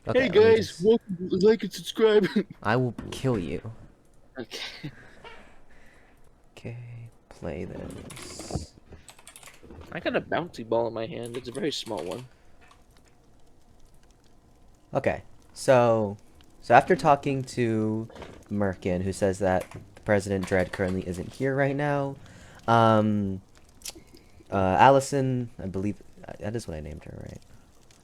Okay, Hey let me guys, just... welcome to like and subscribe. I will kill you. Okay. Okay, play this. I got a bouncy ball in my hand. It's a very small one. Okay, so... So after talking to Merkin, who says that President Dredd currently isn't here right now, um... Allison, I believe... That is what I named her, right?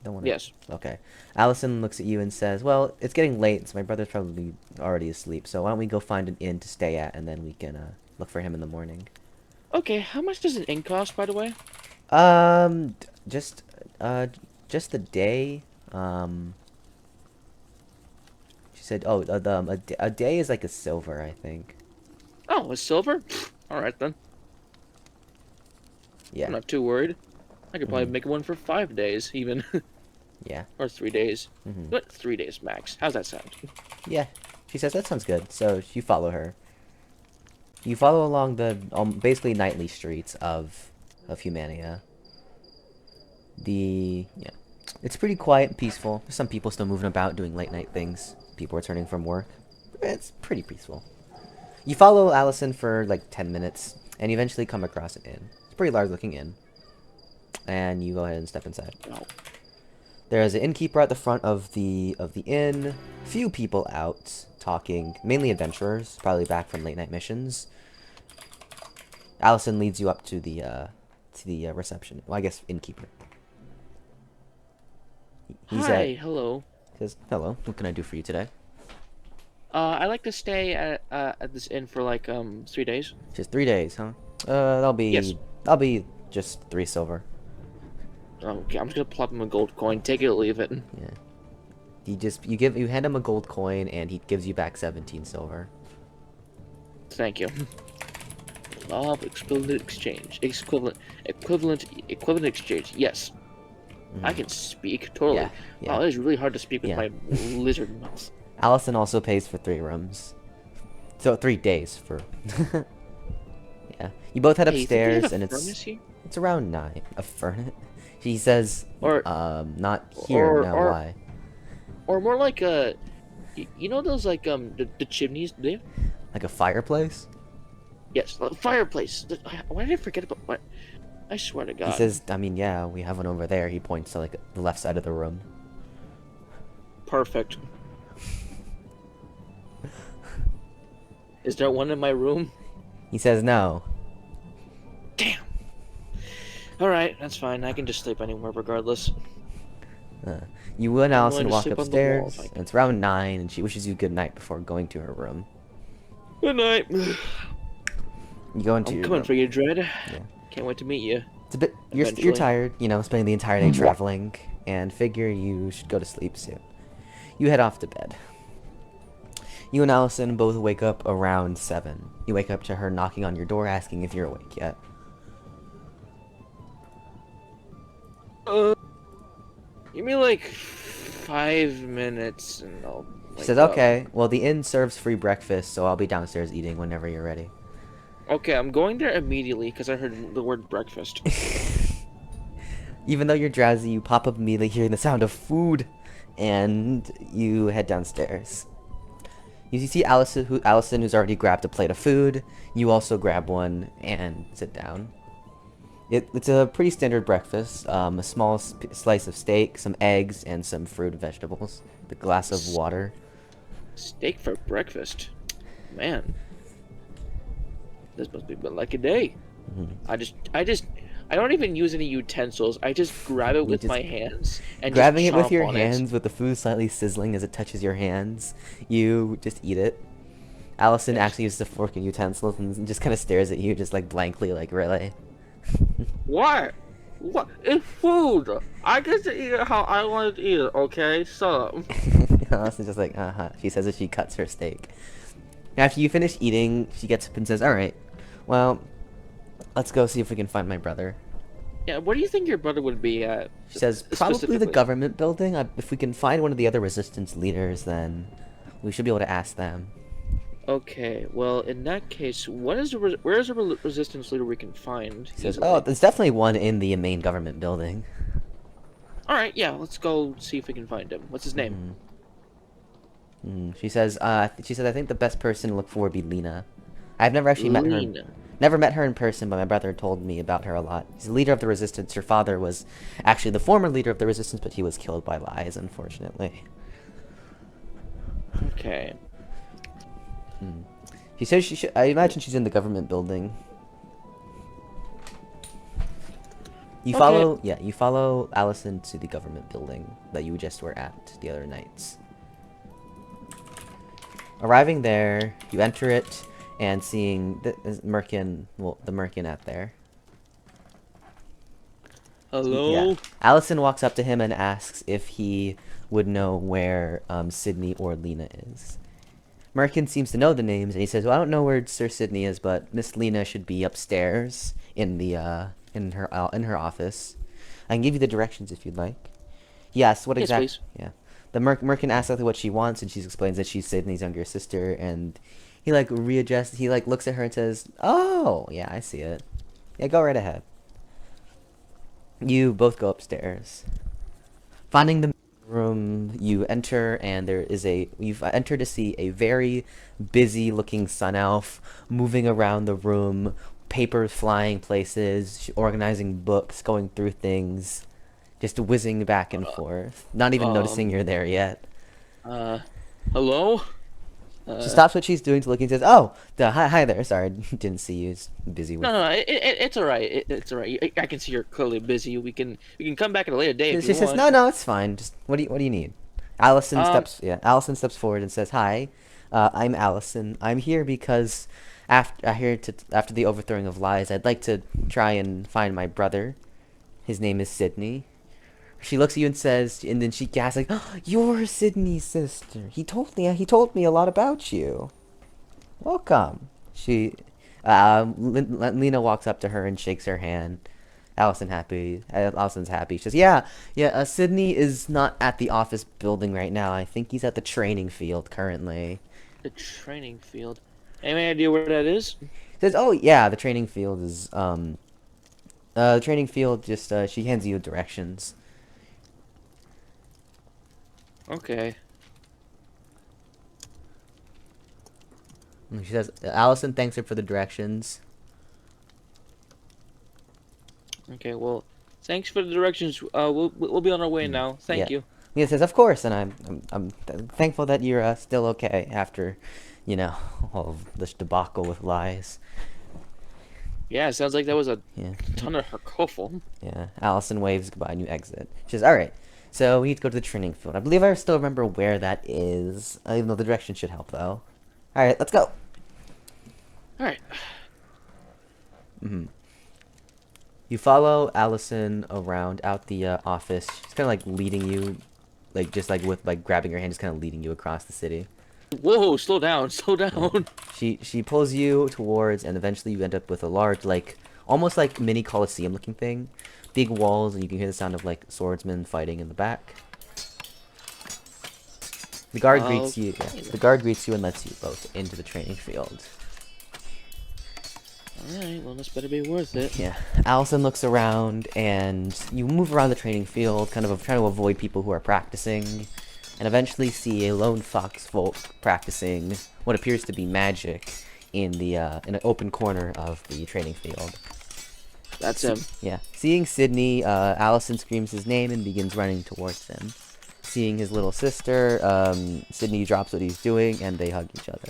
Don't want Yes. to... Okay. Allison looks at you and says, well, it's getting late, so my brother's probably already asleep, so why don't we go find an inn to stay at, and then we can, look for him in the morning. Okay, how much does an inn cost, by the way? Um, just, uh, just the day, um... She said, oh, a day is like a silver, I think. Oh, a silver? Alright then. I'm Yeah. not too worried. I could probably Mm-hmm. make one for 5 days, even. Yeah. Or 3 days. Mm-hmm. What? 3 days max. How's that sound? Yeah. She says, that sounds good. So you follow her. You follow along the basically nightly streets of Humania. Yeah, it's pretty quiet and peaceful. There's some people still moving about doing late night things. People returning from work. It's pretty peaceful. You follow Allison for like 10 minutes and you eventually come across an inn. It's a pretty large looking inn. And you go ahead and step inside. Oh. There is an innkeeper at the front of the inn. Few people out talking, mainly adventurers, probably back from late night missions. Allison leads you up to the reception. Well, I guess innkeeper. He's Hi, hello. says, "Hello, what can I do for you today?" I'd like to stay at this inn for like 3 days. Just 3 days, huh? That'll Yes. be just 3 silver. Okay, I'm just gonna plop him a gold coin. Take it or leave it. Yeah. You hand him a gold coin and he gives you back 17 silver. Thank you. Law of equivalent exchange. Equivalent exchange. Yes. I can speak, totally. Yeah, yeah, Wow, it is really hard to speak with yeah. my lizard mouth. Allison also pays for 3 rooms. So 3 days for. Yeah. You both head Hey, you think we have upstairs a and furnace here? it's around 9. A furnace? He says, Or, not here, no, or, why? or more like you know those like the chimneys? Do they? Like a fireplace? Yes, a fireplace. Why did I forget about what? I swear to He God. says, I mean, yeah, we have one over there. He points to, like, the left side of the room. Perfect. Is there one in my room? He says, no. Damn. Alright, that's fine. I can just sleep anywhere regardless. You and I'm Allison willing to walk sleep on the wall upstairs, if I and can. it's around 9, and she wishes you good night before going to her room. Good night. You go into I'm your coming room. for you, Dread. Yeah. Can't wait to meet you. It's a bit. You're Eventually. tired, you know, spending the entire day traveling, and figure you should go to sleep soon. You head off to bed. You and Allison both wake up around 7. You wake up to her knocking on your door, asking if you're awake yet. Give me like 5 minutes and I'll She wake says, up. "Okay. Well, the inn serves free breakfast, so I'll be downstairs eating whenever you're ready." Okay, I'm going there immediately because I heard the word breakfast. Even though you're drowsy, you pop up immediately hearing the sound of food, and you head downstairs. You see Allison, who's already grabbed a plate of food. You also grab one and sit down. It's a pretty standard breakfast. A small slice of steak, some eggs, and some fruit and vegetables. The glass of water. Steak for breakfast? Man. This must be been like a day. I don't even use any utensils. I just grab it with my hands and Grabbing just it with chomp your on hands, with the food slightly sizzling as it touches your hands, you just eat it. Allison actually uses a fork and utensils and just kind of stares at you, just like blankly, like, really? What? What? It's food. I get to eat it how I want to eat it. Okay, so. Allison's just like, She says as she cuts her steak. After you finish eating, she gets up and says, "Alright, well, let's go see if we can find my brother." Yeah, where do you think your brother would be at? She says, "Probably the government building. If we can find one of the other resistance leaders, then we should be able to ask them." Okay, well, in that case, where is a resistance leader we can find? She says, "Oh, there's definitely one in the main government building." All right, yeah, let's go see if we can find him. What's his name? She says, I think the best person to look for would be Lena. I've never actually met her. Lena. Never met her in person, but my brother told me about her a lot. She's the leader of the resistance. Her father was actually the former leader of the resistance, but he was killed by lies, unfortunately. Okay. She says she should. I imagine she's in the government building. You follow, yeah, you follow Allison to the government building that you just were at the other nights. Arriving there, you enter it, and seeing the Merkin out there. Hello? Yeah. Allison walks up to him and asks if he would know where Sydney or Lena is. Merkin seems to know the names, and he says, "Well, I don't know where Sir Sydney is, but Miss Lena should be upstairs in the in her office. I can give you the directions if you'd like." Yes. What exactly? Yes, please. Yeah. The Merkin asks exactly what she wants, and she explains that she's Sydney's younger sister, and he readjusts. He looks at her and says, "Oh, yeah, I see it. Yeah, go right ahead." You both go upstairs. Finding the room, you enter, and you've entered to see a very busy-looking sun elf moving around the room, papers flying places, organizing books, going through things, just whizzing back and forth, not even noticing you're there yet. Hello? She stops what she's doing to look and says, "Oh, hi there. Sorry, didn't see you. Busy with." No, it's all right. It's all right. I can see you're clearly busy. We can come back at a later date if She you says, want. "No, it's fine. Just what do you need?" Allison steps forward and says, "Hi, I'm Allison. I'm here because after the overthrowing of lies, I'd like to try and find my brother. His name is Sydney." She looks at you and says, and then she gasps like, "Oh, you're Sydney's sister. He told me a lot about you. Welcome." Lena walks up to her and shakes her hand. Allison's happy. She says, "Yeah. Sydney is not at the office building right now. I think he's at the training field currently." The training field. Any idea where that is? Says, "Oh yeah, the training field is the training field. Just she hands you directions." Okay. And she says, Allison thanks her for the directions. Okay, well, thanks for the directions. We'll be on our way now. Thank you. Mia says, "Of course," and I'm thankful that you're still okay after, all of this debacle with lies. Yeah, it sounds like that was a ton of kerfuffle. Yeah. Allison waves goodbye and you exit. She says, "All right, so we need to go to the training field. I believe I still remember where that is, even though the direction should help though. All right, let's go." All right. You follow Allison around out the office. She's kind of leading you, with grabbing your hand, just kind of leading you across the city. Whoa! Slow down! Slow down! She pulls you towards, and eventually you end up with a large, almost like mini coliseum looking thing. Big walls, and you can hear the sound of swordsmen fighting in the back. The guard greets you. Yeah, the guard greets you and lets you both into the training field. Alright, well, this better be worth it. Yeah. Allison looks around, and you move around the training field, kind of trying to avoid people who are practicing, and eventually see a lone foxfolk practicing what appears to be magic in an open corner of the training field. That's him. Yeah. Seeing Sydney, Allison screams his name and begins running towards him. Seeing his little sister, Sydney drops what he's doing, and they hug each other.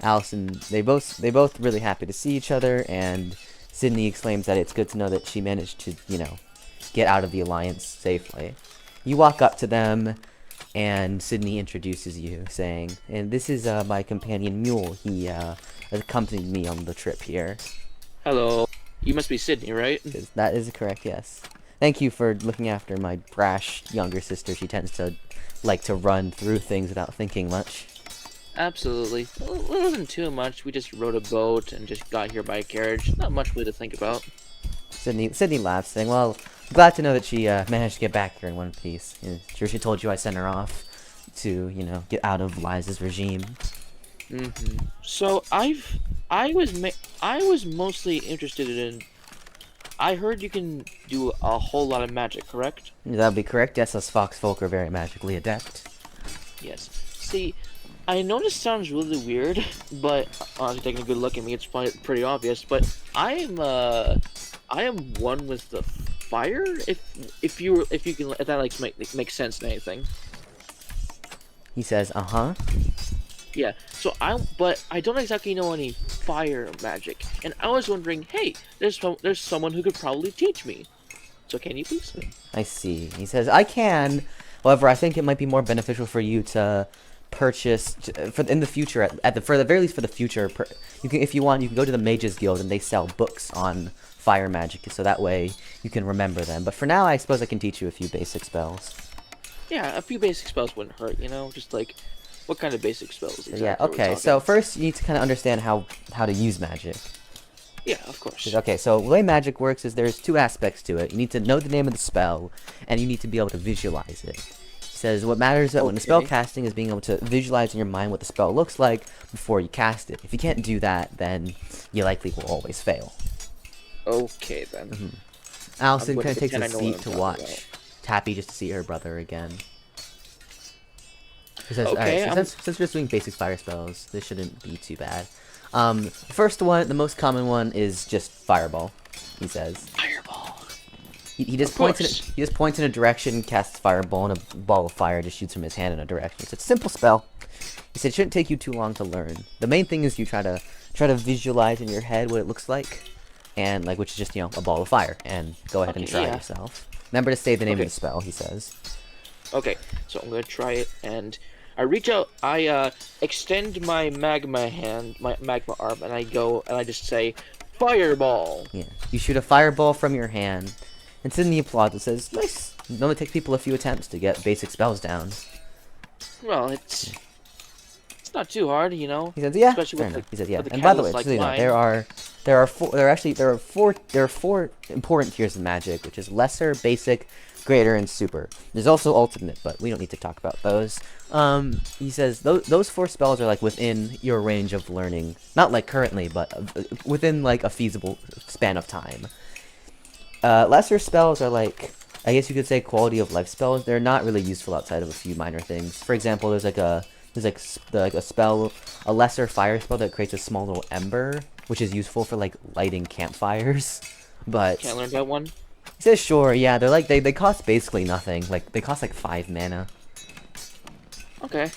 Allison, they both really happy to see each other, and Sydney exclaims that it's good to know that she managed to, get out of the Alliance safely. You walk up to them, and Sydney introduces you, saying, "And this is my companion Mule. He accompanied me on the trip here." Hello. You must be Sydney, right? That is correct, yes. Thank you for looking after my brash younger sister. She tends to like to run through things without thinking much. Absolutely. It wasn't too much. We just rode a boat and just got here by carriage. Not much really to think about. Sydney laughs, saying, "Well, glad to know that she managed to get back here in one piece. Sure, she told you I sent her off to, get out of Liza's regime." So I was mostly interested in I heard you can do a whole lot of magic, correct? That would be correct. Yes, us fox folk are very magically adept. Yes. See, I know this sounds really weird, but honestly, taking a good look at me, it's pretty obvious. But I am one with the fire. If you can, if that like make sense and anything. He says, uh-huh. Yeah. So but I don't exactly know any fire magic, and I was wondering, hey, there's someone who could probably teach me. So can you please? I see. He says, I can. However, I think it might be more beneficial for you to purchase in the future for the very least for the future. You can, if you want, you can go to the Mages Guild and they sell books on fire magic, so that way you can remember them. But for now, I suppose I can teach you a few basic spells. Yeah, a few basic spells wouldn't hurt, you know, just like what kind of basic spells exactly? Yeah, okay. So first you need to kind of understand how to use magic. Yeah, of course. Okay, so the way magic works is there's two aspects to it. You need to know the name of the spell, and you need to be able to visualize it. He says what matters when the spell casting is being able to visualize in your mind what the spell looks like before you cast it. If you can't do that, then you likely will always fail. Okay, then. Allison kind of takes a seat to watch Tappy just to see her brother again. He says, okay, alright, so since we're just doing basic fire spells, this shouldn't be too bad. The first one, the most common one, is just Fireball, he says. Fireball. He just points in a direction, casts Fireball, and a ball of fire just shoots from his hand in a direction. It's a simple spell. He said it shouldn't take you too long to learn. The main thing is you try to visualize in your head what it looks like, and which is just, you know, a ball of fire, and go ahead and try yourself. Remember to say the name of the spell, he says. Okay, so I'm gonna try it, and I reach out, I extend my magma hand, my magma arm, and I go, and I just say, Fireball! Yeah, you shoot a fireball from your hand, and Sydney applauds and says, nice! It only takes people a few attempts to get basic spells down. Well, it's not too hard, you know? He says, yeah, especially fair with enough. He said, yeah, with and by the way, like so you know, there are four important tiers of magic, which is lesser, basic, greater, and super. There's also ultimate, but we don't need to talk about those. He says those four spells are within your range of learning, not currently, but within a feasible span of time. Lesser spells are I guess you could say quality of life spells. They're not really useful outside of a few minor things. For example, there's a spell, a lesser fire spell that creates a small little ember, which is useful for lighting campfires. But can I learn that one? He says sure, yeah, they're they cost basically nothing. They cost 5 mana. Okay.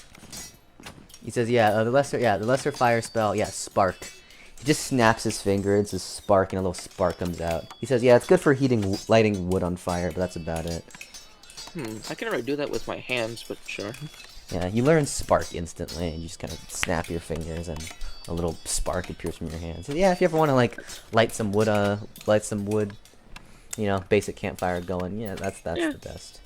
He says, yeah, the lesser fire spell, yeah, spark. He just snaps his finger, it's a spark, and a little spark comes out. He says, yeah, it's good for lighting wood on fire, but that's about it. I can already do that with my hands, but sure. Yeah, you learn spark instantly, and you just kind of snap your fingers, and a little spark appears from your hands. So yeah, if you ever want to light some wood, you know, basic campfire going, yeah, that's the best.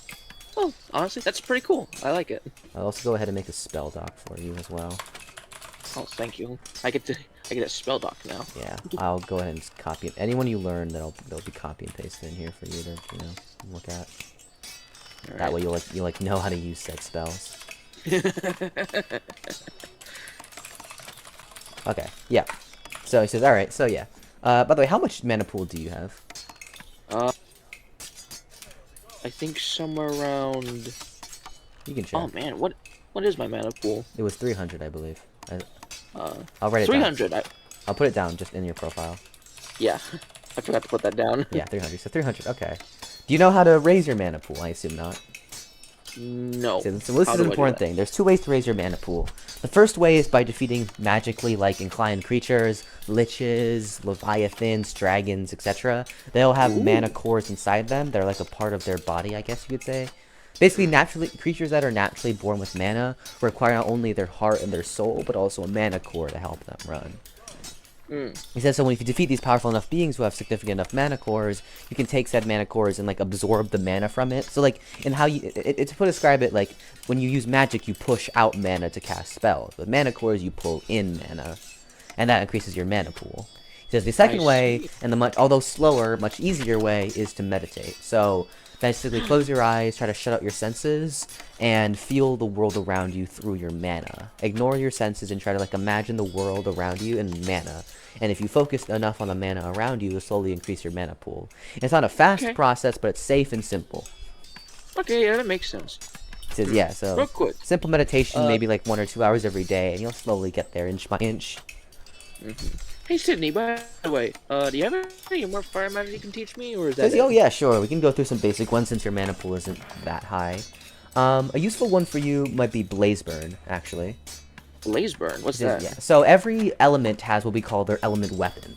Well, honestly, that's pretty cool. I like it. I'll also go ahead and make a spell doc for you as well. Oh, thank you. I get a spell doc now. Yeah, I'll go ahead and just copy it. Anyone you learn, they'll be copy and pasted in here for you to, you know, look at. Right. That way you'll know how to use said spells. Okay, yeah. So he says, all right. So yeah. By the way, how much mana pool do you have? I think somewhere around. You can check. Oh man, what is my mana pool? It was 300, I believe. I'll write it 300. down. I'll put it down just in your profile. Yeah, I forgot to put that down. Yeah, 300. So 300. Okay. Do you know how to raise your mana pool? I assume not. No. So this is an important thing. There's 2 ways to raise your mana pool. The first way is by defeating magically inclined creatures, liches, leviathans, dragons, etc. They'll have mana cores inside them. They're a part of their body, I guess you could say. Basically, creatures that are naturally born with mana require not only their heart and their soul, but also a mana core to help them run. He says, so if you defeat these powerful enough beings who have significant enough mana cores, you can take said mana cores and absorb the mana from it. So in how you, to describe it, when you use magic, you push out mana to cast spells. With mana cores, you pull in mana, and that increases your mana pool. He says the second way, and although slower, much easier way, is to meditate. So Basically, close your eyes, try to shut out your senses, and feel the world around you through your mana. Ignore your senses and try to like imagine the world around you in mana. And if you focus enough on the mana around you, you'll slowly increase your mana pool. It's not a fast process, but it's safe and simple. Okay, yeah, that makes sense. It says, yeah, so real quick. Simple meditation, maybe like 1 or 2 hours every day, and you'll slowly get there inch by inch. Hey Sydney, by the way, do you have any more fire magic you can teach me, or is that? Oh yeah, sure. We can go through some basic ones since your mana pool isn't that high. A useful one for you might be Blaze Burn, actually. Blaze Burn? What's that? Yeah. So every element has what we call their element weapon.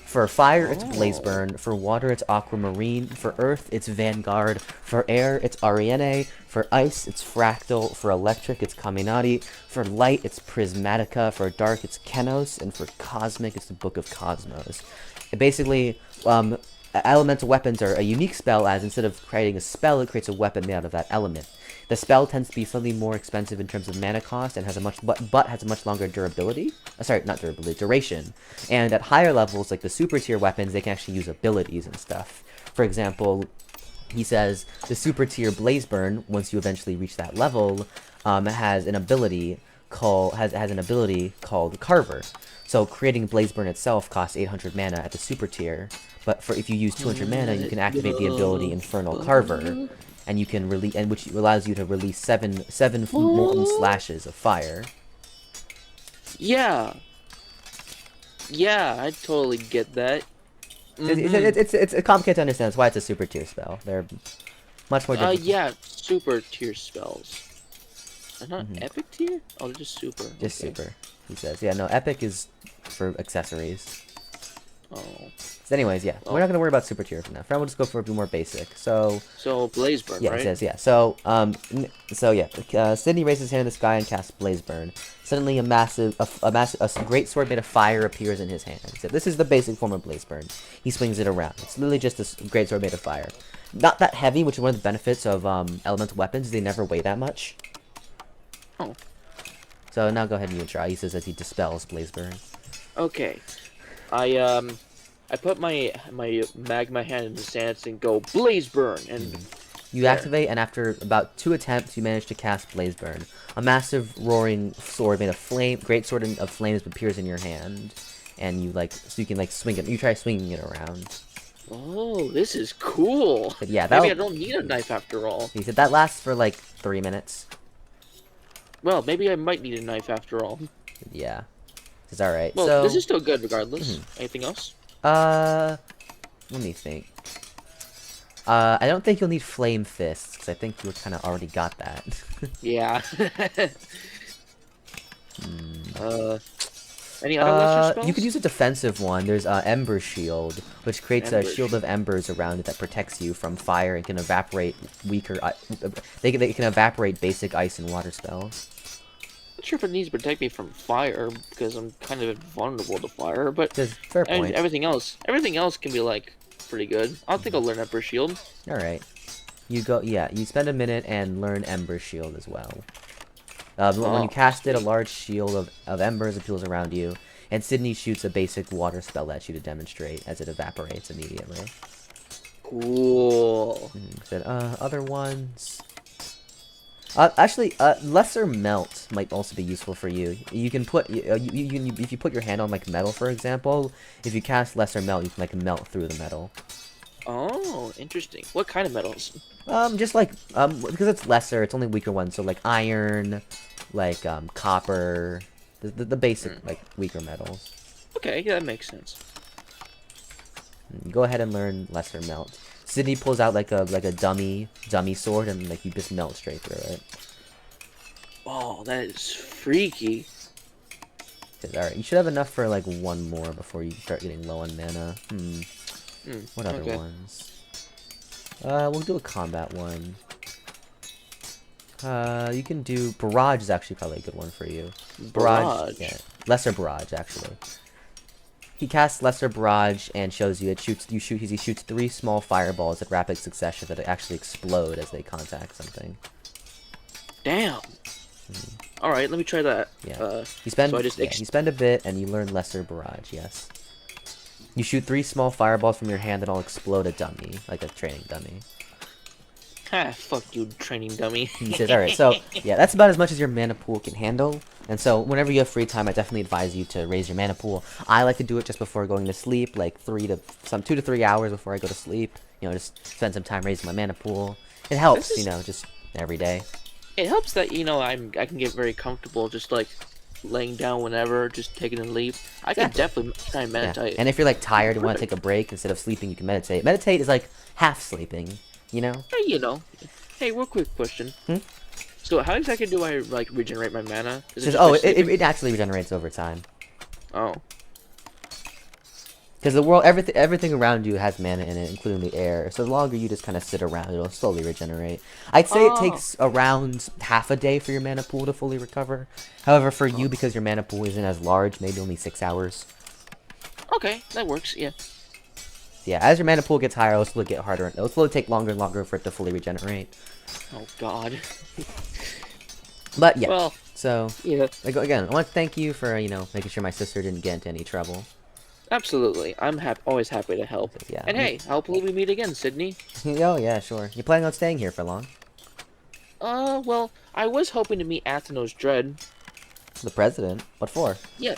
For fire, it's Blaze Burn. For water, it's Aquamarine. For earth, it's Vanguard. For air, it's Ariane. For ice, it's Fractal. For electric, it's Caminati. For light, it's Prismatica. For dark, it's Kenos. And for cosmic, it's the Book of Cosmos. And basically, elemental weapons are a unique spell, as instead of creating a spell, it creates a weapon made out of that element. The spell tends to be slightly more expensive in terms of mana cost and has a much has a much longer durability. Sorry, not durability, duration. And at higher levels, like the super tier weapons, they can actually use abilities and stuff. For example, he says the super tier Blaze Burn, once you eventually reach that level, has an ability called Carver. So creating Blaze Burn itself costs 800 mana at the super tier, but for if you use 200 mana, you can activate the ability Infernal Carver. And you can release, and which allows you to release seven molten slashes of fire. Yeah, I totally get that. It's complicated to understand. That's why it's a super tier spell. They're much more difficult. Yeah, super tier spells. They're not epic tier? Oh, they're just super. Just super, he says. Yeah, no, epic is for accessories. Oh. So anyways, yeah, we're not gonna worry about super tier for now. For now, we'll just go for a bit more basic. So Blaze Burn, yeah, right? it says, yeah. Sydney raises his hand in the sky and casts Blaze Burn. Suddenly, a great sword made of fire appears in his hand. So this is the basic form of Blaze Burn. He swings it around. It's literally just a great sword made of fire. Not that heavy, which is one of the benefits of elemental weapons. They never weigh that much. Oh. So now go ahead and you try. He says as he dispels Blaze Burn. Okay. I put my magma hand in the stance and go Blaze Burn, and you activate, and after about 2 attempts, you manage to cast Blaze Burn. A massive roaring sword made of flame, great sword of flames appears in your hand, and you so you can swing it. You try swinging it around. Oh, this is cool. But yeah, maybe I don't need a knife after all. He said that lasts for like 3 minutes. Well, maybe I might need a knife after all. Yeah, it's all right. Well, so this is still good regardless. Anything else? Let me think. I don't think you'll need Flame Fists, because I think you kind of already got that. Yeah. Any other lesser spells? You could use a defensive one. There's Ember Shield, which creates a shield of embers around it that protects you from fire and can evaporate weaker... They can evaporate basic ice and water spells. Not sure if it needs to protect me from fire, because I'm kind of vulnerable to fire, but fair point. Everything else can be pretty good. I think I'll learn Ember Shield. All right, you spend a minute and learn Ember Shield as well. When you cast it, a large shield of embers appears around you, and Sydney shoots a basic water spell at you to demonstrate as it evaporates immediately. Cool. Other ones. Actually, Lesser Melt might also be useful for you. You can put if you put your hand on metal, for example, if you cast Lesser Melt, you can melt through the metal. Oh, interesting. What kind of metals? Just because it's lesser, it's only weaker ones. So iron, copper, the basic weaker metals. Okay, yeah, that makes sense. Go ahead and learn Lesser Melt. Sydney pulls out like a dummy sword, and you just melt straight through it. Oh, that is freaky. Alright, you should have enough for one more before you start getting low on mana. What other ones? We'll do a combat one. You can do Barrage is actually probably a good one for you. Barrage? Yeah. Lesser Barrage, actually. He casts Lesser Barrage and shows you he shoots 3 small fireballs at rapid succession that actually explode as they contact something. Damn. Alright, let me try that. Yeah. You spend a bit and you learn Lesser Barrage, yes. You shoot 3 small fireballs from your hand that all explode a dummy, like a training dummy. Ah, fuck you, training dummy. He says, alright, so, yeah, that's about as much as your mana pool can handle. And so, whenever you have free time, I definitely advise you to raise your mana pool. I like to do it just before going to sleep, like 2 to 3 hours before I go to sleep. You know, just spend some time raising my mana pool. It helps, you know, just every day. It helps that, you know, I can get very comfortable just, like, laying down whenever, just taking a leap. I can definitely try and meditate. Yeah. And if you're, like, tired and want to take a break, instead of sleeping, you can meditate. Meditate is, like, half sleeping, you know? Hey, you know. Hey, real quick question. So, how exactly do I, like, regenerate my mana? It actually regenerates over time. Oh. Because the world, everything around you has mana in it, including the air. So the longer you just kind of sit around, it'll slowly regenerate. I'd say it takes around half a day for your mana pool to fully recover. However, for you, because your mana pool isn't as large, maybe only 6 hours. Okay, that works, yeah. Yeah, as your mana pool gets higher, it'll slowly get harder. It'll slowly take longer and longer for it to fully regenerate. Oh, God. But, yeah. Well, so, yeah. like, again, I want to thank you for, you know, making sure my sister didn't get into any trouble. Absolutely. I'm always happy to help. Yeah. And hey, hopefully we meet again, Sydney. Oh, yeah, sure. You planning on staying here for long? Well, I was hoping to meet Athenos Dread. The president? What for? Yeah.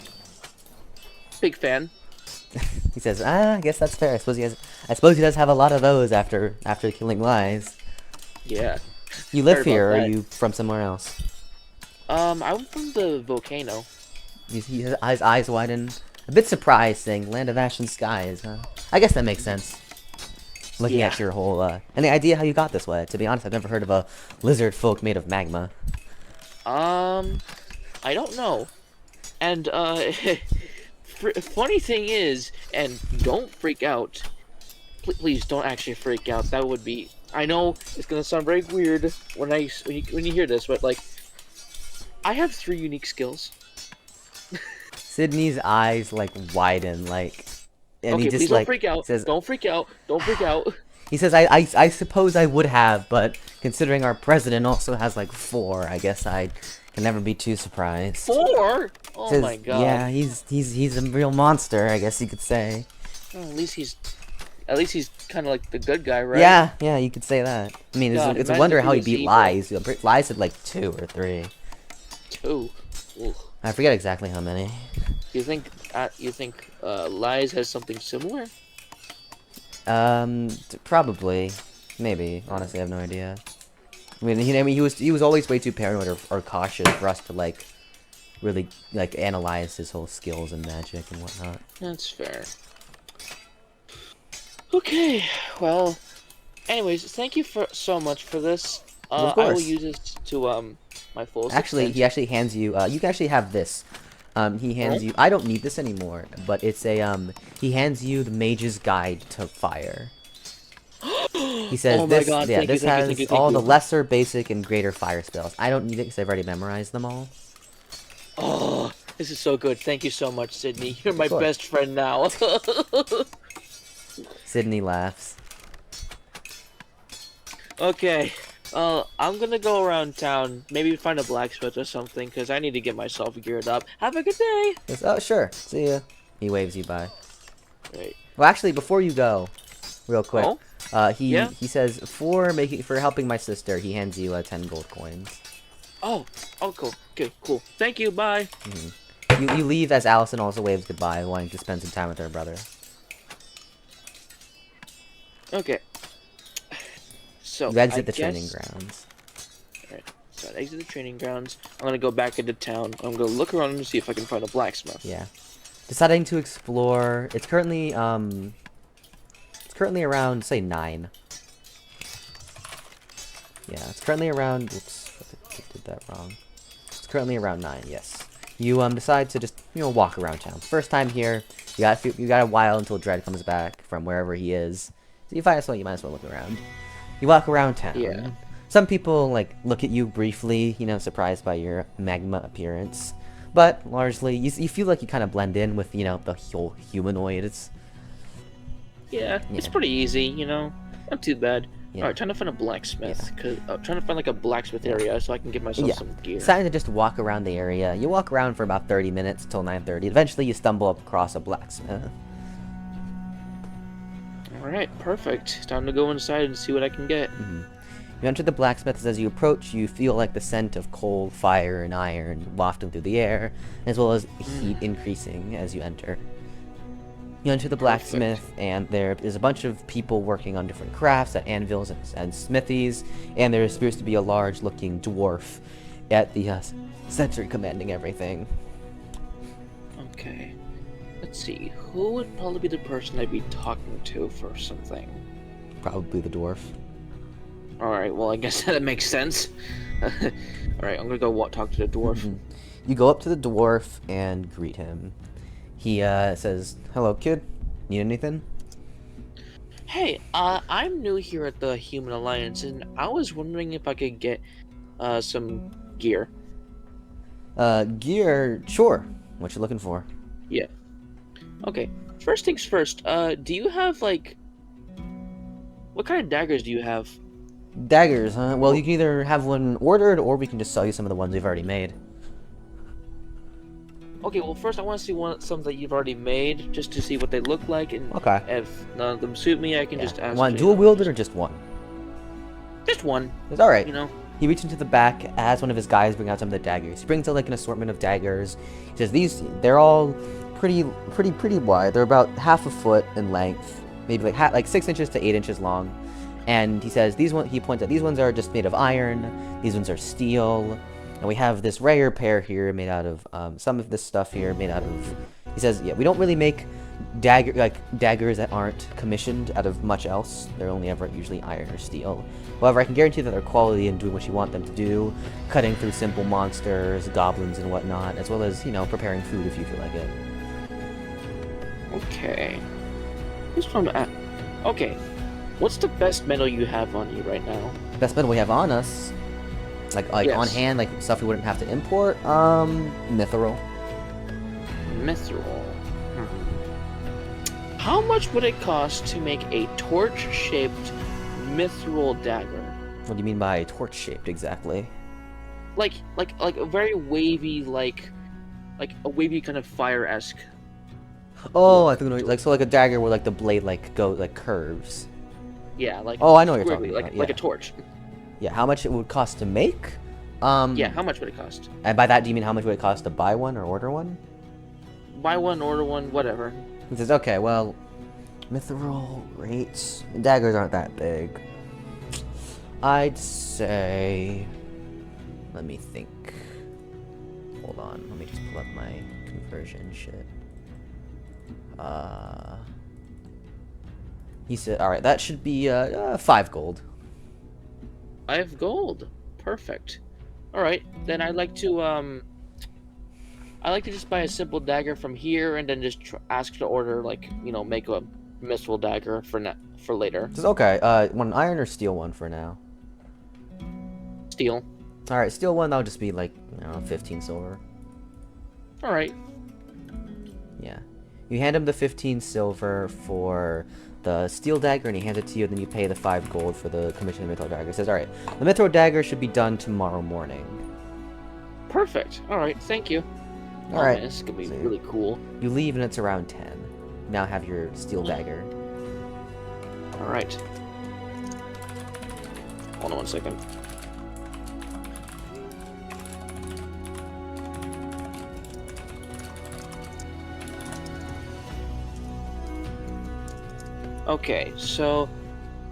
Big fan. He says, I guess that's fair. I suppose he does have a lot of those after killing lies. Yeah. You live here, or are you from somewhere else? I'm from the volcano. His eyes widen. A bit surprised, saying, "Land of Ash and Skies," huh? I guess that makes sense. Looking at your whole, and the idea how you got this way. To be honest, I've never heard of a lizard folk made of magma. I don't know. And, funny thing is, and don't freak out. Please don't actually freak out. That would be... I know it's gonna sound very weird when you hear this, but, like, I have 3 unique skills. Sydney's eyes, like, widen, like... And okay, he just, please like, don't freak out. says, don't freak out. Don't freak out. He says, I suppose I would have, but considering our president also has, like, 4, I guess I can never be too surprised. 4? Oh Says, my god. Yeah, he's a real monster, I guess you could say. Well, at least he's kind of like the good guy, right? Yeah, you could say that. I mean, God, it's a wonder how he beat evil. Lies. Lies had, like, 2 or 3. 2. Ugh. I forget exactly how many. You think Lies has something similar? Probably, maybe. Honestly, I have no idea. I mean, he was always way too paranoid or cautious for us to like really like analyze his whole skills and magic and whatnot. That's fair. Okay, well, anyways, thank you so much for this. Of course. I will use this to my full. Actually, he actually hands you. You can actually have this. He hands you. I don't need this anymore, but it's a He hands you the Mage's Guide to Fire. He says oh this. God, Yeah, this has thank all you. the lesser, basic, and greater fire spells. I don't need it because I've already memorized them all. Oh, this is so good. Thank you so much, Sydney. You're my course. best friend now. Sydney laughs. Okay. I'm gonna go around town, maybe find a blacksmith or something, because I need to get myself geared up. Have a good day! Says, oh, sure. See ya. He waves you by. Right. Well, actually, before you go, real quick, he says, for helping my sister, he hands you 10 gold coins. Oh, cool. Okay, cool. Thank you, bye! You leave as Allison also waves goodbye, wanting to spend some time with her brother. Okay. So, you exit the training grounds. Alright, so I exit the training grounds. I'm gonna go back into town. I'm gonna look around and see if I can find a blacksmith. Yeah. Deciding to explore. It's currently around, say, 9. Yeah, it's currently around. Oops, I did that wrong. It's currently around 9. Yes. You decide to just walk around town. First time here. You got a while until Dread comes back from wherever he is. So you might as well look around. You walk around town. Yeah. Some people, like, look at you briefly, surprised by your magma appearance. But, largely, you feel like you kind of blend in with, the whole humanoids. Yeah, it's pretty easy, Not too bad. Yeah. Alright, trying to find a blacksmith. Trying to find, like, a blacksmith area so I can get myself some gear. Deciding to just walk around the area. You walk around for about 30 minutes until 9:30. Eventually, you stumble across a blacksmith. Alright, perfect. Time to go inside and see what I can get. You enter the blacksmith. As you approach, you feel like the scent of coal, fire, and iron wafting through the air, as well as heat increasing as you enter. You enter the blacksmith, and there is a bunch of people working on different crafts at anvils and smithies, and there appears to be a large-looking dwarf at the center commanding everything. Okay. Let's see. Who would probably be the person I'd be talking to for something? Probably the dwarf. Alright, well, I guess that makes sense. Alright, I'm gonna go talk to the dwarf. You go up to the dwarf and greet him. He says, "Hello, kid. Need anything?" Hey, I'm new here at the Human Alliance, and I was wondering if I could get some gear. Gear? Sure. What you looking for? Yeah. Okay. First things first. Do you have like, what kind of daggers do you have? Daggers, huh? Well, you can either have one ordered, or we can just sell you some of the ones we've already made. Okay, well, first I want to see some that you've already made, just to see what they look like, and if none of them suit me, I can just ask. Want dual wielded or just one? Just one. It's all right. You know. He reaches into the back, as one of his guys bring out some of the daggers. He brings out like an assortment of daggers. He says they're all pretty wide. They're about half a foot in length, maybe like 6 inches to 8 inches long. And he says he points out these ones are just made of iron. These ones are steel. And we have this rare pair here made out of some of this stuff here made out of. He says, yeah, we don't really make daggers that aren't commissioned out of much else. They're only ever usually iron or steel. However, I can guarantee that they're quality and doing what you want them to do, cutting through simple monsters, goblins, and whatnot, as well as preparing food if you feel like it. Okay. This one. Okay. What's the best metal you have on you right now? Best metal we have on us. Like yes. On hand, like stuff we wouldn't have to import. Mithril. Mithril. How much would it cost to make a torch-shaped mithril dagger? What do you mean by torch-shaped exactly? Like a very wavy, like a wavy kind of fire-esque. Oh, I think like a dagger where like the blade curves. Yeah, like. Oh, I know what you're talking about. Like a torch. Yeah, how much it would cost to make? Yeah, how much would it cost? And by that, do you mean how much would it cost to buy one or order one? Buy one, order one, whatever. He says, okay, well, mithril rates. Daggers aren't that big. I'd say. Let me think. Hold on, let me just pull up my conversion shit. He said, alright, that should be 5 gold. 5 gold. Perfect. Alright, then I'd like to just buy a simple dagger from here and then just ask to order, like, make a mithril dagger for later. Okay, want an iron or steel one for now? Steel. Alright, steel one, that'll just be like, 15 silver. Alright. Yeah. You hand him the 15 silver for the steel dagger, and he hands it to you, and then you pay the 5 gold for the commission of the mithril dagger. He says, alright, the mithril dagger should be done tomorrow morning. Perfect. Alright, thank you. Alright. This is gonna be really cool. You leave, and it's around 10. You now have your steel dagger. Alright. Hold on 1 second. Okay, so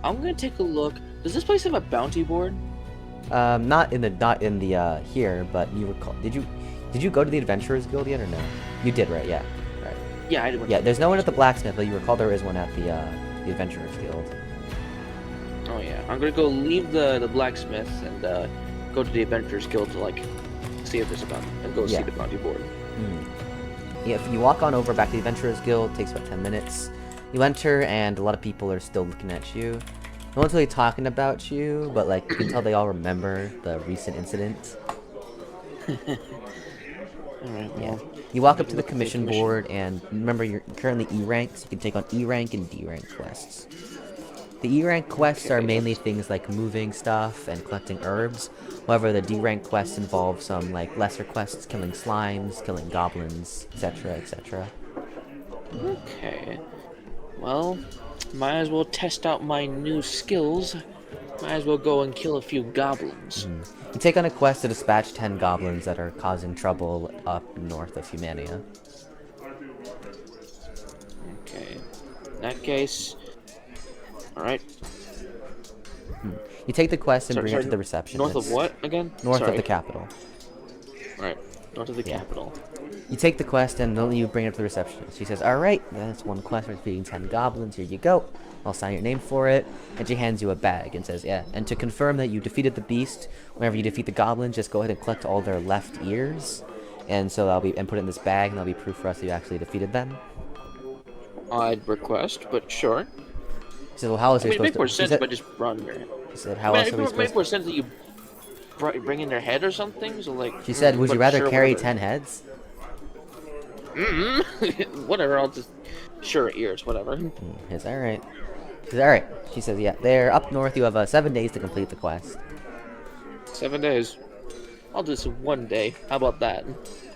I'm gonna take a look. Does this place have a bounty board? Not in the here, but you recall. Did you go to the Adventurers Guild yet or no? You did, right? Yeah. Right. Yeah, I did. Yeah, there's no one at the blacksmith, but you recall there is one at the Adventurers Guild. Oh yeah, I'm gonna go leave the blacksmith and go to the Adventurers Guild to like see if there's a bounty and go see the bounty board. Yeah, if you walk on over back to the Adventurers Guild, it takes about 10 minutes. You enter, and a lot of people are still looking at you. No one's really talking about you, but like you can tell they all remember the recent incident. Alright, yeah. You walk up to the commission board, and remember you're currently E rank, so you can take on E rank and D rank quests. The E rank quests are mainly things like moving stuff and collecting herbs. However, the D rank quests involve some like lesser quests, killing slimes, killing goblins, etc., etc. Okay. Well, might as well test out my new skills. Might as well go and kill a few goblins. You take on a quest to dispatch 10 goblins that are causing trouble up north of Humania. Okay. In that case... Alright. You take the quest and bring it to the receptionist. North of what, again? North of the capital. Alright. North of the capital. You take the quest and you bring it to the receptionist. She says, alright, that's one quest for defeating 10 goblins. Here you go. I'll sign your name for it. And she hands you a bag and says, yeah. And to confirm that you defeated the beast, whenever you defeat the goblin, just go ahead and collect all their left ears. And so that'll be, and put it in this bag, and that'll be proof for us that you actually defeated them. I'd request, but sure. She said, well, how else are you supposed to... It makes more sense if I just run there. She said, how else are we It supposed makes to... more sense that you bring in their head or something, so like... She said, would you rather sure, carry whatever. 10 heads? Whatever, I'll just... Sure, ears, whatever. Is that right? She said, alright. She says, yeah, they're up north. You have 7 days to complete the quest. 7 days. I'll do this in 1 day. How about that?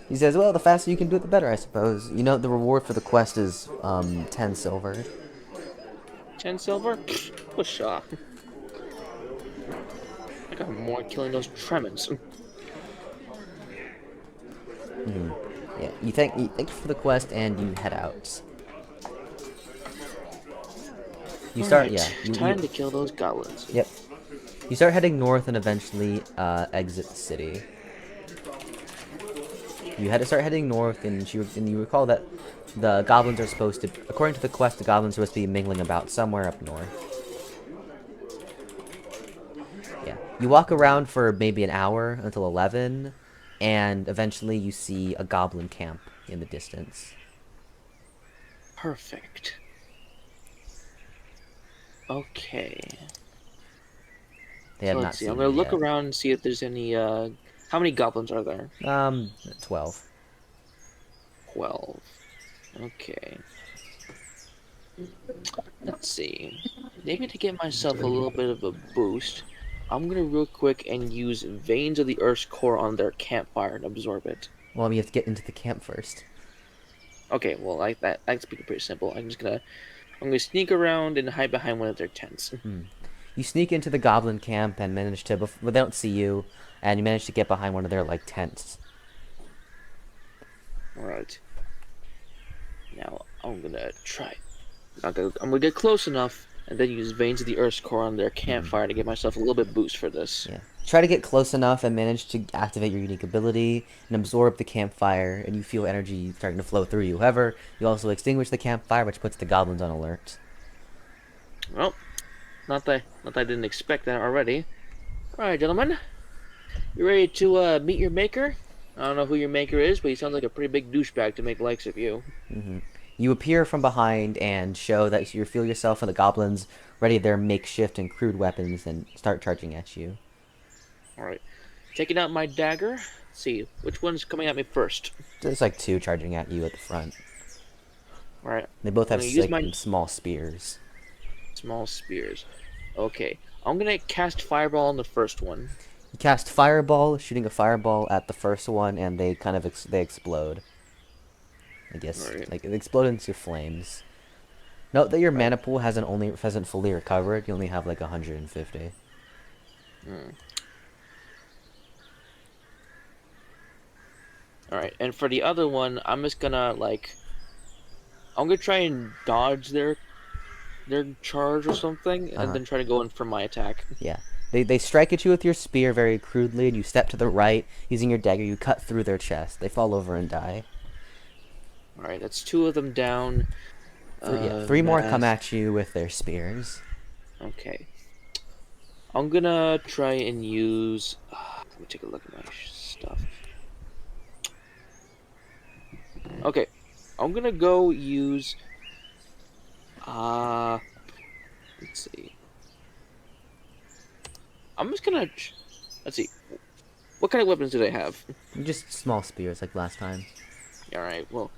He says, well, the faster you can do it, the better, I suppose. You know, the reward for the quest is 10 silver. 10 silver? Push off. I got more killing those tremens. Yeah, you thank you for the quest and you head out. You start, Alright, yeah. time to kill those goblins. Yep. You start heading north and eventually exit the city. You had to start heading north, and you recall that the goblins are supposed to, according to the quest, the goblins are supposed to be mingling about somewhere up north. Yeah. You walk around for maybe an hour until 11, and eventually you see a goblin camp in the distance. Perfect. Okay. They have So not let's see. seen I'm gonna you look yet. around and see if there's any. How many goblins are there? 12. 12. Okay. Let's see. Maybe to get myself a little bit of a boost, I'm gonna real quick and use Veins of the Earth's core on their campfire and absorb it. Well, you have to get into the camp first. Okay, well, that's pretty simple. I'm gonna sneak around and hide behind one of their tents. You sneak into the goblin camp and manage to, well, they don't see you, and you manage to get behind one of their, like, tents. Alright. Now, I'm gonna try. I'm gonna get close enough, and then use Veins of the Earth's core on their campfire to get myself a little bit boost for this. Yeah. Try to get close enough and manage to activate your unique ability and absorb the campfire, and you feel energy starting to flow through you. However, you also extinguish the campfire, which puts the goblins on alert. Well, not that I didn't expect that already. Alright, gentlemen. You ready to meet your maker? I don't know who your maker is, but he sounds like a pretty big douchebag to make likes of you. You appear from behind and show that you feel yourself and the goblins ready their makeshift and crude weapons and start charging at you. Alright. Taking out my dagger. Let's see, which one's coming at me first? There's like 2 charging at you at the front. Alright. They both have use my small spears. small spears. Okay. I'm gonna cast Fireball on the first one. You cast Fireball, shooting a fireball at the first one, and they kind of they explode. I guess like it explode into flames. Note that your mana pool hasn't fully recovered. You only have like 150. Alright, and for the other one, I'm just gonna I'm gonna try and dodge their charge or something, and then try to go in for my attack. Yeah. They strike at you with your spear very crudely, and you step to the right. Using your dagger, you cut through their chest. They fall over and die. Alright, that's 2 of them down. 3 more come at you with their spears. Okay. I'm gonna try and use... let me take a look at my stuff. Okay. I'm gonna go use... let's see. I'm just gonna... Let's see. What kind of weapons do they have? Just small spears like last time. Alright, well...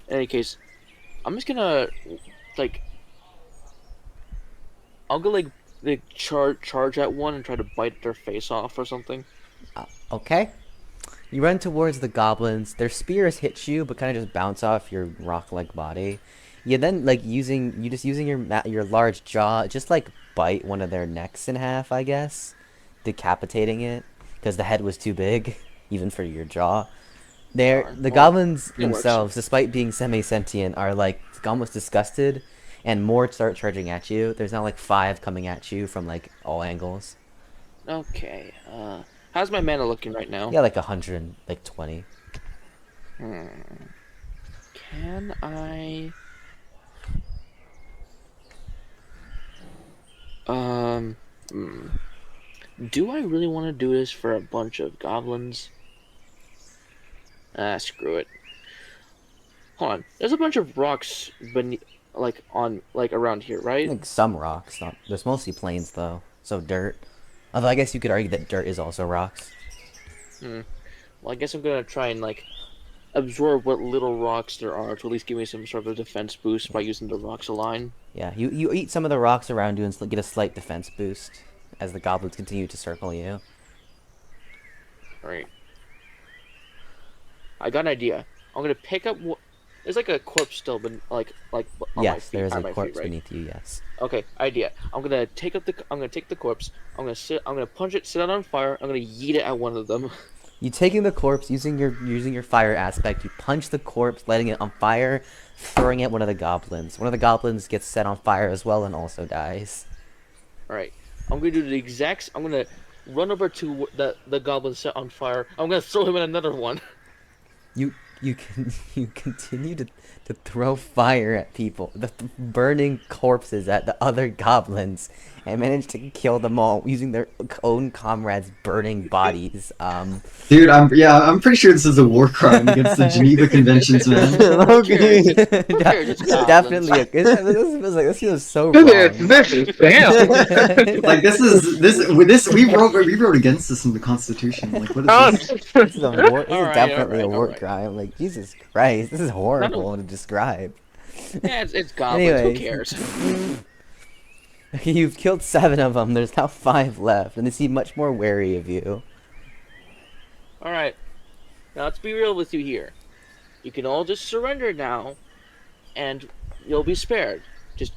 In any case, I'm just gonna, I'll go, charge at one and try to bite their face off or something. Okay. You run towards the goblins. Their spears hit you, but kind of just bounce off your rock-like body. You then, using your large jaw, just, bite one of their necks in half, I guess, decapitating it because the head was too big, even for your jaw. The goblins themselves, despite being semi-sentient, are like almost disgusted, and more start charging at you. There's now like 5 coming at you from like all angles. Okay. How's my mana looking right now? Yeah, like 120. Can I? Do I really want to do this for a bunch of goblins? Ah, screw it. Hold on. There's a bunch of rocks beneath, like around here, right? Like some rocks, not. There's mostly plains though, so dirt. Although I guess you could argue that dirt is also rocks. Well, I guess I'm gonna try and like absorb what little rocks there are to at least give me some sort of defense boost by using the rocks align. Yeah, you eat some of the rocks around you and get a slight defense boost as the goblins continue to circle you. Alright. I got an idea. I'm gonna pick up. There's like a corpse still, but like on yes, my feet, there is a corpse feet, right? beneath you. Yes. Okay, idea. I'm gonna take the corpse. I'm gonna punch it, set it on fire. I'm gonna yeet it at one of them. You taking the corpse, using your fire aspect, you punch the corpse, letting it on fire, throwing at one of the goblins. One of the goblins gets set on fire as well and also dies. Alright. I'm gonna do the exact. I'm gonna run over to the goblin set on fire. I'm gonna throw him in another one. You continue to throw fire at people, the burning corpses at the other goblins, and manage to kill them all using their own comrades' burning bodies. Dude, I'm pretty sure this is a war crime against the Geneva Conventions, man. Okay. Definitely. This feels so wrong. Damn. Like we wrote against this in the Constitution. Like what is this? This is definitely a war crime. Like Jesus Christ, this is horrible to describe. Yeah, it's goblins. Anyways. Who cares? You've killed 7 of them. There's now 5 left, and they seem much more wary of you. Alright. Now let's be real with you here. You can all just surrender now, and you'll be spared. Just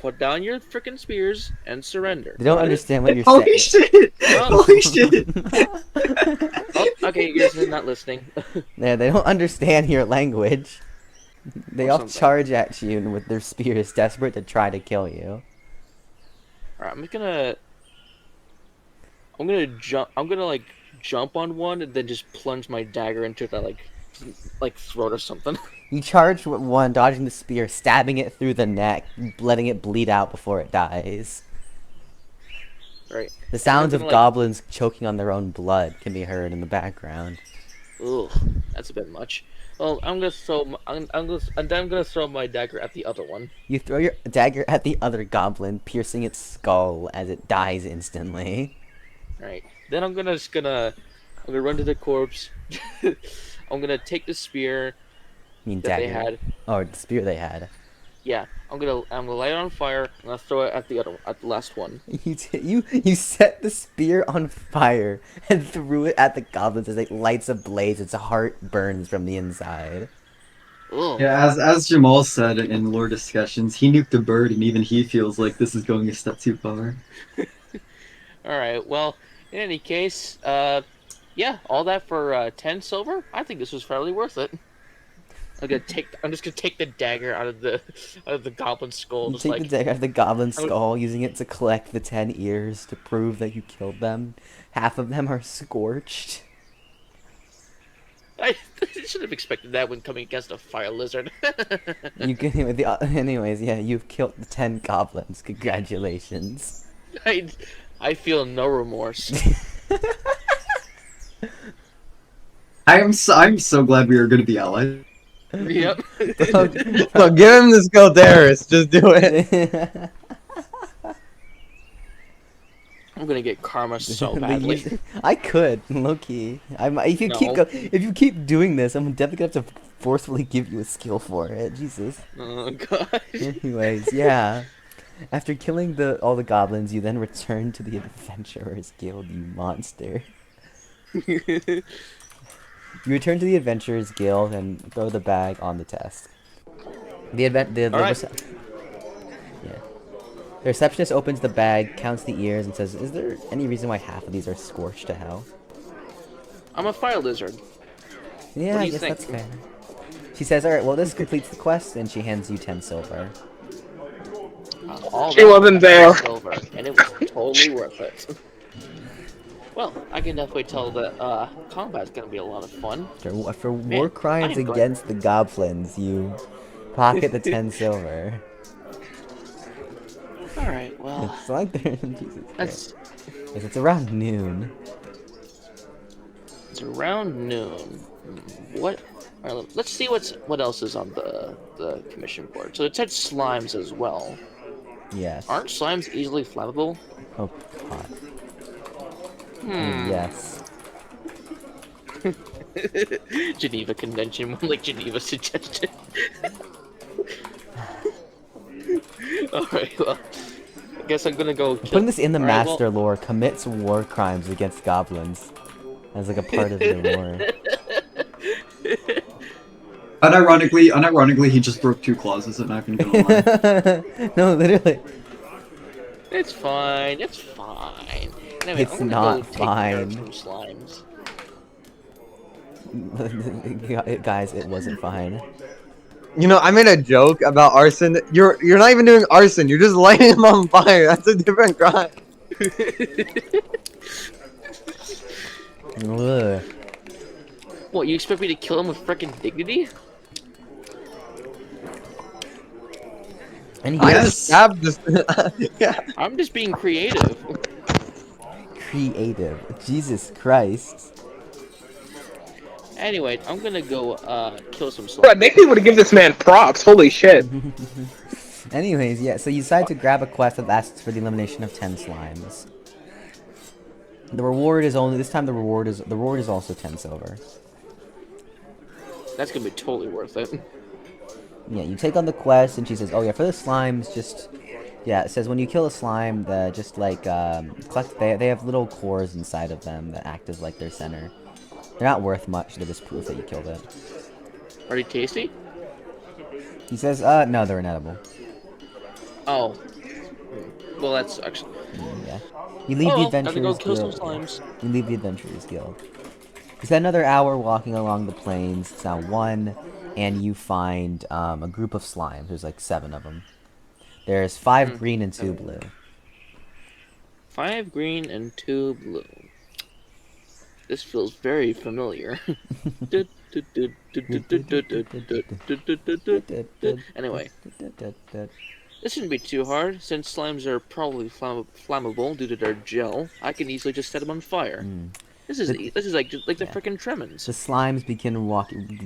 put down your frickin' spears and surrender. They don't understand what you're Holy saying. shit! Holy shit! Oh, okay, you guys are not listening. Yeah, they don't understand your language. They all charge at you with their spears, desperate to try to kill you. Alright, I'm gonna like jump on one and then just plunge my dagger into the like throat or something. You charge with one, dodging the spear, stabbing it through the neck, letting it bleed out before it dies. Right. The sounds of goblins choking on their own blood can be heard in the background. Ugh, that's a bit much. Well, I'm gonna throw my dagger at the other one. You throw your dagger at the other goblin, piercing its skull as it dies instantly. Right. Then I'm gonna run to the corpse. I'm gonna take the spear. You mean that dagger? they had. Oh, the spear they had. Yeah, I'm gonna light it on fire and I'll throw it at the last one. You set the spear on fire and threw it at the goblins as it lights ablaze. Its heart burns from the inside. Ugh. Yeah, as Jamal said in lore discussions, he nuked a bird and even he feels like this is going a step too far. Alright, well, in any case, yeah, all that for 10 silver? I think this was fairly worth it. I'm just gonna take the dagger out of the goblin skull. You take the dagger out of the goblin skull, using it to collect the 10 ears to prove that you killed them. Half of them are scorched. I should have expected that when coming against a fire lizard. Anyways, yeah, you've killed the 10 goblins. Congratulations. I feel no remorse. I'm so glad we are going to be allies. Yep. Look, give him the Skeldaris. Just do it. I'm gonna get karma so badly. I could, low-key. If you keep doing this, I'm definitely gonna have to forcefully give you a skill for it. Jesus. Oh god. Anyways, yeah. After killing all the goblins, you then return to the Adventurers Guild, you monster. You return to the Adventurers Guild and throw the bag on the test. Yeah. The receptionist opens the bag, counts the ears, and says, "Is there any reason why half of these are scorched to hell?" I'm a fire lizard. Yeah, What do I you guess think? that's fair. She says, "Alright, well, this completes the quest," and she hands you 10 silver. All She that wasn't there. silver, and it was totally worth it. Well, I can definitely tell that combat's gonna be a lot of fun. For war Man, crimes I am going. against the goblins, you pocket the 10 silver. All right, well, It's like they're... Jesus that's Christ. Yes, it's around noon. it's around noon. What? All right, let's see what else is on the commission board. So it said slimes as well. Yes. Aren't slimes easily flammable? Oh, God. Yes. Geneva Convention, like Geneva suggested. Alright, well, I guess I'm gonna go kill... Putting this in the Alright, master lore, commits war crimes against goblins as like a part of your lore. Unironically, he just broke 2 clauses. I'm not even gonna lie. No, literally. It's fine, it's fine. Anyway, It's I'm gonna not go take care of fine. some slimes. Guys, it wasn't fine. You know, I made a joke about arson. You're not even doing arson. You're just lighting him on fire. That's a different crime. Ugh. What, you expect me to kill him with frickin' dignity? And I Yes. just stabbed this. Yeah. I'm just being creative. creative. Jesus Christ. Anyway, I'm gonna go kill some Bro, slimes. they need to give this man props. Holy shit. Anyways, yeah, so you decide to grab a quest that asks for the elimination of 10 slimes. The reward is only this time the reward is also 10 silver. That's gonna be totally worth it. Yeah, you take on the quest and she says, "Oh yeah, for the slimes just yeah, it says when you kill a slime, just like collect they have little cores inside of them that act as like their center. They're not worth much, they're just proof that you killed it." Are they tasty? He says, no, they're inedible." Oh. Well, that sucks. Yeah. You leave the Oh, gotta go adventurers kill some guild. slimes. You leave the adventurers guild. You spend another hour walking along the plains. It's now 1, and you find a group of slimes. There's like 7 of them. There's 5 green and 2 blue. 5 green and 2 blue. This feels very familiar. Anyway, this shouldn't be too hard, since slimes are probably flammable due to their gel. I can easily just set them on fire. This is like the frickin' Tremens. The slimes begin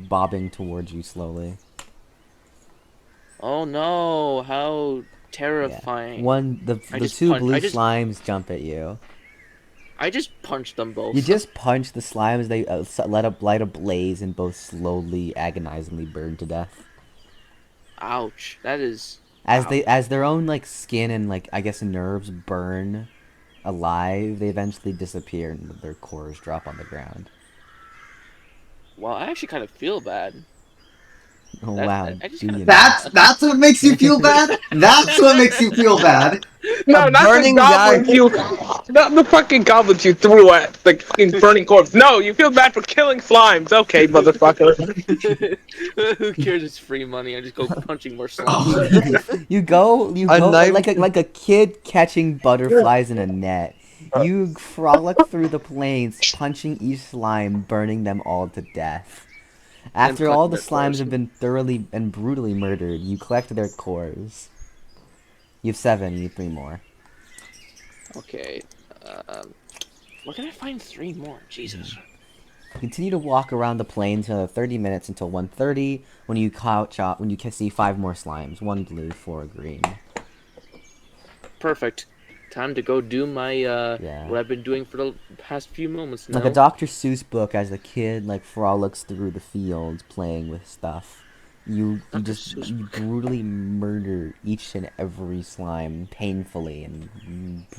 bobbing towards you slowly. Oh no! How Yeah. terrifying! The just 2 blue I just- slimes jump at you. I just punched them both. You just punch the slimes. They light a blaze and both slowly, agonizingly burn to death. Ouch! That is. As their own like skin and like I guess nerves burn alive, they eventually disappear and their cores drop on the ground. Well, I actually kind of feel bad. Oh That- wow, I just do kinda- you That's what makes you feel bad? That's what makes you feel bad? No, not the burning goblins guy. you... Not the fucking goblins you threw at the fucking burning corpse. No, you feel bad for killing slimes. Okay, motherfucker. Who cares? It's free money. I just go punching more slimes. You go knife- like a kid catching butterflies in a net. You frolic through the plains, punching each slime, burning them all to death. After all the collecting their slimes cores. have been thoroughly and brutally murdered, you collect their cores. You have 7, you need 3 more. Okay. Where can I find 3 more? Jesus. Continue to walk around the plains for another 30 minutes until 1:30, when you see 5 more slimes, 1 blue, 4 green. Perfect. Time to go do my Yeah. what I've been doing for the past few moments now. Like a Dr. Seuss book, as the kid like frolics through the fields playing with stuff. You Dr. Seuss you brutally murder each and every slime painfully and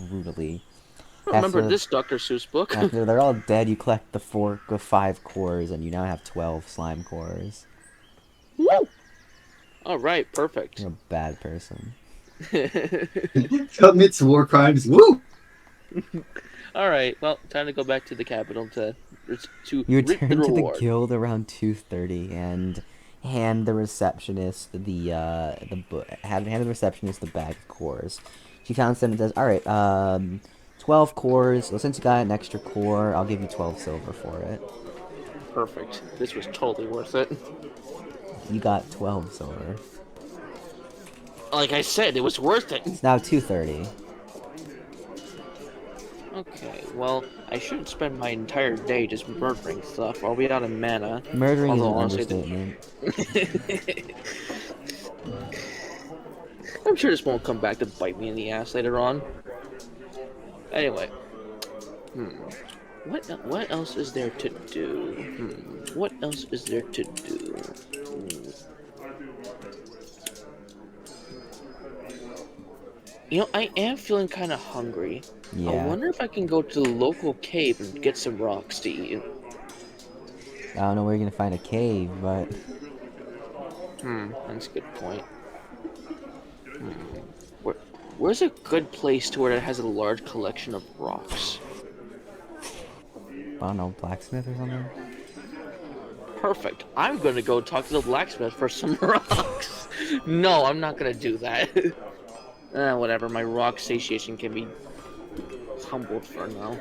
brutally. I remember After- this Dr. Seuss book. After they're all dead, you collect the 5 cores, and you now have 12 slime cores. Woo! All right, perfect. You're a bad person. Commits war crimes. Woo! All right. Well, time to go back to the capital to You reap the return to the reward. guild around 2:30 and hand the receptionist hand the receptionist the bag of cores. She counts them and says, "All right, 12 cores. Well, since you got an extra core, I'll give you 12 silver for it." Perfect. This was totally worth it. You got 12 silver. Like I said, it was worth it. It's now 2:30. Okay, well, I shouldn't spend my entire day just murdering stuff. I'll be out of mana. Murdering is an Although, honestly, understatement. I'm sure this won't come back to bite me in the ass later on. Anyway. What else is there to do? What else is there to do? You know, I am feeling kind of hungry. Yeah. I wonder if I can go to the local cave and get some rocks to eat. I don't know where you're gonna find a cave, but That's a good point. Where's a good place to where it has a large collection of rocks? I don't know, blacksmith or something. Perfect. I'm gonna go talk to the blacksmith for some rocks. No, I'm not gonna do that. Whatever. My rock satiation can be humbled for now.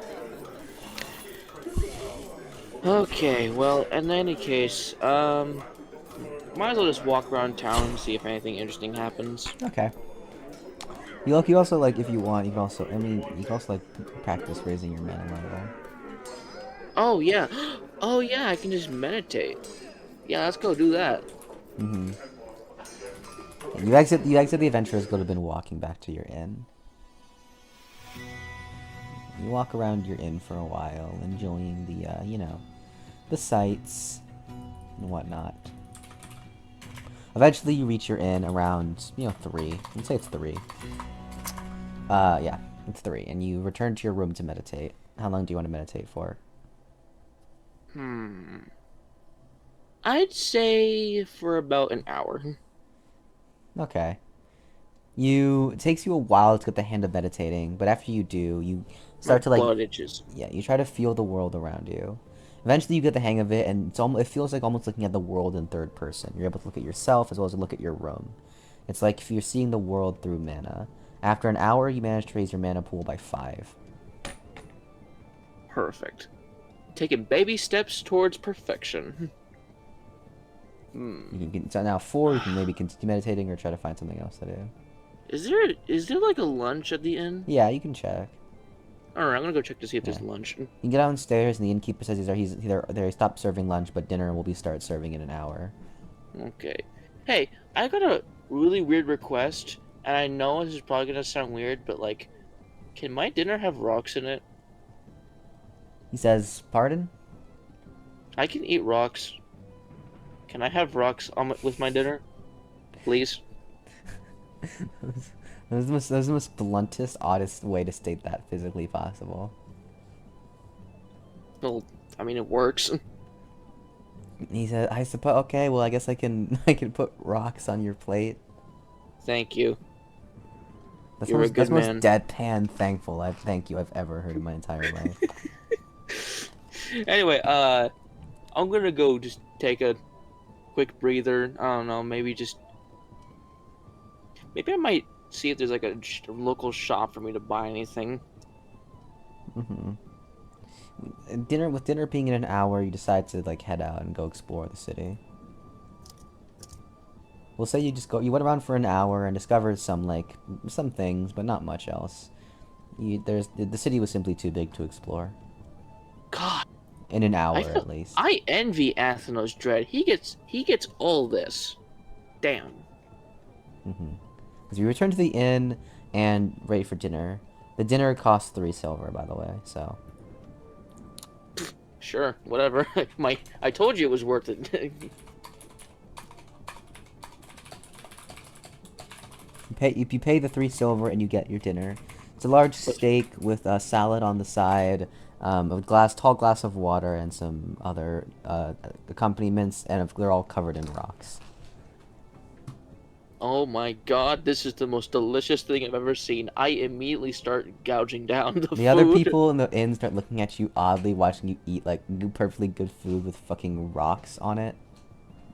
Okay. Well, in any case, might as well just walk around town and see if anything interesting happens. Okay. You also, like, if you want, you can also, you can also, like, practice raising your mana level. Oh yeah. Oh yeah. I can just meditate. Yeah, let's go do that. And you exit the Adventurers Guild, have been walking back to your inn. You walk around your inn for a while, enjoying the, you know, the sights and whatnot. Eventually, you reach your inn around, 3. Let's say it's 3. Yeah, it's 3. And you return to your room to meditate. How long do you want to meditate for? I'd say for about an hour. Okay. It takes you a while to get the hang of meditating, but after you do, you start to, like... blood itches. Yeah, you try to feel the world around you. Eventually, you get the hang of it, and it feels like almost looking at the world in third person. You're able to look at yourself as well as look at your room. It's like if you're seeing the world through mana. After an hour, you manage to raise your mana pool by 5. Perfect. Taking baby steps towards perfection. So now 4, you can maybe continue meditating or try to find something else to do. Is there like a lunch at the inn? Yeah, you can check. Alright, I'm gonna go check to see if there's lunch. You get downstairs, and the innkeeper says they stopped serving lunch, but dinner will be start serving in an hour. Okay. Hey, I got a really weird request, and I know this is probably gonna sound weird, but like, can my dinner have rocks in it? He says, "Pardon?" I can eat rocks. Can I have rocks with my dinner? Please? That was the most bluntest, oddest way to state that physically possible. Well, I mean, it works. He said, "I suppose. Okay, well, I guess I can put rocks on your plate." Thank you. That's You're a good most man. deadpan thank you I've ever heard in my entire life. Anyway, I'm gonna go just take a quick breather. I don't know, maybe I might see if there's like a local shop for me to buy anything. With dinner being in an hour, you decide to like head out and go explore the city. We'll say you went around for an hour and discovered some things, but not much else. The city was simply too big to explore. God, in an hour at least. I envy Athenos Dread. He gets all this. Damn. Because you return to the inn and ready for dinner. The dinner costs 3 silver, by the way. So. Sure, whatever. I told you it was worth it. You pay the 3 silver and you get your dinner. It's a large steak with a salad on the side, a tall glass of water, and some other accompaniments, and they're all covered in rocks. Oh my god, this is the most delicious thing I've ever seen. I immediately start gouging down the food. other people in the inn start looking at you oddly, watching you eat like perfectly good food with fucking rocks on it.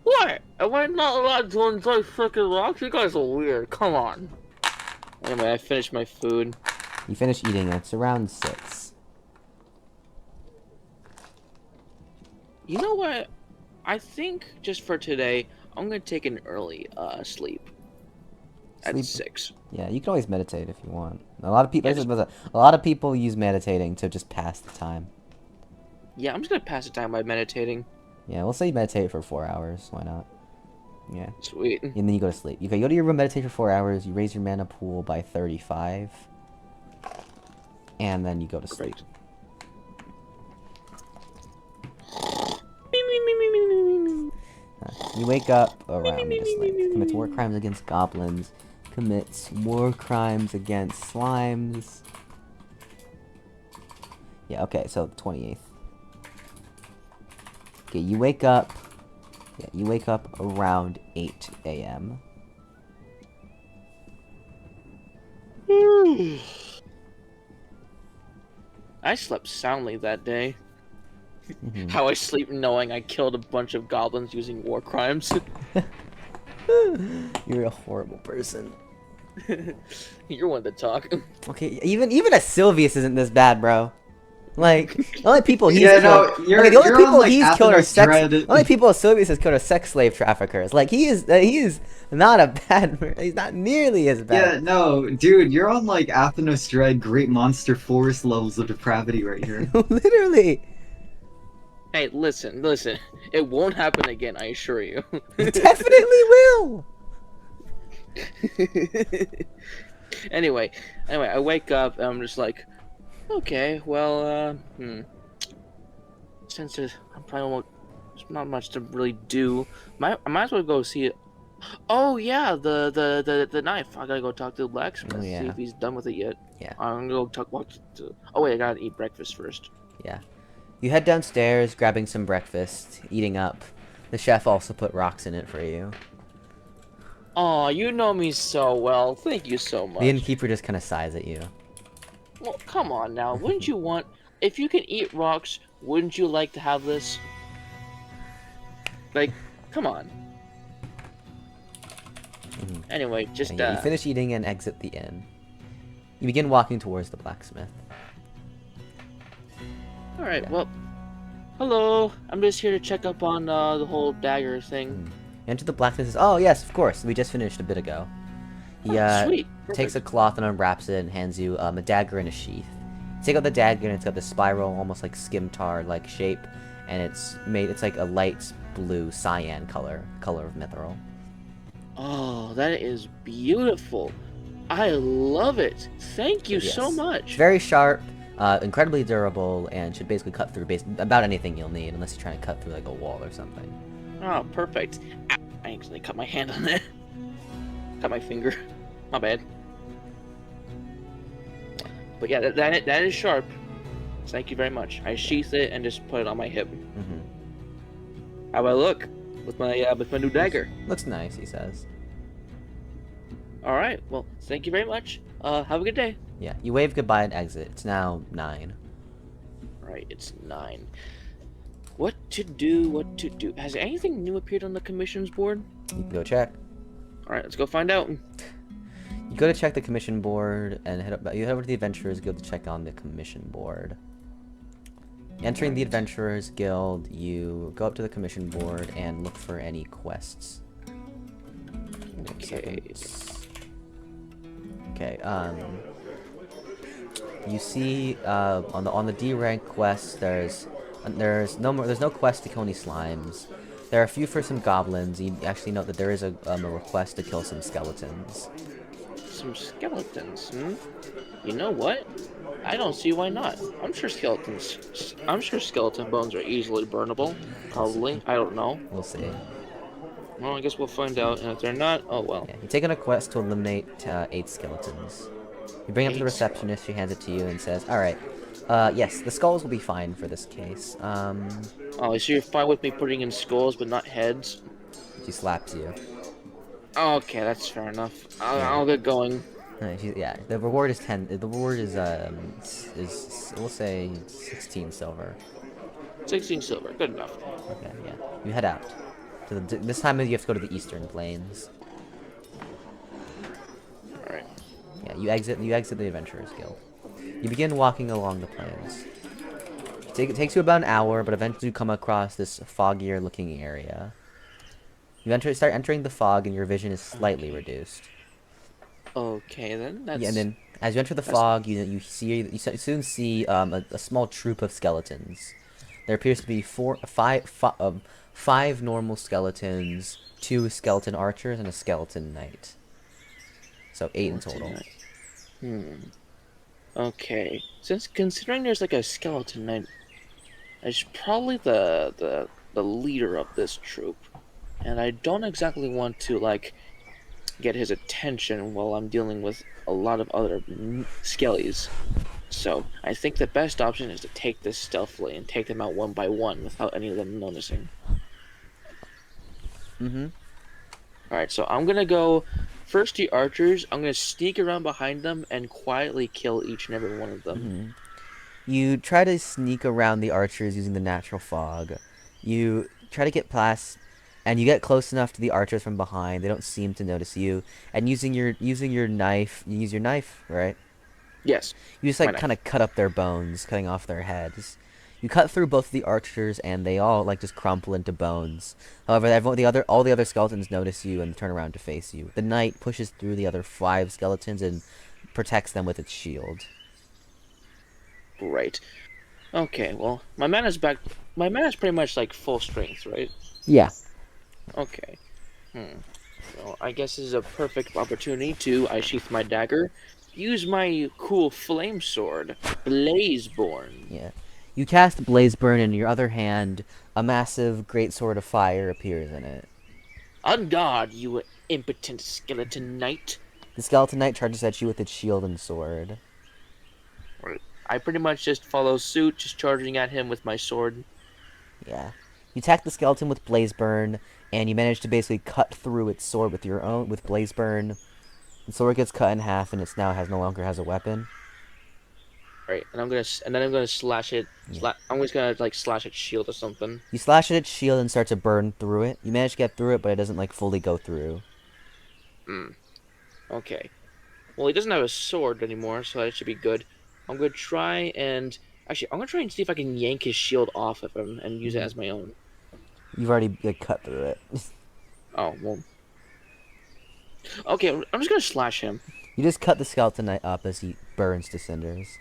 What? Am I not allowed to enjoy freaking rocks? You guys are weird. Come on. Anyway, I finished my food. You finish eating, and it's around 6. You know what? I think just for today, I'm gonna take an early sleep. At Sleep. 6. Yeah, you can always meditate if you want. A lot of people, a lot of people use meditating to just pass the time. Yeah, I'm just gonna pass the time by meditating. Yeah, we'll say you meditate for 4 hours. Why not? Yeah. Sweet. And then you go to sleep. You go to your room, meditate for 4 hours. You raise your mana pool by 35, and then you go to sleep. Great. You wake up around this late. Commits war crimes against goblins. Commits war crimes against slimes. Yeah, okay, so the 28th. Okay, you wake up. Yeah, you wake up around 8 a.m. I slept soundly that day. Mhm. How I sleep knowing I killed a bunch of goblins using war crimes. You're a horrible person. You're one to talk. Okay, even a Sylvius isn't this bad, bro. Like, the only people he's Yeah, no, killed, you're- okay, the only you're on, people like, he's killed are Athena's Dread. the only people Sylvius has killed are sex slave traffickers. Like, he is not a bad, he's not nearly as Yeah, bad. no, dude, you're on like Athena's Dread Great Monster Forest levels of depravity right here. Literally. Hey, listen. It won't happen again, I assure you. It definitely will. Anyway, I wake up and I'm just like, okay, well, since I probably won't, there's not much to really do. I might as well go see it. Oh yeah, the knife. I gotta go talk to the blacksmith. Oh, yeah. See if he's done with it yet. Yeah. I'm gonna go walk to. Oh wait, I gotta eat breakfast first. Yeah. You head downstairs, grabbing some breakfast, eating up. The chef also put rocks in it for you. Oh, you know me so well. Thank you so much. The innkeeper just kind of sighs at you. Well, come on now. Wouldn't you want? If you can eat rocks, wouldn't you like to have this? Like, come on. Mhm. Anyway, just And yeah, you finish eating and exit the inn. You begin walking towards the blacksmith. all right. yeah. Well, hello. I'm just here to check up on the whole dagger thing. You enter the blacksmith. Oh yes, of course. We just finished a bit ago. He Sweet. takes a Perfect. cloth and unwraps it and hands you a dagger in a sheath. You take out the dagger and it's got this spiral, almost like scimitar-like shape, and it's like a light blue cyan color of mithril. Oh, that is beautiful. I love it. Thank you so Yes. much. It's very sharp, incredibly durable, and should basically cut through about anything you'll need, unless you're trying to cut through like a wall or something. Oh, perfect. Ah, I accidentally cut my hand on it. Cut my finger. My bad. But yeah, that is sharp. Thank you very much. I sheath it and just put it on my hip. Mm-hmm. How do I look with my new dagger? Looks nice, he says. All right. Well, thank you very much. Have a good day. Yeah, you wave goodbye and exit. It's now 9. All right, it's 9. What to do? What to do? Has anything new appeared on the commissions board? You can go check. All right, let's go find out. You go to check the commission board and you head over to the Adventurers Guild to check on the commission board. Entering the Adventurers Guild, you go up to the commission board and look for any quests. Okay. Okay. You see on the D rank quests, there's no quest to kill any slimes. There are a few for some goblins. You actually note that there is a request to kill some skeletons. Some skeletons, You know what? I don't see why not. I'm sure skeleton bones are easily burnable. Probably. I don't know. We'll see. Well, I guess we'll find out. And if they're not, oh well. Yeah, you take on a quest to eliminate 8 skeletons. You bring it up to the 8 receptionist. She hands it to you and says, "All right, yes, the skulls will be fine for this case." Oh, so you're fine with me putting in skulls but not heads? She slaps you. Okay, that's fair enough. Yeah. I'll get going. Yeah, the reward is 10. The reward is we'll say 16 silver. 16 silver, good enough. Okay, yeah. You head out. This time you have to go to the Eastern Plains. All right. Yeah, you exit the Adventurers Guild. You begin walking along the plains. It takes you about an hour, but eventually you come across this foggier looking area. You start entering the fog, and your vision is slightly reduced. Okay, then that's. Yeah, and then as you enter the fog, you soon see a small troop of skeletons. There appears to be five normal skeletons, 2 skeleton archers, and a skeleton knight. So 8 in total. Okay, since considering there's like a skeleton knight, it's probably the leader of this troop, and I don't exactly want to like get his attention while I'm dealing with a lot of other skellies. So I think the best option is to take this stealthily and take them out one by one without any of them noticing. Alright, so I'm gonna go first the archers. I'm gonna sneak around behind them and quietly kill each and every one of them. You try to sneak around the archers using the natural fog. You try to get past, and you get close enough to the archers from behind. They don't seem to notice you. And using your knife, you use your knife, right? Yes. You just like kind of cut up their bones, cutting off their heads. You cut through both of the archers, and they all like just crumple into bones. However, all the other skeletons notice you and turn around to face you. The knight pushes through the other 5 skeletons and protects them with its shield. Great. Okay, well, my mana's back. My mana's pretty much like full strength, right? Yeah. Okay. Well, I guess this is a perfect opportunity to I sheath my dagger, use my cool flame sword, Blazeborn. Yeah. You cast Blazeburn, and in your other hand, a massive great sword of fire appears in it. On guard, you impotent skeleton knight. The skeleton knight charges at you with its shield and sword. I pretty much just follow suit, just charging at him with my sword. Yeah. You attack the skeleton with Blazeburn, and you manage to basically cut through its sword with Blazeburn. The sword gets cut in half, and it no longer has a weapon. Right, and then I'm gonna slash it. Yeah. I'm just gonna like slash its shield or something. You slash at its shield and start to burn through it. You manage to get through it, but it doesn't like fully go through. Okay. Well, he doesn't have a sword anymore, so that should be good. I'm gonna try and see if I can yank his shield off of him and use it as my own. You've already like, cut through it. Oh well. Okay, I'm just gonna slash him. You just cut the skeleton knight up as he burns to cinders.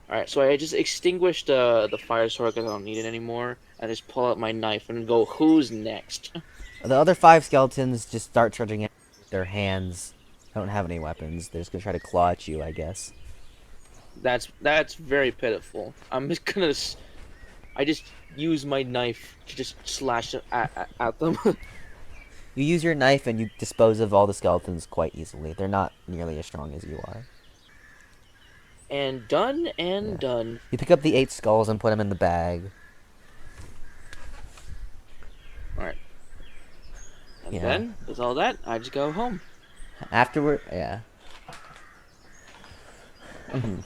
Alright, so I just extinguished the fire sword because I don't need it anymore. I just pull out my knife and go, who's next? The other 5 skeletons just start charging at their hands. Don't have any weapons. They're just gonna try to claw at you, I guess. That's very pitiful. I'm just gonna. I just use my knife to just slash at them. You use your knife and you dispose of all the skeletons quite easily. They're not nearly as strong as you are. And done and done. You pick up the 8 skulls and put them in the bag. Alright. And then, with all that, I just go home. Afterward, yeah.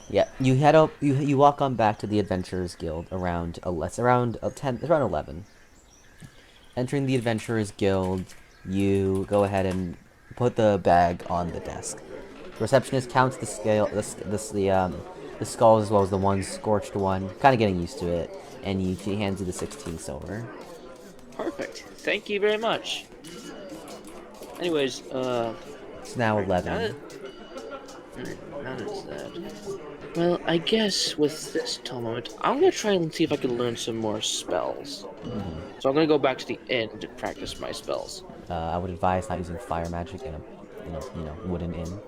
Yeah, you head up. You walk on back to the Adventurers Guild around 11. Entering the Adventurers Guild, you go ahead and put the bag on the desk. The receptionist counts the skulls as well as the one scorched one, kind of getting used to it, and she hands you the 16 silver. Perfect. Thank you very much. Anyways, It's now 11. Now that's that. Well, I guess with this moment, I'm gonna try and see if I can learn some more spells. So I'm gonna go back to the inn to practice my spells. I would advise not using fire magic in a wooden inn.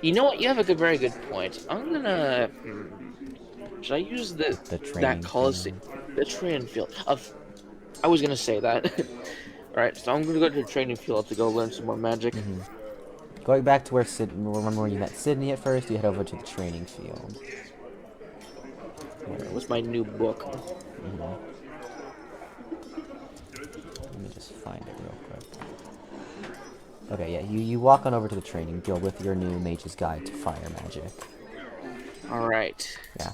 You know what? You have a very good point. I'm gonna. Should I use that Coliseum? The training field. I was gonna say that. Alright, so I'm gonna go to the training field to go learn some more magic. Going back to remember where you met Sydney at first, you head over to the training field. Where was my new book? Let me just find it real quick. Okay, yeah, you walk on over to the training guild with your new Mage's Guide to Fire Magic. Alright. Yeah.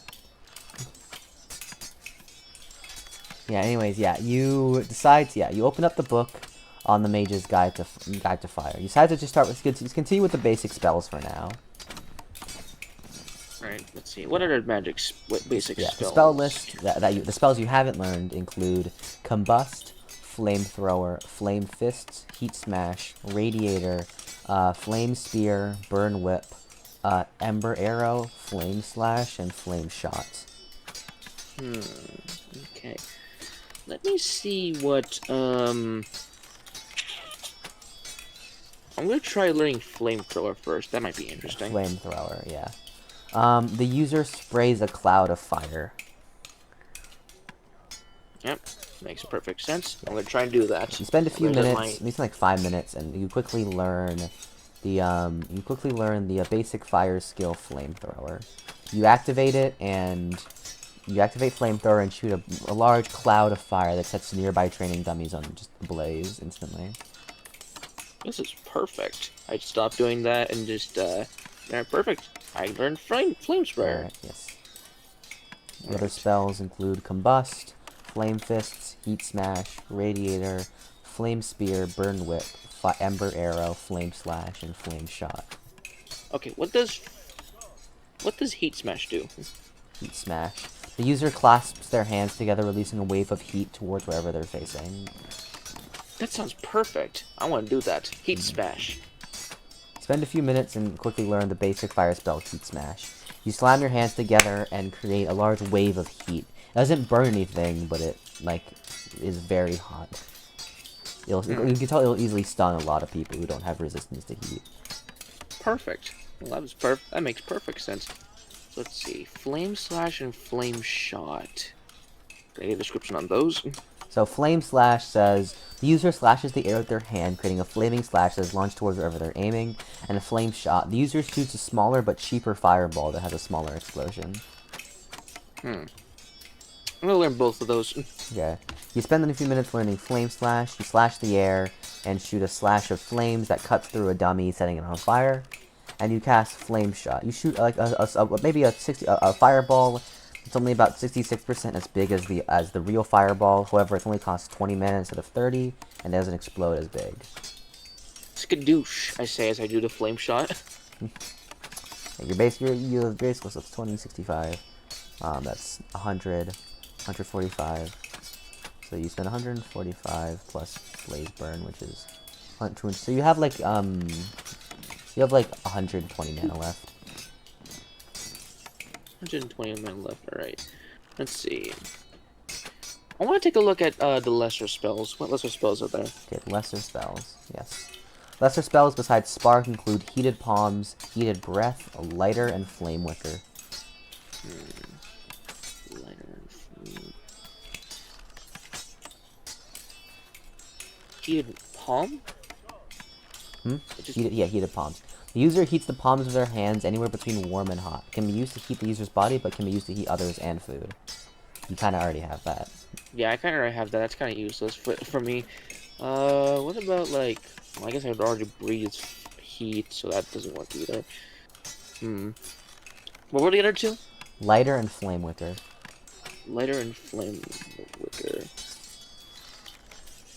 Yeah, anyways, yeah, you decide to, you open up the book on the Mage's Guide to Fire. You decide to just start with, continue with the basic spells for now. Alright, let's see. What other what basic spells? The spell list, the spells you haven't learned include Combust, Flamethrower, Flame Fists, Heat Smash, Radiator, Flame Spear, Burn Whip, Ember Arrow, Flame Slash, and Flame Shot. Okay. Let me see what, I'm gonna try learning Flamethrower first. That might be interesting. Flamethrower, yeah. The user sprays a cloud of fire. Yep, makes perfect sense. I'm gonna try and do that. You spend a few minutes, maybe like 5 minutes, and you quickly learn the basic fire skill Flamethrower. You activate it, and you activate Flamethrower and shoot a large cloud of fire that sets nearby training dummies on just blaze instantly. This is perfect. I stopped doing that and just, perfect. I learned Flame Sprayer. Alright, yes. The other spells include Combust, Flame Fists, Heat Smash, Radiator, Flame Spear, Burn Whip, Ember Arrow, Flame Slash, and Flame Shot. Okay, what does Heat Smash do? Heat Smash. The user clasps their hands together, releasing a wave of heat towards wherever they're facing. That sounds perfect. I want to do that. Heat Smash. Spend a few minutes and quickly learn the basic fire spell, Heat Smash. You slam your hands together and create a large wave of heat. It doesn't burn anything, but it, is very hot. You can tell it'll easily stun a lot of people who don't have resistance to heat. Perfect. Well, that makes perfect sense. So let's see. Flame Slash and Flame Shot. Any description on those? So Flame Slash says, the user slashes the air with their hand, creating a flaming slash that is launched towards wherever they're aiming. And a Flame Shot, the user shoots a smaller but cheaper fireball that has a smaller explosion. I'm gonna learn both of those. Okay. You spend a few minutes learning Flame Slash, you slash the air, and shoot a slash of flames that cuts through a dummy, setting it on fire. And you cast Flame Shot. You shoot maybe a fireball. It's only about 66% as big as the real fireball. However, it only costs 20 mana instead of 30, and doesn't explode as big. Skadoosh, I say as I do the Flame Shot. Your base list is 20, 65. That's 100, 145. So you spend 145 plus Blaze Burn, which is 120. So you have like 120 mana left. 120 mana left. Alright. Let's see. I want to take a look at the lesser spells. What lesser spells are there? Okay, lesser spells. Yes. Lesser spells besides Spark include Heated Palms, Heated Breath, Lighter, and Flame Wicker. Lighter and Flame. Heated Palm? Heated Palms. The user heats the palms of their hands anywhere between warm and hot. It can be used to heat the user's body, but can be used to heat others and food. You kind of already have that. Yeah, I kind of already have that. That's kind of useless for me. What about, well, I guess I would already breathe heat, so that doesn't work either. What were the other two? Lighter and Flame Wicker. Lighter and Flame Wicker.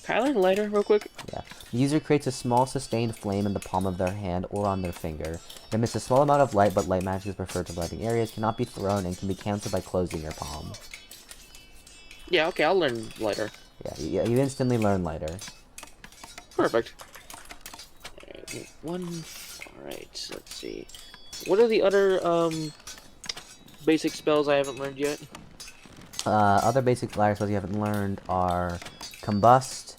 Can I learn lighter real quick? Yeah. The user creates a small sustained flame in the palm of their hand or on their finger. It emits a small amount of light, but light magic is preferred to lighting areas, cannot be thrown, and can be cancelled by closing your palm. Yeah, okay, I'll learn lighter. Yeah, you instantly learn lighter. Perfect. Alright, let's see. What are the other, basic spells I haven't learned yet? Other basic fire spells you haven't learned are Combust,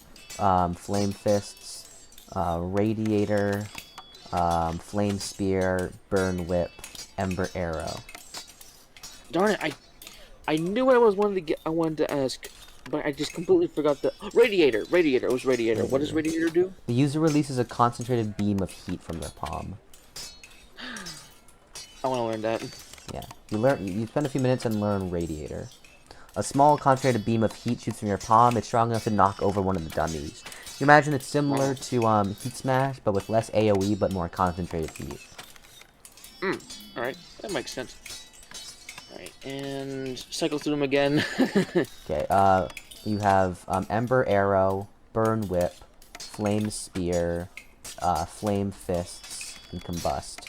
Flame Fists, Radiator, Flame Spear, Burn Whip, Ember Arrow. Darn it, I knew I wanted to ask, but I just completely forgot the Radiator. It was Radiator. What does Radiator do? The user releases a concentrated beam of heat from their palm. I want to learn that. Yeah. You spend a few minutes and learn Radiator. A small concentrated beam of heat shoots from your palm. It's strong enough to knock over one of the dummies. You imagine it's similar to Heat Smash, but with less AoE, but more concentrated heat. Alright, that makes sense. Alright, and cycle through them again. Okay, you have Ember Arrow, Burn Whip, Flame Spear, Flame Fists, and Combust.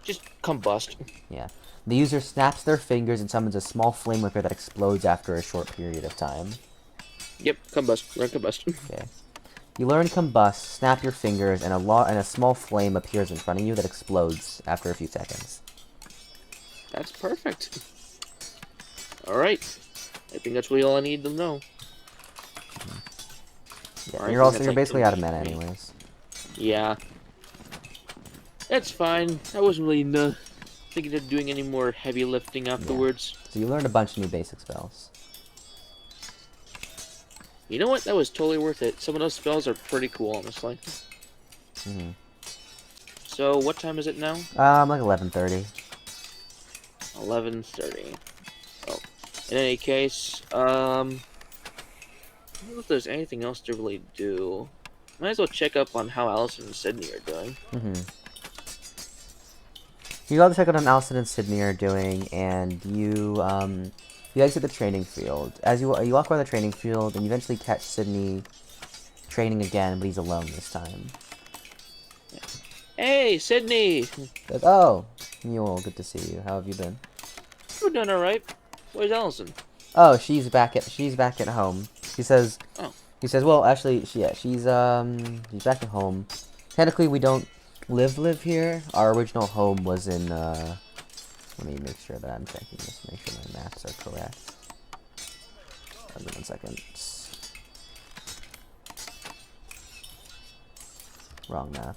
Just combust. Yeah. The user snaps their fingers and summons a small flame whipper that explodes after a short period of time. Yep, combust. Run combust. Okay. You learn Combust, snap your fingers, and a small flame appears in front of you that explodes after a few seconds. That's perfect. Alright. I think that's really all I need to know. Yeah, Alright, you're basically out of mana anyways. Yeah. That's fine. I wasn't really thinking of doing any more heavy lifting afterwards. Yeah. So you learned a bunch of new basic spells. You know what? That was totally worth it. Some of those spells are pretty cool, honestly. So, what time is it now? Like 11:30. 11:30. Oh. In any case, I don't know if there's anything else to really do. Might as well check up on how Allison and Sydney are doing. You go to check out how Allison and Sydney are doing, and you exit the training field. As you walk by the training field, and you eventually catch Sydney training again, but he's alone this time. Hey, Sydney! Says, oh, Mule, good to see you. How have you been? We're doing alright. Where's Allison? Oh, she's back at home. He says, Oh. He says, well, actually, she's back at home. Technically, we don't live here. Our original home was in, let me make sure that I'm checking this, make sure my maps are correct. Hold on 1 second. Wrong map.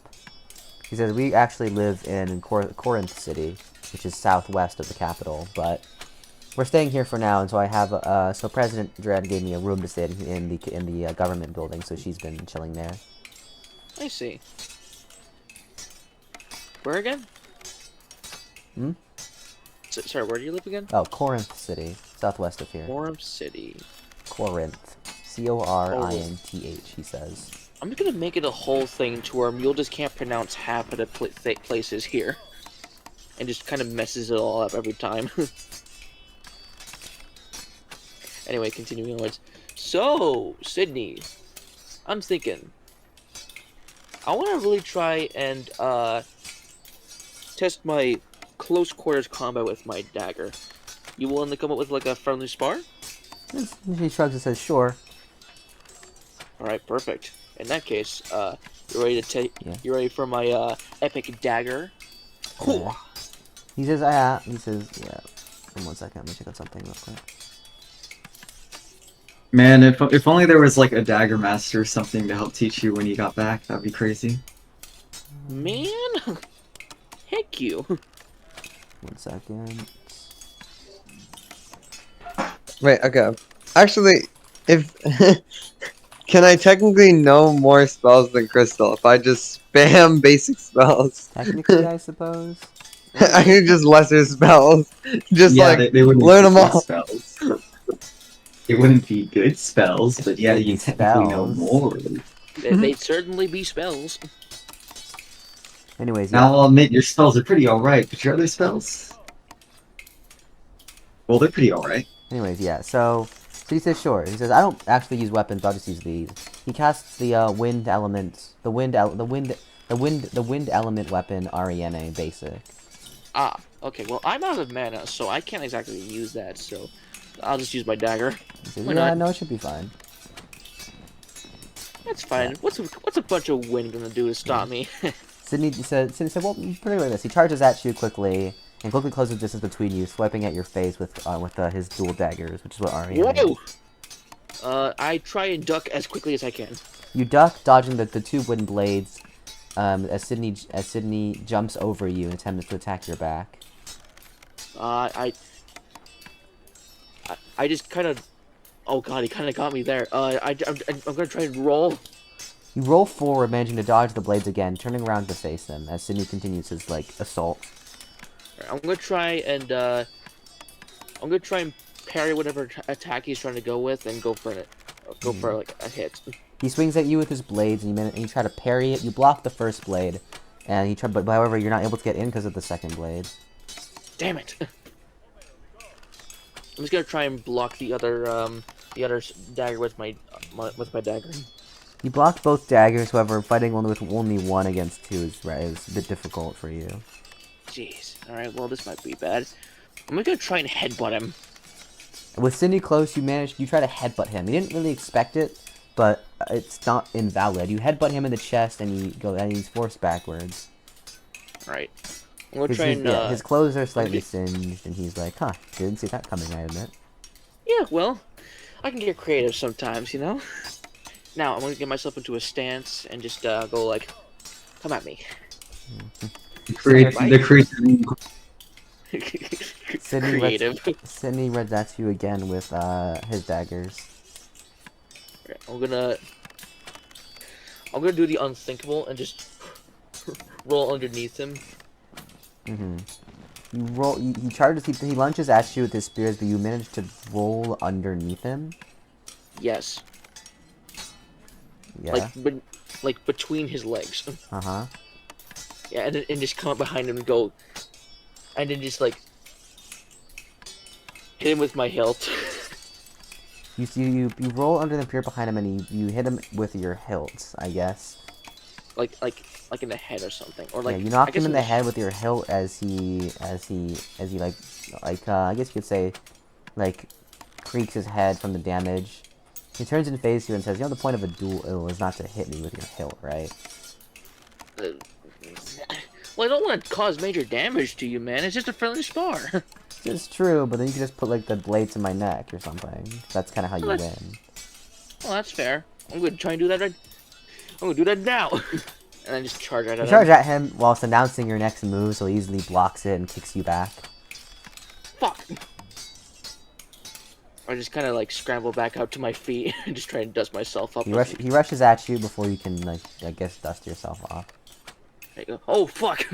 He says, we actually live in Corinth City, which is southwest of the capital, but we're staying here for now, and so I have, so President Dredd gave me a room to stay in the government building, so she's been chilling there. I see. Where again? Sorry, where do you live again? Oh, Corinth City, southwest of here. Corinth City. Corinth. Corinth, he says. I'm just gonna make it a whole thing to where Mule just can't pronounce half of the places here. And just kind of messes it all up every time. Anyway, continuing onwards. So, Sydney, I'm thinking, I want to really try and test my close quarters combat with my dagger. You willing to come up with like a friendly spar? He shrugs and says, sure. Alright, perfect. In that case, you ready to take? Yeah. You ready for my epic dagger? Yeah. He says, yeah. He says, yeah. In 1 second, let me check out something real quick. Man, if only there was like a dagger master or something to help teach you when you got back, that'd be crazy. Man, heck you. 1 second. Wait, okay. Actually, if can I technically know more spells than Crystal if I just spam basic spells? Technically, I suppose. I can just lesser spells. Just yeah, like they wouldn't learn them all. Spells. It wouldn't be good spells, but yeah, you technically know more. They'd certainly be spells. Anyways, now I'll admit your spells are pretty alright, but your other spells? Well, they're pretty alright. Anyways, yeah, so he says sure. He says, I don't actually use weapons, I'll just use these. He casts the wind element, the wind element weapon Ariane basic. Ah, okay, well I'm out of mana, so I can't exactly use that, so I'll just use my dagger. Says, yeah, no, it should be fine. That's fine. Yeah. What's a bunch of wind gonna do to stop me? Sydney said, well, pretty like this. He charges at you quickly, and quickly closes the distance between you, swiping at your face with his dual daggers, which is what Ariane Whoa! I try and duck as quickly as I can. You duck, dodging the two wind blades, as Sydney jumps over you and attempts to attack your back. I just kind of... Oh god, he kind of got me there. I'm gonna try and roll. You roll forward, managing to dodge the blades again, turning around to face them, as Sydney continues his, assault. I'm gonna try and parry whatever attack he's trying to go with and go for like a hit. He swings at you with his blades, and you try to parry it. You block the first blade, and but however, you're not able to get in because of the second blade. Damn it! I'm just gonna try and block the other dagger with my dagger. You blocked both daggers, however, fighting only with only one against two is a bit difficult for you. Jeez. All right. Well, this might be bad. I'm gonna try and headbutt him. With Sydney close, you try to headbutt him. You didn't really expect it, but it's not invalid. You headbutt him in the chest, and he's forced backwards. All right. I'm gonna try and his clothes are slightly singed, and he's like, "Huh, didn't see that coming." I admit. Yeah. Well, I can get creative sometimes, you know. Now I'm gonna get myself into a stance and just go like, "Come at me." Sydney read that to you again with his daggers. I'm gonna do the unthinkable and just roll underneath him. You roll. He charges. He lunges at you with his spears, but you manage to roll underneath him. Yes. Yeah. Like between his legs. Uh-huh. Yeah, and just come up behind him and go, and then just like hit him with my hilt. You roll under the pier behind him, and you hit him with your hilt, I guess. Like in the head or something, or like yeah, you knock him in the head with your hilt as he I guess you could say, like, creaks his head from the damage. He turns and faces you and says, "You know, the point of a duel is not to hit me with your hilt, right?" Well, I don't want to cause major damage to you, man. It's just a friendly spar. It's true, but then you can just put, like, the blade to my neck or something. That's kind of how you win. Well, that's fair. I'm going to try and do that right. I'm going to do that now. And then just charge at him. You charge at him whilst announcing your next move, so he easily blocks it and kicks you back. Fuck. I just kind of, like, scramble back out to my feet and just try and dust myself up. He rushes at you before you can, like, I guess, dust yourself off. There you go. Oh, fuck!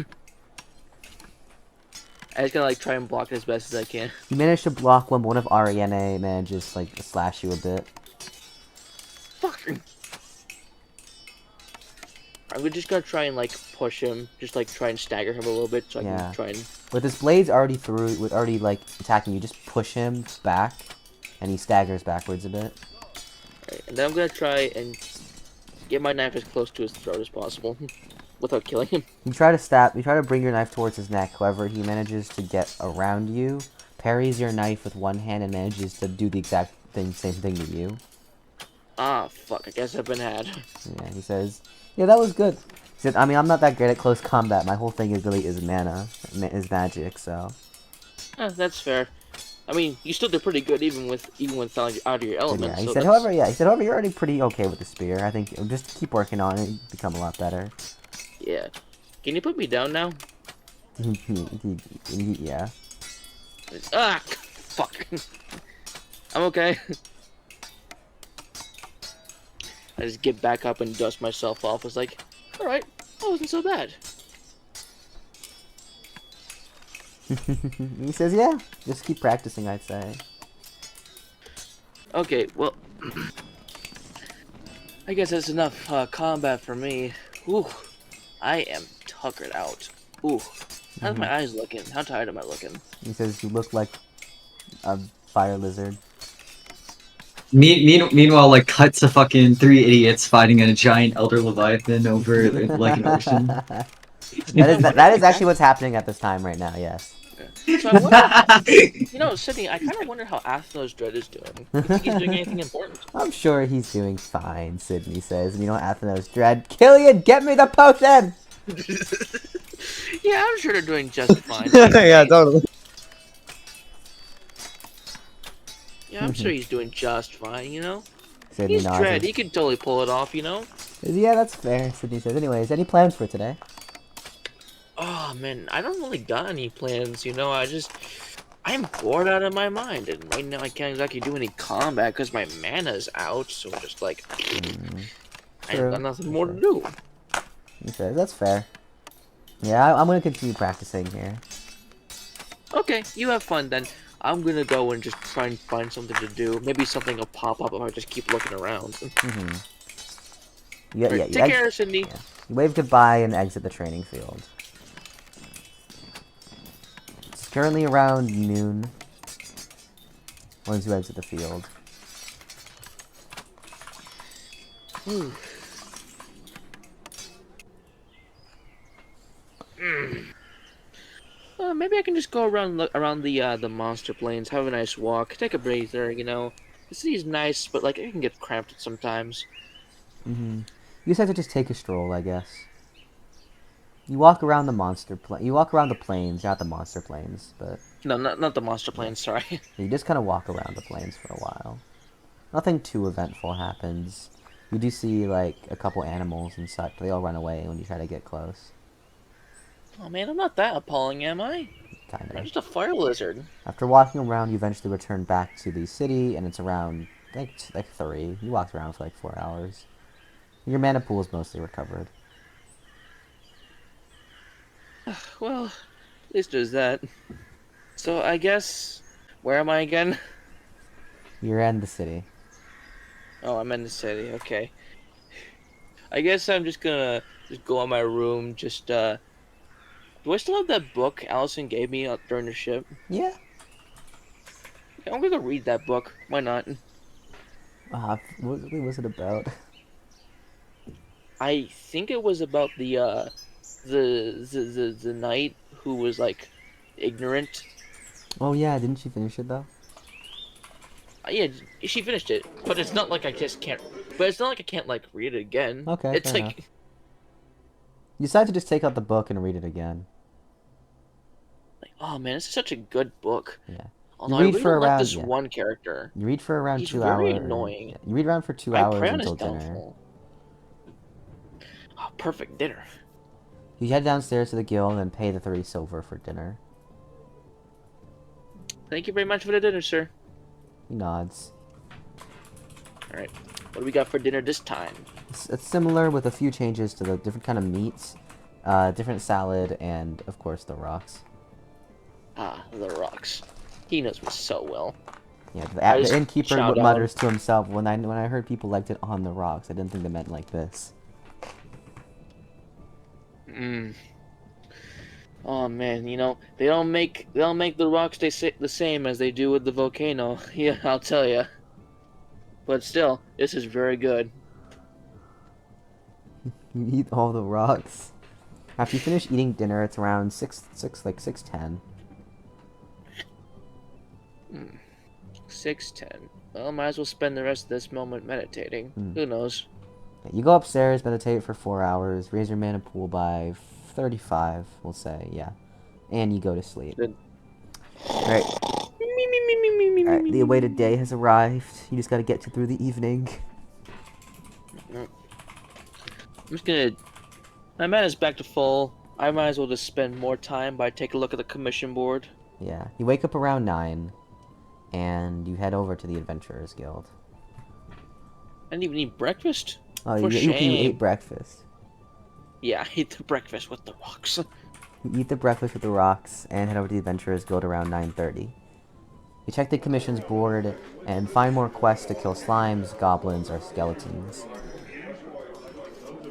I just gotta, like, try and block it as best as I can. You manage to block when one of Ariane manages, like, to slash you a bit. Fuck! I'm just gonna try and, like, push him. Just, like, try and stagger him a little bit so I can try and... With his blades already like, attacking you, just push him back, and he staggers backwards a bit. Right, and then I'm gonna try and get my knife as close to his throat as possible. Without killing him. You try to bring your knife towards his neck, however, he manages to get around you, parries your knife with one hand, and manages to do the exact same thing to you. Ah, fuck, I guess I've been had. Yeah, he says, "Yeah, that was good." He said, "I mean, I'm not that great at close combat. My whole thing is mana, is magic, so." That's fair. I mean, you still did pretty good even with out of your element. Yeah, he said, however, you're already pretty okay with the spear. I think just keep working on it, become a lot better. Yeah. Can you put me down now? Yeah. Ah! Fuck. I'm okay. I just get back up and dust myself off. I was like, alright, that wasn't so bad. He says, yeah, just keep practicing, I'd say. Okay, well, I guess that's enough combat for me. Ooh. I am tuckered out. Ooh. How's my eyes looking? How tired am I looking? He says you look like a fire lizard. Meanwhile, like, cut to fucking 3 idiots fighting a giant elder leviathan over, like, an ocean. that is actually what's happening at this time right now, yes. So I wonder, you know, Sydney, I kind of wonder how Athnos Dread is doing. Do you think he's doing anything important? I'm sure he's doing fine, Sydney says. And you know, Athnos Dread, Kylian, get me the potion! Yeah, I'm sure they're doing just fine. Yeah, totally. Yeah, I'm sure he's doing just fine, you know? Sydney He's nods. Dread, he can totally pull it off, you know? Yeah, that's fair, Sydney says. Anyways, any plans for today? Oh, man, I don't really got any plans, you know? I'm bored out of my mind, and right now I can't exactly do any combat because my mana's out, so I'm just like, I have got nothing more to do. Okay, that's fair. Yeah, I'm gonna continue practicing here. Okay, you have fun then. I'm gonna go and just try and find something to do. Maybe something will pop up if I just keep looking around. Mm-hmm. Yeah, Right, yeah. take care, Cindy. Yeah. You wave goodbye and exit the training field. It's currently around noon. Once you exit the field. Ooh. Maybe I can just go around the monster plains, have a nice walk, take a breather. You know, the city's nice, but like it can get cramped sometimes. Mm-hmm. You just have to just take a stroll, I guess. You walk around you walk around the plains, not the monster plains, but No, not the monster plains. Sorry. you just kind of walk around the plains for a while. Nothing too eventful happens. You do see, like, a couple animals and such. They all run away when you try to get close. Oh man, I'm not that appalling, am I? Kind I'm of. just a fire lizard. After walking around, you eventually return back to the city, and it's around, like 3. You walked around for, like, 4 hours. Your mana pool is mostly recovered. Well, at least there's that. So I guess, where am I again? You're in the city. Oh, I'm in the city. Okay. I guess I'm just gonna go in my room. Do I still have that book Allison gave me during the ship? Yeah. Okay, I'm gonna go read that book. Why not? What was it about? I think it was about the knight who was like ignorant. Oh, yeah, didn't you finish it, though? Yeah, she finished it, but it's not like I just can't. But it's not like I can't like read it again. Okay, it's fair like enough. You decide to just take out the book and read it again. oh man, this is such a good book. Yeah. Although read I really for don't like around- this yeah. one character. You read for around He's 2 very hours. annoying. Yeah. You read around for 2 I hours pray on his until dinner. downfall. Oh, perfect dinner. You head downstairs to the guild and pay the 3 silver for dinner. Thank you very much for the dinner, sir. He nods. All right, what do we got for dinner this time? It's similar with a few changes to the different kind of meats, different salad, and of course the rocks. Ah, the rocks. He knows me so well. Yeah, I the just innkeeper chow down. mutters to himself, when I heard people liked it on the rocks, I didn't think they meant like this. Mm. Oh man, you know they don't make the rocks the same as they do with the volcano. Yeah, I'll tell you. But still, this is very good. You eat all the rocks. After you finish eating dinner, it's around 6:10. 6:10. Well, might as well spend the rest of this moment meditating. Who knows? You go upstairs, meditate for 4 hours, raise your mana pool by 35, we'll say, yeah. And you go to sleep. Good. Alright. Alright, the awaited day has arrived. You just gotta get through the evening. I'm just gonna... My mana's back to full. I might as well just spend more time by taking a look at the commission board. Yeah. You wake up around 9, and you head over to the Adventurers Guild. I didn't even eat breakfast. Oh, For you shame. ate breakfast. Yeah, I ate the breakfast with the rocks. You eat the breakfast with the rocks, and head over to the Adventurers Guild around 9:30. You check the commission's board, and find more quests to kill slimes, goblins, or skeletons.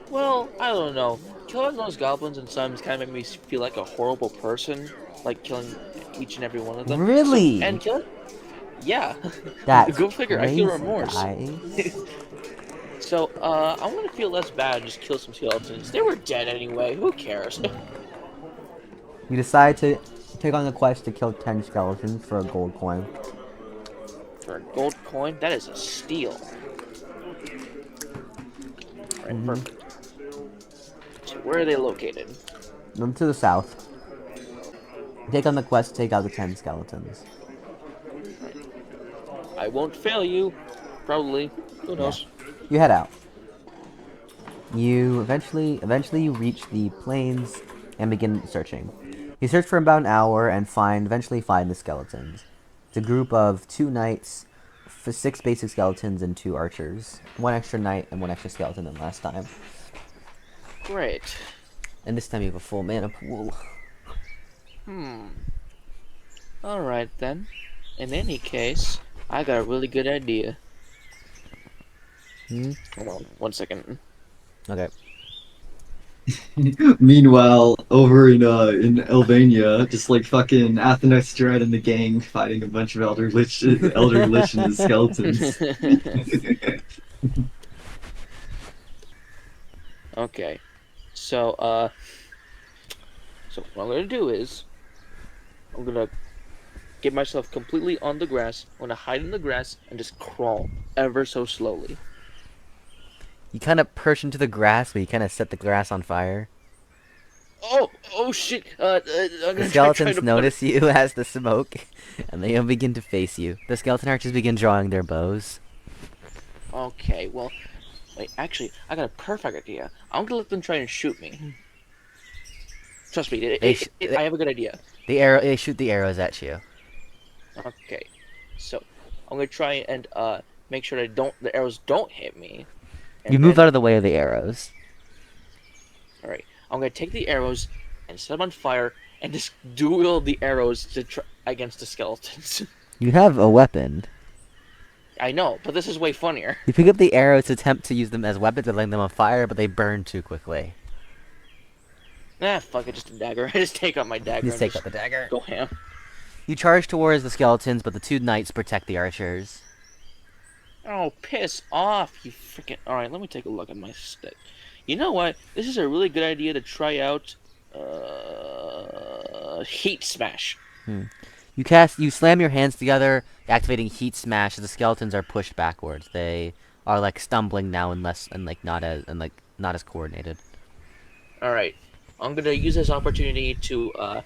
Well, I don't know. Killing those goblins and slimes kind of made me feel like a horrible person, like killing each and every one of them. Really? And killing... Yeah. That's Go figure, I feel remorse. guys. So, I want to feel less bad and just kill some skeletons. They were dead anyway, who cares? You decide to take on the quest to kill 10 skeletons for a gold coin. For a gold coin? That is a steal. Alright, perfect. So where are they located? Them to the south. Take on the quest to take out the 10 skeletons. I won't fail you. Probably. Who knows? You head out. You eventually you reach the plains and begin searching. You search for about an hour and eventually find the skeletons. It's a group of 2 knights, 6 basic skeletons, and 2 archers. 1 extra knight and 1 extra skeleton than last time. Great. And this time you have a full mana pool. Alright then. In any case, I got a really good idea. Hmm? Hold on, 1 second. Okay. Meanwhile, over in Albania, just like fucking Athenites Dread and the gang fighting a bunch of elder lich and skeletons. Okay, so so what I'm gonna do is I'm gonna get myself completely on the grass. I'm gonna hide in the grass and just crawl ever so slowly. You kind of perch into the grass, but you kind of set the grass on fire. Oh shit! I'm The gonna try skeletons to notice you as the smoke, and they begin to face you. The skeleton archers begin drawing their bows. Okay, well, wait. Actually, I got a perfect idea. I'm gonna let them try and shoot me. Trust me, I have a good idea. They shoot the arrows at you. Okay, so I'm gonna try and make sure the arrows don't hit me. You move out of the way of the arrows. All right, I'm gonna take the arrows and set them on fire and just duel the arrows against the skeletons. You have a weapon. I know, but this is way funnier. You pick up the arrows to attempt to use them as weapons and light them on fire, but they burn too quickly. Nah, fuck it, just a dagger. I just take out my dagger. You just take out the dagger. Go ham. You charge towards the skeletons, but the two knights protect the archers. Oh, piss off, you freaking... Alright, let me take a look at my stat. You know what? This is a really good idea to try out... Heat Smash. You slam your hands together, activating Heat Smash as the skeletons are pushed backwards. They are like stumbling now and not as coordinated. Alright. I'm gonna use this opportunity to,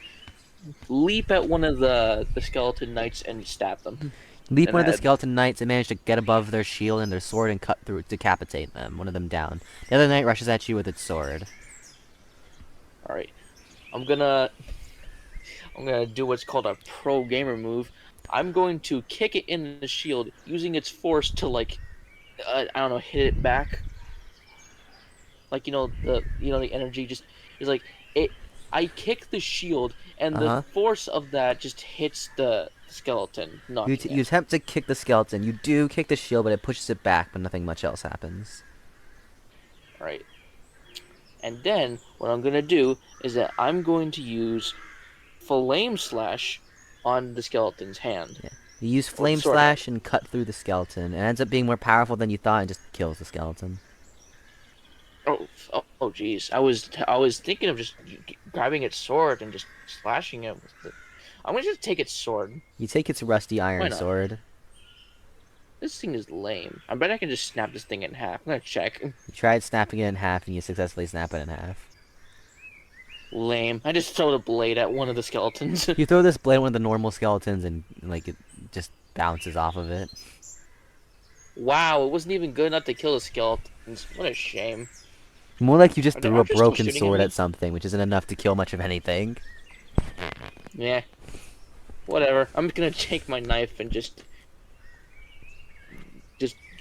leap at one of the skeleton knights and stab them. Leap one of the skeleton knights and manage to get above their shield and their sword and cut through, decapitate them, one of them down. The other knight rushes at you with its sword. Alright. I'm gonna do what's called a pro gamer move. I'm going to kick it in the shield, using its force to, like, I don't know, hit it back. Like, the energy just is like it. I kick the shield, and the force of that just hits the skeleton. You attempt to kick the skeleton. You do kick the shield, but it pushes it back, but nothing much else happens. Right. And then what I'm gonna do is that I'm going to use Flame Slash on the skeleton's hand. Yeah. You use Flame Slash and cut through the skeleton. It ends up being more powerful than you thought and just kills the skeleton. Oh, jeez. I was thinking of just grabbing its sword and just slashing it with it. I'm gonna just take its sword. You take its rusty iron sword. This thing is lame. I bet I can just snap this thing in half. I'm gonna check. You tried snapping it in half and you successfully snap it in half. Lame. I just throw the blade at one of the skeletons. You throw this blade at one of the normal skeletons and like it just bounces off of it. Wow, it wasn't even good enough to kill the skeletons. What a shame. More like you just threw a broken sword at something, which isn't enough to kill much of anything. Yeah. Whatever. I'm gonna take my knife and just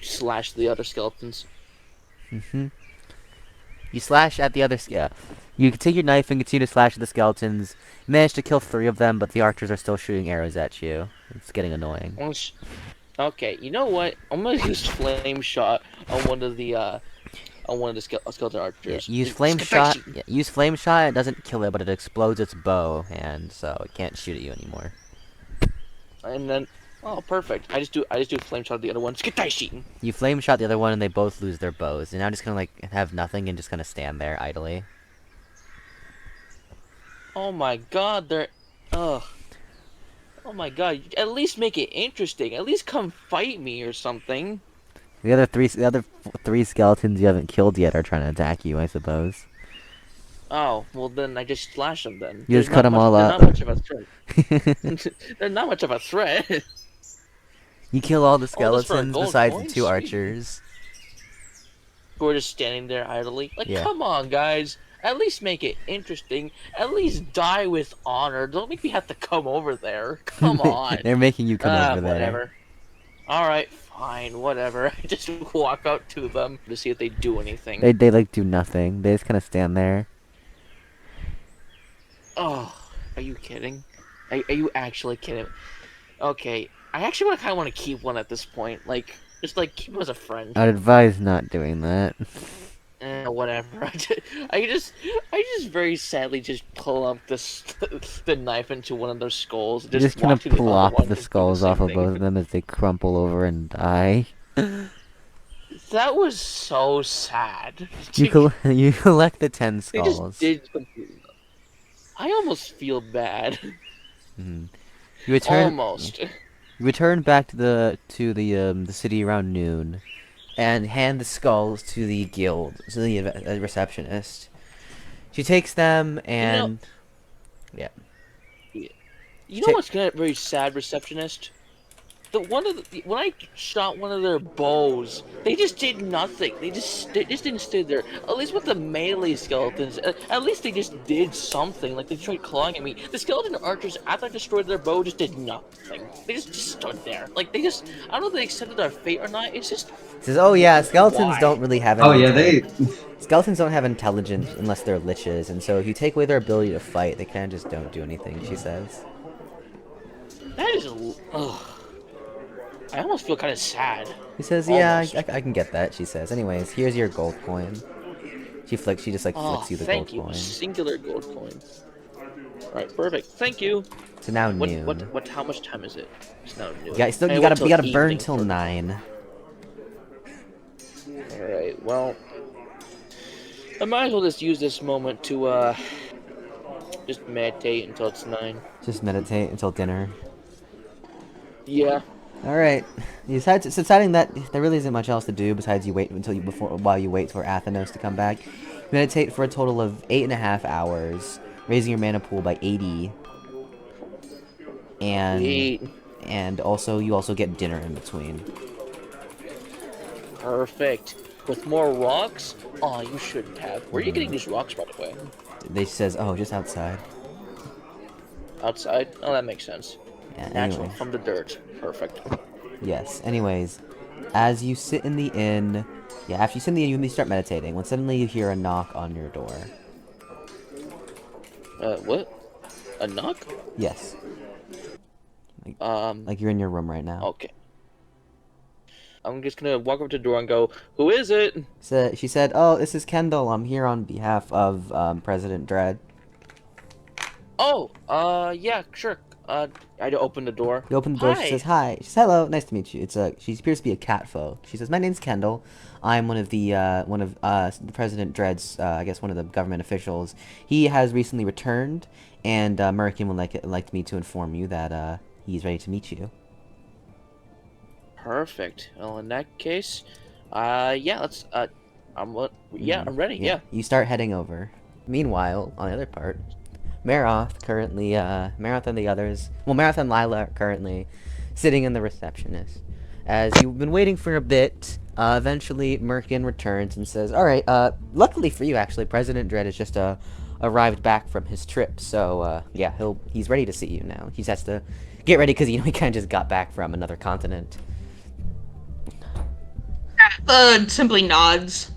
slash the other skeletons. You slash at the other You can take your knife and continue to slash at the skeletons. You manage to kill 3 of them, but the archers are still shooting arrows at you. It's getting annoying. Okay, you know what? I'm gonna use Flame Shot on one of the skeleton archers. Yeah, use Flame Shot. Yeah, use Flame Shot. It doesn't kill it, but it explodes its bow, and so it can't shoot at you anymore. And then, oh, perfect. I just do Flame Shot at the other one. You Flame Shot the other one, and they both lose their bows. And now just gonna like have nothing and just kind of stand there idly. Oh my God, they're ugh. Oh my God! At least make it interesting. At least come fight me or something. The other three skeletons you haven't killed yet are trying to attack you, I suppose. Oh, well then I just slash them then. You just cut them all up. They're not much of a threat. They're not much of a threat. You kill all the skeletons besides the 2 archers. Who are just standing there idly. Like, yeah. Come on, guys. At least make it interesting. At least die with honor. Don't make me have to come over there. Come on. They're making you come over there. Whatever. Alright, fine, whatever. I just walk out to them to see if they do anything. They like do nothing. They just kind of stand there. Oh, are you kidding? Are you actually kidding? Okay, I actually kind of want to keep one at this point. Like, just like keep him as a friend. I'd advise not doing that. Whatever. I just very sadly just pull up the knife into one of their skulls. You're just gonna walk to the other plop one the and do skulls same off of thing. both of them as they crumple over and die. That was so sad. You collect the 10 They just skulls. did. I almost feel bad. Mhm. You return. Almost. You return back to the city around noon, and hand the skulls to the guild, to the receptionist. She takes them and You know what's kind of very sad, receptionist? When I shot one of their bows, they just did nothing. They just didn't stay there. At least with the melee skeletons, at least they just did something. Like they tried clawing at me. The skeleton archers, after I destroyed their bow, just did nothing. They just stood there. Like I don't know if they accepted our fate or not. It's just. says, "Oh yeah, skeletons Why? don't really have." Oh yeah, they. Skeletons don't have intelligence unless they're liches, and so if you take away their ability to fight, they kind of just don't do anything. She says. That is. Ugh. I almost feel kind of sad. He says, "Yeah, Almost. I can get that." She says, "Anyways, here's your gold coin." She just like flicks you the gold thank you. coin. Singular gold coin. Alright, perfect. Thank you. So now noon. How much time is it? It's now noon. Yeah, I you wait gotta till burn evening till for- 9. Alright, well. I might as well just use this moment to, just meditate until it's 9. Just meditate until dinner. Yeah. Alright. Deciding that there really isn't much else to do besides while you wait for Athenos to come back. Meditate for a total of 8.5 hours, raising your mana pool by 80. And also you also get dinner in between. Perfect. With more rocks? Oh, you shouldn't have. Where are you getting these rocks, by the way? They says, "Oh, just outside." Outside? Oh, that makes sense. Yeah, Natural, anyway. from the dirt. Perfect. Yes. Anyways, as you sit in the inn, after you sit in the inn, you start meditating. When suddenly you hear a knock on your door. What? A knock? Yes. Um, Like you're in your room right now. okay. I'm just gonna walk up to the door and go, "Who is it?" So she said, "Oh, this is Kendall. I'm here on behalf of President Dredd." Oh, yeah, sure. I open the door. You open the door. Hi. She says, "Hi." She says, "Hello. Nice to meet you." She appears to be a cat foe. She says, "My name's Kendall. I'm one of the President Dredd's, I guess one of the government officials. He has recently returned, and Merkin would like me to inform you that he's ready to meet you." Perfect. Well, in that case, yeah, let's, I'm ready, yeah. You start heading over. Meanwhile, on the other part, Maroth and the others, Maroth and Lila are currently sitting in the receptionist. As you've been waiting for a bit, eventually Merkin returns and says, "Alright, luckily for you actually, President Dredd has just, arrived back from his trip, so, yeah, he's ready to see you now. He just has to get ready because, he kind of just got back from another continent." Simply nods.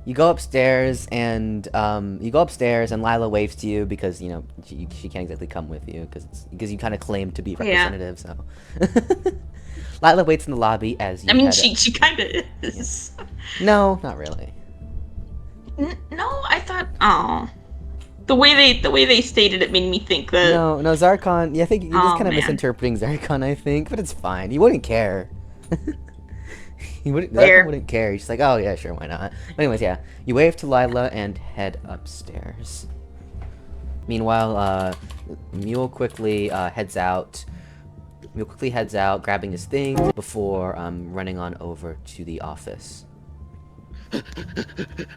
You go upstairs and Lila waves to you because she can't exactly come with you because you kind of claim to be representative. So Lila waits in the lobby as you. I mean, she kind of is. Yeah. No, not really. No, I thought. Oh, the way they stated it made me think that. No, Zarkon. Yeah, I think you're just kind of man. misinterpreting Zarkon. I think, but it's fine. He wouldn't care. Zarkon Fair. wouldn't care. He's just like, "Oh yeah, sure, why not?" But anyways, yeah, you wave to Lila and head upstairs. Meanwhile, Mule quickly heads out. Grabbing his things before running on over to the office.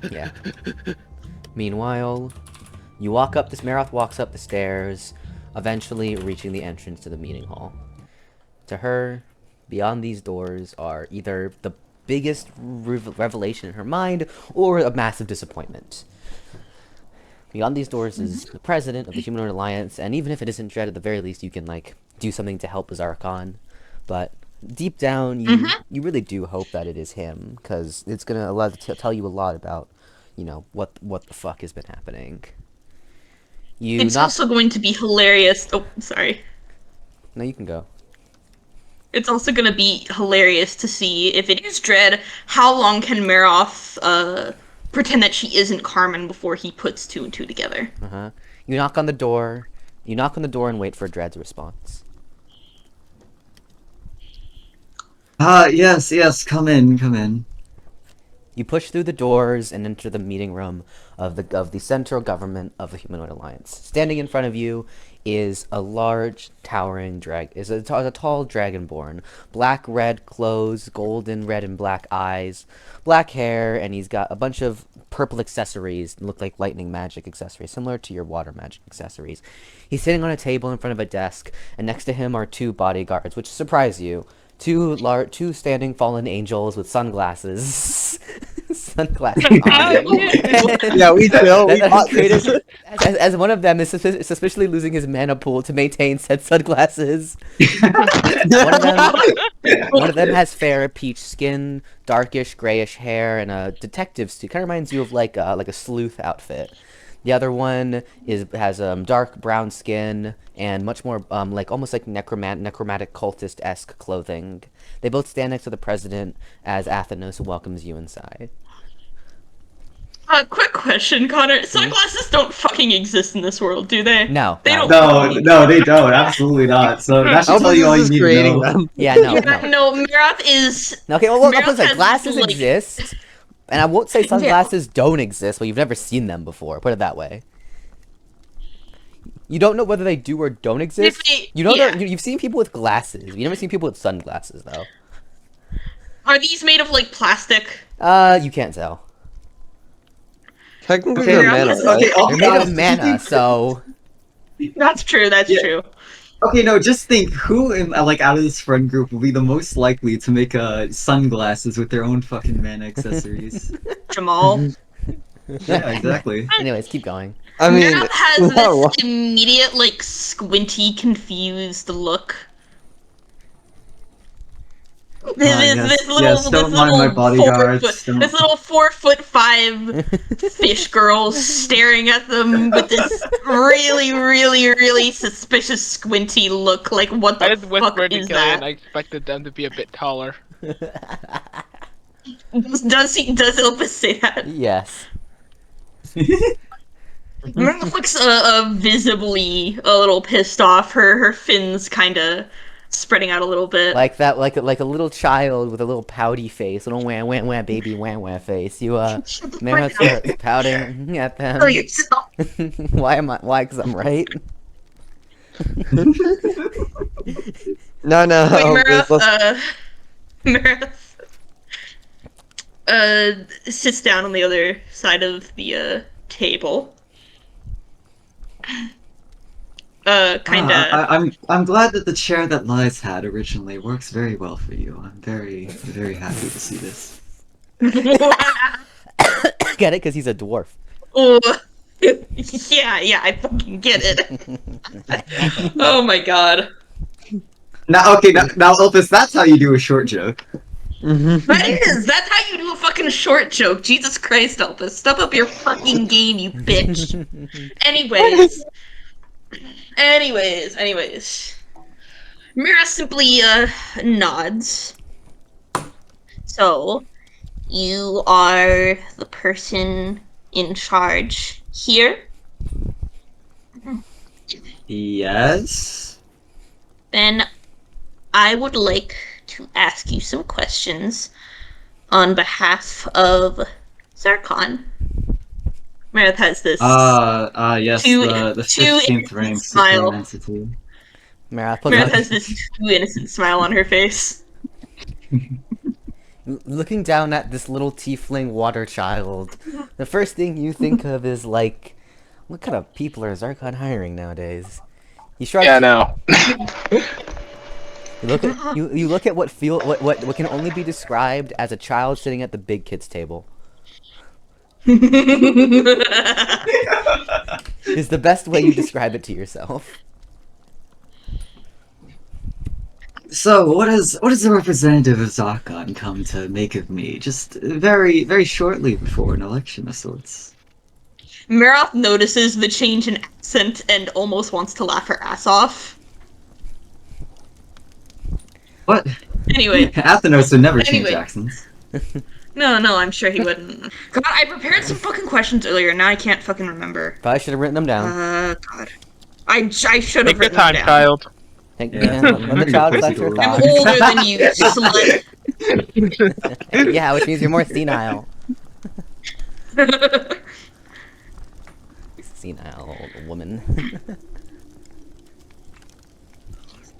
Yeah. Meanwhile, you walk up this. Maroth walks up the stairs, eventually reaching the entrance to the meeting hall. To her, beyond these doors are either the biggest revelation in her mind or a massive disappointment. Beyond these doors is the president of the Humanoid Alliance, and even if it isn't Dredd, at the very least you can do something to help Zarkon. But deep down, you really do hope that it is him, because it's gonna tell you a lot about, what the fuck has been happening. It's also going to be hilarious. Oh, sorry. No, you can go. It's also gonna be hilarious to see if it is Dread. How long can Maroth pretend that she isn't Carmen before he puts two and two together? You knock on the door. You knock on the door and wait for Dread's response. Yes, come in. You push through the doors and enter the meeting room of the central government of the Humanoid Alliance. Standing in front of you is a large, towering a tall dragonborn. Black, red clothes, golden, red, and black eyes, black hair, and he's got a bunch of purple accessories that look like lightning magic accessories, similar to your water magic accessories. He's sitting on a table in front of a desk, and next to him are two bodyguards, which surprise you. Two standing fallen angels with sunglasses. Sunglasses on. Yeah, we do. We got created, this. as one of them is suspiciously losing his mana pool to maintain said sunglasses. One of them has fair peach skin, darkish grayish hair, and a detective suit. Kind of reminds you of like a sleuth outfit. The other one has dark brown skin and much more almost like necromantic cultist-esque clothing. They both stand next to the president as Athenos welcomes you inside. Quick question, Connor. Sunglasses don't fucking exist in this world, do they? No. They don't. No, they don't. Absolutely not. So that should tell you all you need to know. them. Yeah, no. No, Maroth is. Okay, well, Maroth has, glasses like- exist, and I won't say sunglasses don't exist, but you've never seen them before. Put it that way. You don't know whether they do or don't exist. You know, you've seen people with glasses. You've never seen people with sunglasses, though. Are these made of like plastic? You can't tell. Technically, Okay, they're mana, right? They're made of mana, so. That's true. That's true. Okay, no, just think who, out of this friend group, will be the most likely to make sunglasses with their own fucking mana accessories? Jamal. Yeah, exactly. Anyways, keep going. I mean, Maroth has no. this immediate, like, squinty, confused look. Don't mind my bodyguards. This little 4'5" fish girl staring at them with this really, really, really suspicious, squinty look. Like, what I the just fuck whispered to is Kylian, that? I expected them to be a bit taller. Does Elpis say that? Yes. Maroth looks visibly a little pissed off. Her fins kind of spreading out a little bit. Like that, like a little child with a little pouty face, little wah baby wah face. You Maroth starts pouting at them. Oh, yourself. Why? Because I'm right. No. Wait, let's- Maroth sits down on the other side of the table. I'm glad that the chair that Lies had originally works very well for you. I'm very, very happy to see this. Get it? Because he's a dwarf. Oh, yeah, I fucking get it. Oh my god. Now, Elpis, that's how you do a short joke. That's how you do a fucking short joke. Jesus Christ, Elpis. Step up your fucking game, you bitch. Anyways. Mira simply, nods. So, you are the person in charge here? Yes? Then I would like to ask you some questions on behalf of Zarkon. Maroth has this yes, the 15th rank smile. supreme entity. Maroth has this too innocent smile on her face. Looking down at this little tiefling water child, the first thing you think of is like, what kind of people are Zarkon hiring nowadays? You shrugs. Yeah, no. You look at what can only be described as a child sitting at the big kids table. Is the best way you describe it to yourself. So, what does the representative of Zarkon come to make of me? Just very, very shortly before an election of sorts. Maroth notices the change in accent and almost wants to laugh her ass off. What? Anyway. Athenos would never change Anyway. accents. No, I'm sure he wouldn't. God, I prepared some fucking questions earlier, now I can't fucking remember. Probably should have written them down. God. I should have Take your written time, them down. child. Yeah, let the child collect her I'm thoughts. older than you, slut. Yeah, which means you're more senile. Senile old woman.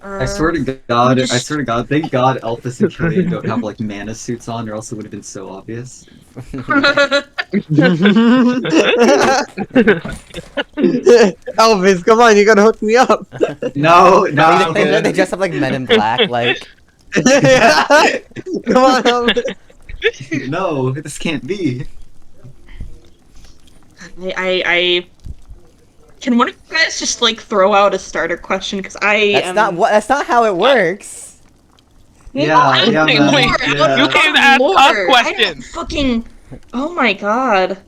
I swear to God, thank God Elpis and Kylian don't have like mana suits on, or else it would have been so obvious. Elvis, come on, you gotta hook me up. No, I no. mean, they dress up like Men in Black, like. Yeah. Come on, Elvis. No, this can't be. I can one of you guys just like throw out a starter question because That's not how it works. Yeah, yeah, Wait, man. wait, Yeah. you can't ask us I don't questions. fucking. Oh my god.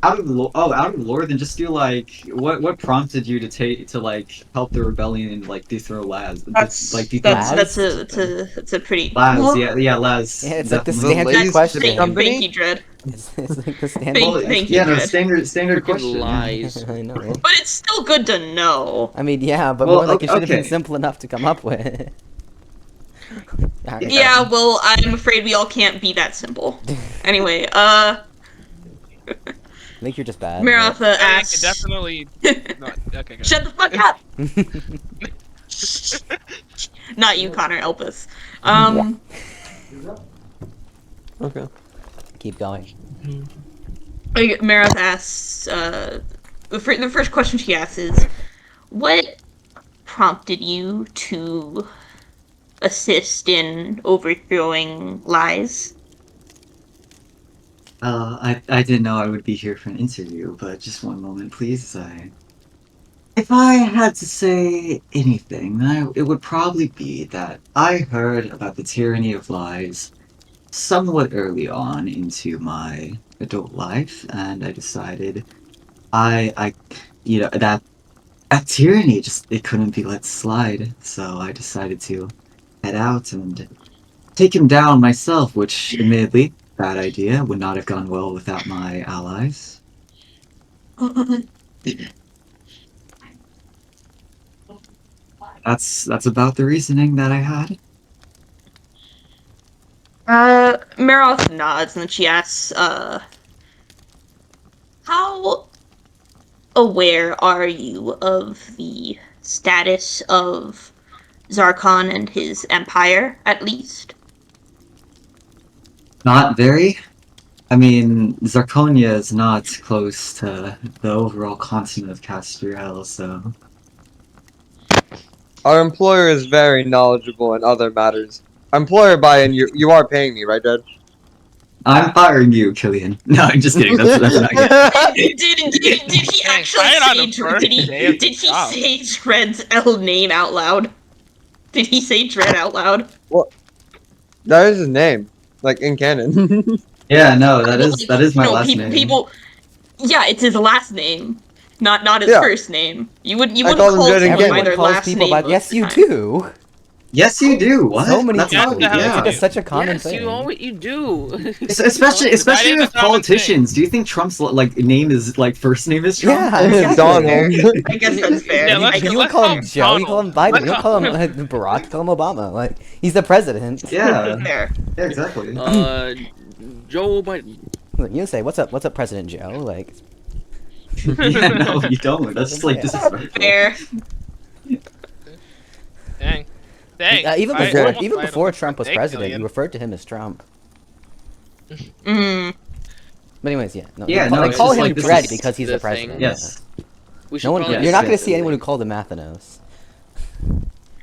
Out of the lore, then just do like what prompted you to like help the rebellion and like dethrone Laz? That's like dethrone Laz? that's a pretty. Laz, Well, yeah, Laz. Yeah, it's like the definitely. standard Ladies question. to become- Thank you, Dread. It's like the standard. Thank- Well, thank you, yeah, no, Dread. standard Freaking question. yeah. lies. I know. But it's still good to know. I mean, yeah, but Well, more like it should have been okay. simple enough to come up with. Alright. Yeah, well, I'm afraid we all can't be that simple. Anyway, I think you're just bad. Maroth I could asks. definitely. No, okay, go. Shut the fuck up! Not you, Connor, Elpis. Okay. Keep going. Maroth asks, the first question she asks is, what prompted you to assist in overthrowing lies? I didn't know I would be here for an interview, but just one moment, please. If I had to say anything, it would probably be that I heard about the tyranny of lies somewhat early on into my adult life, and I decided that tyranny it couldn't be let slide. So I decided to head out and take him down myself, which admittedly, bad idea, would not have gone well without my allies. That's about the reasoning that I had. Maroth nods and then she asks, how aware are you of the status of Zarkon and his empire, at least? Not very. I mean, Zarkonia is not close to the overall continent of Castriel, so... Our employer is very knowledgeable in other matters. Employer buy-in, you are paying me, right, Dad? I'm firing you, Kylian. No, I'm just kidding. That's not good. Did he actually fired on say the first day of did the he job. say Dread's L name out loud? Did he say Dread out loud? That is his name, like in canon. Yeah, no, that is my No, last name. People, yeah, it's his last name, not his Yeah. first name. You wouldn't call call him Dread someone again. by Everyone their calls last people name. by. most Yes, of the you time. do. Yes, you do. What? So many That's people. not- do. It's yeah. like such a common Yes, thing. you do. Especially That is with a common politicians. Do you think Trump's like name is like first name is Trump? Yeah, exactly. Donald. I guess that's fair. Yeah, let's- You would call him let's Joe. You call him Biden. You don't call him Donald. Barack. You call him Obama. Like he's the president. Yeah. Fair. Yeah, exactly. Joe Biden. You say what's up? What's up, President Joe? Like Yeah, no, you don't. That's just like disrespectful. Fair. Dang. Dang. even I before almost even fired before him. Trump was Thank president, Kylian. you referred to him as Trump. Mm. But anyways, yeah. No, Yeah, they call, no, they it's call just him like this Dread is because he's the the thing. president. Yes. We should No one. probably You're not going to yes, see yes. anyone who called him Athanos.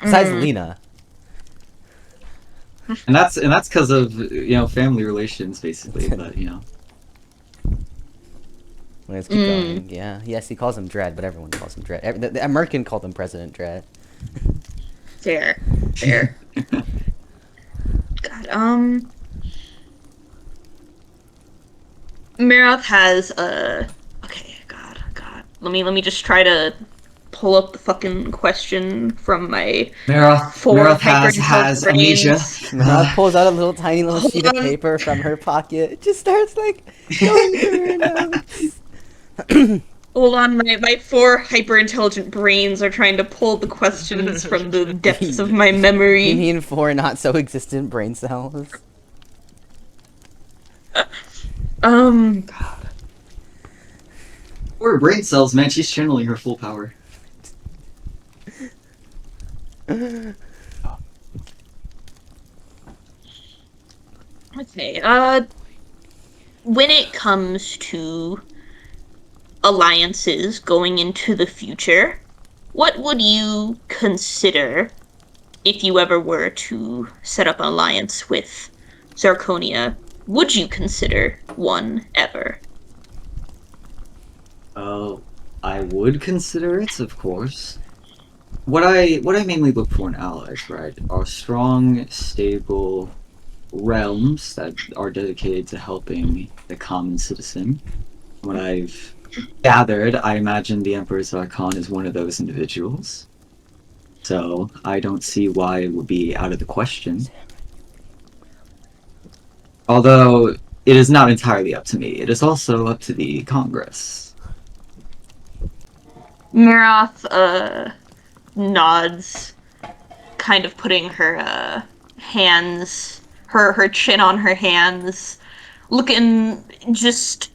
Besides Lena. And that's because of family relations basically, but Let's keep going. Yeah. Yes, he calls him Dread, but everyone calls him Dread. The American called him President Dread. Fair. Fair. God, Maroth has okay, God. Let me just try to pull up the fucking question from my Maroth has amnesia. brains. Maroth pulls out a little tiny little sheet of Hold on. paper from her pocket. It just starts like going through her notes. Hold on, my 4 hyper-intelligent brains are trying to pull the questions from the depths of my memory. You mean 4 not so existent brain cells? God. Or brain cells, man. She's channeling her full power. Okay, when it comes to alliances going into the future, what would you consider if you ever were to set up an alliance with Zarconia? Would you consider one ever? I would consider it, of course. What I mainly look for in allies, right, are strong, stable realms that are dedicated to helping the common citizen. What I've gathered, I imagine the Emperor Zarkon is one of those individuals. So I don't see why it would be out of the question. Although it is not entirely up to me, it is also up to the Congress. Maroth, nods, kind of putting her, hands, her chin on her hands, looking just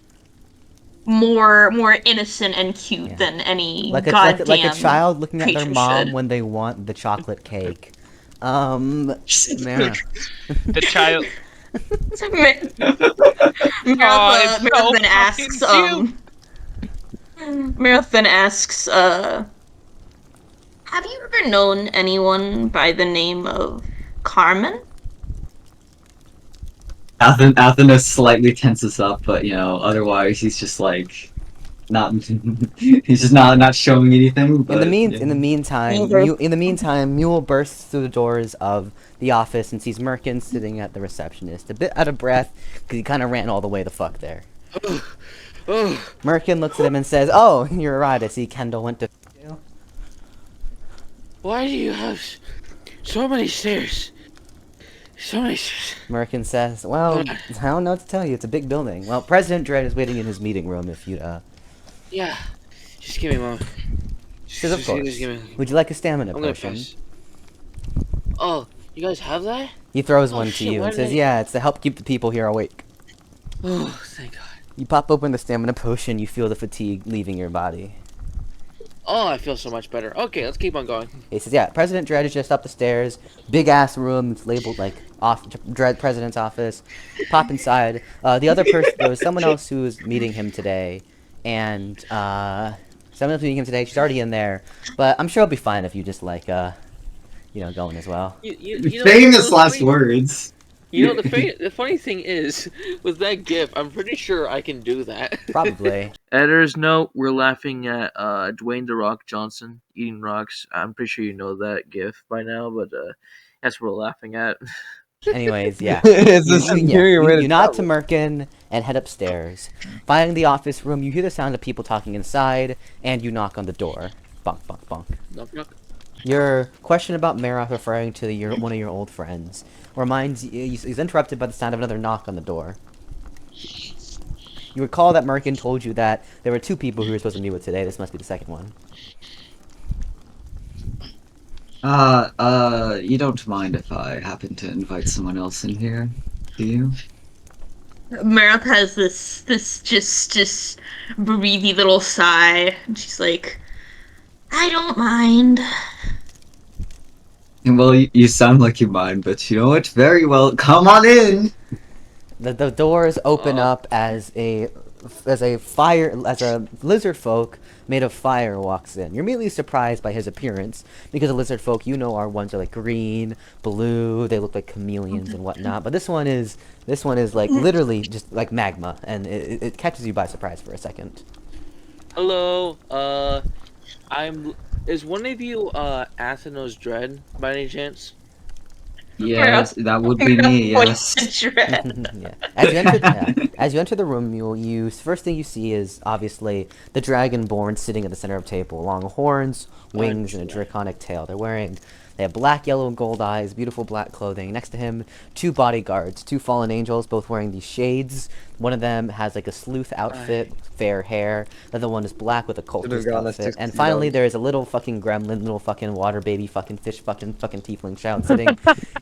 more innocent and cute than any Like goddamn like a child looking at their creature mom should. when they want the chocolate cake. Mara. The child. Maroth then asks, have you ever known anyone by the name of Carmen? Athena slightly tenses up, but otherwise he's just like not. He's just not showing anything. But, In the meantime, Mule bursts through the doors of the office and sees Merkin sitting at the receptionist, a bit out of breath because he kind of ran all the way the fuck there. Merkin looks at him and says, "Oh, you're right. I see Kendall went to." Why do you have so many stairs? So many stairs. Merkin says, "Well, I don't know what to tell you. It's a big building. Well, President Dredd is waiting in his meeting room. If you Yeah. Just give me a moment. He says, "Of course. Just give me... Would you like a stamina I'm gonna potion?" press. Oh, you guys have that? He throws Oh, one to shit, you why and did says, I- "Yeah, it's to help keep the people here awake." Oh, thank God. You pop open the stamina potion, you feel the fatigue leaving your body. Oh, I feel so much better. Okay, let's keep on going. He says, "Yeah, President Dredd is just up the stairs. Big ass room. It's labeled like Dredd President's office. Pop inside. The other person, there was someone else who was meeting him today, and someone else meeting him today. She's already in there, but I'm sure it'll be fine if you just like going as well." Famous last words. You know, the funny thing is, with that GIF, I'm pretty sure I can do that. Probably. Editor's note, we're laughing at Dwayne The Rock Johnson eating rocks. I'm pretty sure you know that GIF by now, but that's what we're laughing at. Anyways, yeah. It's a superior way to You nod to travel. Merkin and head upstairs. Finding the office room, you hear the sound of people talking inside, and you knock on the door. Bonk, bonk, bonk. Knock, knock. Your question about Maroth referring to one of your old friends reminds you, he's interrupted by the sound of another knock on the door. You recall that Merkin told you that there were 2 people who were supposed to meet with today. This must be the second one. You don't mind if I happen to invite someone else in here, do you? Maroth has this just breathy little sigh, and she's like, I don't mind. Well, you sound like you mind, but you know what? Very well. Come on in. The doors open up as a lizard folk made of fire walks in. You're immediately surprised by his appearance because the lizard folk are ones that are like green, blue. They look like chameleons and whatnot. But this one is like literally just like magma, and it catches you by surprise for a second. Hello, is one of you Athenos Dread by any chance? Yes, that would be me. Yes. Yeah. As you enter the room, Mule, first thing you see is obviously the Dragonborn sitting at the center of the table, long horns, wings, and a draconic tail. They have black, yellow, and gold eyes, beautiful black clothing. Next to him, 2 bodyguards, 2 fallen angels, both wearing these shades. One of them has like a sleuth outfit, fair hair. The other one is black with a cultist outfit. And finally, there is a little fucking gremlin, little fucking water baby, fucking fish, fucking tiefling child sitting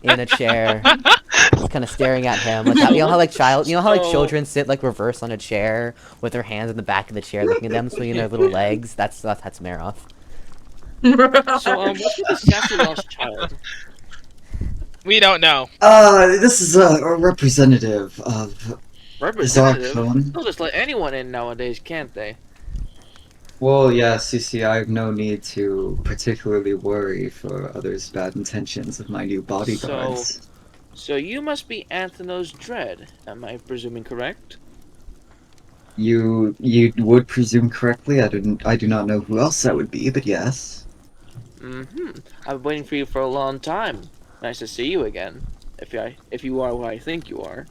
in a chair, kind of staring at him. Like you know how children sit like reverse on a chair with their hands in the back of the chair, looking at them, swinging their little legs. That's Maroth. So, what's with the sassy lost child? We don't know. This is a representative of Representative? Zarkon. They'll just let anyone in nowadays, can't they? Well, yes, you see, I have no need to particularly worry for others' bad intentions of my new bodyguards. So you must be Anthenos Dread, am I presuming correct? You would presume correctly. I do not know who else that would be, but yes. I've been waiting for you for a long time. Nice to see you again. If you are who I think you are.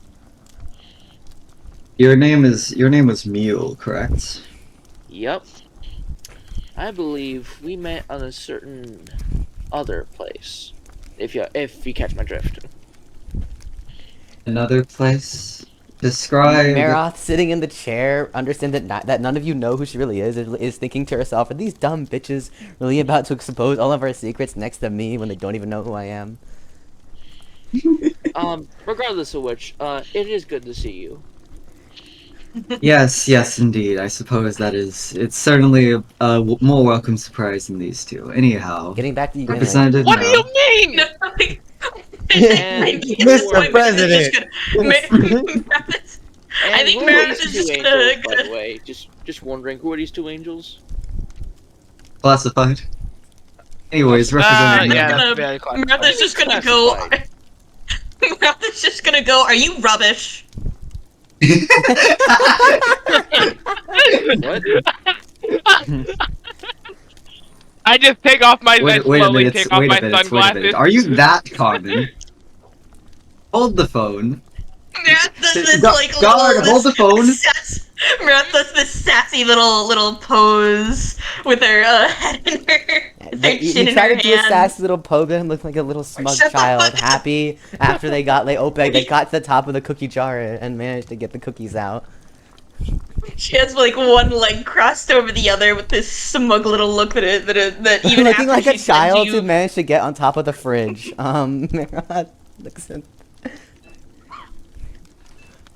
Your name was Mule, correct? Yep. I believe we met on a certain other place. If you catch my drift. Another place? Describe. Maroth, sitting in the chair, understand that none of you know who she really is thinking to herself, are these dumb bitches really about to expose all of our secrets next to me when they don't even know who I am? Regardless of which, it is good to see you. Yes, indeed. I suppose it's certainly a more welcome surprise than these two. Anyhow, Getting back to you, Representative. What do you mean? Mr. President. I think who are Maroth these is two just angels, gonna. by the way, just wondering, who are these 2 angels? Classified. Anyways, Representative. Yeah, Maroth that's very classified. Maroth is just gonna go. Classified. Maroth is just gonna go. Are you rubbish? What? I just take off my Wait a slowly minute. take off my sunglasses. Are you that common? Hold the phone. Maroth does this Guard, hold the phone. Maroth does this sassy little pose with her head in her You chin in try her to do a hand. sassy little pogo and look like a little smug Shut the child, fuck up. happy after they got to the top of the cookie jar and managed to get the cookies out. She has like one leg crossed over the other with this smug little look that even Looking after like a she said child you- who managed to get on top of the fridge. Maroth looks at...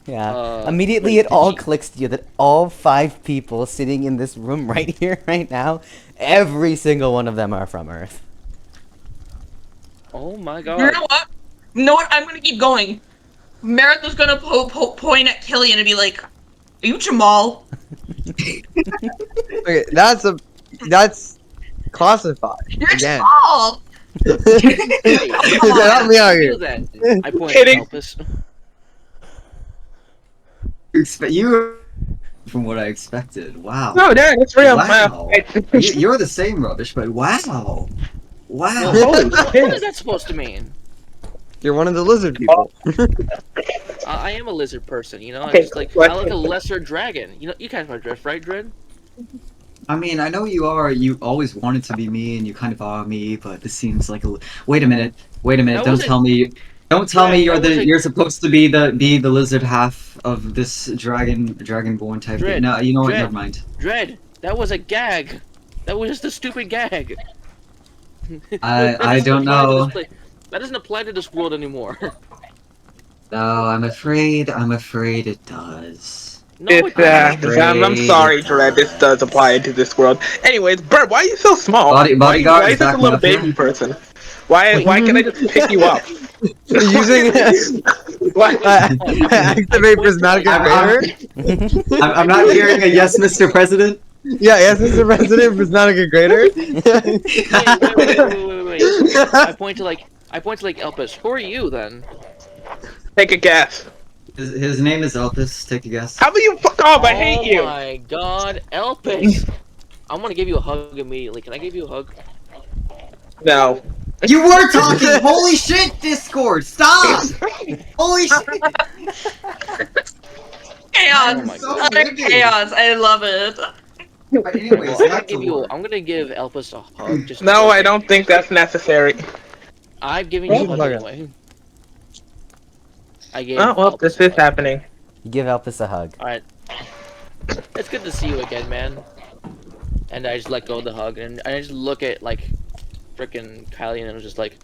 Yeah. Immediately it all clicks to you that all 5 people sitting in this room right here, right now, every single one of them are from Earth. Oh my god. You know what? You know what? I'm gonna keep going. Maroth is gonna point at Kylian and be like, "Are you Jamal?" Okay, that's classified. You're Again. Jamal. Help me out here. Do that. I point Kidding. at Elpis. You from what I expected. Wow. No, Dad, it's real. Wow. You're the same rubbish, but wow. Wow. What is that supposed to mean? You're one of the lizard people. I am a lizard person, you know. Okay, I just like I like a lesser dragon. You know, you catch my drift, right, Dread? I mean, I know you are. You always wanted to be me, and you kind of are me. But this seems like a. Wait a minute. That Don't wasn't- tell me. Don't tell me Dread, that was a- you're supposed to be the lizard half of this dragonborn type thing. Dread, No, you know what? Dread. Never mind. Dread, that was a gag. That was just a stupid gag. I That don't doesn't apply to know. this pla- That doesn't apply to this world anymore. No, I'm afraid it does. No, it doesn't. I'm sorry, Dread. This does apply to this world. Anyways, Birb, why are you so small? Bodyguard why is is this a back little up here. baby person? Why can I just pick you up? Using activate prismatic invader. I'm not hearing a yes, Mr. President. Yeah, yes, Mr. President, prismatic invader. Wait. I point to like Elpis. Who are you then? Take a guess. His name is Elpis. Take a guess. How about you fuck off? I hate you. Oh my god, Elpis! I want to give you a hug immediately. Can I give you a hug? No. You were talking! Holy shit, Discord! Stop! Holy shit! Chaos! Oh my So Utter wicked. chaos! I love it. But anyways, Well, back to lore. I'm gonna give Elpis a hug. Just No, I don't think that's necessary. I've given you a hug Okay. anyway. I gave. Oh well, Elpis this a is hug. happening. You give Elpis a hug. All right. It's good to see you again, man. And I just let go of the hug, and I just look at like, frickin' Kylian, and I was just like,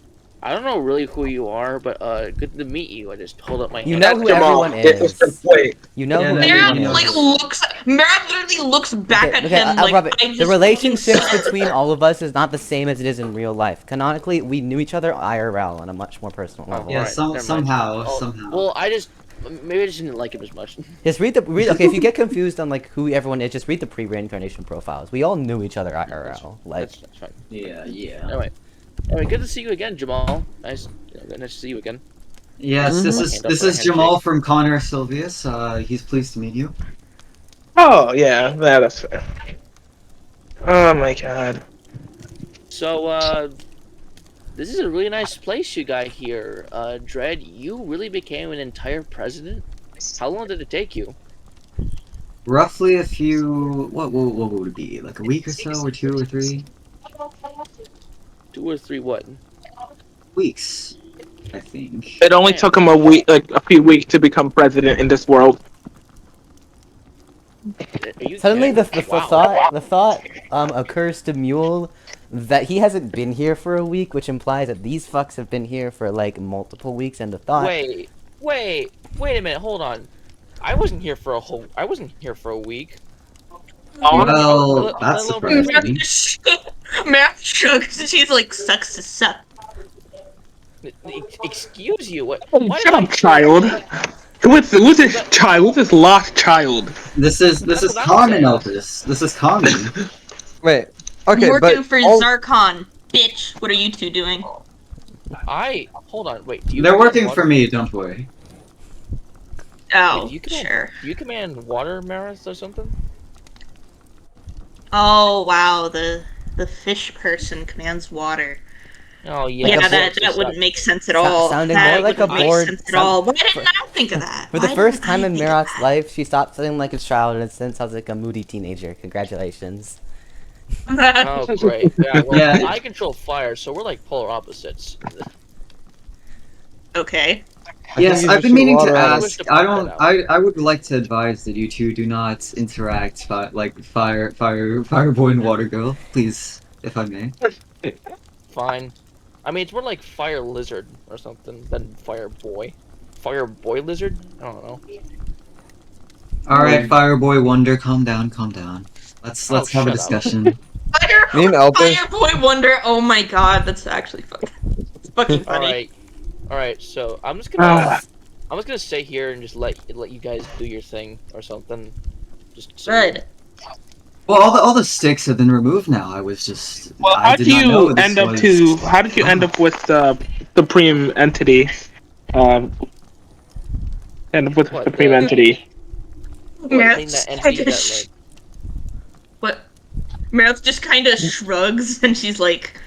I don't know really who you are, but good to meet you. I just hold up my hand. You know who Jamal, everyone this is. the plate. You know Yeah, who that everyone is- Maroth is. like looks. Maroth literally looks back at him like Robert, I just the relationships fucking- between all of us is not the same as it is in real life. Canonically, we knew each other IRL on a much more personal level. Yeah, Alright, never mind. somehow. Well, maybe I just didn't like him as much. Just read okay, if you get confused on like who everyone is, just read the pre-reincarnation profiles. We all knew each other IRL. Like, That's fine. Yeah. Anyway, good to see you again, Jamal. Nice to see you again. Yes, this Hand up is for a handshake. Jamal from Connor Silvius. He's pleased to meet you. Oh yeah, that's fair. Oh my god. So, this is a really nice place you got here. Dread, you really became an entire president? How long did it take you? Roughly a few. What would it be? Like a week or so, or 2 or 3 2 or 3 what? weeks, I think. It only took him a few weeks to become president in this world. Are you suddenly the kidding? Wow. thought occurs to Mule that he hasn't been here for a week, which implies that these fucks have been here for like multiple weeks, and the thought Wait a minute, hold on. I wasn't here for a week. Well, that's Hello, surprising. Maroth shrugs. She's like, sucks to suck. Excuse you, what? Oh, why shut did I- up, child. Who's this child? Who's this lost child? This is That's what I'm common, saying. Elpis. This is common. Wait. Okay, Working but for all- Zarkon, bitch. What are you two doing? Hold on, wait, do you They're command working water? for me. Don't worry. Oh, Wait, you command, sure. Do you command water, Maroth, or something? Oh wow, the fish person commands water. Oh yeah. Yeah, Like a that wouldn't make sense at Sou- all. sounding That more like a wouldn't make bored- sense at sound- all. Why didn't I think of that? for the Why first didn't time I in think of Maroth's that? life, she stopped sounding like a child and instead sounds like a moody teenager. Congratulations. Oh great. Yeah, well, Yeah. I control fire, so we're like polar opposites. Okay. Yes, think you I've should been meaning water to out of- ask. I wish to I point don't. that I would like to advise that you two do not interact, like fire boy and water girl, please, if I may. Fine. I mean, it's more like fire lizard or something than fire boy. Fire boy lizard? I don't know. All right, fire boy wonder, calm down, calm down. Let's Oh, have a shut up. discussion. Me and Elpis. Fire Boy Wonder. Oh my god, that's actually fucking. It's fucking funny. All right. So I'm just Ah. gonna stay here and just let you guys do your thing or something. Just so Good. Well, all the sticks have been removed now. I was just. Well, I how did did not know you this end up was- with the supreme entity? End up with the What, supreme the- entity. Maroth Thing that just entity kinda that, like, What? Maroth just kind of shrugs and she's like,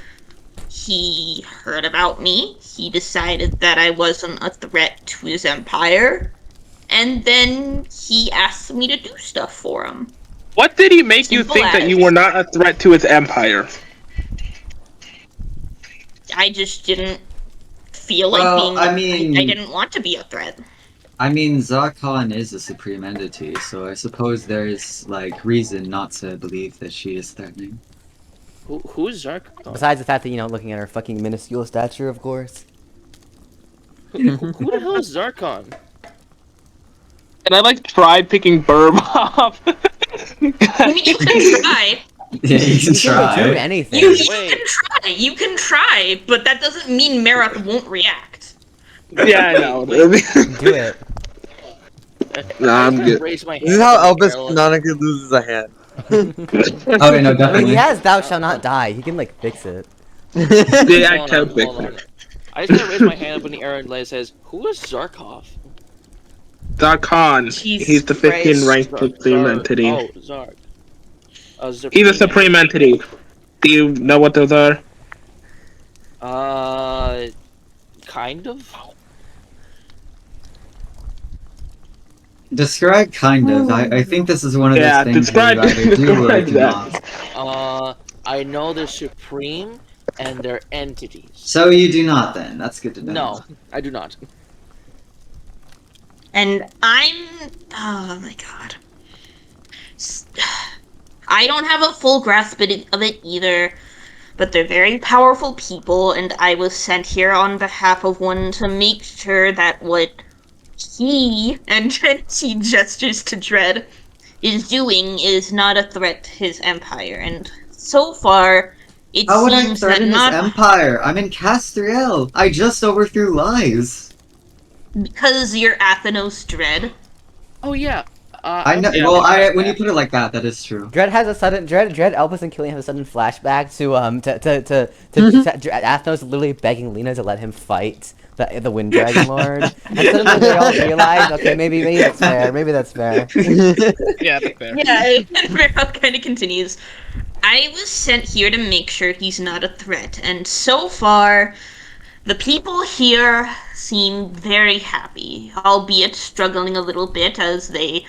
he heard about me. He decided that I wasn't a threat to his empire. And then he asked me to do stuff for him. What did he make you Simple think that as. you were not a threat to his empire? I just didn't feel like Well, being. I mean- I didn't want to be a threat. I mean, Zarkon is a supreme entity, so I suppose there's like reason not to believe that she is threatening. who's Zark? Besides the fact that, looking at her fucking minuscule stature, of course. Who the hell is Zarkon? And I tried picking Birb off. I mean, you can try. Yeah, you can Do try. anything. You Wait. can try. You can try, but that doesn't mean Maroth won't react. Yeah, I know. Do it. Nah, I'm good. Raise my This is hand how in the Elpis barrel. canonically loses a hand. Okay, no, I mean, definitely. he has "Thou shall not die." He can fix it. Yeah, I Hold can on, pick hold on. I just gotta raise my hand up in the air and it says, "Who is Zarkov?" Zarkon. Jesus He's the 15th Christ. ranked supreme entity. Oh, Zark. He's a supreme entity. Do you know what those are? Kind of. Describe kind of. I think this is one of those things describe, that you either do or describe do that. not. I know they're supreme, and they're entities. So you do not then. That's good to know. No, I do not. And oh my god. I don't have a full grasp of it either, but they're very powerful people, and I was sent here on behalf of one to make sure that what he, and he gestures to Dread, is doing is not a threat to his empire, and so far, it How would I seems that threaten his not empire? I'm in Castriel. I just overthrew Lies. because you're Athenos Dread. Oh yeah. I know. yeah, Well, when you put it like that, that is true. Dread has a sudden Elpis and Kylian have a sudden flashback to Athos literally begging Lena to let him fight the Wind Dragon Lord, and suddenly they all realize, okay, maybe that's fair, maybe that's fair. Yeah, that's fair. Yeah, and Maroth kind of continues. I was sent here to make sure he's not a threat, and so far, the people here seem very happy, albeit struggling a little bit as they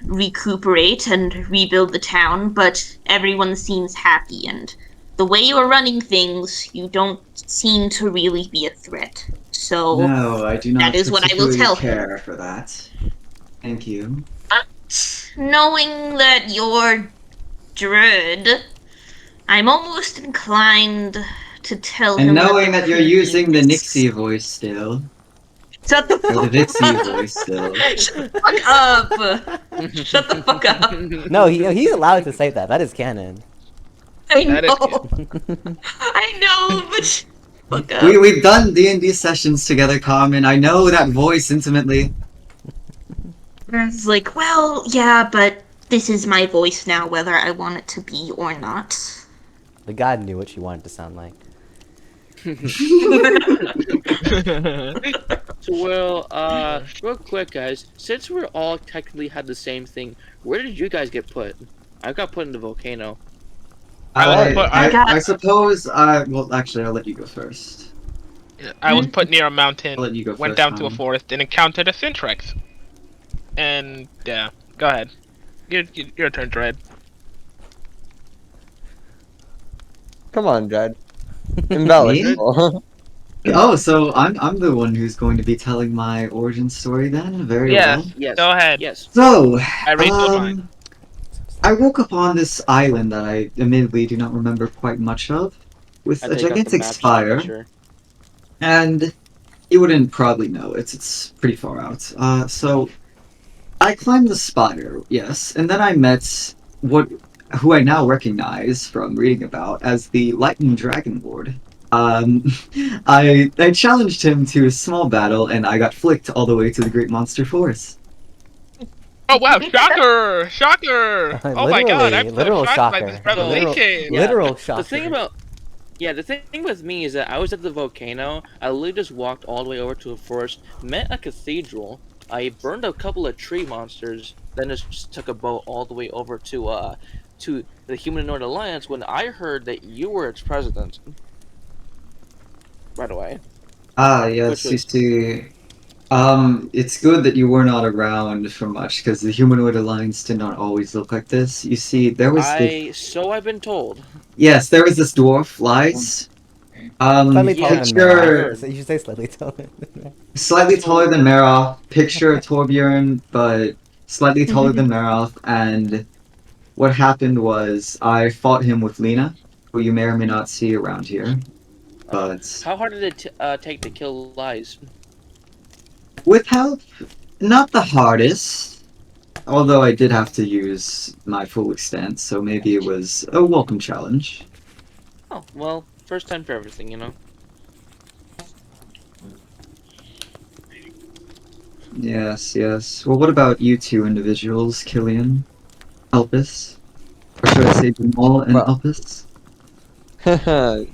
recuperate and rebuild the town, but everyone seems happy, and the way you're running things, you don't seem to really be a threat. So, No, I do not. that is what I will particularly tell him. care for that. Thank you. Knowing that you're Druid, I'm almost inclined to tell him. And knowing what that you're he using the thinks. Nixie voice still, Shut the or fuck the Vixie up! voice still. Shut the fuck up! Shut the fuck up! No, he's allowed to say that. That is canon. I That know. is I know, but fuck up. We've done D&D sessions together, Carmen. I know that voice intimately. It's like, well, yeah, but this is my voice now, whether I want it to be or not. The god knew what she wanted to sound like. So, well, real quick, guys, since we're all technically had the same thing, where did you guys get put? I got put in the volcano. I suppose well, actually, I'll let you go first. I was put near a mountain, I'll let you go went first, down to a Tom. forest, and encountered a Syntrex. And, yeah, go ahead. Your turn, Dread. Come on, Dread. Embellish. Oh, so I'm the one who's going to be telling my origin story then? Very Yes, well. Yes. go ahead. Yes. So, I read your mind. I woke up on this island that I admittedly do not remember quite much of, with I a take out the gigantic map just to spire, make sure. and you wouldn't probably know, it's pretty far out. So, I climbed the spire, yes, and then I met who I now recognize from reading about as the Lightning Dragon Lord. I challenged him to a small battle, and I got flicked all the way to the Great Monster Forest. Oh wow, shocker! Shocker! Oh my god, I'm so literal shocked by shocker. this revelation! Yeah. Literal shocker. The thing about the thing with me is that I was at the volcano. I literally just walked all the way over to a forest, met a cathedral. I burned a couple of tree monsters, then just took a boat all the way over to the Humanoid Alliance when I heard that you were its president. Right away. Ah, yes, Which you see. It's good that you were not around for much, because the Humanoid Alliance did not always look like this. You see, there was So I've been told. Yes, there was this dwarf, Lies. Slightly yeah, taller than picture... Maroth. So you should say slightly taller. Slightly taller than Maroth, picture Torbjorn, but slightly taller than Maroth, and what happened was I fought him with Lena, who you may or may not see around here, but How hard did it take to kill Lies? with help, not the hardest, although I did have to use my full extent, so maybe it was a welcome challenge. Oh, well, first time for everything, you know? Yes, yes. Well, what about you two individuals, Kylian, Elpis? Or should I say Jamal and Well- Elpis?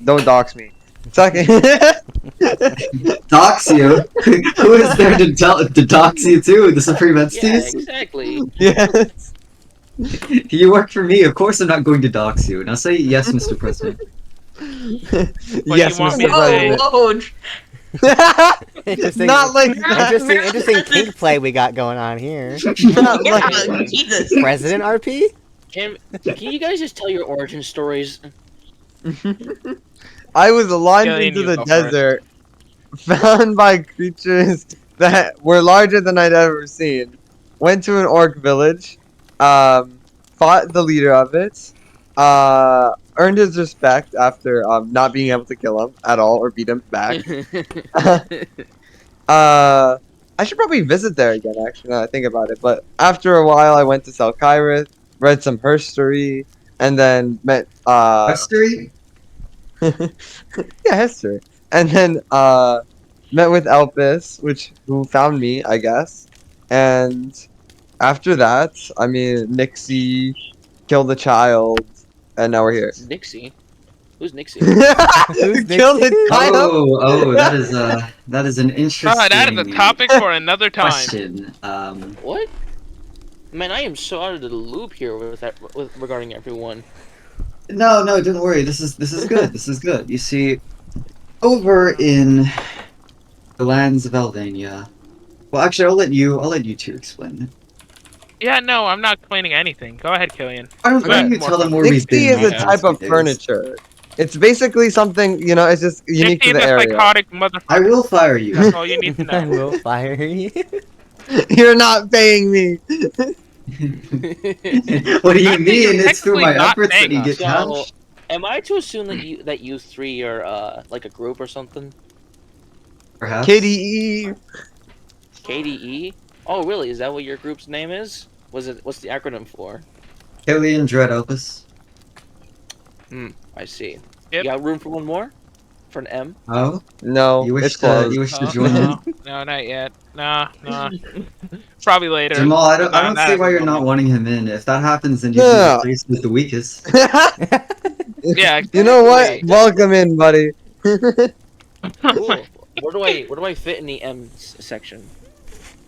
Don't dox me. Second. Dox you? Who is there to dox you too? The Supreme Yeah, Entities? exactly. Yes. You work for me, of course I'm not going to dox you. Now say yes, Mr. President. Yes, you want Mr. me to Whoa, President. whoa. Interesting. Not like that. Interesting kink play we got going on here. Not Yeah, like Jesus. President RP? Can you guys just tell your origin stories? I was launched Kylian, into you the go desert, found by creatures that were larger than I'd ever seen. Went to an orc village, fought the leader of it, earned his respect after not being able to kill him at all or beat him back. I should probably visit there again, actually, now that I think about it. But after a while, I went to Selkirith, read some history, and then met, History? yeah, history. And then, met with Elpis, who found me, I guess. And after that, I mean, Nixie killed a child, and now we're here. Nixie? Who's Nixie? Who's Killed a Nixie? child? Oh, that is an interesting that is a topic for another time. question. What? Man, I am so out of the loop here with regarding everyone. No, don't worry. This is good. This is good. You see, over in the lands of Althvinhaim. Well, actually, I'll let you two explain it. Yeah, no, I'm not explaining anything. Go ahead, Kylian. Why don't you more tell them fun. where we've Nixie been? is a the past type of few days? furniture. It's basically something, it's just unique Nixie to is the a area. psychotic motherfucker. I will fire you. That's all you need to I know. will fire you. You're not paying me. What do you Actually, mean? you're It's through my technically not efforts that paying you us. get So, cash? am I to assume that you three are like a group or something? Perhaps. KDE. KDE? Oh, really? Is that what your group's name is? What's the acronym for? Kylian, Dread, Elpis. I see. Yep. You got room for one more? For an M? Oh, No, you wish it's to closed. join in? No, not yet. No. Probably later. Jamal, I don't Not see at why the you're not moment. wanting him in. If that happens, then you'd Yeah. be replaced with the weakest. Yeah. You know what? exactly. Welcome in, buddy. Cool. Where do I fit in the M section?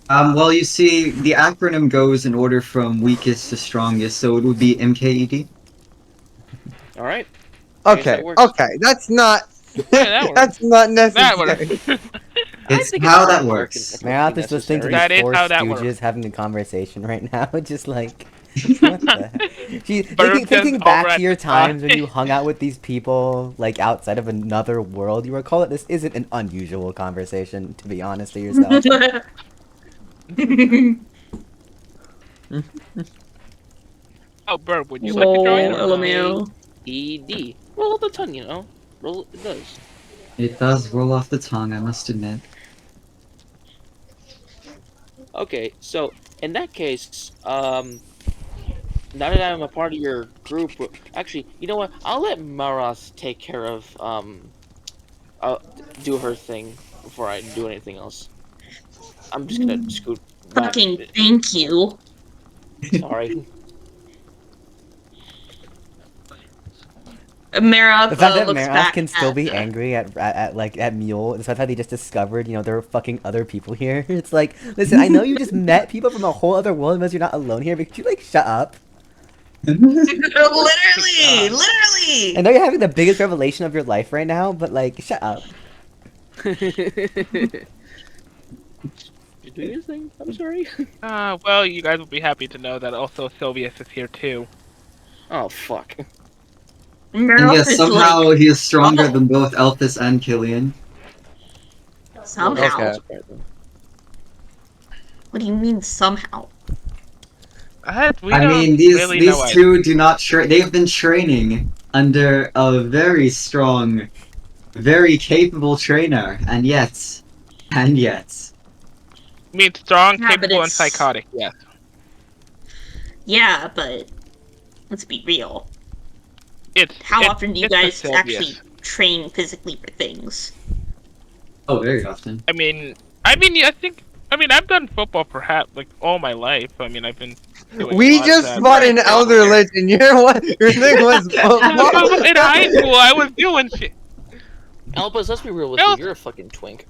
Well, you see, the acronym goes in order from weakest to strongest, so it would be M.K.E.D. All right. I guess Okay, that works. okay, that's not. that works. That's not That necessary. works. It's think how it's that working- works. it's Maroth working is listening to necessary. That these is four how that stooges works. having a conversation right now. Just like, what the heck? Birb Thinking just back over to at your the times when side. you hung out with these people, like outside of another world, you recall that this isn't an unusual conversation, to be honest to yourself. Oh, Birb, would you like to join? LMAO. ED. Roll the tongue, you know. Roll it does. It does roll off the tongue, I must admit. Okay, so in that case, now that I'm a part of your group, actually, you know what? I'll let Maroth take care of do her thing before I do anything else. I'm just gonna scoot back. Fucking thank you. Sorry. Maroth The fact that looks Maroth back can still at, be angry at Mule, the fact that he just discovered, there were fucking other people here. It's like, listen, I know you just met people from a whole other world, because you're not alone here, but could you shut up? literally. I know you're having the biggest revelation of your life right now, but shut up. You do your thing. I'm sorry. Well, you guys will be happy to know that also Sylvius is here too. Oh fuck. And Maroth yes, is somehow like, he is stronger oh. than both Elpis and Kylian. somehow. Okay. What do you mean somehow? We I don't mean, these really know two do not they've been training under a very strong, very capable trainer, and yet. I mean, strong, Yeah, but capable, and it's- psychotic. Yes. Yeah, but let's be real. How It's often do you it's the guys Sylvius. actually train physically for things? Oh, very often. I mean, I've done football for all my life. I mean, I've been. Doing We a lot just of fought an that. elder lich, and your thing was football. In high school, I was doing shit. Elpis, let's be real with No. you. You're a fucking twink.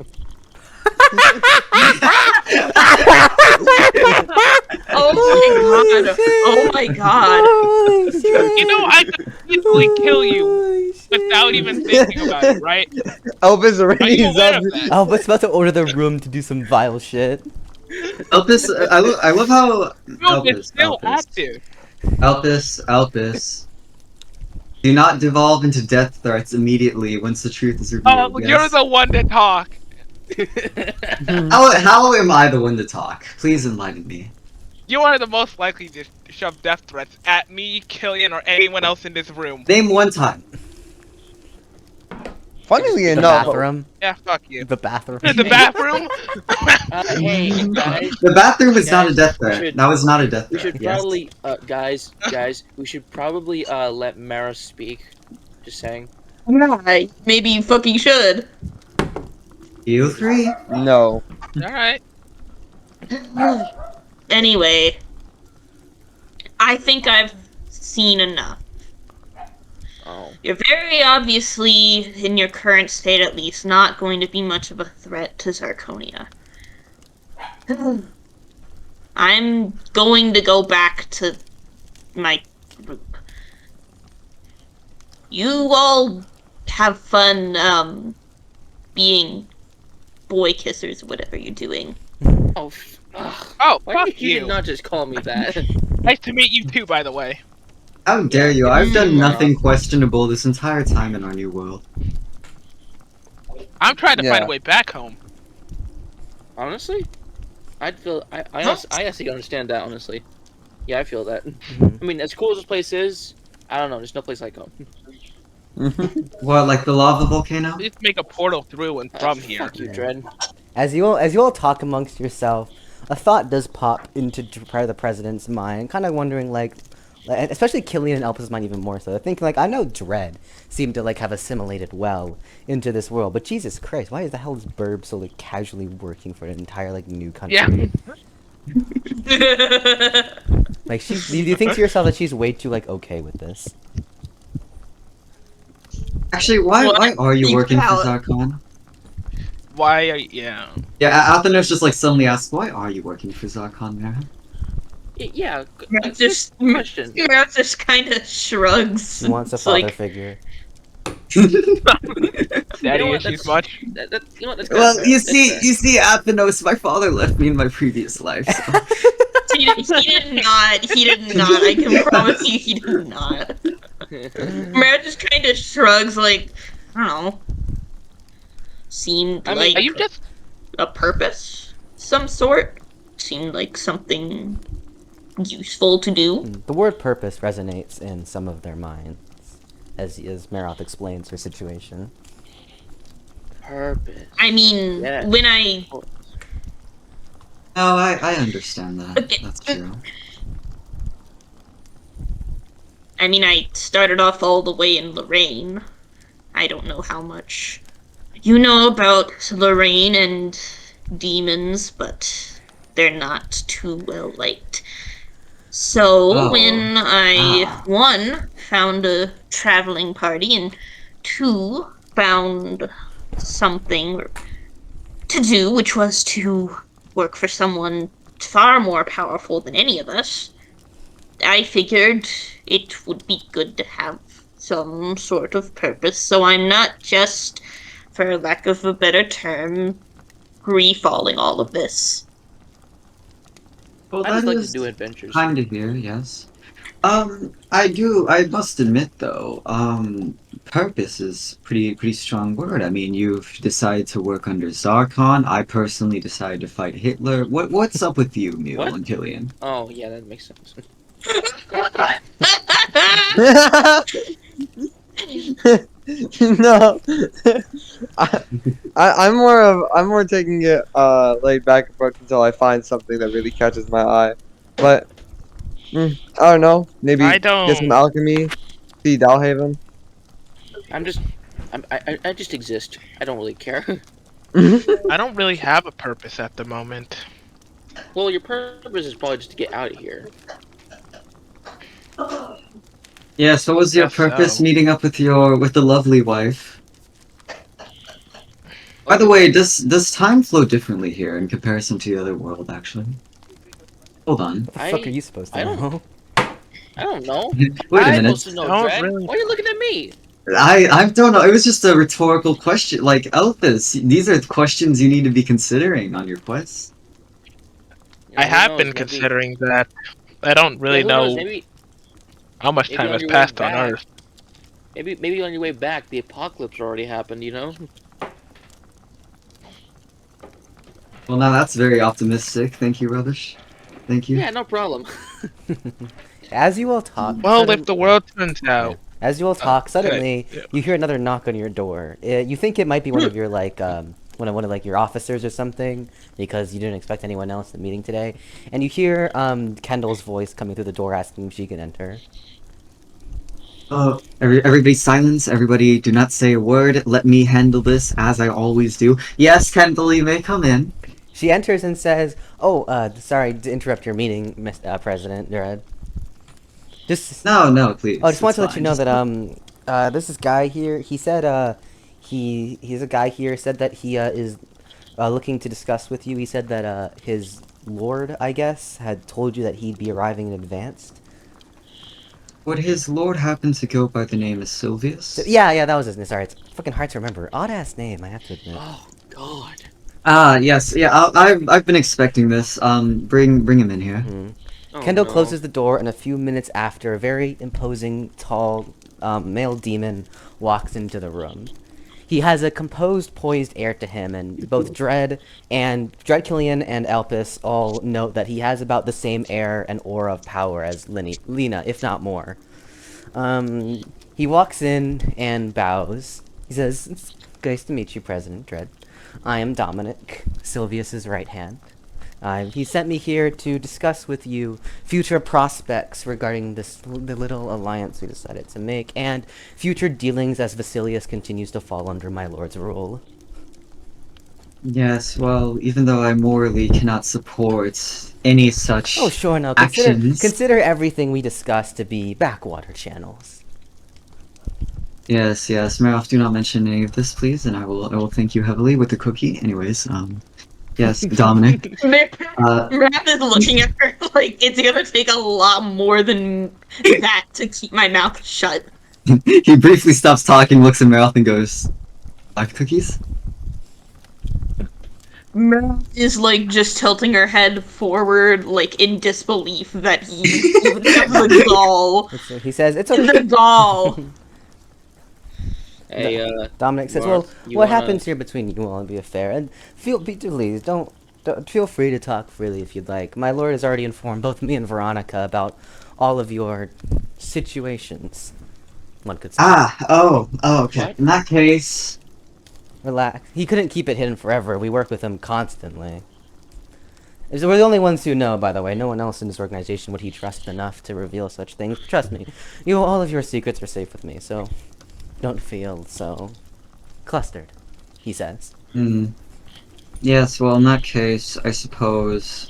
Oh my god. Holy shit. You know, I could easily kill you Holy shit. without without even thinking about it, right? Elpis Are already you is aware up. of that? Albus about to order the room to do some vile shit. Elpis, I love how No, it's still Elpis, active. Elpis. Do not devolve into death threats immediately once the truth is revealed. Oh, Yes? you're the one to talk. How am I the one to talk? Please enlighten me. You are the most likely to shove death threats at me, Kylian, or anyone else in this room. Name one time. Funnily The enough, bathroom. Yeah, fuck you. The bathroom. The bathroom? Hey, guys. The bathroom is not a Guys, death we threat. should- That was not a death We threat. should Yes. probably, guys, we should probably let Maroth speak. Just saying. Right. Maybe you fucking should. You three. no. Alright. Anyway, I think I've seen enough. Oh. You're very obviously, in your current state at least, not going to be much of a threat to Zarconia. I'm going to go back to my group. You all have fun, being boy kissers, whatever you're doing. Oh. Ugh. Oh, Why fuck did you you. not just call me that? Nice to meet you too, by the way. How dare you? I've done Mm. nothing questionable this entire time in our new world. I'm trying to find Yeah. a way back home. Honestly, I actually understand that. Honestly, yeah, I feel that. Mhm. I mean, as cool as this place is, I don't know. There's no place like home. What, like the lava volcano? Let's make a portal through and from here. Fuck you, Dread. As you all talk amongst yourself, a thought does pop into the president's mind, kind of wondering like, especially Kylian and Elpis' mind even more so. They're thinking like, I know Dread seemed to like have assimilated well into this world, but Jesus Christ, why is the hell is Birb so like casually working for an entire like new country? Yeah. Like do you think to yourself that she's way too like okay with this? Actually, why are you Think working for about- Zarkon? Why are you... Yeah. Yeah, Athanos just like suddenly asks, why are you working for Zarkon, Mara? Yeah. Maroth just Question. Maroth just kind of shrugs. She wants a It's father like, figure. Daddy what, issues that's- much? You know what? That's Well, kinda you fair. see, That's fair. Athanos, my father left me in my previous life. So. he did not. He did not. I can promise you, he did not. Maroth just kind of shrugs, like, I don't know. Seemed I mean, like Are you just... a purpose, some sort. Seemed like something useful to do. The word purpose resonates in some of their minds, as Maroth explains her situation. Purpose. I mean, Yeah. when I No, I understand that. Okay. That's true. I started off all the way in Lorraine. I don't know how much you know about Lorraine and demons, but they're not too well liked. So Oh. when I, Ah. 1, found a traveling party, and 2, found something to do, which was to work for someone far more powerful than any of us, I figured it would be good to have some sort of purpose, so I'm not just, for lack of a better term, refalling all of this. Well, I just that like to is do adventures. kind of here, yes. I must admit though, purpose is pretty strong word. I mean, you've decided to work under Zarkon. I personally decided to fight Hitler. What's up with you, Mule What? and Kylian? Oh, yeah, that makes sense. No. I'm more taking it laid back approach until I find something that really catches my eye. But I don't know. Maybe I get some don't... alchemy. See Dalhaven. I just exist. I don't really care. I don't really have a purpose at the moment. Well, your purpose is probably just to get out of here. Yeah, so what was your Guess so. purpose meeting up with the lovely wife? By the way, does time flow differently here in comparison to the other world, actually? Hold on. What the fuck are you supposed to I don't- know? I don't know. Wait a I'm minute. supposed to know, Don't Dread. really- Why are you looking at me? I don't know. It was just a rhetorical question. Like, Elpis, these are questions you need to be considering on your quest. I Who have knows, been maybe- considering that. I don't Yeah, really who knows? know Maybe how much maybe time on has your way passed on back. Earth. Maybe on your way back, the apocalypse already happened. Well, now that's very optimistic. Thank you, Rubbish. Thank you. Yeah, no problem. As you all talk, Well, if the world turns out, as you all talk, okay, suddenly yeah. you hear another knock on your door. You think it might be one of your one of like your officers or something, because you didn't expect anyone else at the meeting today. And you hear Kendall's voice coming through the door asking if she can enter. Everybody silence. Everybody do not say a word. Let me handle this as I always do. Yes, Kendall, you may come in. She enters and says, "Oh, sorry to interrupt your meeting, President Dredd. Just No, please. Oh, I just wanted it's to let you fine. know Just- that this is guy here. He said he's a guy here. Said that he is looking to discuss with you. He said that his lord, I guess, had told you that he'd be arriving in advance. Would his lord happen to go by the name of Sylvius? So, yeah, that was his name. Sorry, it's fucking hard to remember. Odd ass name, I have to admit. Oh God. Yes, yeah. I've been expecting this. Bring him in here. Oh, Kendall no. closes the door, and a few minutes after, a very imposing, tall, male demon walks into the room. He has a composed, poised air to him, and both Dread, Kylian, and Elpis all note that he has about the same air and aura of power as Lena, if not more. He walks in and bows. He says, "It's nice to meet you, President Dread. I am Dominic, Sylvius's right hand. He sent me here to discuss with you future prospects regarding the little alliance we decided to make, and future dealings as Vasilius continues to fall under my lord's rule." Yes, well, even though I morally cannot support any such Oh, sure, no. actions. Consider everything we discussed to be backwater channels. Yes, Maroth, do not mention any of this, please, and I will thank you heavily with the cookie. Anyways, yes, Dominic. Maroth is looking at her like it's gonna take a lot more than that to keep my mouth shut. He briefly stops talking, looks at Maroth, and goes, "Like cookies?" Maroth is like just tilting her head forward, like in disbelief that he even has the gall. He says, "It's okay." The gall. Hey, Dominic says, Marth, "Well, you what wanna- happens here between you all will be a fair, and please don't feel free to talk freely if you'd like. My lord has already informed both me and Veronica about all of your situations." One could say. Okay. What? In that case, Relax. He couldn't keep it hidden forever. We work with him constantly. We're the only ones who know, by the way. No one else in this organization would he trust enough to reveal such things. Trust me. All of your secrets are safe with me, so don't feel so clustered, he says. yes, well, in that case, I suppose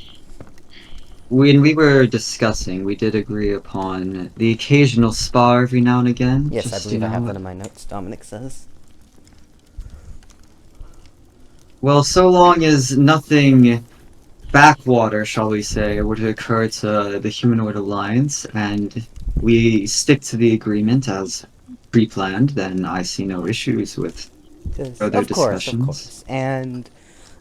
when we were discussing, we did agree upon the occasional spar every now and again. Yes, just, I believe you I have know, that in my notes, Dominic says. Well, so long as nothing backwater, shall we say, were to occur to the Humanoid Alliance, and we stick to the agreement as pre-planned, then I see no issues with Yes, further of course, discussions. of course. And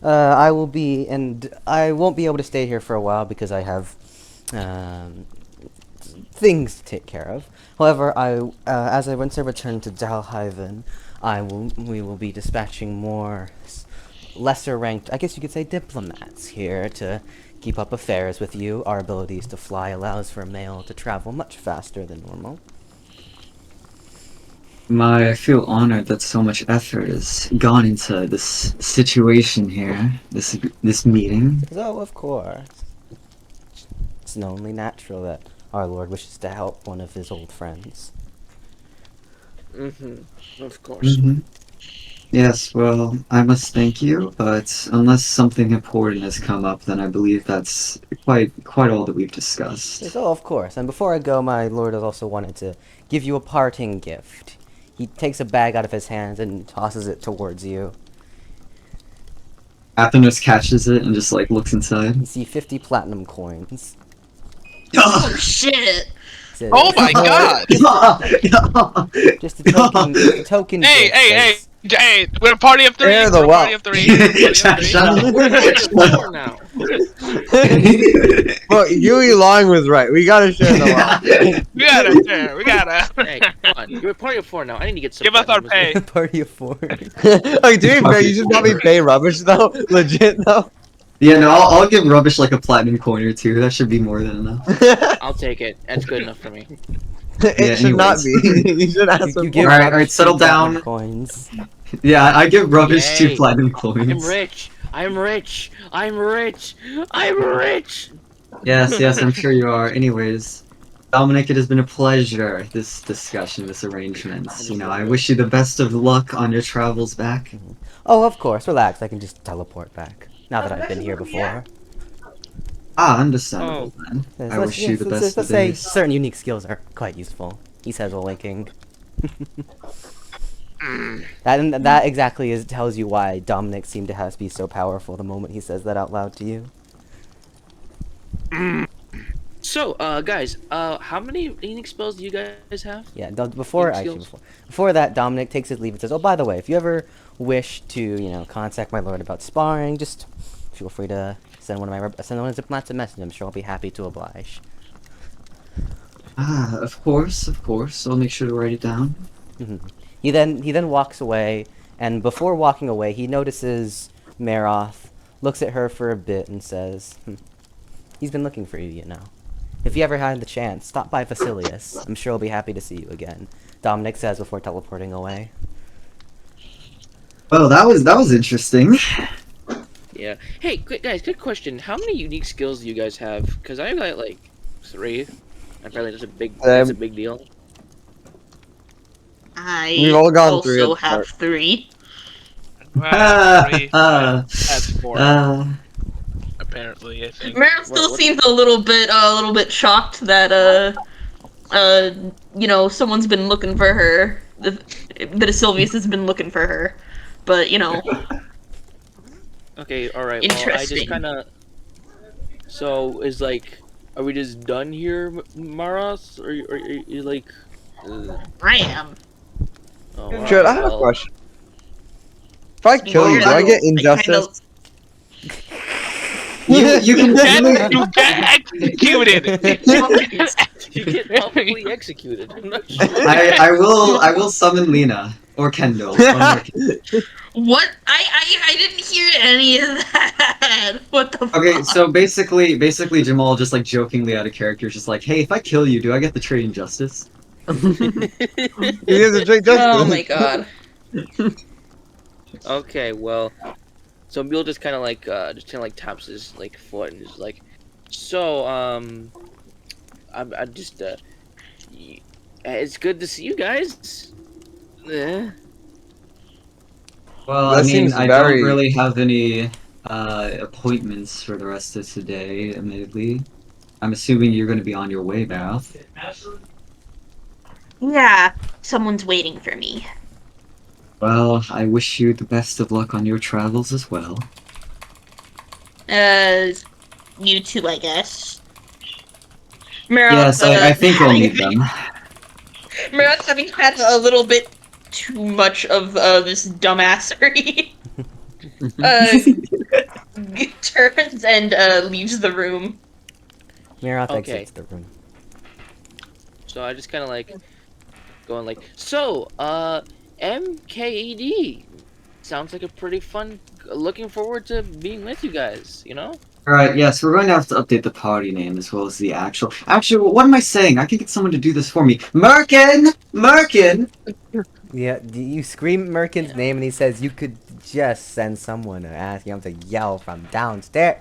I won't be able to stay here for a while because I have things to take care of. However, once I return to Dalhaven, we will be dispatching more lesser ranked, I guess you could say, diplomats here to keep up affairs with you. Our abilities to fly allows for a male to travel much faster than normal. I feel honored that so much effort has gone into this situation here, this meeting. So, of course, it's only natural that our Lord wishes to help one of his old friends. Of course. Yes, well, I must thank you, but unless something important has come up, then I believe that's quite all that we've discussed. Yes, oh, of course. And before I go, my Lord has also wanted to give you a parting gift. He takes a bag out of his hands and tosses it towards you. Athenos catches it and just, like, looks inside. You see 50 platinum coins. Oh shit! says, Oh my god! just a token Hey, gift hey, hey! says, Hey, we're a party of 3. Share the We're a party of wealth. 3. Party of Shut 3. up. We're at 4 now. Well, Huey Long was right. We gotta share the wealth. We gotta share. We gotta. Hey, come on. You're a party of 4 now. I need to get some. Give us our platinum as pay. party of 4. Like, to be fair, you should probably pay Rubbish though. Legit though. Yeah, no, I'll give Rubbish like a platinum coin or two. That should be more than enough. well. I'll take it. That's good enough for me. It Yeah, should not anyways. be. You should ask You them give for Alright, Rubbish alright, settle 2 platinum down. coins. Yeah, I give Rubbish 2 Yay. platinum I'm coins. rich. I'm rich. I'm rich. I'm rich. Yes, yes, I'm sure you are. Anyways, Dominic, it has been a pleasure, this discussion, this arrangement. You know, I wish you the best of luck on your travels back. Oh, of course, relax. I can just teleport back. Now that I've been here before. Ah, understandable Oh. then. Yes, I wish you the best let's of say days. certain unique skills are quite useful. He says while winking. that exactly tells you why Dominic seemed to be so powerful the moment he says that out loud to you. So, guys, how many unique spells do you guys have? Yeah, before Unique actually skills? before that, Dominic takes his leave and says, "Oh, by the way, if you ever wish to, contact my lord about sparring, just feel free to send one of the diplomats a message. I'm sure I'll be happy to oblige." Ah, of course, of course. I'll make sure to write it down. He then walks away, and before walking away, he notices Maroth, looks at her for a bit, and says, "He's been looking for you, If you ever had the chance, stop by Vasilius. I'm sure he'll be happy to see you again," Dominic says before teleporting away. Well, that was interesting. Yeah. Hey, guys, good question. How many unique skills do you guys have? Because I've got like 3. Apparently, that's a big deal. I We've all gone through also it, have but- 3. Well, 3. Ah, That's 4. ah. Apparently, I think. Merit still what- seems a little bit shocked that someone's been looking for her. That Sylvius has been looking for her, but Okay, alright. Well, I just Interesting. kind of. So, are we just done here, Maroth? Or you like. I am. Oh, Shit, I have a well, question. If I kill you, do I get injustice? You can You get executed. You get publicly executed. I'm not sure. I will summon Lena or Kendall. What? I didn't hear any of that. What the fuck? Okay, so basically Jamal just like jokingly out of character is just like, hey, if I kill you, do I get the trade injustice? You get the trade justice. Oh my god. Okay, well, so Mule just kind of like taps his like foot and is like, so I just it's good to see you guys. Well, That I mean, seems I very- don't really have any appointments for the rest of today, admittedly. I'm assuming you're going to be on your way, Maroth. Yeah, someone's waiting for me. Well, I wish you the best of luck on your travels as well. You too, I guess. Meryl, Yes, I think I'll need them. Meryl's having had a little bit too much of this dumbassery. Turns and leaves the room. Maroth Okay. exits the room. So I just kind of like going like, so M.K.E.D. sounds like a pretty fun. Looking forward to being with you guys. Alright, yes, we're going to have to update the party name as well as the actual... Actually, what am I saying? I can get someone to do this for me. Merkin! Merkin! Yeah, you scream Merkin's name and he says you could just send someone to ask him to yell from downstairs.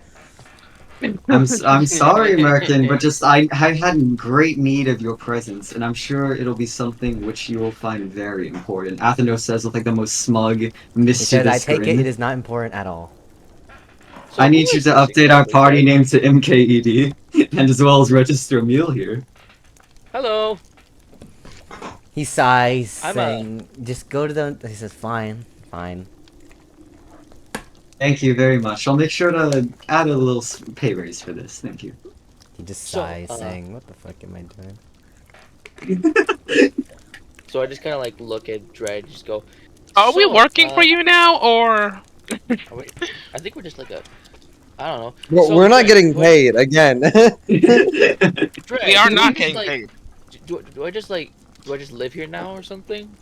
I'm sorry, Merkin, but just I had great need of your presence, and I'm sure it'll be something which you will find very important. Athenos says with like the most smug, He mischievous said, "I take grin. it is not important at all." So I need who you is to this update our exactly, party right? name to M.K.E.D. and as well as register a Mule here. Hello. He sighs, I'm saying, "Just go to the." He says, "Fine, fine." Thank you very much. I'll make sure to add a little pay raise for this. Thank you. He just So, sighs, saying, "What the fuck am I doing?" So I just kind of like look at Dread, just go. Are we "So, working for you now, or? are we- I think we're just like a. I don't know. We're, So we're not Dread, getting paid again. Dread, We are do I not just, getting like, paid. Do I just like? Do I just live here now or something?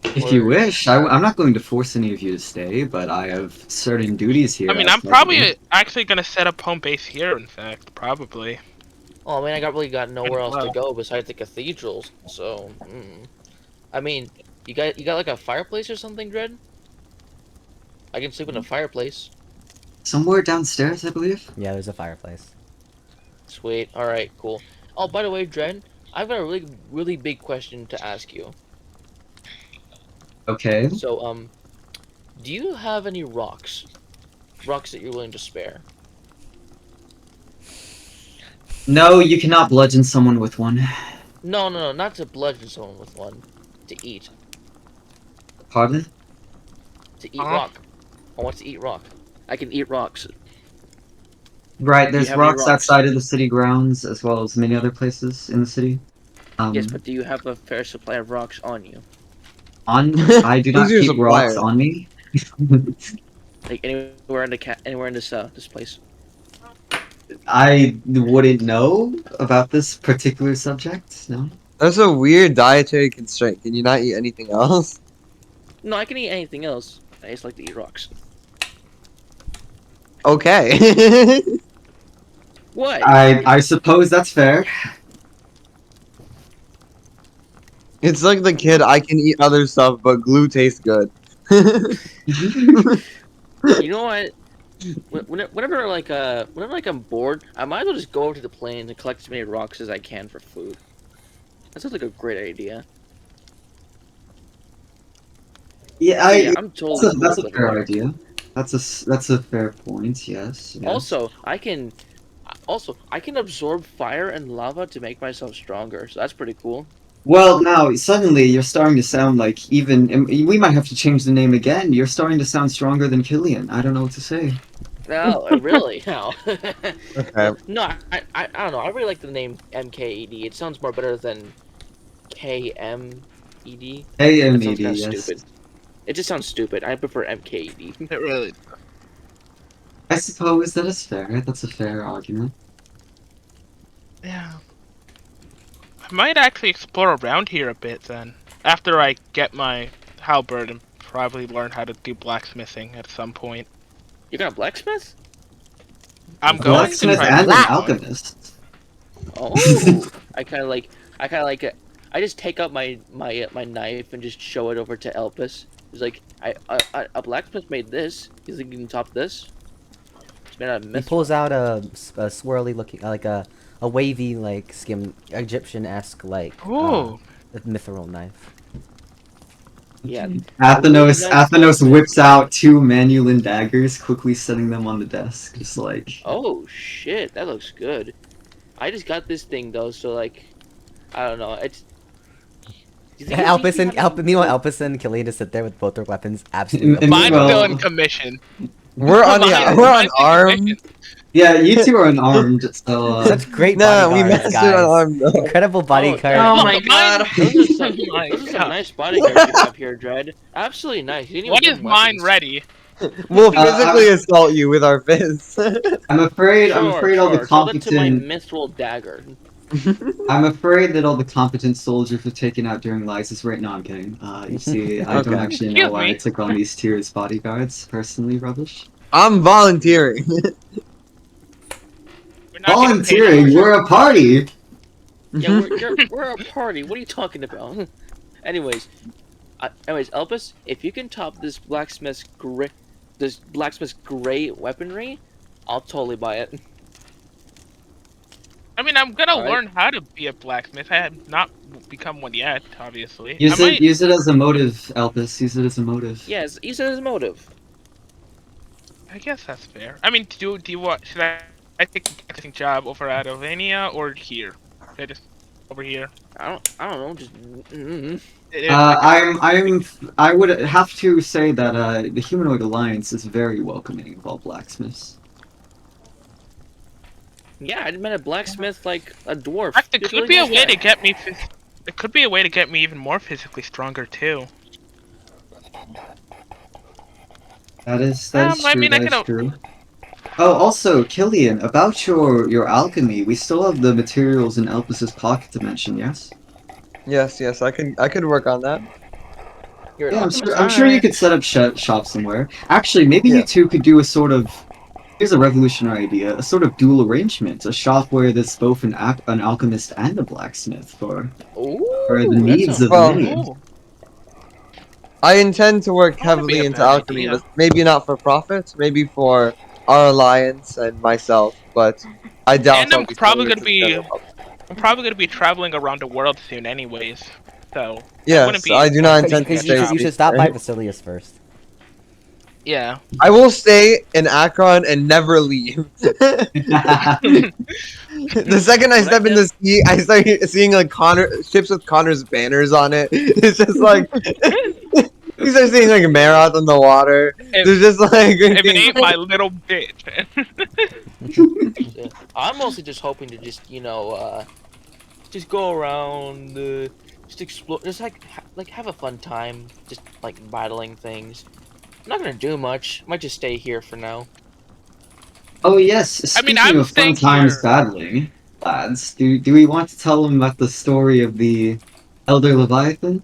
If you Or- wish, I'm not going to force any of you to stay, but I have certain duties here. I mean, as I'm president. probably actually gonna set up home base here. In fact, probably. Oh, I mean, I really got nowhere else to Well. go besides the cathedrals. So, I mean, you got like a fireplace or something, Dread? I can sleep in a fireplace. Somewhere downstairs, I believe. Yeah, there's a fireplace. Sweet. All right. Cool. Oh, by the way, Dread, I've got a really big question to ask you. Okay. So, do you have any rocks? Rocks that you're willing to spare? No, you cannot bludgeon someone with one. No, not to bludgeon someone with one. To eat. Pardon? To eat rock. I want to eat rock. I can eat rocks. Right, Do there's you have any rocks outside of the city grounds, as well as many other places in the city. Yes, but do you have a fair supply of rocks on you? I do not Who's your keep rocks supplier? on me. Like anywhere in anywhere in this place. I wouldn't know about this particular subject, no. That's a weird dietary constraint. Can you not eat anything else? No, I can eat anything else. I just like to eat rocks. Okay. What? I suppose that's fair. It's like the kid, I can eat other stuff, but glue tastes good. You know what? Whenever I'm bored, I might as well just go over to the plains and collect as many rocks as I can for food. That sounds like a great idea. Yeah, Yeah, I'm totally that's a cool with fair it. idea. That's a fair point, yes. Also, I can absorb fire and lava to make myself stronger. So that's pretty cool. Well, now, suddenly, you're starting to sound like even... and we might have to change the name again. You're starting to sound stronger than Kylian. I don't know what to say. No, really? No. Okay. No, I don't know. I really like the name M.K.E.D. It sounds more better than K.M.E.D. Hey, That MED, sounds kind of yes. stupid. It just sounds stupid. I prefer M.K.E.D. It really. I suppose that is fair. That's a fair argument. Yeah. I might actually explore around here a bit then. After I get my halberd and probably learn how to do blacksmithing at some point. You got a blacksmith? I'm A going to blacksmith try and to an find one. alchemist. Oh, I kind of like it. I just take out my knife and just show it over to Elpis. He's like, a blacksmith made this. He's like, you can top this. It's made out of He myth. pulls out a swirly looking, like a wavy, like skim Egyptian-esque, like Ooh. mithril knife. Yeah. Athenos whips out two Manulan daggers, quickly setting them on the desk. Just like... Oh shit, that looks good. I just got this thing though, so like, I don't know. It's. Do you think Elpis we and have any- meanwhile, Elpis and Kylian just sit there with both their weapons absolutely. And Mine's well- still in commission. We're Mine's in unarmed. commission. Yeah, you two are unarmed, so... Such great No, we bodyguards, mastered guys. unarmed though. Incredible bodyguard. Oh No, my mine- god. Those are some, Oh my those are some God. nice bodyguards you have here, Dread. Absolutely nice. You didn't even What give is them mine weapons. ready? We'll physically assault you with our fists. I'm afraid all the Sure, tell that to my competent... mithril dagger. I'm afraid that all the competent soldiers were taken out during Lysis. Right now, I'm kidding. You see, I don't Okay. actually know Excuse why I me. took on these two as bodyguards, personally, rubbish. I'm volunteering. We're not getting paid Volunteering, for it. we're a party! Yeah, we're a party. What are you talking about? Anyways, Elpis, if you can top this blacksmith's gray weaponry, I'll totally buy it. I mean, I'm gonna Alright. learn how to be a blacksmith. I have not become one yet, obviously. Use I it, might... use it as a motive, Elpis. Use it as a motive. Yes, use it as a motive. I guess that's fair. I mean, do you want? Should I take a casting job over at Althvinhaim or here? Should I just over here? I don't know. Just. I would have to say that the Humanoid Alliance is very welcoming of all blacksmiths. Yeah, I met a blacksmith like a dwarf. Fact, it He's could really be a nice way guy. to get me. It could be a way to get me even more physically stronger too. That is I true. mean, I That can. is true. Oh, also, Kylian, about your alchemy, we still have the materials in Elpis's pocket dimension, yes? Yes, I could work on that. You're an Yeah, alchemist. I'm sure you Alright. could set up shop somewhere. Actually, maybe you Yeah. two could do a sort of. Here's a revolutionary idea: a sort of dual arrangement, a shop where there's both an alchemist and a blacksmith for the Ooh, that needs sounds of the Well, many. Ooh, I intend to work that wouldn't be heavily a into bad alchemy, idea. but maybe not for profit, maybe for our alliance and myself, but I doubt And I'll be selling it to the general public. I'm probably gonna be traveling around the world soon, anyways. So that wouldn't Yes, be I do not intend to anything a stay Because you shop. should stop by here. Vasilius first. Yeah. I will stay in Akron and never leave. The second I What I step in did. the sea, I start seeing like Connor ships with Connor's banners on it. It's just like you start seeing like Maroth on the water. If There's just like if it ain't my little bitch. Yeah. I'm mostly just hoping to just go around, just explore, just like have a fun time, just like battling things. I'm not gonna do much. Might just stay here for now. Oh yes, I mean, speaking I'm of fun staying times here. battling, lads, do we want to tell them about the story of the Elder Leviathan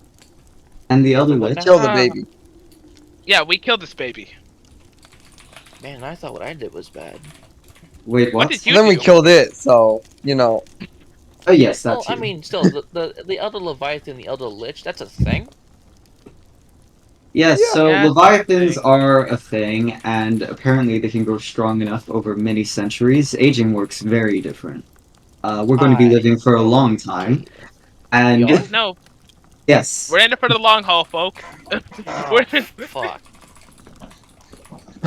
and the Elder What Lich? now? kill the baby. Yeah, we killed this baby. Man, I thought what I did was bad. Wait, What what? did And you then we do? killed it, so you know. Oh yes, that Well, I too. mean, still, the Elder Leviathan, the Elder Lich, that's a thing. Yes, Yeah. so Yeah, it's a Leviathans thing. are a thing, and apparently they can grow strong enough over many centuries. Aging works very different. We're going to be I living for a long time, okay. We and are? No, yes, we're in it for the long haul, folk. Oh We're fuck.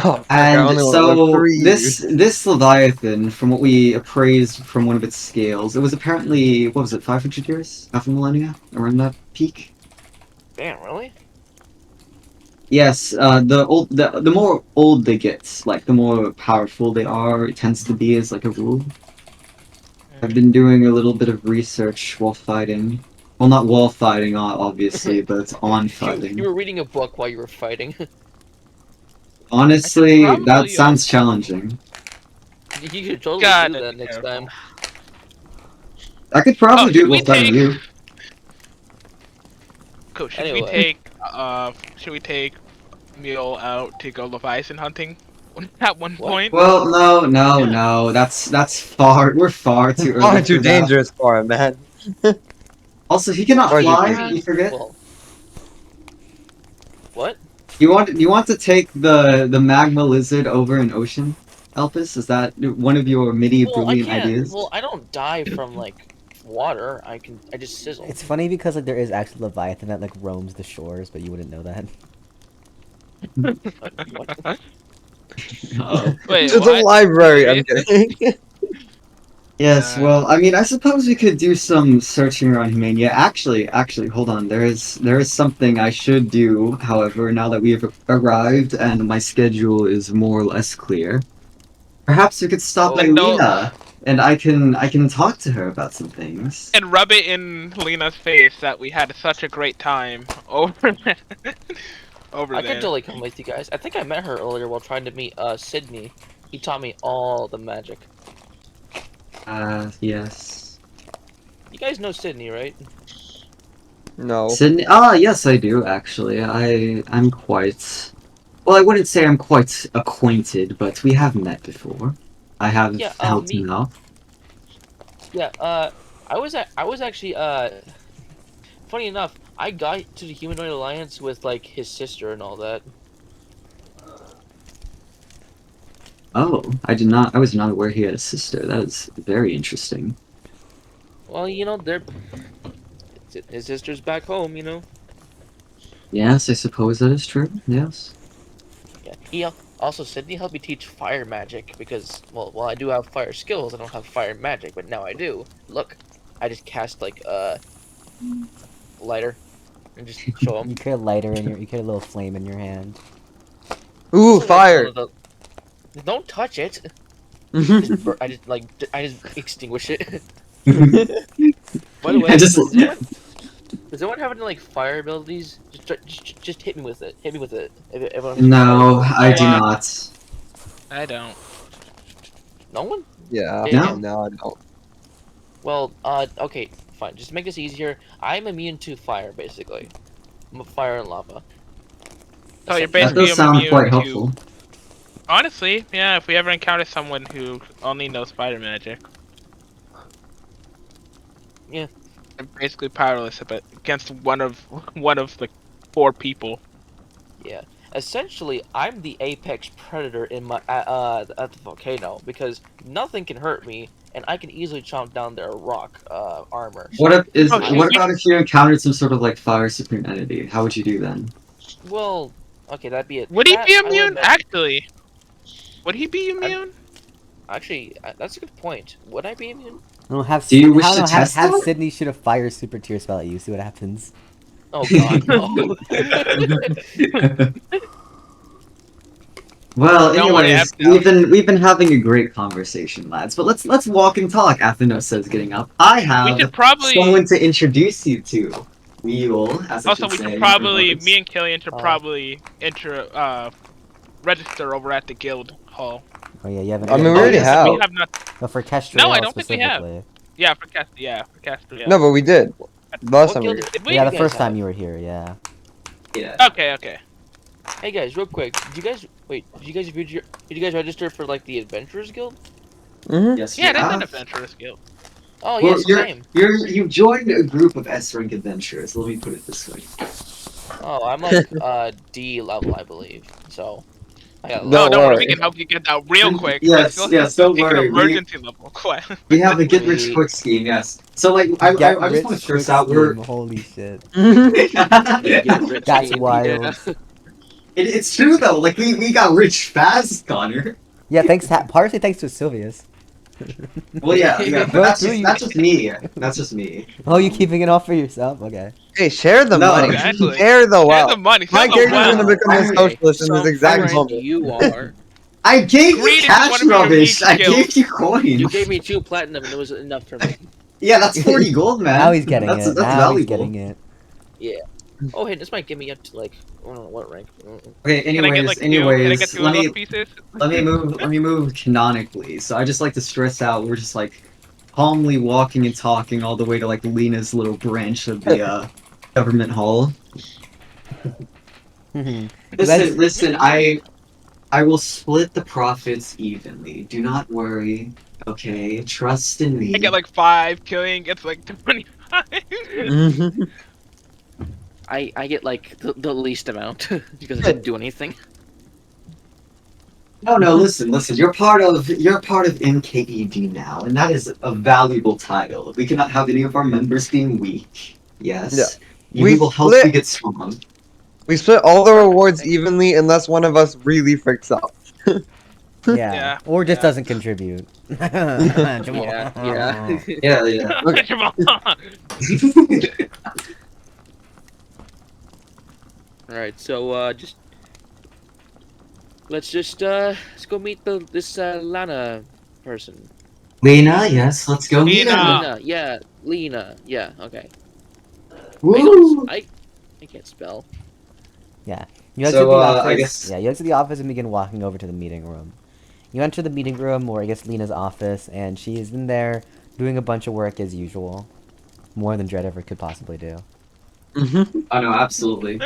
Oh, fuck, I and only want to live so 3 years. this Leviathan, from what we appraised from one of its scales, it was apparently what was it, 500 years, half a millennia, around that peak. Damn, really? Yes, the more old they get, like the more powerful they are. It tends to be as like a rule. I've been doing a little bit of research while fighting. Well, not while fighting, obviously, but on You fighting. were reading a book while you were fighting. I should Honestly, that probably sounds challenging. You should totally do gotta that be next careful. time. I could Oh, probably do should it we while fighting take? you. Cool. Should we Anyway, take? Should we take Mule out to go Leviathan hunting? At one what? point. Well, no, no, Yeah. no. That's far. We're far too early Far too for that. dangerous for him, man. Also, he cannot Far too fly. dangerous. You forget. Well, what? You want to take the magma lizard over an ocean, Elpis? Is that one of your many Well, I brilliant can't. ideas? Well, I don't die from like water. I just sizzle. It's funny because like there is actually Leviathan that like roams the shores, but you wouldn't know that. What? Oh. Wait, To the what? library, I'm Serious? kidding. Yes, well, I mean, I suppose we could do some searching around Humania. Actually, hold on. There is something I should do, however, now that we have arrived and my schedule is more or less clear. Perhaps we could stop by Oh, No, Lena, and I can talk to her about some things. and rub it in Lena's face that we had such a great time over there. Over I could there. totally come with you guys. I think I met her earlier while trying to meet Sydney. He taught me all the magic. Yes. You guys know Sydney, right? No. Sydney. Yes, I do actually. I'm quite. Well, I wouldn't say I'm quite acquainted, but we have met before. I have Yeah. helped Me. him out. Yeah. I was actually funny enough, I got to the Humanoid Alliance with like his sister and all that. Oh, I did not. I was not aware he had a sister. That is very interesting. Well, they're his sister's back home. Yes, I suppose that is true. Yes. Yeah. Also Sydney helped me teach fire magic because while I do have fire skills, I don't have fire magic, but now I do. Look, I just cast like lighter and just show You them. carry a lighter in your, you carry a little flame in your hand. Ooh, fire! Don't touch it. I just extinguish it. By the way, I just does anyone have any like fire abilities? Just hit me with it. Hit me with it. If everyone has no, I do Uh, not. I don't. No one? Yeah. No. No, I don't. Well, okay, fine. Just to make this easier, I'm immune to fire, basically. Fire and lava. So you're That basically does sound immune quite to. helpful. Honestly, yeah. If we ever encounter someone who only knows fire magic, Yeah. I'm basically powerless against one of the 4 people. Yeah. Essentially, I'm the apex predator in my at the volcano because nothing can hurt me, and I can easily chomp down their rock armor. What if is Oh, what about if you encountered some sort of like fire supreme entity? How would you do then? Well, okay, that'd be it. Would he That, be I would immune? admit- Actually, would he be immune? Actually, that's a good point. Would I be immune? No, have Do you Sydney, wish I don't to know, test have that? Sydney shoot a fire super tier spell at you. See what happens. Oh God, no. Well, Don't wanna anyways, F now. we've been having a great conversation, lads. But let's walk and talk. Athenos says, getting up. I We have should probably. someone to introduce you to. Mule, as I Also, should we say. should in probably. regards. Me and Kylian should Oh. probably register over at the guild hall. Oh yeah, you haven't. I mean, we Oh, already yes. have. We have not. But for Kestrel No, I don't think we have. specifically. Yeah, for Cast. Yeah, for Caster. Yeah. No, but we did. Last time we were guild here. did we Yeah, the guys first time have? you were here, yeah. Yeah. Okay. Okay. Hey guys, real quick, did you guys register for like the Adventurers Guild? Mm-hmm. Yes, Yeah, we that's an have. adventurous guild. Oh Well, yes, you're, same. you've joined a group of S-rank adventurers. Let me put it this way. Oh, I'm like D level, I believe. So I got No, No, don't worry. worry. We can help you get that real quick. Yes, yes, don't Take an worry. emergency level quest. We have a get rich Sweet. quick scheme. Yes. So like, I Get just rich want to quick curse out. We're scheme, holy shit. Get rich That's scheme, wild. yeah. It's true though. Like we got rich fast, Connor. Yeah, partially thanks to Sylvius. Well, yeah. But Bro, that's just me. That's just me. Oh, you keeping it all for yourself? Okay. Hey, share the No, money. exactly. Share the Here's wealth. the money. My Here's the character's wealth. gonna become a Alright. socialist in this So exact friend moment. you are. I gave you Greed is cash one of your rubbish. I unique skills. gave you coins. You gave me 2 platinum and it was enough for me. Yeah, that's 40 gold, man. Now he's getting that's, it. That's Now valuable. he's getting it. Yeah. Oh hey, this might get me up to like I don't know what rank. Okay. Can I get like 2? Can I get 2 of those pieces? let me move canonically. So I just like to stress out. We're just like calmly walking and talking all the way to like Lena's little branch of the government hall. Listen. I will split the profits evenly. Do not worry. Okay, trust in me. I get like 5. Killing gets like 25. I get like the least amount because I didn't do anything. No, listen. You're part of M.K.E.D now, and that is a valuable title. We cannot have any of our members being weak. Yes. Yeah. We will help you get strong. We split all the rewards evenly unless one of us really freaks out. Yeah. Yeah. Or just Yeah. doesn't contribute. Jamal. Yeah. Yeah. Okay. Jamal. Alright, so let's go meet this Lana person. Lena, yes, let's go meet her. Lena. Lena, yeah, okay. Woo! I can't spell. You enter So, the office. I guess- Yeah, you enter the office and begin walking over to the meeting room. You enter the meeting room, or I guess Lena's office, and she is in there doing a bunch of work as usual. More than Dread ever could possibly do. Oh no, absolutely.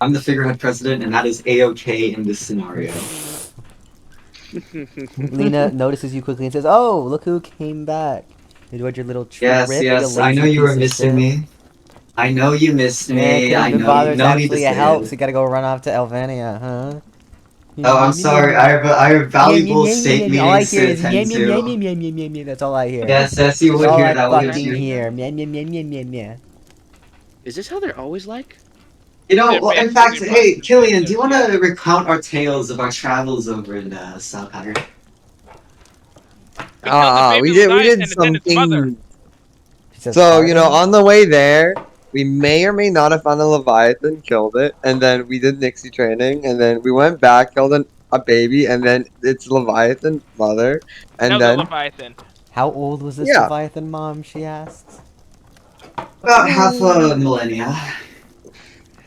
I'm the figurehead president, and that is A-OK in this scenario. Lena notices you quickly and says, "Oh, look who came back! You enjoyed your little trip. Yes, you I know lazy you were piece of missing shit." me. I know you missed me. Yeah, I could've been know bothered. no need to Actually, say it helps. it. You gotta go run off to Althvinhaim, huh? Oh, I'm sorry. I have valuable state All I meetings hear to is attend to. meow. That's all I hear. Yes, you That's would all hear I that, wouldn't fucking you? hear. Meow. Is this how they're always like? You know, They're well, in basically fact, hey, positive, Kylian, do you want yeah. to recount our tales of our travels over in South Hatter? We did something. She says, So, you know, "Pardon?" on the way there, we may or may not have found a Leviathan, killed it, and then we did Nixie training, and then we went back, killed an a baby, and then it's Leviathan mother, and No, the then Leviathan. How old was this Yeah. Leviathan mom, she asks? About half a millennia.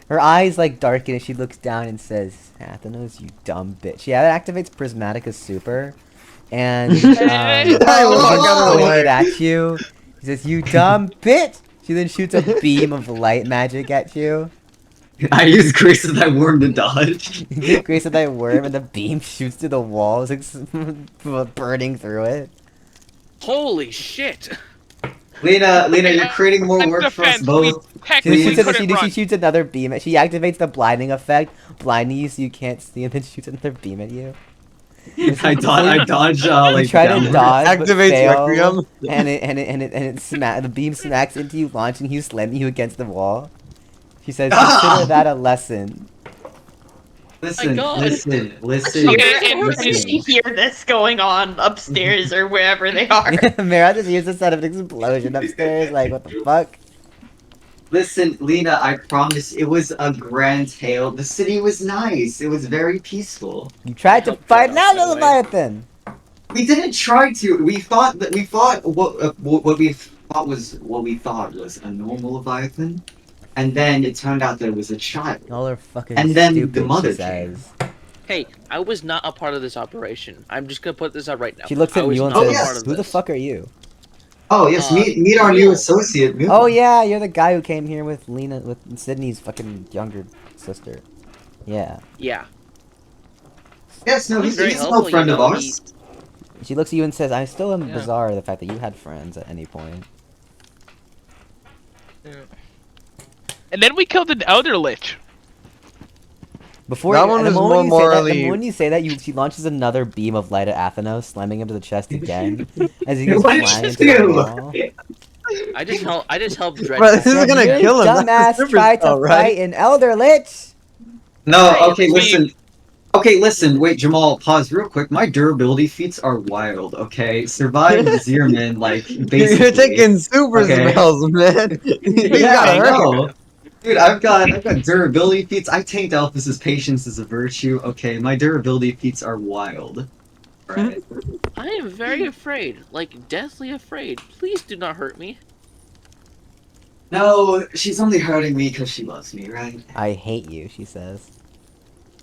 Her eyes like darken and she looks down and says, Athenos, you dumb bitch. Yeah, that activates Prismatica's super. And I walk out of the point way. it at you. He says, you dumb bitch! She then shoots a beam of light magic at you. I use Grace of Thy Worm to dodge. You get Grace of Thy Worm and the beam shoots through the walls, like, burning through it. Holy shit! Lena, you're creating more In work for us defense, both. we She technically shoots, couldn't she run. shoots another beam. She activates the blinding effect, blinding you so you can't see, and then shoots another beam at you. I dodge, You like, try to downwards. dodge, but Activates fail, Requiem. the beam smacks into you, launching you, slamming you against the wall. She says, "Consider that a lesson." Listen, God. listen. Okay, Did she hear this going on upstairs or wherever they are? Maroth just hears the sound of an explosion upstairs. Like, what the fuck? Listen, Lena, I promise it was a grand tale. The city was nice. It was very peaceful. You tried to Help fight that out, now, by the way. Leviathan. We didn't try to. We thought what we thought was a normal Leviathan, and then it turned out that it was a child. Y'all are fucking And then the stupid, mother she says. Hey, I was not a part of this operation. I'm just gonna put this out right now. She looks I at was Mule and not a yes. says, part of "Who the this. fuck are you?" Oh yes, meet our new Mule. associate. Mule. Oh yeah, you're the guy who came here with Sydney's fucking younger sister. Yeah. Yeah. Yes, no, He's he's very an helpful, old friend you of know, ours. She looks at you and says, "I still am Yeah. bizarre the fact that you had friends at any point." And then we killed an Elder Lich. Before That one the was moment more you say that, the morally- moment you say that, she launches another beam of light at Athenos, slamming him to the chest again as he goes What did flying you into the do? wall. I just helped Dread. Bro, this is Said, gonna "You kill him. That's dumbass the super tried to spell, right? fight an Elder Lich." No, Hey, okay, we- listen. Okay, listen, wait, Jamal, pause real quick. My durability feats are wild, okay? Survived Zierman, like, basically. You're taking super Okay. spells, man. You Yeah, gotta I hurry. know. Dude, I've got durability feats. I tanked Elpis' patience as a virtue. Okay, my durability feats are wild. Right. I am very afraid, like deathly afraid. Please do not hurt me. No, she's only hurting me because she loves me, right? I hate you, she says.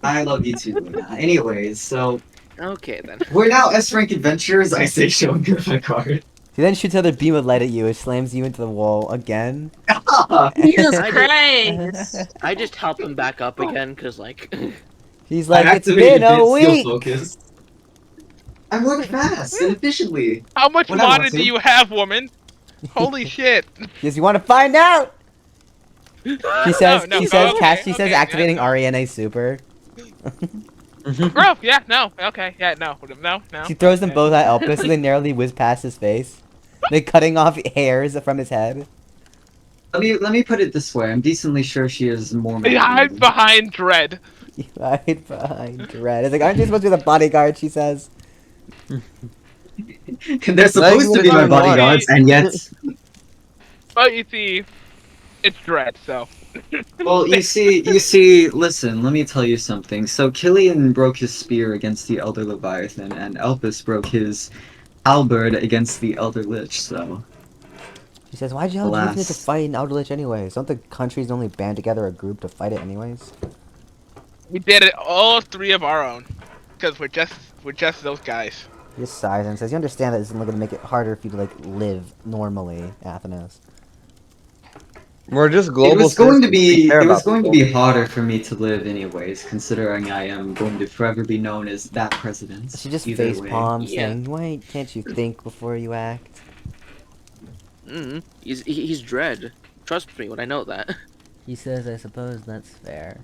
I love you too, Luna. Anyways, so Okay then. we're now S-rank adventurers. I say showing you my card. She then shoots another beam of light at you, which slams you into the wall again. Jesus I Christ! I just help him back up again, cause like, He's like, I "It's activated been a skill week." focus. I work fast and efficiently. How much When I want mana to. do you have, woman? Holy shit. Yes, you want to find out? She says, no, she says, okay, she says, okay, activating yeah, no. Ariana super. Bro, yeah, no, okay, yeah, no. She throws them okay. both at Elpis, so they narrowly whiz past his face. They're cutting off hairs from his head. Let me put it this way. I'm decently sure she is more. He hides behind Dread. You hide behind Dread. It's like, aren't you supposed to be the bodyguard? She says. They're supposed to be my bodyguards, and yet. But you see, it's Dread, so. Well, you see. Listen, let me tell you something. So Kylian broke his spear against the Elder Leviathan, and Elpis broke his halberd against the Elder Lich. So. She says, why'd you hell do you need to Alas. fight an Elder Lich anyways? Don't the countries only band together a group to fight it anyways? We did it all three of our own. Because we're just those guys. He just sighs and says, you understand that this is going to make it harder for you to, like, live normally, Athenos. We're just global. It was going to citizens. be. We care It was about going to people. be harder for me to live, anyways, considering I am going to forever be known as that president. She just Either face way. palms, Yeah. saying, why can't you think before you act? he's Dread. Trust me when I know that. He says, I suppose that's fair.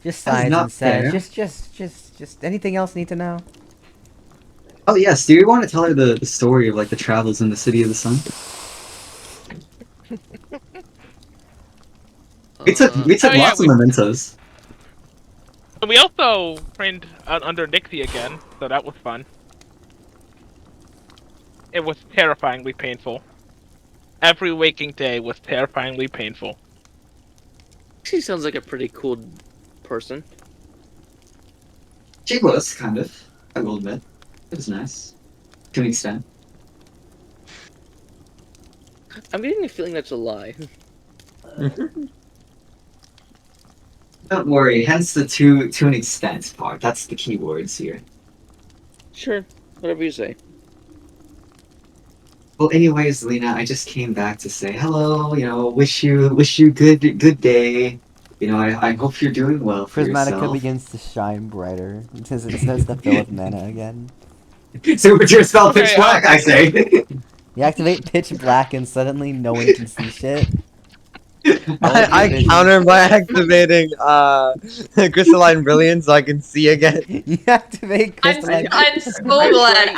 Just That's sighs not and says, fair. just anything else need to know? Oh yes. Do you want to tell her the story of like the travels in the City of the Sun? We took Oh, yeah, lots of mementos. We also trained under Nixie again, so that was fun. It was terrifyingly painful. Every waking day was terrifyingly painful. She sounds like a pretty cool person. She was, kind of. I will admit. It was nice. To an extent. I'm getting the feeling that's a lie. Don't worry, hence the to an extent part. That's the key words here. Sure, whatever you say. Well, anyways, Lena, I just came back to say hello. You know, wish you good day. You know, I hope you're doing well for Prismatica yourself. begins to shine brighter. It starts to fill with mana again. Super spell pitch Okay, black, I say. You activate pitch black and suddenly no one can see shit. I counter by activating crystalline brilliance so I can see again. You activate crystalline. I'm so glad.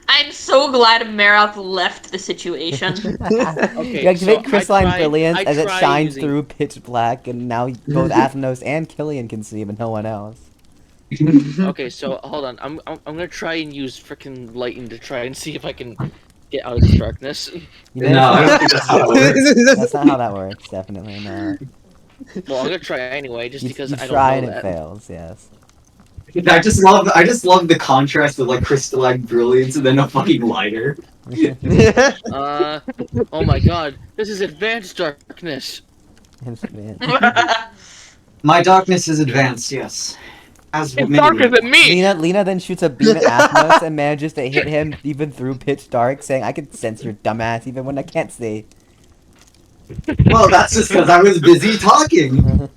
I'm so glad Maroth left the situation. Okay, You activate so crystalline brilliance I as it tried shines using- through pitch black, and now both Athnos and Kylian can see, but no one else. Okay, so hold on. I'm gonna try and use frickin' lighting to try and see if I can get out of this darkness. You No, I don't think that's how it works. That's not how that works. Definitely not. Well, I'm gonna try anyway, just because You I try don't and know it that. fails. Yes. I just love the contrast with like crystalline brilliance and then a fucking lighter. Oh my god, this is advanced darkness. My darkness is advanced, yes. As It's many darker would. than me. Lena then shoots a beam at Athnos and manages to hit him even through pitch dark, saying, "I can sense your dumbass even when I can't see." Well, that's just because I was busy talking.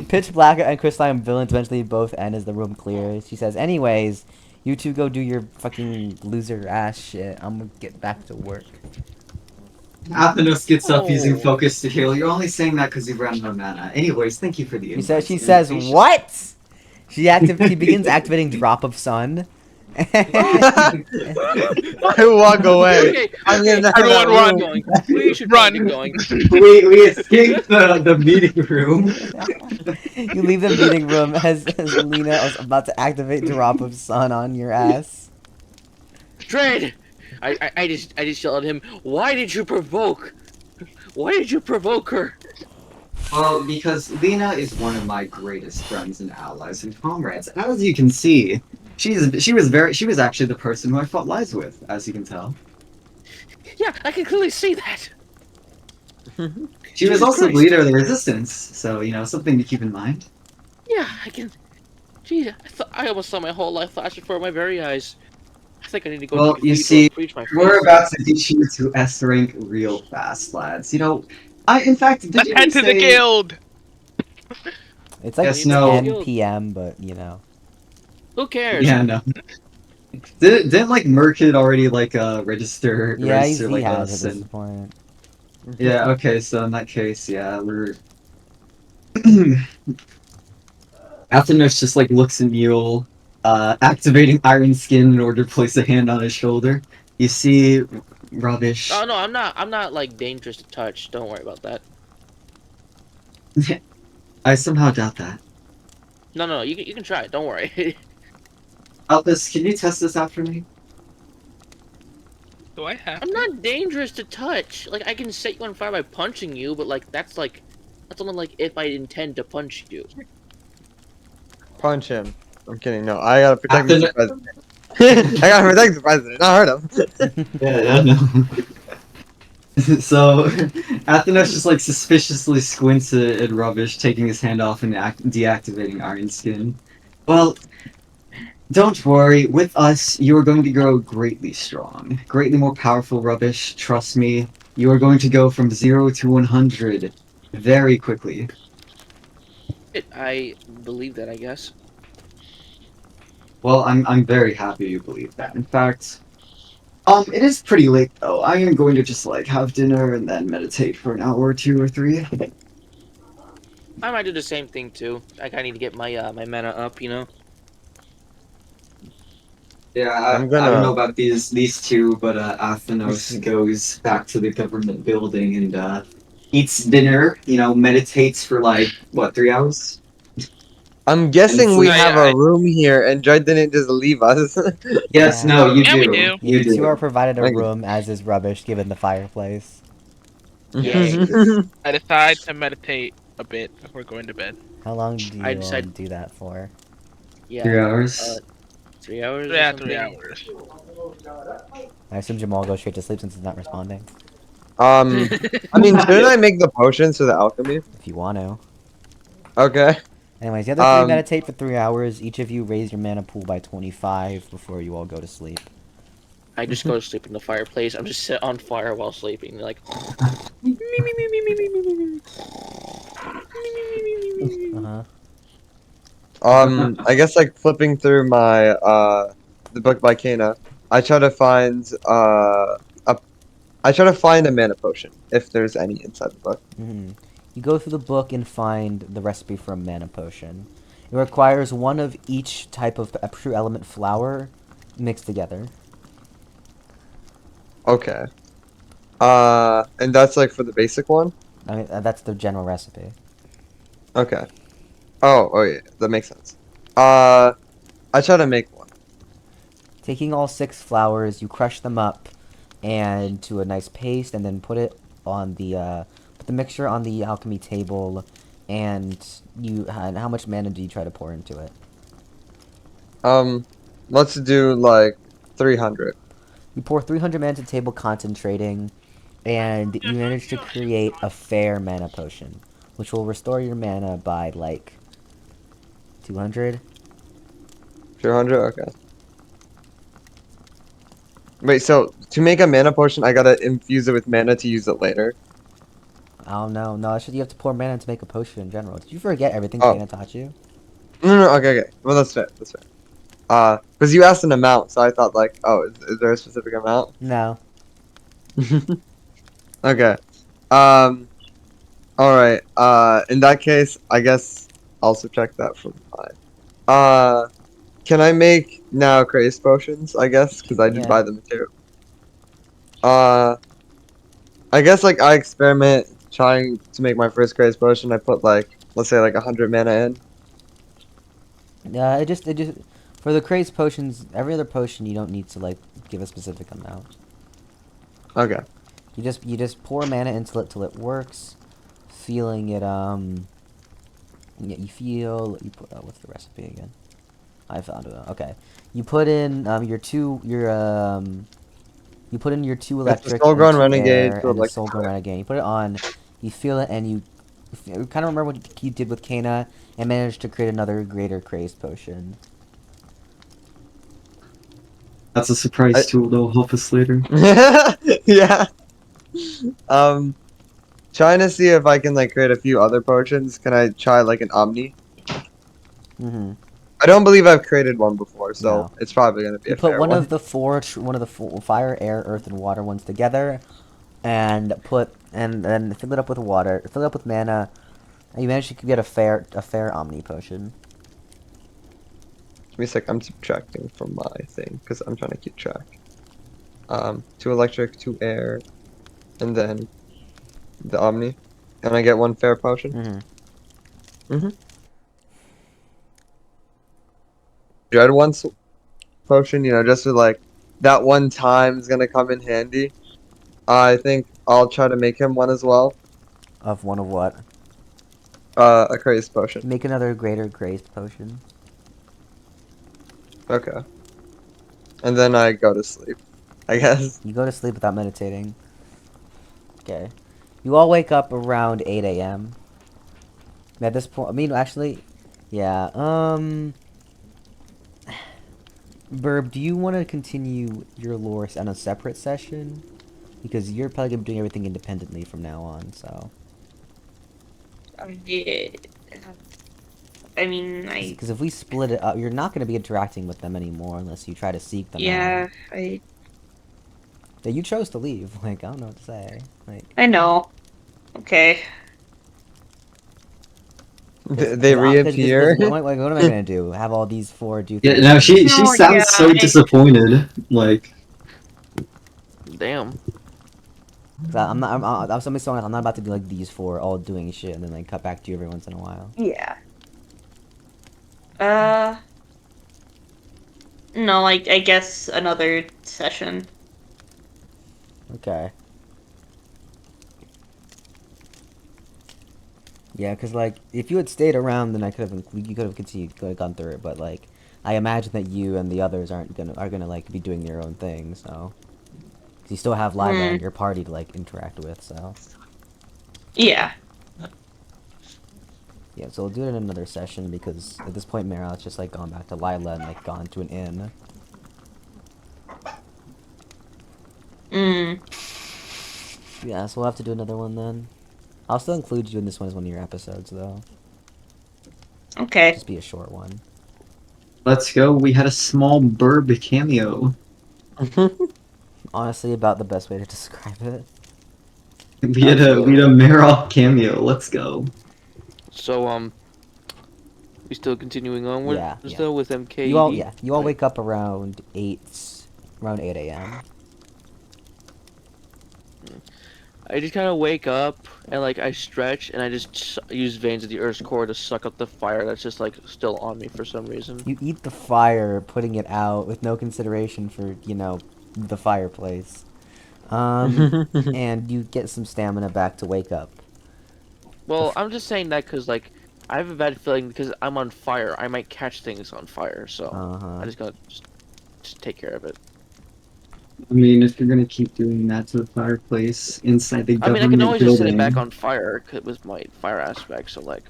Pitch black and crystalline villains eventually both end as the room clears. She says, "Anyways, you two go do your fucking loser ass shit. I'm gonna get back to work." Athenos gets up using Oh. focus to heal. You're only saying that because you ran out of mana. Anyways, thank you for the invite. She says, invitation. "What?" She begins activating Drop of Sun. I walk away. Okay, I'm getting out of Everyone that run. room. we should Run. probably get going. We escaped the meeting room. You leave the meeting room as Lena is about to activate Drop of Sun on your ass. Dread! I just yelled at him, why did you provoke? Why did you provoke her? Well, because Lena is one of my greatest friends and allies and comrades. As you can see, she was actually the person who I fought lies with, as you can tell. Yeah, I can clearly see that. She was Jesus also Christ. leader of the resistance, so you know, something to keep in mind. Yeah, I can. Gee, I almost saw my whole life flash before my very eyes. I think I need to go. Well, to the you cathedral see, and preach my we're faith. about to teach you to S rank real fast, lads. You know, in fact, did Let's you head to the say... guild. It's like Yes, no. 10 p.m., but you know. Who cares? Yeah, no. Didn't like Merkid already like register Yeah, register he like has us at this and point. yeah, okay, so in that case, yeah, we're Athenos just like looks at Mule, activating Iron Skin in order to place a hand on his shoulder. You see rubbish. Oh no, I'm not like dangerous to touch. Don't worry about that. I somehow doubt that. No, you can try it. Don't worry. Elpis, can you test this out for me? Do I have? I'm not dangerous to touch. Like I can set you on fire by punching you, but like that's only like if I intend to punch you. Punch him. I'm kidding. No, I gotta protect After Mr. President. I gotta protect the president, not hurt him. Yeah, no. So, Athenos just like suspiciously squints at Rubbish, taking his hand off and deactivating Iron Skin. Well, don't worry, with us, you are going to grow greatly strong. Greatly more powerful, Rubbish. Trust me, you are going to go from 0 to 100 very quickly. I believe that, I guess. Well, I'm very happy you believe that. In fact, it is pretty late though. I am going to just like have dinner and then meditate for an hour or 2 or 3. I might do the same thing too. I kinda need to get my my mana up, you know. Yeah, I'm I gonna- don't know about these two, but Athenos goes back to the government building and eats dinner. You know, meditates for like what 3 hours. I'm guessing we Yeah, have yeah, a room here, and Joy didn't just leave us. Yes, Yeah. no, you Yeah, do. we do. You You two are do. provided a Thank you. room, as is Rubbish, given the fireplace. Yay. I decide to meditate a bit before going to bed. How long do I you decide- do that for? Yeah. 3 hours. 3 hours or Yeah, something. 3 hours. I assume Jamal goes straight to sleep since he's not responding. I mean, shouldn't I make the potions for the alchemy? If you want to. Okay. Anyways, the other three meditate for 3 hours. Each of you raise your mana pool by 25 before you all go to sleep. I just go to sleep in the fireplace. I'm just set on fire while sleeping. Like. Uh-huh. I guess like flipping through my the book by Kana, I try to find a mana potion if there's any inside the book. Mm-hmm. You go through the book and find the recipe for a mana potion. It requires one of each type of true element flower mixed together. Okay. And that's like for the basic one? I mean, that's the general recipe. Okay. Oh yeah, that makes sense. I try to make one. Taking all 6 flowers, you crush them up and to a nice paste, and then put it on the put the mixture on the alchemy table. And and how much mana do you try to pour into it? Let's do like 300. You pour 300 mana to the table, concentrating, and you manage to create a fair mana potion, which will restore your mana by like 200. 200. Okay. Wait, so to make a mana potion, I gotta infuse it with mana to use it later. Oh no, no, you have to pour mana to make a potion in general. Did you forget everything Oh. Kana taught you? No, okay. Well, that's fair. That's fair. Because you asked an amount, so I thought like, oh, is there a specific amount? No. Okay. All right. In that case, I guess I'll subtract that from mine. Can I make now crazed potions? I guess because I did Yeah. buy the material. I guess like I experiment trying to make my first crazed potion. I put like, let's say like 100 mana in. It just for the crazed potions, every other potion you don't need to like give a specific amount. Okay. You just pour mana into it till it works, feeling it. Yeah, you put what's the recipe again? I found it. Okay, you put in you put in your 2 electric and Soul-Grown 2 Renegade air for and the like Soul-Grown Renegade. You put it on, you feel it, and you kind of remember what you did with Kana and managed to create another greater crazed potion. That's a surprise tool that'll help us later. Yeah. Trying to see if I can like create a few other potions. Can I try like an Omni? Mm-hmm. I don't believe I've created one before, so No. it's probably gonna be You a put fair one one. of the fire, air, earth, and water ones together, and then fill it up with water. Fill it up with mana. And you manage to get a fair Omni potion. Give me a sec. I'm subtracting from my thing because I'm trying to keep track. 2 electric, 2 air, and then the Omni, and I get 1 fair potion. Mm-hmm. Dread one potion, just for like that one time is gonna come in handy. I think I'll try to make him one as well. Of one of what? A crazed potion. Make another greater crazed potion. Okay. And then I go to sleep, I guess. You go to sleep without meditating. Okay. You all wake up around 8 a.m. At this point, I mean, actually, yeah, Birb, do you want to continue your lore on a separate session? Because you're probably going to be doing everything independently from now on, so. Yeah. I mean, Because if we split it up, you're not going to be interacting with them anymore unless you try to seek them yeah, out. Yeah, you chose to leave. Like, I don't know what to say. Like, I know. Okay. They reappear. What am I going to do? Have all these 4 do Yeah, things? no, she No, sounds yeah, so disappointed. Like, Damn. I'm not about to do like these 4 all doing shit and then like cut back to you every once in a while. Yeah. No, I guess another session. Okay. Yeah, because like if you had stayed around, then you could have continued, could have gone through it. But like I imagine that you and the others are gonna like be doing their own thing. So 'cause you still have Lila and your party to like interact with. So Yeah. yeah, so we'll do it in another session because at this point Maroth's just like gone back to Lila and like gone to an inn. Yeah, so we'll have to do another one then. I'll still include you in this one as one of your episodes though. Okay. Just be a short one. Let's go. We had a small Birb cameo. Honestly, about the best way to describe it. We had a Maroth cameo. Let's go. So we still continuing onward? Yeah, Still with M.K.E.D? You all wake up around 8 a.m. I just kind of wake up and like I stretch and I just use veins of the Earth's core to suck up the fire that's just like still on me for some reason. You eat the fire, putting it out with no consideration for, the fireplace. And you get some stamina back to wake up. Well, I'm just saying that because like I have a bad feeling because I'm on fire. I might catch things on fire, so I just gotta just take care of it. I mean, if you're gonna keep doing that to the fireplace inside the I government mean, I can always just set it building- back on fire with my fire aspect. So like,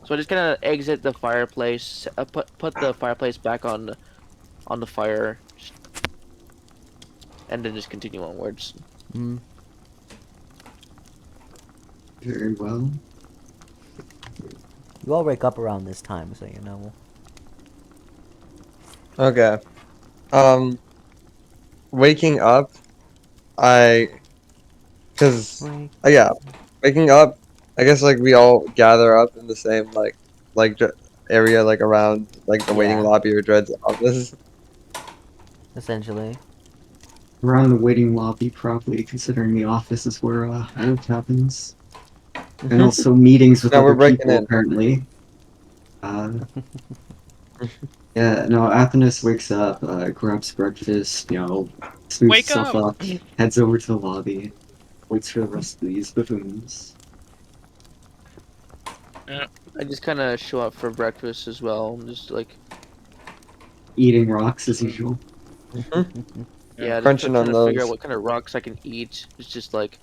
So I just kind of exit the fireplace, put the fireplace back on the fire, and then just continue onwards. Very well. You all wake up around this time, so you know. Okay. Waking up, waking up, I guess like we all gather up in the same area, like around like the waiting lobby or Dread's office. Essentially. Around the waiting lobby, probably, considering the office is where work happens. And also meetings with Now we're other breaking people, in. apparently. Yeah, no, Athenis wakes up, grabs breakfast, smooths Wake himself up! up, heads over to the lobby, waits for the rest of these buffoons. I just kind of show up for breakfast as well. I'm just like, Eating rocks as usual. yeah, just Crunching trying on to figure out those. what kind of rocks I can eat. It's just like,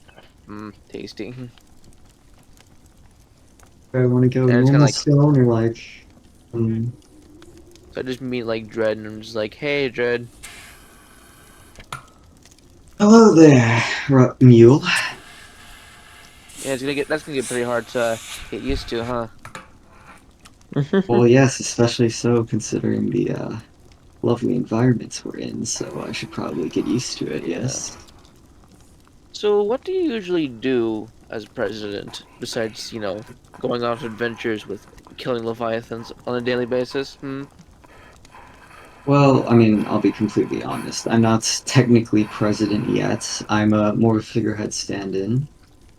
tasty. I want to go Yeah, it's kinda normal like- stone or like, So I just meet like Dread, and I'm just like, hey, Dread. hello there, Mule. Yeah, that's gonna get pretty hard to get used to, huh? Well, yes, especially so considering the lovely environments we're in, so I should probably get used to it, yes. So what do you usually do as president, besides, going off adventures with killing leviathans on a daily basis? Well, I mean, I'll be completely honest. I'm not technically president yet. I'm more of a figurehead stand-in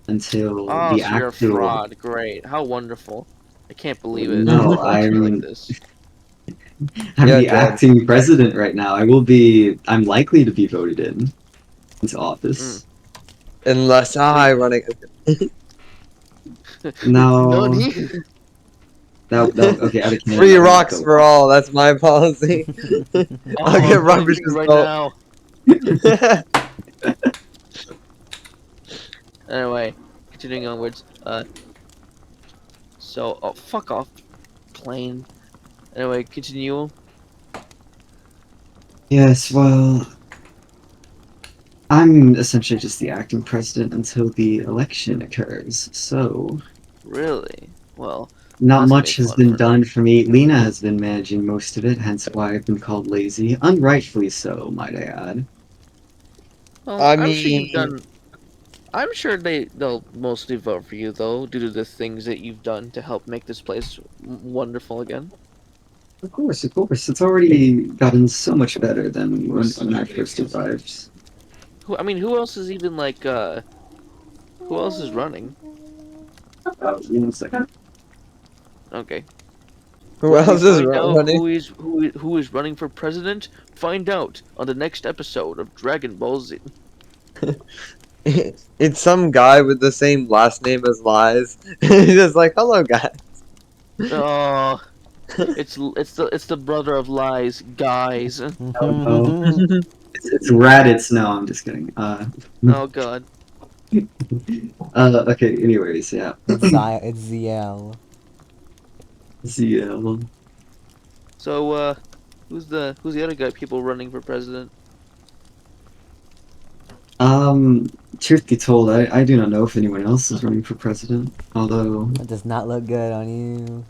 until Oh, the so you're a actual... fraud. Great. How wonderful. I can't believe it. No, Like I'm this. I'm Yeah, the Dad. acting president right now. I'm likely to be voted into office. Unless I run it. No. Nani? Okay, out of Free rocks for all. That's my policy. I'll Oh, get I'm rubbish voting right vote. now. Anyway, continuing onwards. Oh, fuck off, plane. Anyway, continue. Yes, well, I'm essentially just the acting president until the election occurs, so Really? Well, not That's much big has fun been for done for me. Lena has been managing most of it, hence why I've been called lazy. Unrightfully so, might I add. well, I I'm sure you've mean- done. I'm sure they'll mostly vote for you though, due to the things that you've done to help make this place wonderful again. Of course, of course. It's already gotten so much better than when I first arrived. Who else is even like who else is running? 1 second. Okay. Who When we else is find out running? who is running for president? Find out on the next episode of Dragon Ball Z. It's some guy with the same last name as Lies. He's just like, hello, guys. Oh, it's the brother of lies, guys. Oh. It's Raditz. No, I'm just kidding. Oh god. Okay. Anyways, yeah. It's ZL. ZL. So who's the other guy people running for president? Truth be told, I do not know if anyone else is running for president. Although, That does not look good on you.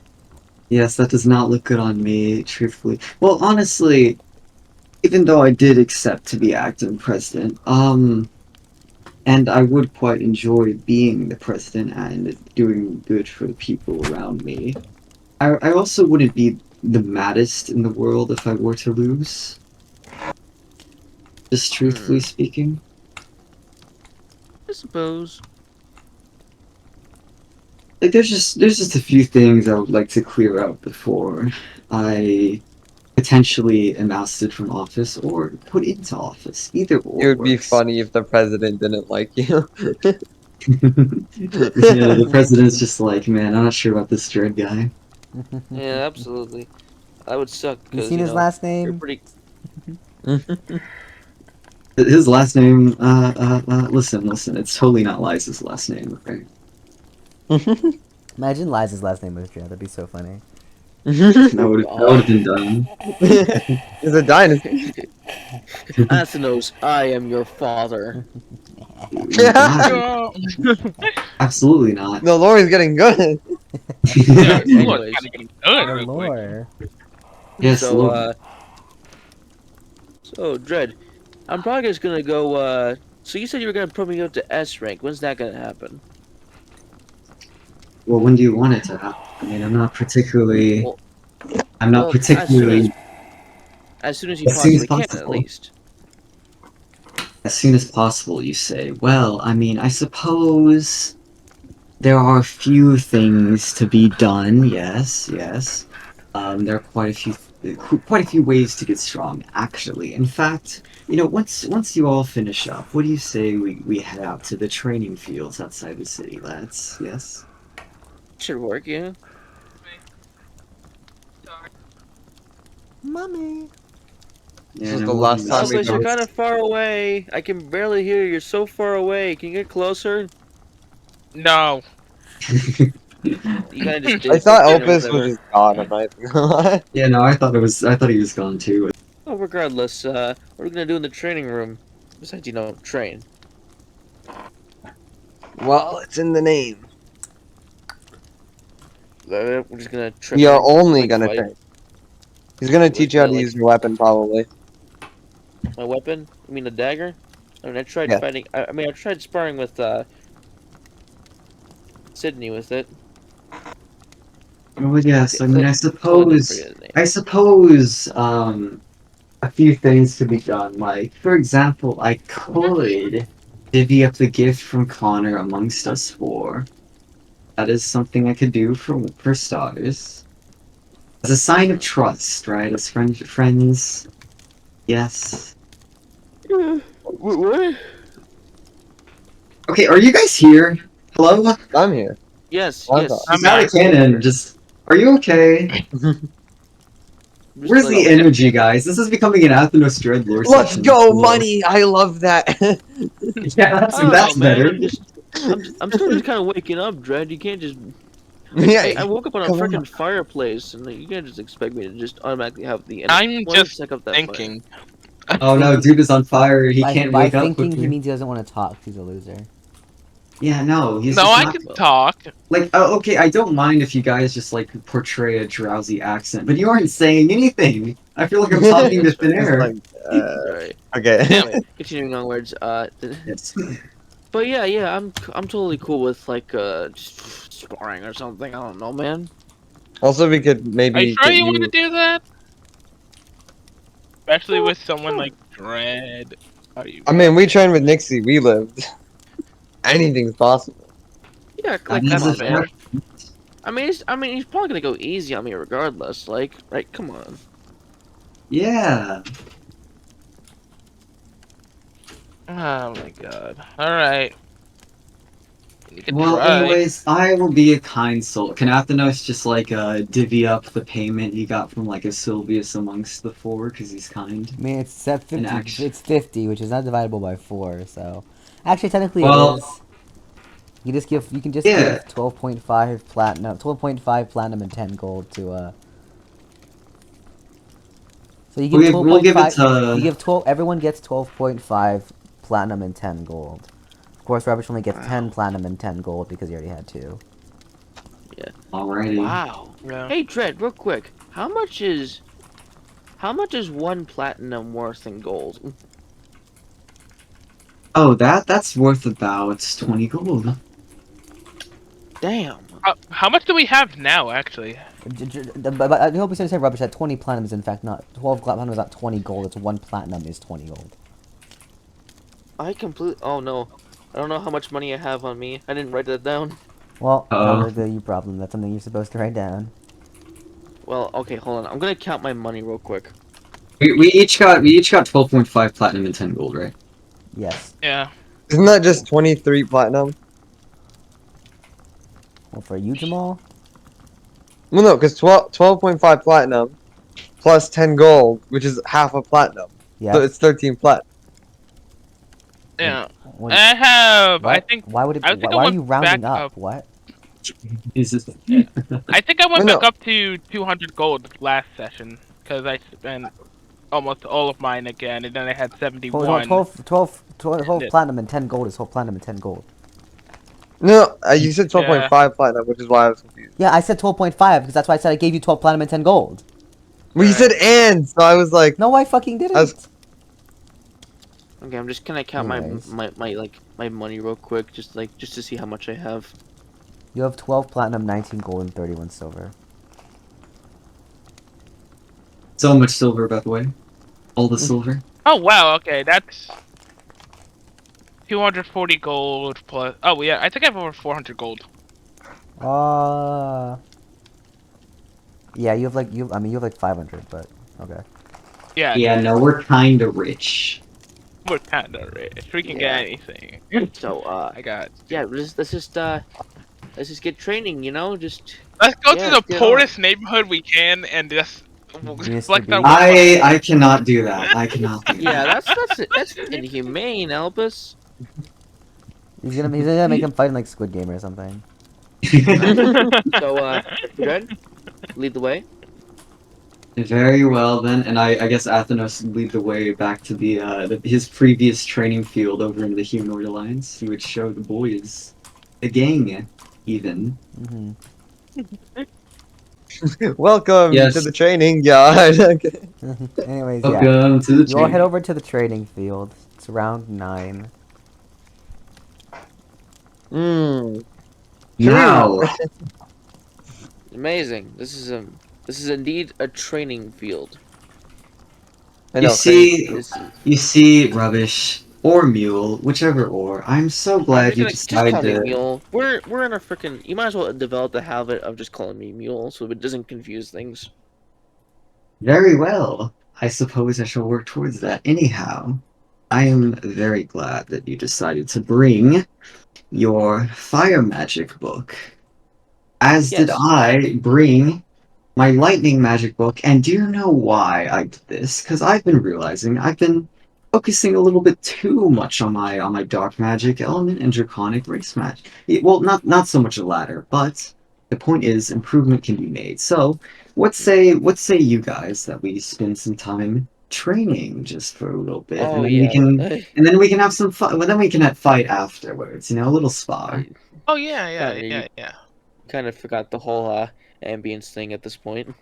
yes, that does not look good on me, truthfully. Well, honestly, even though I did accept to be acting president, and I would quite enjoy being the president and doing good for the people around me, I also wouldn't be the maddest in the world if I were to lose. Just truthfully speaking. I suppose. Like, there's just a few things I would like to clear out before I potentially am ousted from office or put into office. Either or It would be works. funny if the president didn't like you. The president's just like, man, I'm not sure about this Dread guy. Yeah, absolutely. That would suck You because seen his last you're name? pretty. His last name, listen, it's totally not Liza's last name, okay? Imagine Liza's last name was Joe. That'd be so funny. That would have been done. It's a dynasty. Athanos, I am your father. Not- absolutely not. The lore is getting good. Yeah, Anyways. The lore. Yes, So Lord. So Dread, I'm probably just gonna go. So you said you were gonna put me up to S rank. When's that gonna happen? Well, when do you want it to happen? I mean, I'm not particularly. Well, I'm not well, particularly. As soon as you As soon as possibly can, at possible. least. As soon as possible, you say. Well, I mean, I suppose there are a few things to be done. Yes, yes. There are quite a few ways to get strong. Actually, in fact, once you all finish up, what do you say we head out to the training fields outside the city, lads? Yes. Should work, yeah. Mommy. Yeah, is no, the we'll last do time that. we Elpis, you're go. kind of far away. I can barely hear you. You're so far away. Can you get closer? No. You kind of just did I thought something or Elpis was whatever. just gone. I'm not even gonna lie. Yeah, no, I thought he was gone too. Oh, regardless, what are we gonna do in the training room? Besides, train. Well, it's in the name. We're just gonna trip. You're and, only like, gonna fight. train. He's gonna teach you how to like- use your weapon, probably. My weapon? You mean the dagger? I mean, I tried Yeah. fighting. I mean, I tried sparring with Sydney with it. Well, yes, I mean, I Totally didn't forget his name. suppose, a few things could be done. Like, for example, I could divvy up the gift from Connor amongst us four. That is something I could do for starters. As a sign of trust, right? As friends. Yes. What? Okay, are you guys here? Hello? I'm here. Yes, Well, yes. I'm It's not a cannon, just... Are you okay? Just Where's like- the energy, guys? This is becoming an Athenos Dreadlord Let's session. go, Cool. money! I love that. Yeah, that's I don't that's know, man. better. I'm still just kind of waking up, Dread. You can't just. Yeah, I woke up on a come on. freaking fireplace, and like, you can't just expect me to just automatically have the. I'm Why don't you just check up that thinking. Oh no, dude is on fire. He can't by wake up thinking, he quickly. means he doesn't want to talk. He's a loser. Yeah, no, he's No, just I not... can talk. Like, okay, I don't mind if you guys just like portray a drowsy accent, but you aren't saying anything. I feel like I'm talking to thin It's air. like, Alright. okay. Anyway, continuing onwards. Yes. But yeah, I'm totally cool with like just sparring or something. I don't know, man. Also, we could Are maybe you sure get you want to do that? Especially with someone sure. like Dread. Are you? I mean, we trained with Nixie. We lived. Anything's possible. Yeah, like That come is on, a man. fact. I mean, he's probably gonna go easy on me regardless. Like, right? Come on. Yeah. Oh my god. Alright. You can Well, try. anyways, I will be a kind soul. Can Athenos just like divvy up the payment he got from like a Sylvius amongst the four because he's kind? I mean, it's set 50. action. It's 50, which is not divisible by 4. So, actually, technically, Well, it is. You just give. You can just yeah. give 12.5 platinum, 12.5 platinum, and 10 gold to So you give We'll give it 12.5. You to. give 12. Everyone gets 12.5 platinum and 10 gold. Of course, Rubbish only gets 10 platinum and 10 gold because he already had 2. Alrighty. Wow. Yeah. Hey, Dread, real quick. How much is 1 platinum worth in gold? Oh, that's worth about 20 gold. Damn. How much do we have now, actually? But I hope you say Rubbish that 20 platinum is in fact not 12 platinum is not 20 gold. It's 1 platinum is 20 gold. Oh no. I don't know how much money I have on me. I didn't write that down. Well, Uh-oh. not really your problem. That's something you're supposed to write down. Well, okay, hold on. I'm gonna count my money real quick. We each got 12.5 platinum and 10 gold, right? Yes. Yeah. Isn't that just 23 platinum? Well, for you, Jamal. Well, no, because 12.5 platinum plus 10 gold, which is half a platinum. Yes. So it's 13 platinum. Yeah. What, I have. what? I think. Why would it? I think Why I are you went rounding back up? What? Jesus. I think I went No, back no. up to 200 gold last session because I spent almost all of mine again, and then I had 71. 12 Yeah. platinum and 10 gold is 12 platinum and 10 gold. No, you said 12.5 platinum, which is why I was confused. Yeah, I said 12.5 because that's why I said I gave you 12 platinum and 10 gold. Well, you said and, so I was like, No, I fucking didn't. I was- Okay, I'm just gonna count Anyways. my money real quick, just to see how much I have. You have 12 platinum, 19 gold, and 31 silver. So much silver, by the way. All the silver. Oh wow. Okay, that's 240 gold plus. Oh yeah, I think I have over 400 gold. Yeah, you have like I mean, you have like 500, but okay. Yeah. Yeah, no, we're kinda rich. We're kind of rich. We can Yeah. get anything. So, I got. yeah, let's just get training, you know? Let's go Yeah, to let's the get poorest neighborhood we can and just Mr. select our Beast. I cannot do that. I cannot do Yeah, that. that's inhumane, Elpis. He's gonna make him fight in like Squid Game or something. So, Dread, lead the way. Very well then, and I guess Athenos lead the way back to his previous training field over in the Humanoid Alliance. He would show the boys, the gang, even. Mm-hmm. welcome Yes. to the training yard. Okay. Anyways, yeah. Welcome to the You all head training. over to the training field. It's round 9. Mm. Now, Amazing. This is indeed a training field. I you know, see, Rubbish or Mule, whichever or. I'm so glad you Just call decided me to. Mule. We're in a freaking. You might as well develop the habit of just calling me Mule, so it doesn't confuse things. Very well. I suppose I shall work towards that. Anyhow, I am very glad that you decided to bring your fire magic book. As did Yes. I bring my lightning magic book. And do you know why I did this? Because I've been realizing I've been focusing a little bit too much on my dark magic element and draconic race magic. Well, not so much the latter, but the point is improvement can be made. So what say you guys that we spend some time training just for a little bit, Oh and then yeah. we can have some fun. Well, then we can fight afterwards. A little spar. Oh yeah, yeah, Kinda, yeah, you yeah. kind of forgot the whole ambience thing at this point.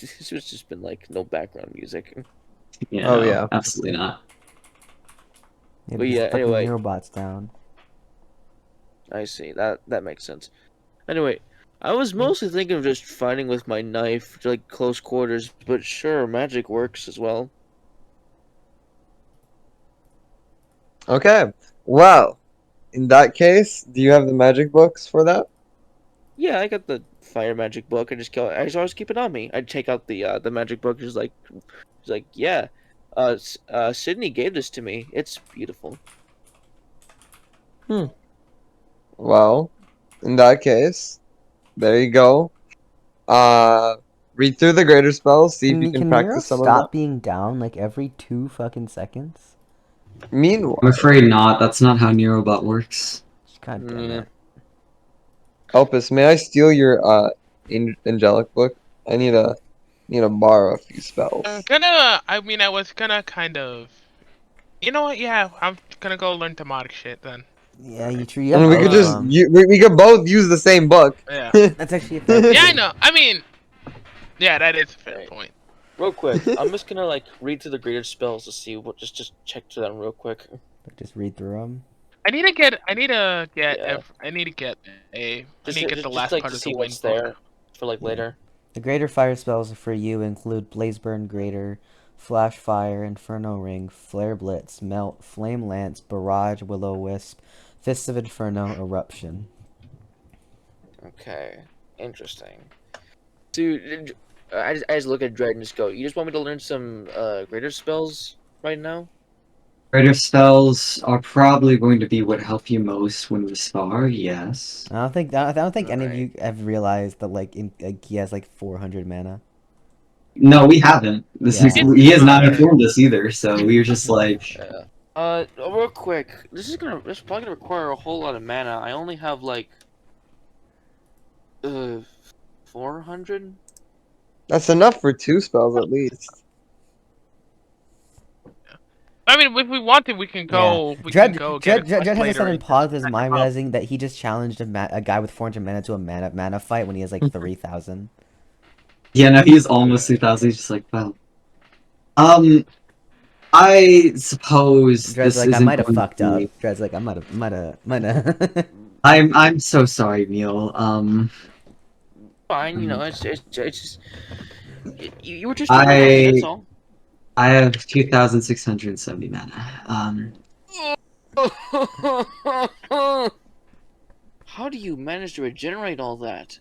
This has just been like no background music. Yeah, Oh, no, yeah. absolutely not. Yeah, But these yeah, fucking anyway. robots down. I see. That makes sense. Anyway, I was mostly thinking of just fighting with my knife, like close quarters, but sure, magic works as well. Okay. Well, in that case, do you have the magic books for that? Yeah, I got the fire magic book. I just always keep it on me. I'd take out the magic book, just like, yeah. Sydney gave this to me. It's beautiful. Well, in that case, there you go. Read through the greater spells, see if you can Nero practice some of stop them. being down like every 2 fucking seconds? Meanwhile, I'm afraid not. That's not how Neurobot works. God damn it. Elpis, may I steal your angelic book? I need to borrow a few spells. I was gonna kind of. You know what? Yeah, I'm gonna go learn demonic shit then. Yeah, you true. You And have we both could of just them. we could both use the same book. Yeah. That's actually a fair Yeah, I point. know. I mean, yeah, that is a fair Right. point. Real quick, I'm just gonna like read through the greater spells to see what. Just check to them real quick. Just read through them. I need to get. I need to get. Yeah. I need to get a. I Just, need to get the just last like part to of see the wing what's book. there for like Yeah. later. The greater fire spells for you include Blazeburn Greater, Flash Fire, Inferno Ring, Flare Blitz, Melt, Flame Lance, Barrage, Willow Wisp, Fists of Inferno, Eruption. Okay, interesting. Dude, I just look at Dread and just go. You just want me to learn some greater spells right now? Greater spells are probably going to be what help you most when we spar, yes. I don't think any of Alright. you have realized that he has like 400 mana. No, we haven't. This is, Yeah. he has not informed us either, so we were just like, Yeah. Real quick. This is probably gonna require a whole lot of mana. I only have like 400. That's enough for 2 spells at least. I mean, if we want to, we can go. We can go get Dread it has a later. sudden pause in his mind, realizing that he just challenged a guy with 400 mana to a mana fight when he has like 3,000. yeah, no, he's almost 2,000. He's just like, well. I suppose Dread's this like, I isn't might have going to fucked up. be- Dread's like, I might have. I'm so sorry, Mule. Fine, you know, it's just you were just I- that's all. I have 2,670 mana. How do you manage to regenerate all that?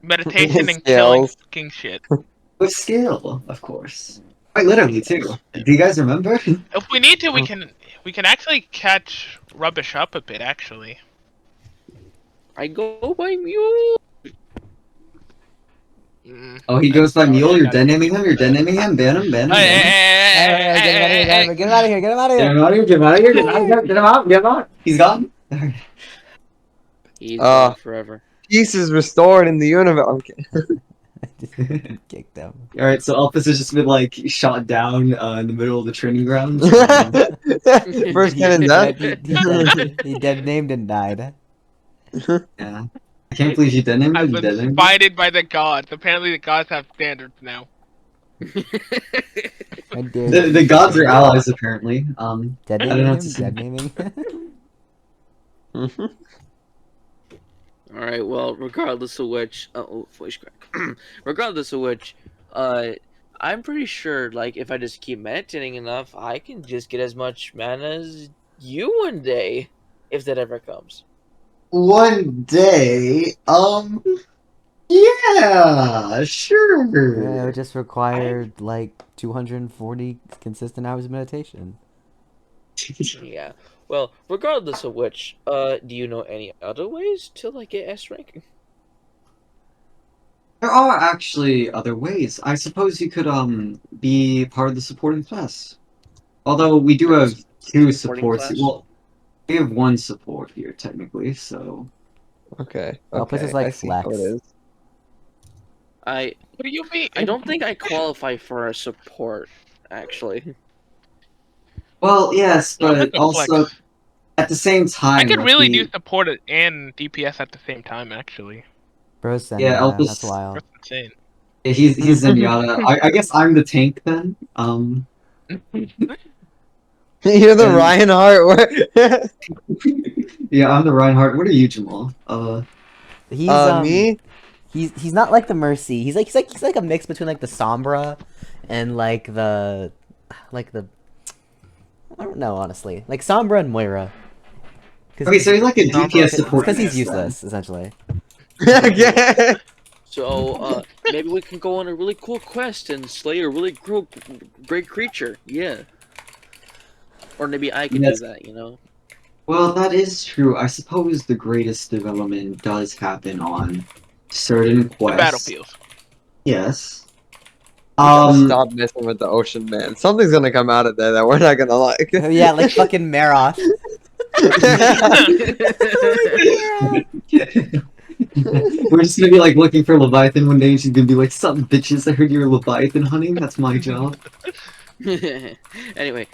Meditation and killing Skills. fucking shit. With skill, of course. Quite literally, too. Do you guys remember? If we need to, we can actually catch rubbish up a bit. Actually, I go by Mule. Oh, he goes by Mule, you're dead naming him, ban him, ban him. Get him out of here! Get him out of Get here! him out of here, get him out of here, get him out, get him out. He's gone. He's gone forever. Peace is restored in the universe. Okay. Just kicked him. Alright, so Elpis has just been like shot down in the middle of the training grounds. First cannon death. He dead named and died. Yeah. I can't believe you did him. I've You been did him. spited by the gods. Apparently, the gods have standards now. I did. The gods are allies, apparently. Dead I don't know naming what him. to say. Dead naming. All right. Well, regardless of which, voice crack. Regardless of which, I'm pretty sure, like, if I just keep meditating enough, I can just get as much mana as you one day, if that ever comes. One day, yeah, sure. Yeah, it just required like 240 consistent hours of meditation. Yeah. Well, regardless of which, do you know any other ways to like get S rank? There are actually other ways. I suppose you could be part of the supporting class. Although we do have 2 Supporting supports. class? Well, we have 1 support here technically. So Okay. Elpis is I like see how flex. it is. I What do you mean? don't think I qualify for a support, actually. well, yes, No, but that's a also flex. at the same time, I could like, really we- do support and DPS at the same time. Actually, Bro, send Yeah, that. Elpis- That's wild. that's insane. Yeah, he's Zenyatta. I guess I'm the tank then. You're the And- Reinhardt. Yeah, I'm the Reinhardt. What are you, Jamal? He's Me? He's not like the Mercy. He's like a mix between like the Sombra and like the I don't know, honestly. Like Sombra and Moira. Okay, so he's like a DPS support. Because he's then. useless, essentially. Yeah. So, maybe we can go on a really cool quest and slay a really cool, great creature. Yeah. Or maybe I can do Yes. that, you know? Well, that is true. I suppose the greatest development does happen on certain The quests. battlefield. Yes. We gotta stop messing with the ocean, man. Something's gonna come out of there that we're not gonna like. Yeah, like fucking Maroth. We're just gonna be like looking for Leviathan one day, and she's gonna be like, "Sup, bitches? I heard you're Leviathan hunting. That's my job." Anyway,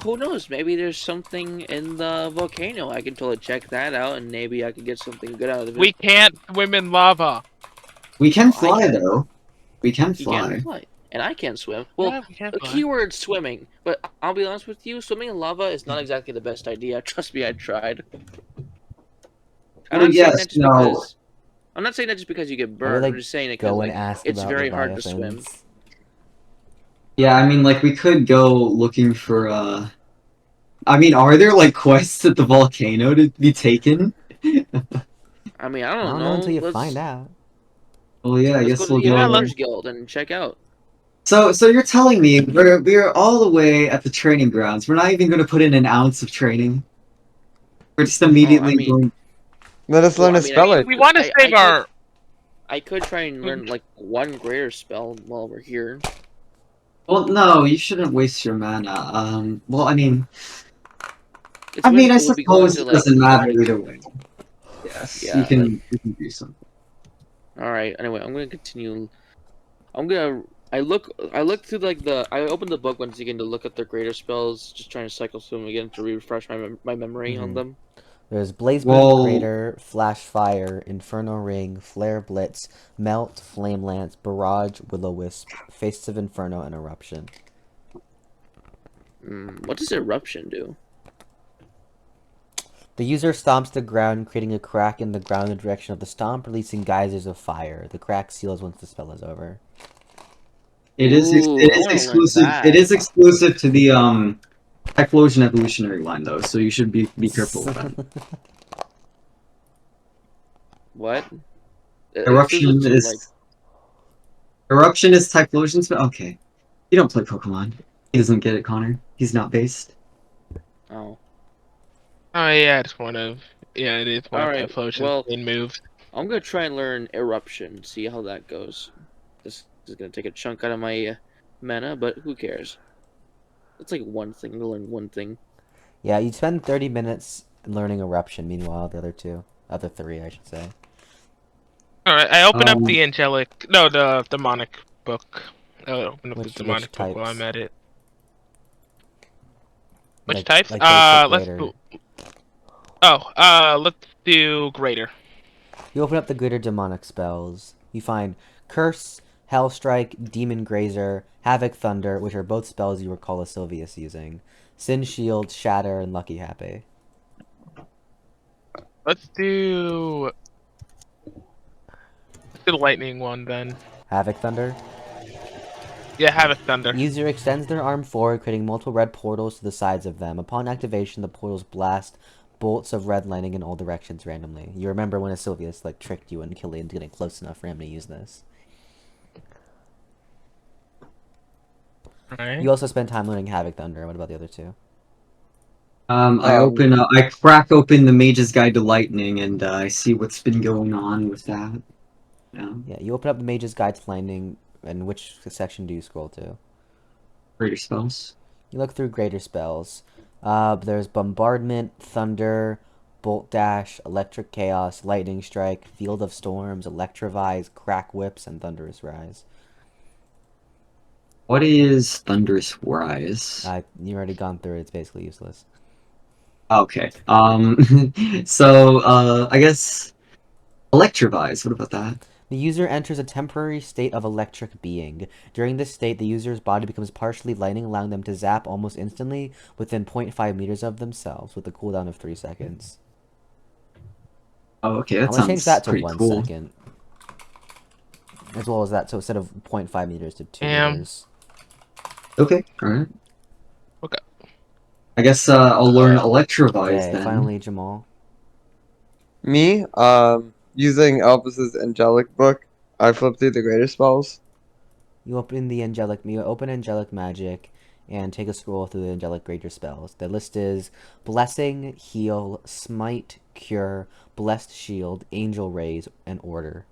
who knows? Maybe there's something in the volcano. I can totally check that out, and maybe I could get something good out of it. We can't swim in lava. We can I fly can. though. We can You can fly. fly, and I can swim. Well, Yeah, we can't the fly. keyword swimming, but I'll be honest with you, swimming in lava is not exactly the best idea. Trust me, I tried. I'm Well, not saying yes, that just no. because. I'm not saying that just because you get I would burned. like I'm just saying it go because and like ask it's about very hard to swim. Leviathans. Yeah, I mean, like we could go looking for. I mean, are there like quests at the volcano to be taken? I mean, I I don't don't know know. until you Let's find out. Well, yeah, I let's guess go to we'll the go. Yeah, Adventurers Guild and check out. So you're telling me we're all the way at the training grounds. We're not even going to put in an ounce of training. We're just immediately mean- going. Let us learn Well, I a mean, spell or We two. want to save our. I could try and learn like one greater spell while we're here. Well, no, you shouldn't waste your mana. Well, I mean, It's I really mean, I cool to be going suppose to it like. doesn't matter either way. Yes, Yeah, you can do something. All right. Anyway, I'm gonna continue. I look through like I opened the book once again to look at the greater spells, just trying to cycle through them again to refresh my memory on Mhm. them. There's Blaze Well- Boom, Crater, Flash Fire, Inferno Ring, Flare Blitz, Melt, Flame Lance, Barrage, Will-O-Wisp, Faces of Inferno, and Eruption. What does eruption do? The user stomps the ground, creating a crack in the ground in the direction of the stomp, releasing geysers of fire. The crack seals once the spell is over. It is Ooh, I wanna learn exclusive. that. It is exclusive to the Explosion evolutionary line though, so you should be careful with that. What? Eruption Exclusive to, is like, Eruption is Typhlosion's spell. Okay, you don't play Pokemon. He doesn't get it, Connor. He's not based. oh. Oh yeah, it's one of. Yeah, it is one All of right, Typhlosion's well- main moves. I'm gonna try and learn eruption. See how that goes. This is gonna take a chunk out of my mana, but who cares? It's like one thing to learn one thing. Yeah, you spend 30 minutes learning Eruption, meanwhile the other three, I should say. All right, I open up Um, the the demonic book. I open up Which the demonic book while types? I'm at it. Which Like- types? like basic Let's. greater. Let's do greater. You open up the greater demonic spells. You find Curse, Hellstrike, Demon Grazer, Havoc Thunder, which are both spells you recall Sylvius using. Sin Shield, Shatter, and Lucky Happy. Let's do the lightning one then. Havoc Thunder. Yeah, Havoc Thunder. User extends their arm forward, creating multiple red portals to the sides of them. Upon activation, the portals blast bolts of red lightning in all directions randomly. You remember when Sylvius like tricked you and Kylian getting close enough for him to use this. Alright. You also spend time learning Havoc Thunder. What about the other two? I crack open the Mage's Guide to Lightning, and I see what's been going on with that. Yeah, Yeah, you open up the Mage's Guide to Lightning, and which section do you scroll to? greater spells. You look through greater spells. There's Bombardment, Thunder, Bolt Dash, Electric Chaos, Lightning Strike, Field of Storms, Electrovise, Crack Whips, and Thunderous Rise. What is Thunderous Rise? You've already gone through it. It's basically useless. Okay. So I guess Electrovise. What about that? The user enters a temporary state of electric being. During this state, the user's body becomes partially lightning, allowing them to zap almost instantly within 0.5 meters of themselves, with a cooldown of 3 seconds. Oh, okay. I'm That gonna change sounds that to pretty 1 cool. second. As well as that, so instead of 0.5 meters to 2 Damn. meters. Okay. All right. Okay. I guess I'll learn Electrovise Okay, then. finally, Jamal. Me, using Elpis's angelic book, I flip through the greater spells. You open angelic magic, and take a scroll through the angelic greater spells. The list is blessing, heal, smite, cure, blessed shield, angel rays, and order.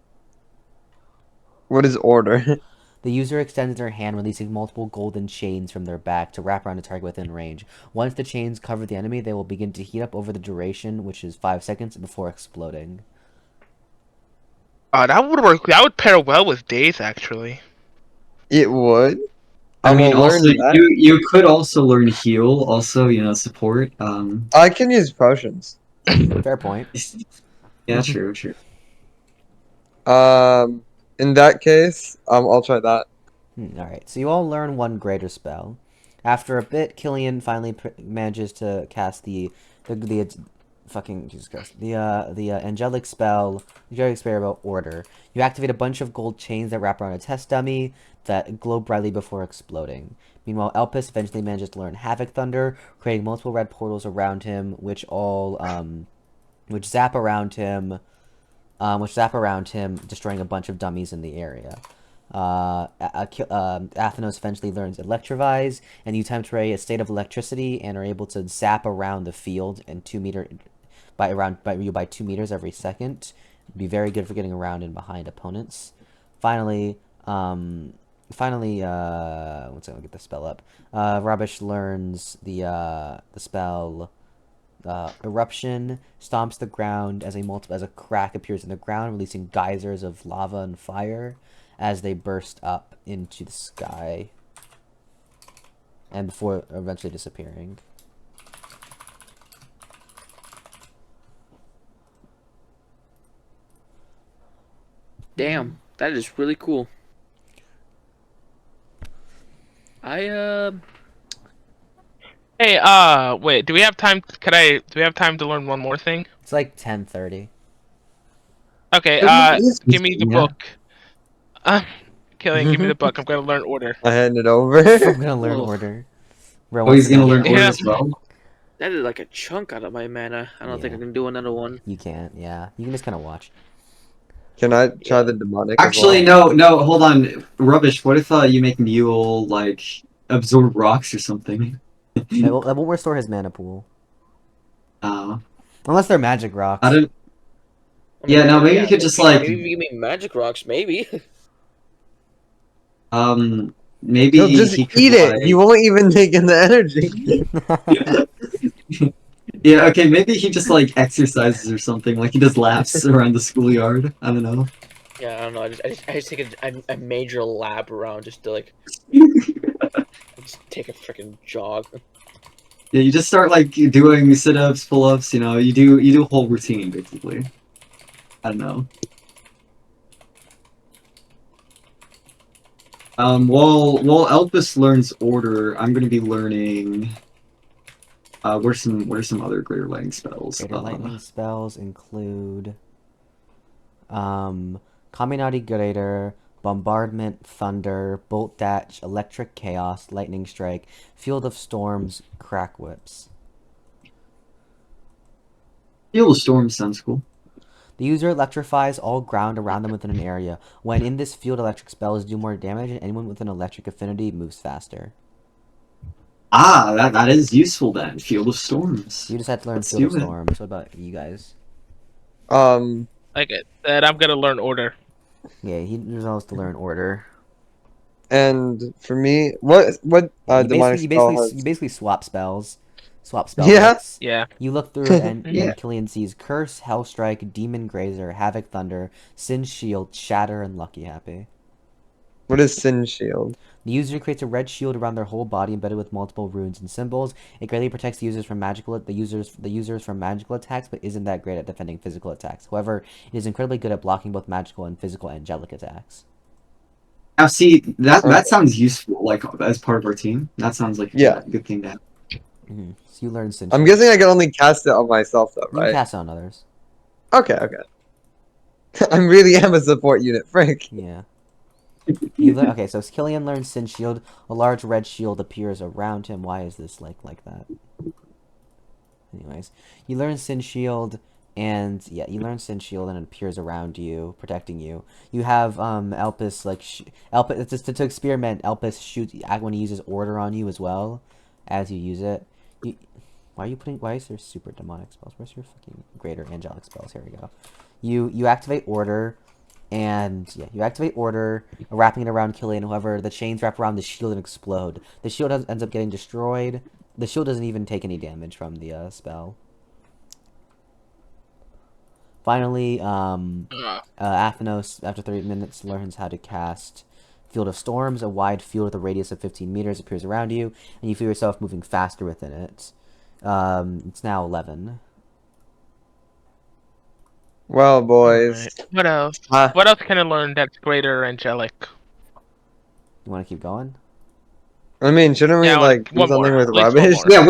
What is order? The user extends their hand, releasing multiple golden chains from their back to wrap around a target within range. Once the chains cover the enemy, they will begin to heat up over the duration, which is 5 seconds, before exploding. That would work. That would pair well with days, actually. It would. I mean, will learn also that. you could also learn heal, also, you know, support. I can use potions. Fair point. Yeah, true, true. In that case, I'll try that. Alright, so you all learn one greater spell. After a bit, Kylian finally manages to cast the fucking Jesus Christ, the angelic spell about order. You activate a bunch of gold chains that wrap around a test dummy that glow brightly before exploding. Meanwhile, Elpis eventually manages to learn Havoc Thunder, creating multiple red portals around him, which zap around him, destroying a bunch of dummies in the area. Athenos eventually learns Electrovise, and you time to ray a state of electricity and are able to zap around the field and 2 meters every second. Be very good for getting around and behind opponents. Finally, once I get the spell up, Rubbish learns the spell. Eruption stomps the ground as a crack appears in the ground, releasing geysers of lava and fire as they burst up into the sky, and before eventually disappearing. Damn, that is really cool. Hey, wait. Do we have time? Do we have time to learn one more thing? It's like 10:30. Okay. Give me the book. Kylian, give me the book. I'm gonna learn order. I hand it over. I'm gonna learn order. Oh, he's gonna learn order as well? That is like a chunk out of my mana. I don't think I can do another one. You can't, yeah. You can just kind of watch. Can I try the demonic? Actually, no, hold on. Rubbish, what if you make Mule, like, absorb rocks or something? That won't restore his mana pool. Oh. Unless they're magic rocks. I don't... Yeah, no, maybe you could just, like... Maybe you mean magic rocks, maybe. Maybe he'll just he could, eat it. like... He won't even take in the energy. Yeah, okay, maybe he just, like, exercises or something. Like, he does laps around the schoolyard. I don't know. Yeah, I don't know. I just take a major lap around just to, like... just take a freaking jog. Yeah, you just start, like, doing sit-ups, pull-ups, you know, you do a whole routine, basically. I don't know. While Elpis learns order, I'm gonna be learning... what are some other greater lightning spells? Greater lightning spells include... Kaminari Greater, Bombardment, Thunder, Bolt Dash, Electric Chaos, Lightning Strike, Field of Storms, Crack Whips. Field of Storms sounds cool. The user electrifies all ground around them within an area. When in this field, electric spells do more damage, and anyone with an electric affinity moves faster. Ah, that is useful then. Field of Storms. You just have to learn Field of Storms. What about you guys? Like I said, I'm gonna learn order. Yeah, he knows to learn order. And for me, what demonic spell has... You basically swap spells. Swap spell Yeah? hits. Yeah. You look through and Kylian sees Curse, Hellstrike, Demon Grazer, Havoc Thunder, Sin Shield, Shatter, and Lucky Happy. What is Sin Shield? The user creates a red shield around their whole body embedded with multiple runes and symbols. It greatly protects the users from magical attacks, but isn't that great at defending physical attacks. However, it is incredibly good at blocking both magical and physical angelic attacks. Now, see, that sounds useful, like, as part of our team. That sounds like a good thing to have. So you learn Sin Shield. I'm guessing I can only cast it on myself, though, right? You can cast it on others. Okay. I really am a support unit, Frank. Yeah. Okay, so Kylian learns Sin Shield. A large red shield appears around him. Why is this like that? Anyways, you learn Sin Shield. And yeah, you learn Sin Shield and it appears around you, protecting you. You have Elpis like Elpis just to experiment. Elpis shoots when he uses order on you as well, as you use it. Why are you putting? Why is there super demonic spells? Where's your fucking greater angelic spells? Here we go. You activate order, and yeah, you activate order, wrapping it around Kylian. However, the chains wrap around the shield and explode. The shield ends up getting destroyed. The shield doesn't even take any damage from the spell. Finally, Athenos, after 30 minutes, learns how to cast Field of Storms. A wide field with a radius of 15 meters appears around you, and you feel yourself moving faster within it. It's now 11. Well, boys. What else? Uh, What else can I learn that's greater angelic? You want to keep going? I mean, shouldn't we Yeah, like do one something more. with At least one rubbish? more. Yeah,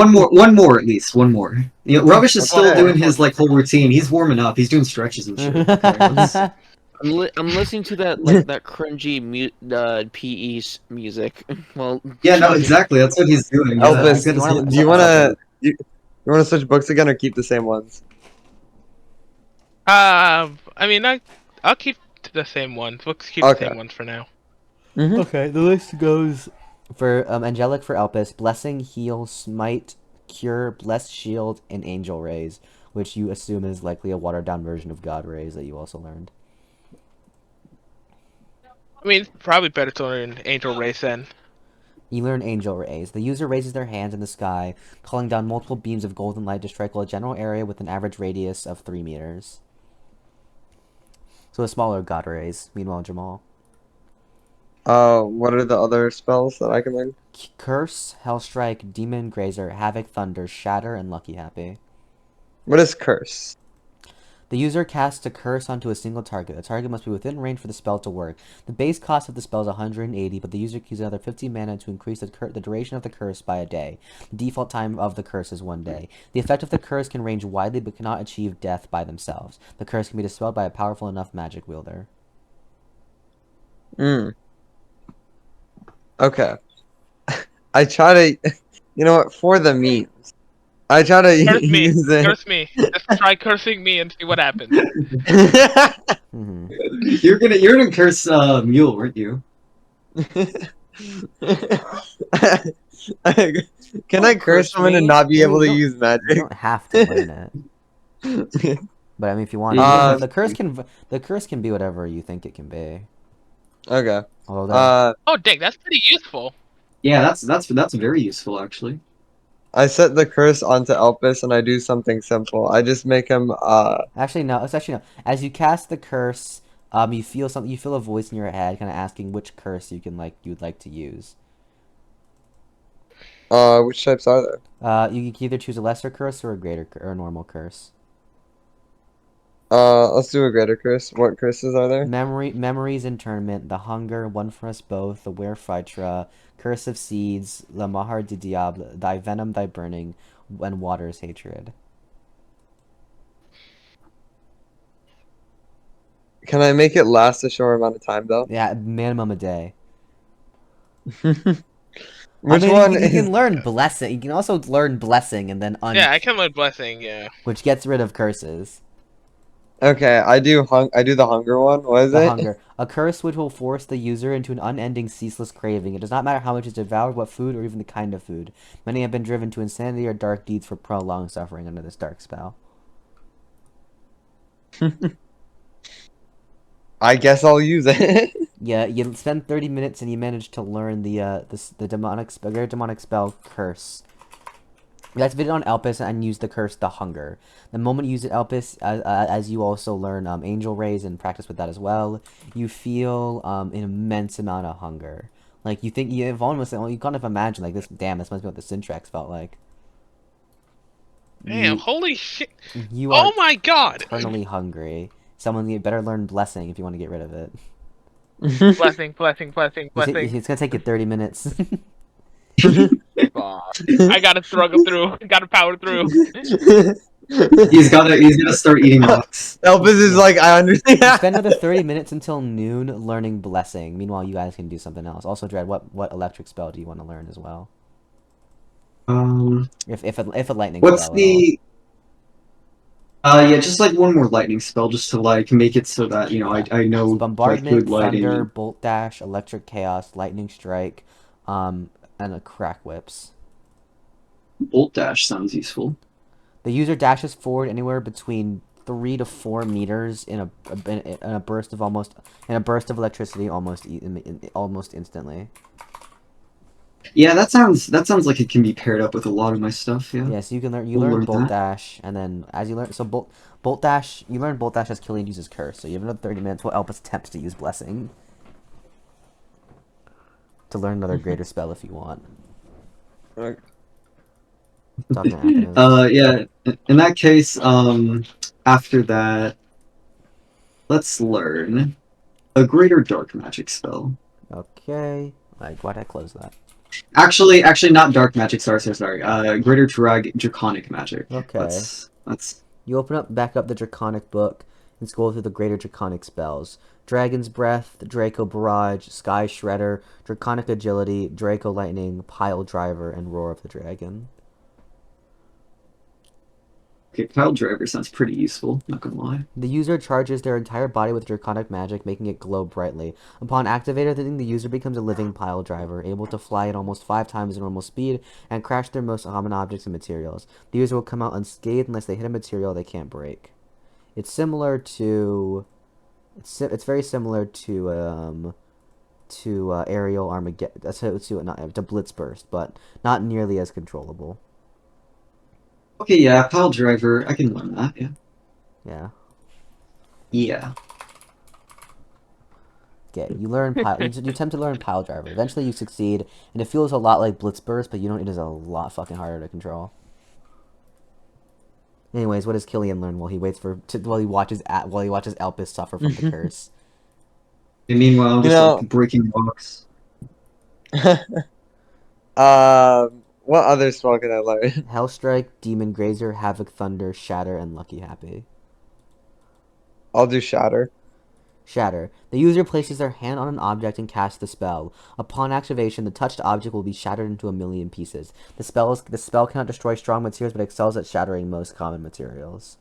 one more at least, one more. You know, Rubbish is still Okay. doing his like whole routine. He's warming up. He's doing stretches and shit. Okay, let's- I'm listening to that like that crunchy PE music. Well, yeah, no, exactly. That's what he's doing. Yeah, Elpis, he's got his hands do you up. wanna you wanna switch books again or keep the same ones? I mean, I'll keep the same ones. We'll keep the Okay. same ones for now. Mm-hmm. Okay, the list goes for Angelic for Elpis, Blessing, Heal, Smite, Cure, Blessed Shield, and Angel Rays, which you assume is likely a watered down version of God Rays that you also learned. I mean, it's probably better to learn Angel Race then. You learn Angel Rays. The user raises their hands in the sky, calling down multiple beams of golden light to strike a general area with an average radius of 3 meters. So a smaller God Rays. Meanwhile, Jamal. What are the other spells that I can learn? Curse, Hellstrike, Demon Grazer, Havoc, Thunder, Shatter, and Lucky Happy. What is curse? The user casts a curse onto a single target. The target must be within range for the spell to work. The base cost of the spell is 180, but the user can use another 50 mana to increase the duration of the curse by a day. The default time of the curse is 1 day. The effect of the curse can range widely but cannot achieve death by themselves. The curse can be dispelled by a powerful enough magic wielder. Okay. I try to, you know what, for the memes, I try to Curse me. use it. Curse me. Just try cursing me and see what happens. Mm-hmm. You're gonna curse Mule, weren't you? Can I curse curse someone and me. not be You able to don't- use You magic? don't have to learn it. But I mean, if you want, the curse can be whatever you think it can be. Okay. Although Oh, dang, that's pretty useful. Yeah, that's very useful actually. I set the curse onto Elpis and I do something simple. I just make him actually no, it's actually no. As you cast the curse, you feel something. You feel a voice in your head, kind of asking which curse you'd like to use. which types are there? You can either choose a lesser curse or a greater or a normal curse. Let's do a greater curse. What curses are there? Memories Internment, the Hunger, One for Us Both, the Were Phytra, Curse of Seeds, La Mahar de Diable, Thy Venom, Thy Burning, and Water's Hatred. Can I make it last a short amount of time though? Yeah, minimum a day. Which I mean, one you is... can learn Blessing. You can also learn Blessing and then Yeah, I can learn Blessing, yeah. which gets rid of curses. Okay, I do the hunger one. What is The it? Hunger. A curse which will force the user into an unending, ceaseless craving. It does not matter how much is devoured, what food, or even the kind of food. Many have been driven to insanity or dark deeds for prolonged suffering under this dark spell. I guess I'll use it. Yeah, you spend 30 minutes and you manage to learn the great demonic spell Curse. You activate it on Elpis and use the curse The Hunger. The moment you use it Elpis, as you also learn Angel Rays and practice with that as well, you feel an immense amount of hunger. Like you think you kind of imagine like this. Damn, this must be what the Syntrax felt like. Damn, holy shit. You are Oh my god! eternally hungry. You better learn Blessing if you want to get rid of it. Blessing, blessing, blessing, blessing. It's gonna take you 30 minutes. I gotta struggle through. Gotta power through. He's gonna start eating rocks. Elpis is like, I understand. You spend another 30 minutes until noon learning Blessing. Meanwhile, you guys can do something else. Also, Dread, what electric spell do you want to learn as well? If a lightning What's spell. the? Yeah, just like one more lightning spell, just to like make it so that I know like Bombardment, good lighting. Thunder, Bolt Dash, Electric Chaos, Lightning Strike, and a Crack Whips. Bolt dash sounds useful. The user dashes forward anywhere between 3 to 4 meters in a burst of electricity almost instantly. Yeah, that sounds like it can be paired up with a lot of my stuff. Yeah. Yeah, so you We'll learn learn Bolt that. Dash, and then as you learn Bolt Dash, you learn Bolt Dash as Kylian uses Curse. So you have another 30 minutes while Elpis attempts to use Blessing to learn another greater spell if you want. Okay. Talking acronyms. Yeah. In that case, after that, let's learn a greater dark magic spell. Okay. Like, why'd I close that? Actually, not dark magic. Sorry. Greater draconic magic. Okay. Let's. You back up the Draconic book and scroll through the greater Draconic spells. Dragon's Breath, Draco Barrage, Sky Shredder, Draconic Agility, Draco Lightning, Pile Driver, and Roar of the Dragon. Okay, Pile Driver sounds pretty useful, not gonna lie. The user charges their entire body with Draconic magic, making it glow brightly. Upon activating, the user becomes a living Pile Driver, able to fly at almost 5 times normal speed and crash their most common objects and materials. The user will come out unscathed unless they hit a material they can't break. It's similar to... It's very similar to Aerial Armageddon, to Blitz Burst, but not nearly as controllable. Okay, yeah, Pile Driver, I can learn that, yeah. Yeah. Yeah. Okay, you attempt to learn Pile Driver. Eventually you succeed, and it feels a lot like Blitz Burst, but it is a lot fucking harder to control. Anyways, what does Kylian learn while he watches Elpis suffer from the curse? And meanwhile, I'm just like breaking rocks. What other spell can I learn? Hellstrike, Demon Grazer, Havoc Thunder, Shatter, and Lucky Happy. I'll do Shatter. Shatter. The user places their hand on an object and casts the spell. Upon activation, the touched object will be shattered into a million pieces. The spell cannot destroy strong materials, but excels at shattering most common materials.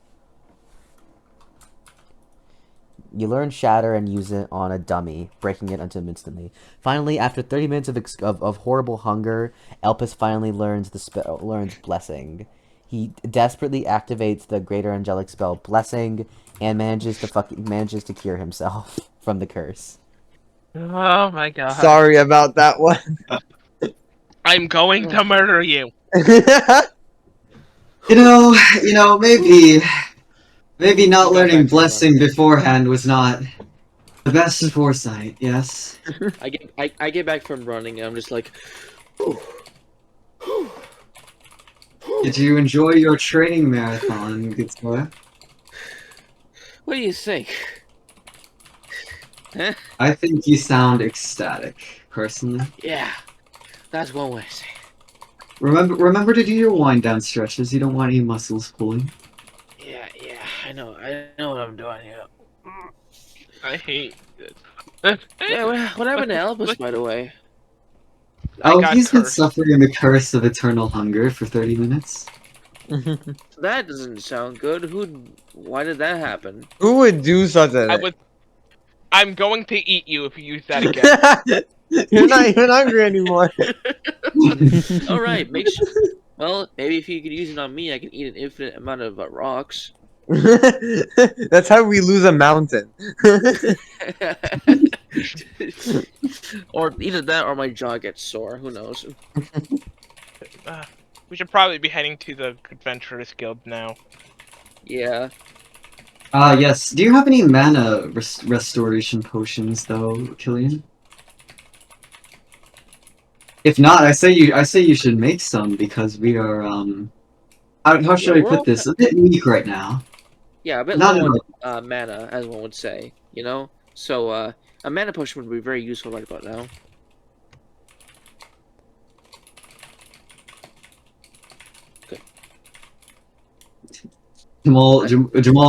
You learn Shatter and use it on a dummy, breaking it into him instantly. Finally, after 30 minutes of horrible hunger, Elpis finally learns Blessing. He desperately activates the greater angelic spell Blessing and manages to cure himself from the curse. Oh my god. Sorry about that one. I'm going to murder you. Maybe not learning Blessing beforehand was not the best foresight, yes. I get back from running and I'm just like, Did you enjoy your training marathon, good sir? what do you think? Huh? I think you sound ecstatic, personally. Yeah, that's one way to say it. Remember to do your wind down stretches. You don't want any muscles pulling. Yeah, I know what I'm doing here. I hate this. Yeah, what happened to Elpis, by the way? He's been suffering the curse of eternal hunger for 30 minutes. That doesn't sound good. Why did that happen? Who would do such a... I'm going to eat you if you use that again. You're not even hungry anymore. Alright, make sure. Well, maybe if you could use it on me, I can eat an infinite amount of rocks. That's how we lose a mountain. Or either that or my jaw gets sore. Who knows? We should probably be heading to the Adventurers Guild now. Yeah. Yes. Do you have any mana restoration potions, though, Kylian? If not, I say you should make some because we are how should I put this? A bit weak right now. Yeah, a bit low on mana, as one would say. You know, so a mana potion would be very useful right about now. Okay. Jamal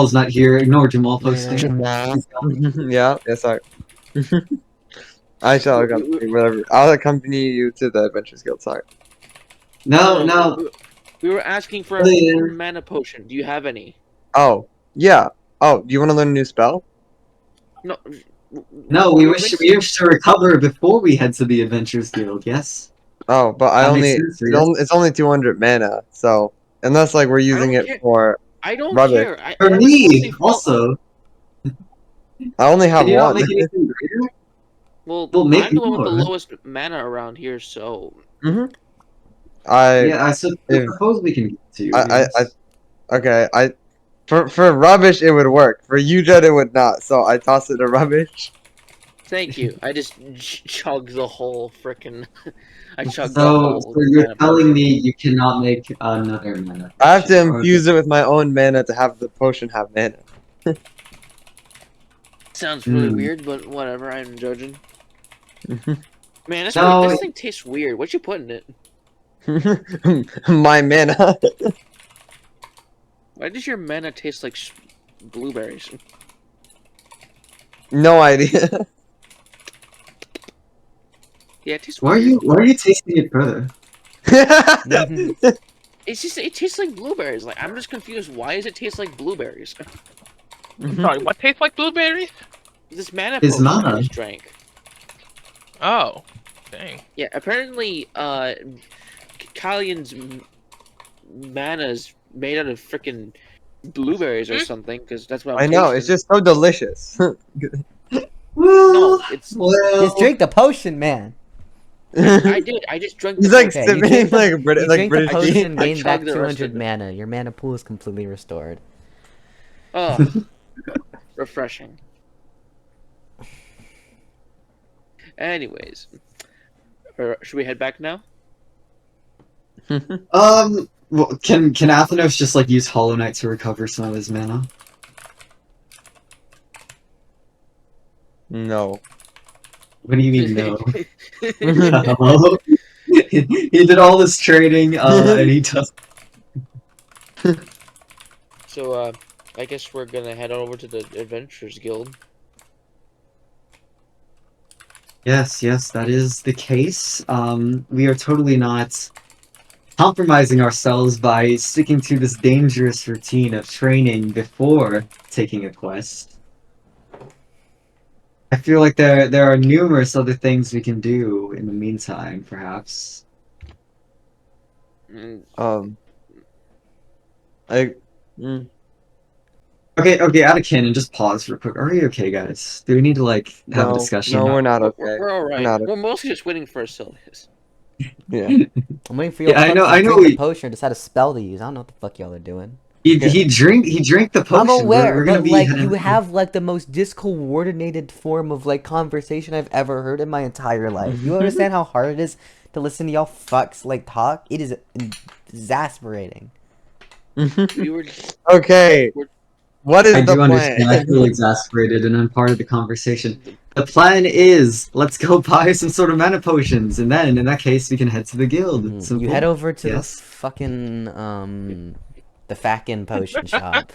is not here. Ignore Jamal posting. Yeah, sorry. I shall accompany whatever. I'll accompany you to the Adventures Guild. Sorry. No. We were asking for a mana potion. Do you have any? Oh, yeah. Oh, do you want to learn a new spell? No. No, we wish to recover before we head to the Adventurers Guild. Yes, Oh, but that makes sense. Yes. it's only 200 mana, so unless like we're I using don't it care. for I don't rubbish. care. For I just me, mostly felt. also, I only have can you not one. make anything greater? Well, We'll make I'm the one with the more. lowest mana around here, so. Mm-hmm. I, Yeah, I if, suppose we can get to you. I, Yes. okay, for rubbish it would work. For you, Jed, it would not. So I toss it to rubbish. Thank you. I just chugged the whole frickin'. I chugged the So, whole so you're mana telling potion. me you cannot make another mana I have to potion, or infuse it with my own mana to have the potion have mana. Sounds really Hmm. weird, but whatever. I'm judging. Man, No, this thing tastes weird. What you put in it? My mana. Why does your mana taste like blueberries? No idea. Yeah, it tastes why weird. are you tasting it further? It's just it tastes like blueberries. Like I'm just confused. Why does it taste like blueberries? I'm sorry, what tastes like blueberries? This mana It's potion I mana. just drank. Oh, dang. Yeah, apparently, Kylian's mana's made out of freaking blueberries or something. Because that's what I'm I know, tasting. it's just so delicious. Well, No, it's. Just drink the potion, man. I did. I just drank the He's like potion. Okay, you sipping drink the, like you British drink the tea. potion, I gain back chugged the rest 200 of it. mana. Your mana pool is completely restored. Oh, refreshing. Anyways, should we head back now? well, can Athenos just like use Hollow Knight to recover some of his mana? No. What do you mean no? No. He did all this trading, and he does. So, I guess we're gonna head over to the Adventurers Guild. Yes, yes, that is the case. We are totally not compromising ourselves by sticking to this dangerous routine of training before taking a quest. I feel like there are numerous other things we can do in the meantime, perhaps. Mm, I. Mm. Okay, out of canon, just pause real quick. Are we okay, guys? Do we need to like have a No, discussion? no, we're not we're, okay. we're all right. Not We're mostly just waiting for Asilius. Yeah. I'm waiting for you Yeah, I to know drink the we- potion or decide a spell to use. I don't know what the fuck y'all are doing. He drank the potion. I'm aware, We're gonna but be like heading- you have like the most discoordinated form of like conversation I've ever heard in my entire life. You understand how hard it is to listen to y'all fucks like talk? It is exasperating. We were. Okay. What is I the do understand. I plan? feel exasperated, and I'm part of the conversation. The plan is let's go buy some sort of mana potions, and then in that case we can head to the guild. You Simple. head over to Yes. the fucking the Fakin potion shop.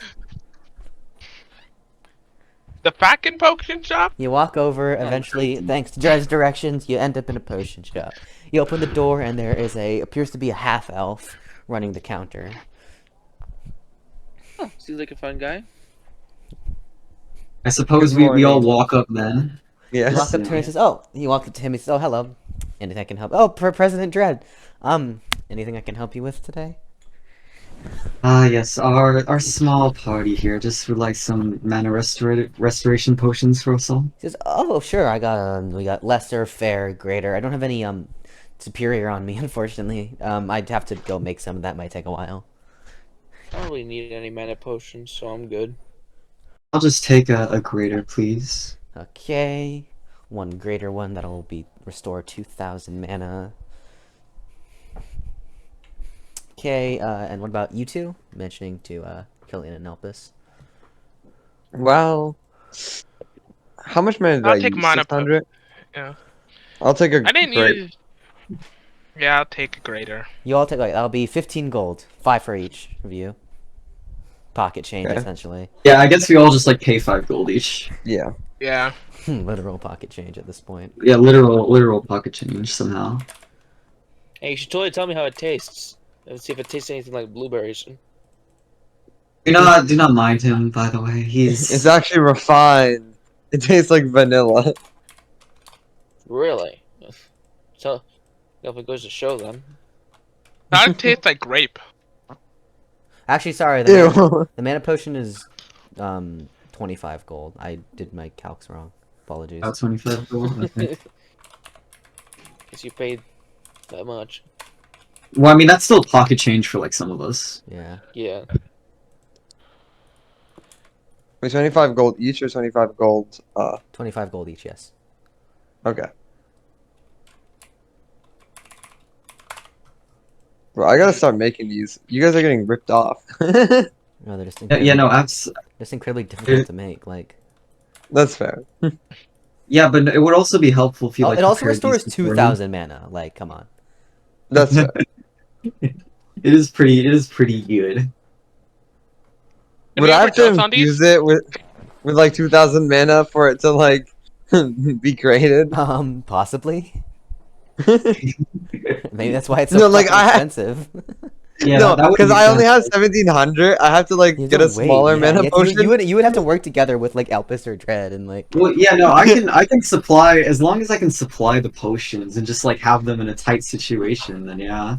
The Fakin potion shop? You walk over, eventually, thanks to Dred's directions, you end up in a potion shop. You open the door, and there is appears to be a half-elf running the counter. Oh, seems like a fun guy. I suppose Good we all morning. walk up then. You walk Yes. up to him and says, "Oh," he walks up to him and says, "Oh, hello. Anything I can help? Oh, President Dredd. Anything I can help you with today?" Ah, yes, our small party here just would like some mana restoration potions for us all. He says, "Oh, sure. We got lesser, fair, greater. I don't have any superior on me, unfortunately. I'd have to go make some. That might take a while." I don't really need any mana potions, so I'm good. I'll just take a greater, please. Okay, one greater one that'll be restore 2,000 mana. Okay, and what about you two? Mentioning to Kylian and Elpis. Well, how much mana did I'll I take use? mana 600? Yeah. I'll take a I didn't great. use. Yeah, I'll take a greater. You all take like that'll be 15 gold, 5 for each of you. Pocket change, Okay. essentially. Yeah, I guess we all just like pay 5 gold each. Yeah. Yeah. Literal pocket change at this point. Yeah, literal pocket change somehow. Hey, you should totally tell me how it tastes. Let's see if it tastes anything like blueberries. Do not mind him, by the way. It's He's actually refined. It tastes like vanilla. Really? So, if it goes to show them. Now it tastes like grape. Actually, sorry. Ew. The mana potion is 25 gold. I did my calcs wrong. Apologies. about 25 gold. Okay. Because you paid that much. Well, I mean, that's still pocket change for like some of us. Yeah. Yeah. Wait, 25 gold each or 25 gold? 25 gold each, yes. Okay. Bro, I gotta start making these. You guys are getting ripped off. No, they're just Yeah, incredibly, yeah, no, just incredibly difficult to make. Like, That's fair. yeah, but it would also be helpful if you like. it also prepared these restores beforehand. 2,000 mana. Like, come on. That's fair. It is pretty good. Did Would we I ever have to dose on these? infuse it with like 2,000 mana for it to like be created? Possibly. Maybe that's why it's so No, like, fucking I ha- expensive. Yeah, No, that would because make I only have sense. 1,700. I have to like You get have a to wait, smaller yeah, mana you potion. would have to work together with like Elpis or Dread and like. Well, yeah, no, I can supply as long as I can supply the potions and just like have them in a tight situation. Then yeah,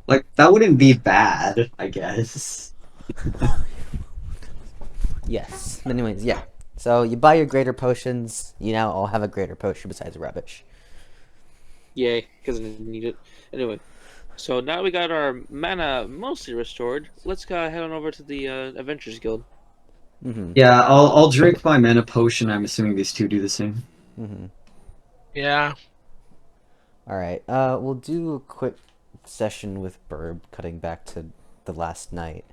like that wouldn't be bad, I guess. Yes. Anyways, yeah. So you buy your greater potions. You now all have a greater potion besides rubbish. Yay, because I didn't need it. Anyway, so now we got our mana mostly restored. Let's go head on over to the Adventurers Guild. Mm-hmm. Yeah, I'll drink my mana potion. I'm assuming these two do the same. Mm-hmm. Yeah. All right. We'll do a quick session with Birb, cutting back to the last night,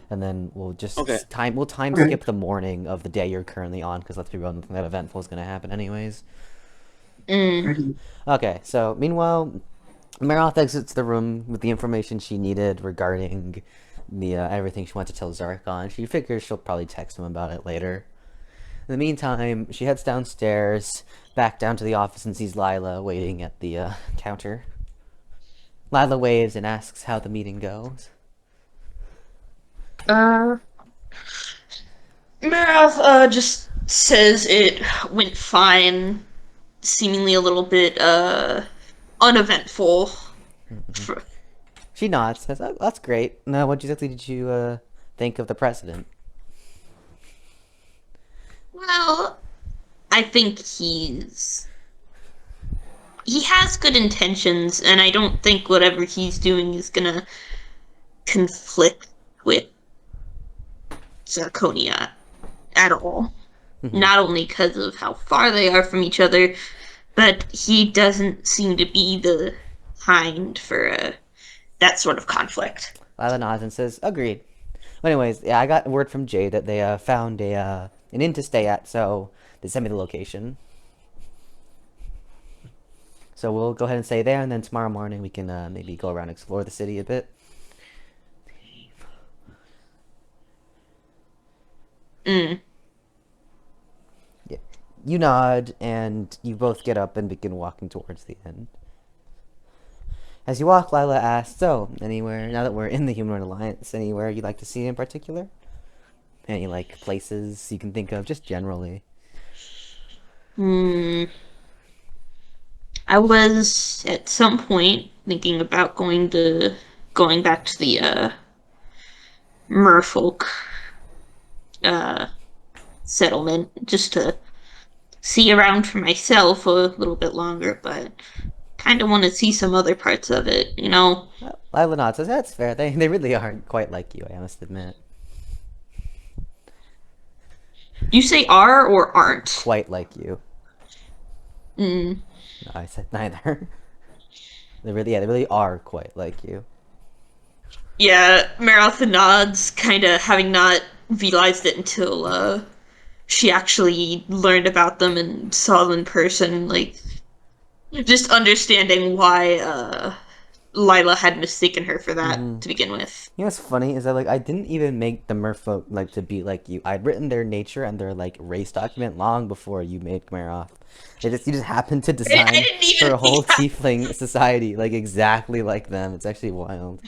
and then we'll just Okay. time Okay. skip the morning of the day you're currently on, because let's be real, nothing that eventful is going to happen anyways. Okay. So meanwhile, Maroth exits the room with the information she needed regarding the everything she wants to tell Zarkon. She figures she'll probably text him about it later. In the meantime, she heads downstairs, back down to the office, and sees Lila waiting at the counter. Lila waves and asks how the meeting goes. Maroth just says it went fine, seemingly a little bit uneventful. She nods, says, "Oh, that's great. Now, what exactly did you think of the president?" Well, I think he has good intentions, and I don't think whatever he's doing is gonna conflict with Zirconia at all. Not only because of how far they are from each other, but he doesn't seem to be the kind for that sort of conflict. Lila nods and says, "Agreed." Anyways, yeah, I got word from Jay that they found an inn to stay at, so they sent me the location. So we'll go ahead and stay there, and then tomorrow morning we can maybe go around and explore the city a bit. Yeah. You nod, and you both get up and begin walking towards the inn. As you walk, Lila asks, "So, anywhere, now that we're in the Humanoid Alliance, anywhere you'd like to see in particular? Any, like, places you can think of, just generally?" I was at some point thinking about going back to the merfolk settlement just to see around for myself a little bit longer, but kind of want to see some other parts of it, you know? Lila nods, says, "That's fair. They really aren't quite like you, I must admit." You say are or aren't? Quite like you. Mm. No, I said neither. They really are quite like you. Yeah, Maroth nods, kind of having not realized it until she actually learned about them and saw them in person, like, just understanding why Lila had mistaken her for that to begin with. You know what's funny is that, like, I didn't even make the merfolk, like, to be like you. I'd written their nature and their, like, race document long before you made Maroth. You just happened to design didn't even her whole think tiefling society, like, exactly like them. It's actually wild.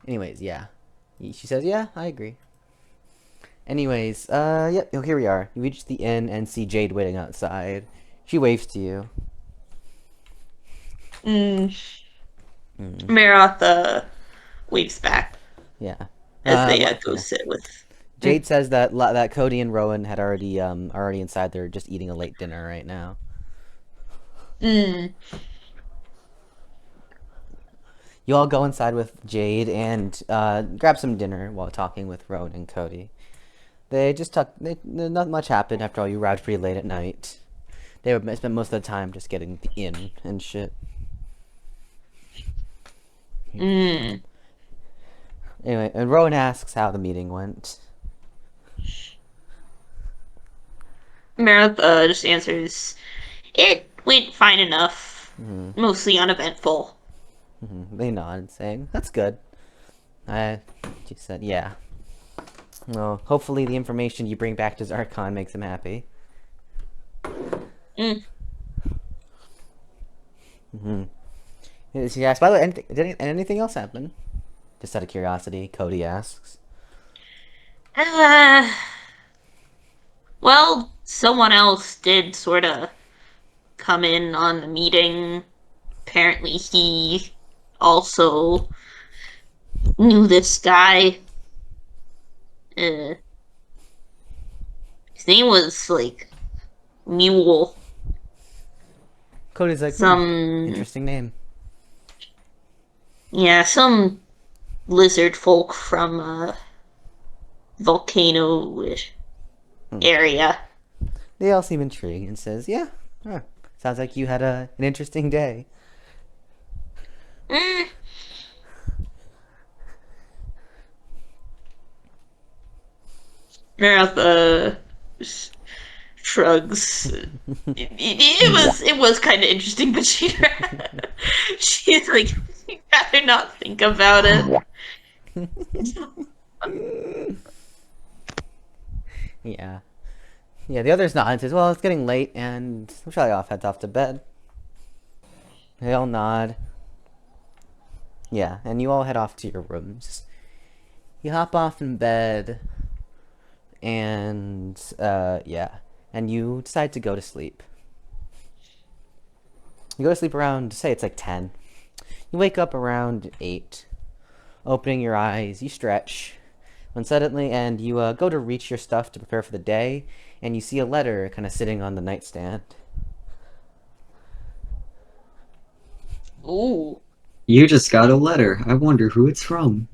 Anyways, yeah. She says, yeah, I agree. Anyways, yep, here we are. You reach the inn and see Jade waiting outside. She waves to you. Maroth waves back Yeah. as they go yeah. sit with. Jade says that Cody and Rowan had already inside. They're just eating a late dinner right now. You all go inside with Jade and grab some dinner while talking with Rowan and Cody. They just talk. Not much happened after all. You arrived pretty late at night. They would spend most of the time just getting in and shit. Anyway, and Rowan asks how the meeting went. Maroth just answers, "It went fine enough. Mostly uneventful." They nod, saying, "That's good." She said, "Yeah. Well, hopefully the information you bring back to Zarkon makes him happy." She asks, by the way, did anything else happen? Just out of curiosity, Cody asks. Well, someone else did sort of come in on the meeting. Apparently, he also knew this guy. His name was like Mule. Cody's like, some interesting name. Yeah, some lizard folk from volcano-ish area. They all seem intrigued and says, "Yeah, sounds like you had an interesting day." Maroth shrugs. It was kind of interesting, but she's like, you'd rather not think about it. Yeah. Yeah, the others nod and says, "Well, it's getting late, and Charlie heads off to bed." They all nod. Yeah, and you all head off to your rooms. You hop off in bed, and, yeah. And you decide to go to sleep. You go to sleep around, say it's like 10. You wake up around 8. Opening your eyes, you stretch. When suddenly, and you go to reach your stuff to prepare for the day, and you see a letter kind of sitting on the nightstand. Ooh. You just got a letter. I wonder who it's from.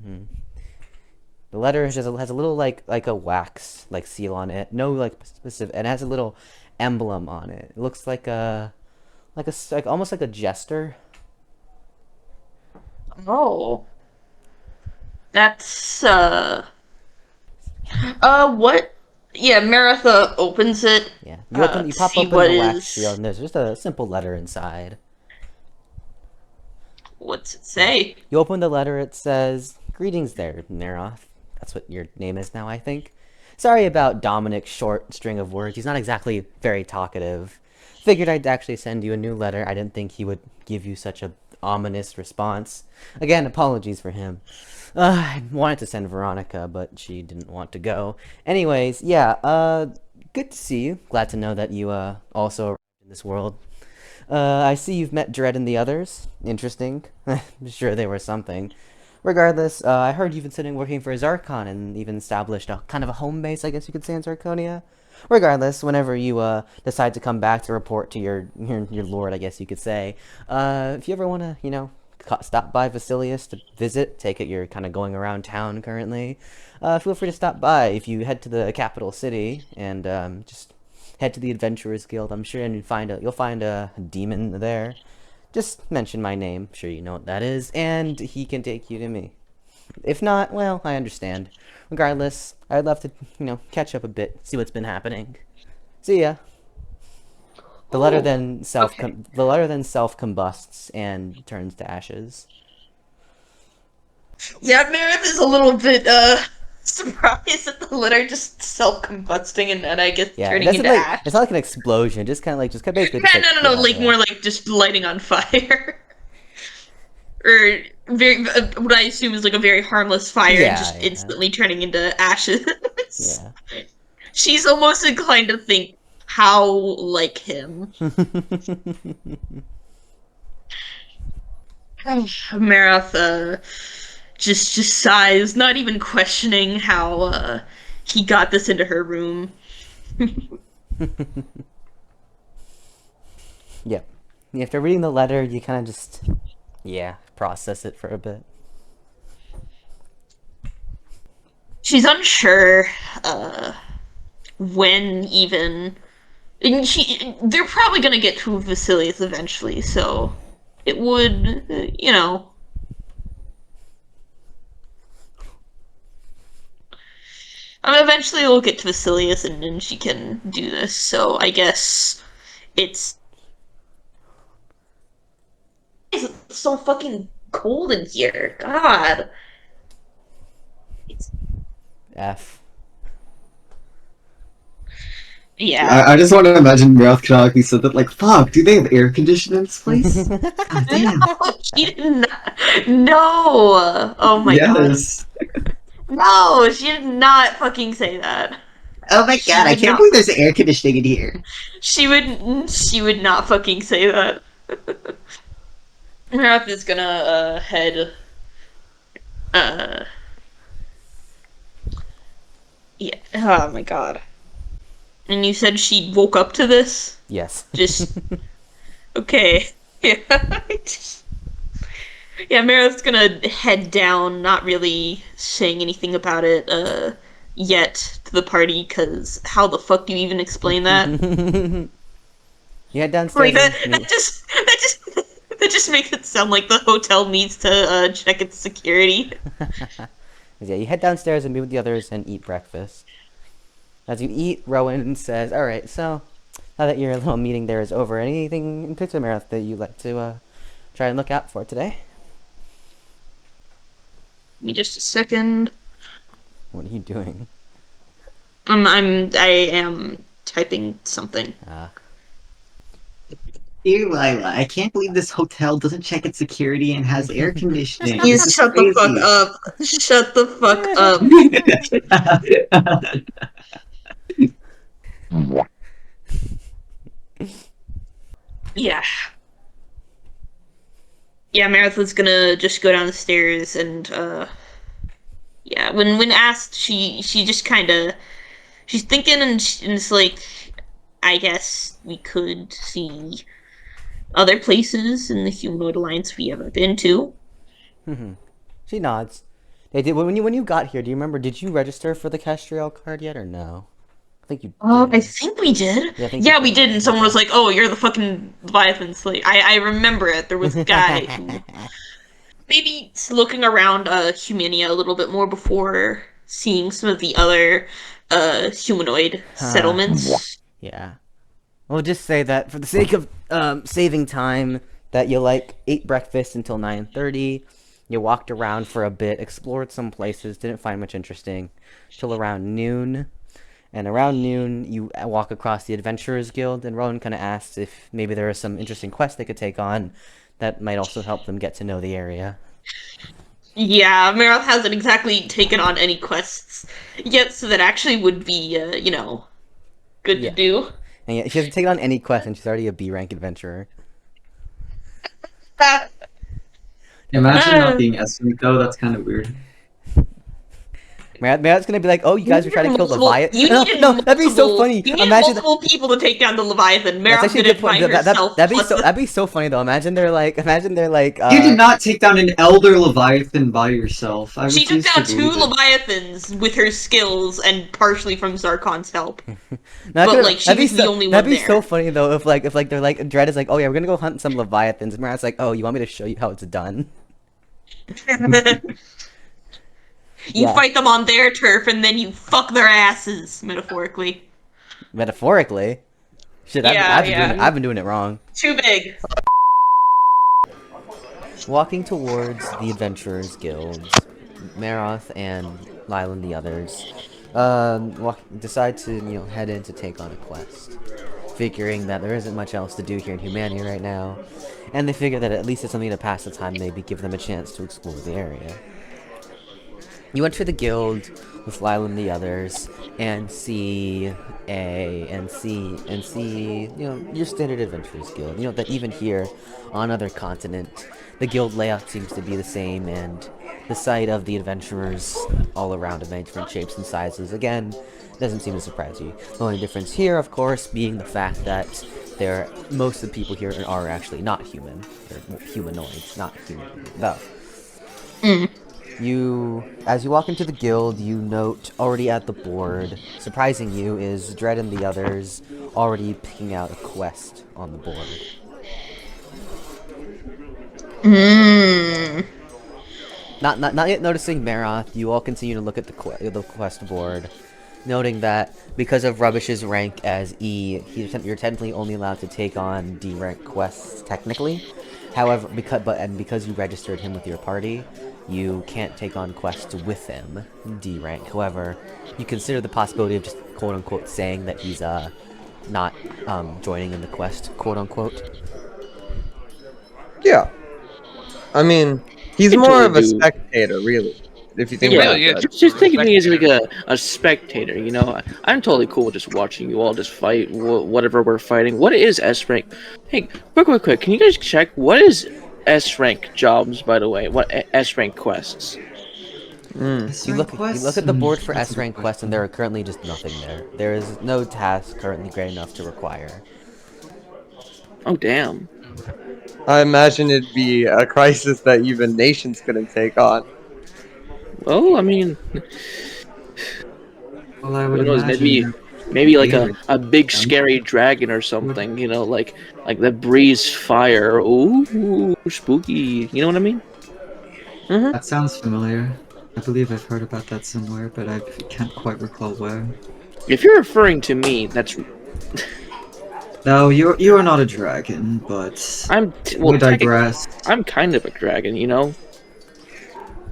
The letter has a little like a wax seal on it. No specific, and it has a little emblem on it. It looks like almost like a jester. Oh. That's what? Yeah, Maroth opens it. Yeah, you pop open the wax seal, and there's just a simple letter inside. What's it say? You open the letter. It says, "Greetings there, Maroth." That's what your name is now, I think. Sorry about Dominic's short string of words. He's not exactly very talkative. Figured I'd actually send you a new letter. I didn't think he would give you such a ominous response. Again, apologies for him. I wanted to send Veronica, but she didn't want to go. Anyways, yeah, good to see you. Glad to know that you also arrived in this world. I see you've met Dredd and the others. Interesting. I'm sure they were something. Regardless, I heard you've been working for Zarkon and even established a kind of a home base, I guess you could say, in Zarkonia. Regardless, whenever you decide to come back to report to your lord, I guess you could say, if you ever want to, stop by Vasilius to visit, take it you're kind of going around town currently, feel free to stop by. If you head to the capital city and just head to the Adventurers Guild, I'm sure, and you'll find a demon there. Just mention my name, I'm sure you know what that is, and he can take you to me. If not, well, I understand. Regardless, I'd love to, catch up a bit, see what's been happening. See ya. The letter then self-combusts and turns to ashes. Yeah, Maroth is a little bit surprised at the letter just self-combusting and I guess turning into ash. It's not like an explosion, just kind of basically. No, like more like just lighting on fire. or very what I assume is like a very harmless fire, and just Yeah. instantly turning into ashes. Yeah. She's almost inclined to think, how like him. Maroth just sighs, not even questioning how he got this into her room. Yep. After reading the letter, you kind of just, process it for a bit. She's unsure when even. And they're probably gonna get to Vasilius eventually, so it would, eventually we'll get to Vasilius and then she can do this, so I guess it's so fucking cold in here. God. F. Yeah. I just want to imagine Maroth canonically said that, like, fuck, do they have air conditioning in this place? God damn. No, she did not. No. Oh my Yes. god. No, she did not fucking say that. Oh my She god, I would can't not- believe there's air conditioning in here. She would not fucking say that. Maroth is gonna head yeah. Oh my god. And you said she woke up to this? Yes. Just okay. Yeah. Yeah, Maroth's gonna head down, not really saying anything about it yet to the party, because how the fuck do you even explain that? You head downstairs. Like and that just makes it sound like the hotel needs to check its security. Yeah, you head downstairs and meet with the others and eat breakfast. As you eat, Rowan says, "Alright, so now that your little meeting there is over, anything in particular, Maroth, that you'd like to try and look out for today?" Give me just a second. What are you doing? I am typing something. Dear Lila, I can't believe this hotel doesn't check its security and has air conditioning. Please This is shut the fuck crazy. up. Shut the fuck up. Yeah. Yeah, Maroth is gonna just go down the stairs and yeah, when asked, she just kind of she's thinking and it's like, I guess we could see other places in the Humanoid Alliance we haven't been to. She nods. Hey, when you got here, do you remember? Did you register for the Castriel card yet, or no? I think you. Did. I think we did. Yeah, I think Yeah, you we did. did, and someone was like, "Oh, you're the fucking Leviathan slave." I remember it. There was a guy who maybe looking around Humania a little bit more before seeing some of the other humanoid settlements. Yeah. We'll just say that for the sake of saving time, that you ate breakfast until 9:30. You walked around for a bit, explored some places, didn't find much interesting, till around noon. And around noon, you walk across the Adventurers Guild, and Rowan kind of asks if maybe there are some interesting quests they could take on that might also help them get to know the area. Yeah, Maroth hasn't exactly taken on any quests yet, so that actually would be, good to do. And yeah, she hasn't taken on any quest, and she's already a B-rank adventurer. Imagine not being S-rank though, that's kind of weird. Maroth's gonna be like, "Oh, you guys are trying to kill Leviathan." No, that'd be so funny. You need Imagine multiple people to take down the Leviathan. That's Maroth actually a did good it point. by herself. That'd be so funny though. Imagine they're like. You did not take down an elder Leviathan by yourself. She took refuse to down two believe it. Leviathans with her skills and partially from Zarkon's help. But she was the only one That'd be there. so funny though if they're like Dread is like, "Oh yeah, we're gonna go hunt some Leviathans." And Maroth's like, "Oh, you want me to show you how it's done?" You fight them on their turf and then you fuck their asses, metaphorically. Metaphorically. Shit, I've been doing it wrong. Too big. Walking towards the Adventurers Guild, Maroth and Lyle and the others decide to head in to take on a quest. figuring that there isn't much else to do here in humanity right now, and they figure that at least it's something to pass the time, maybe give them a chance to explore the area. You enter the guild with Lila and the others, and see your standard adventurers guild. That even here, on other continent, the guild layout seems to be the same, and the sight of the adventurers all around in many different shapes and sizes, again, doesn't seem to surprise you. The only difference here, of course, being the fact that most of the people here are actually not human. They're humanoids, not human, though. As you walk into the guild, you note already at the board, surprising you, is Dread and the others already picking out a quest on the board. Not yet noticing Maroth, you all continue to look at the quest board, noting that because of Rubbish's rank as E, you're technically only allowed to take on D rank quests technically. However, because you registered him with your party, you can't take on quests with him, D rank. However, you consider the possibility of just quote unquote saying that he's not joining in the quest, quote unquote. Yeah. I mean, he's more of a spectator, really. If you think about it. Just think of me as like a spectator, I'm totally cool with just watching you all just fight whatever we're fighting. What is S rank? Hey, quick, can you guys check what is S rank jobs, by the way? What S rank quests? You look at the board for S rank quests, and there are currently just nothing there. There is no task currently great enough to require. Oh damn. I imagine it'd be a crisis that even nations couldn't take on. Well, I mean, Well, I would who knows? imagine Maybe like a big scary dragon or something. Like the breeze fire. Ooh, spooky. You know what I mean? that sounds familiar. I believe I've heard about that somewhere, but I can't quite recall where. If you're referring to me, that's. No, you are not a dragon, but we digress. I'm kind of a dragon,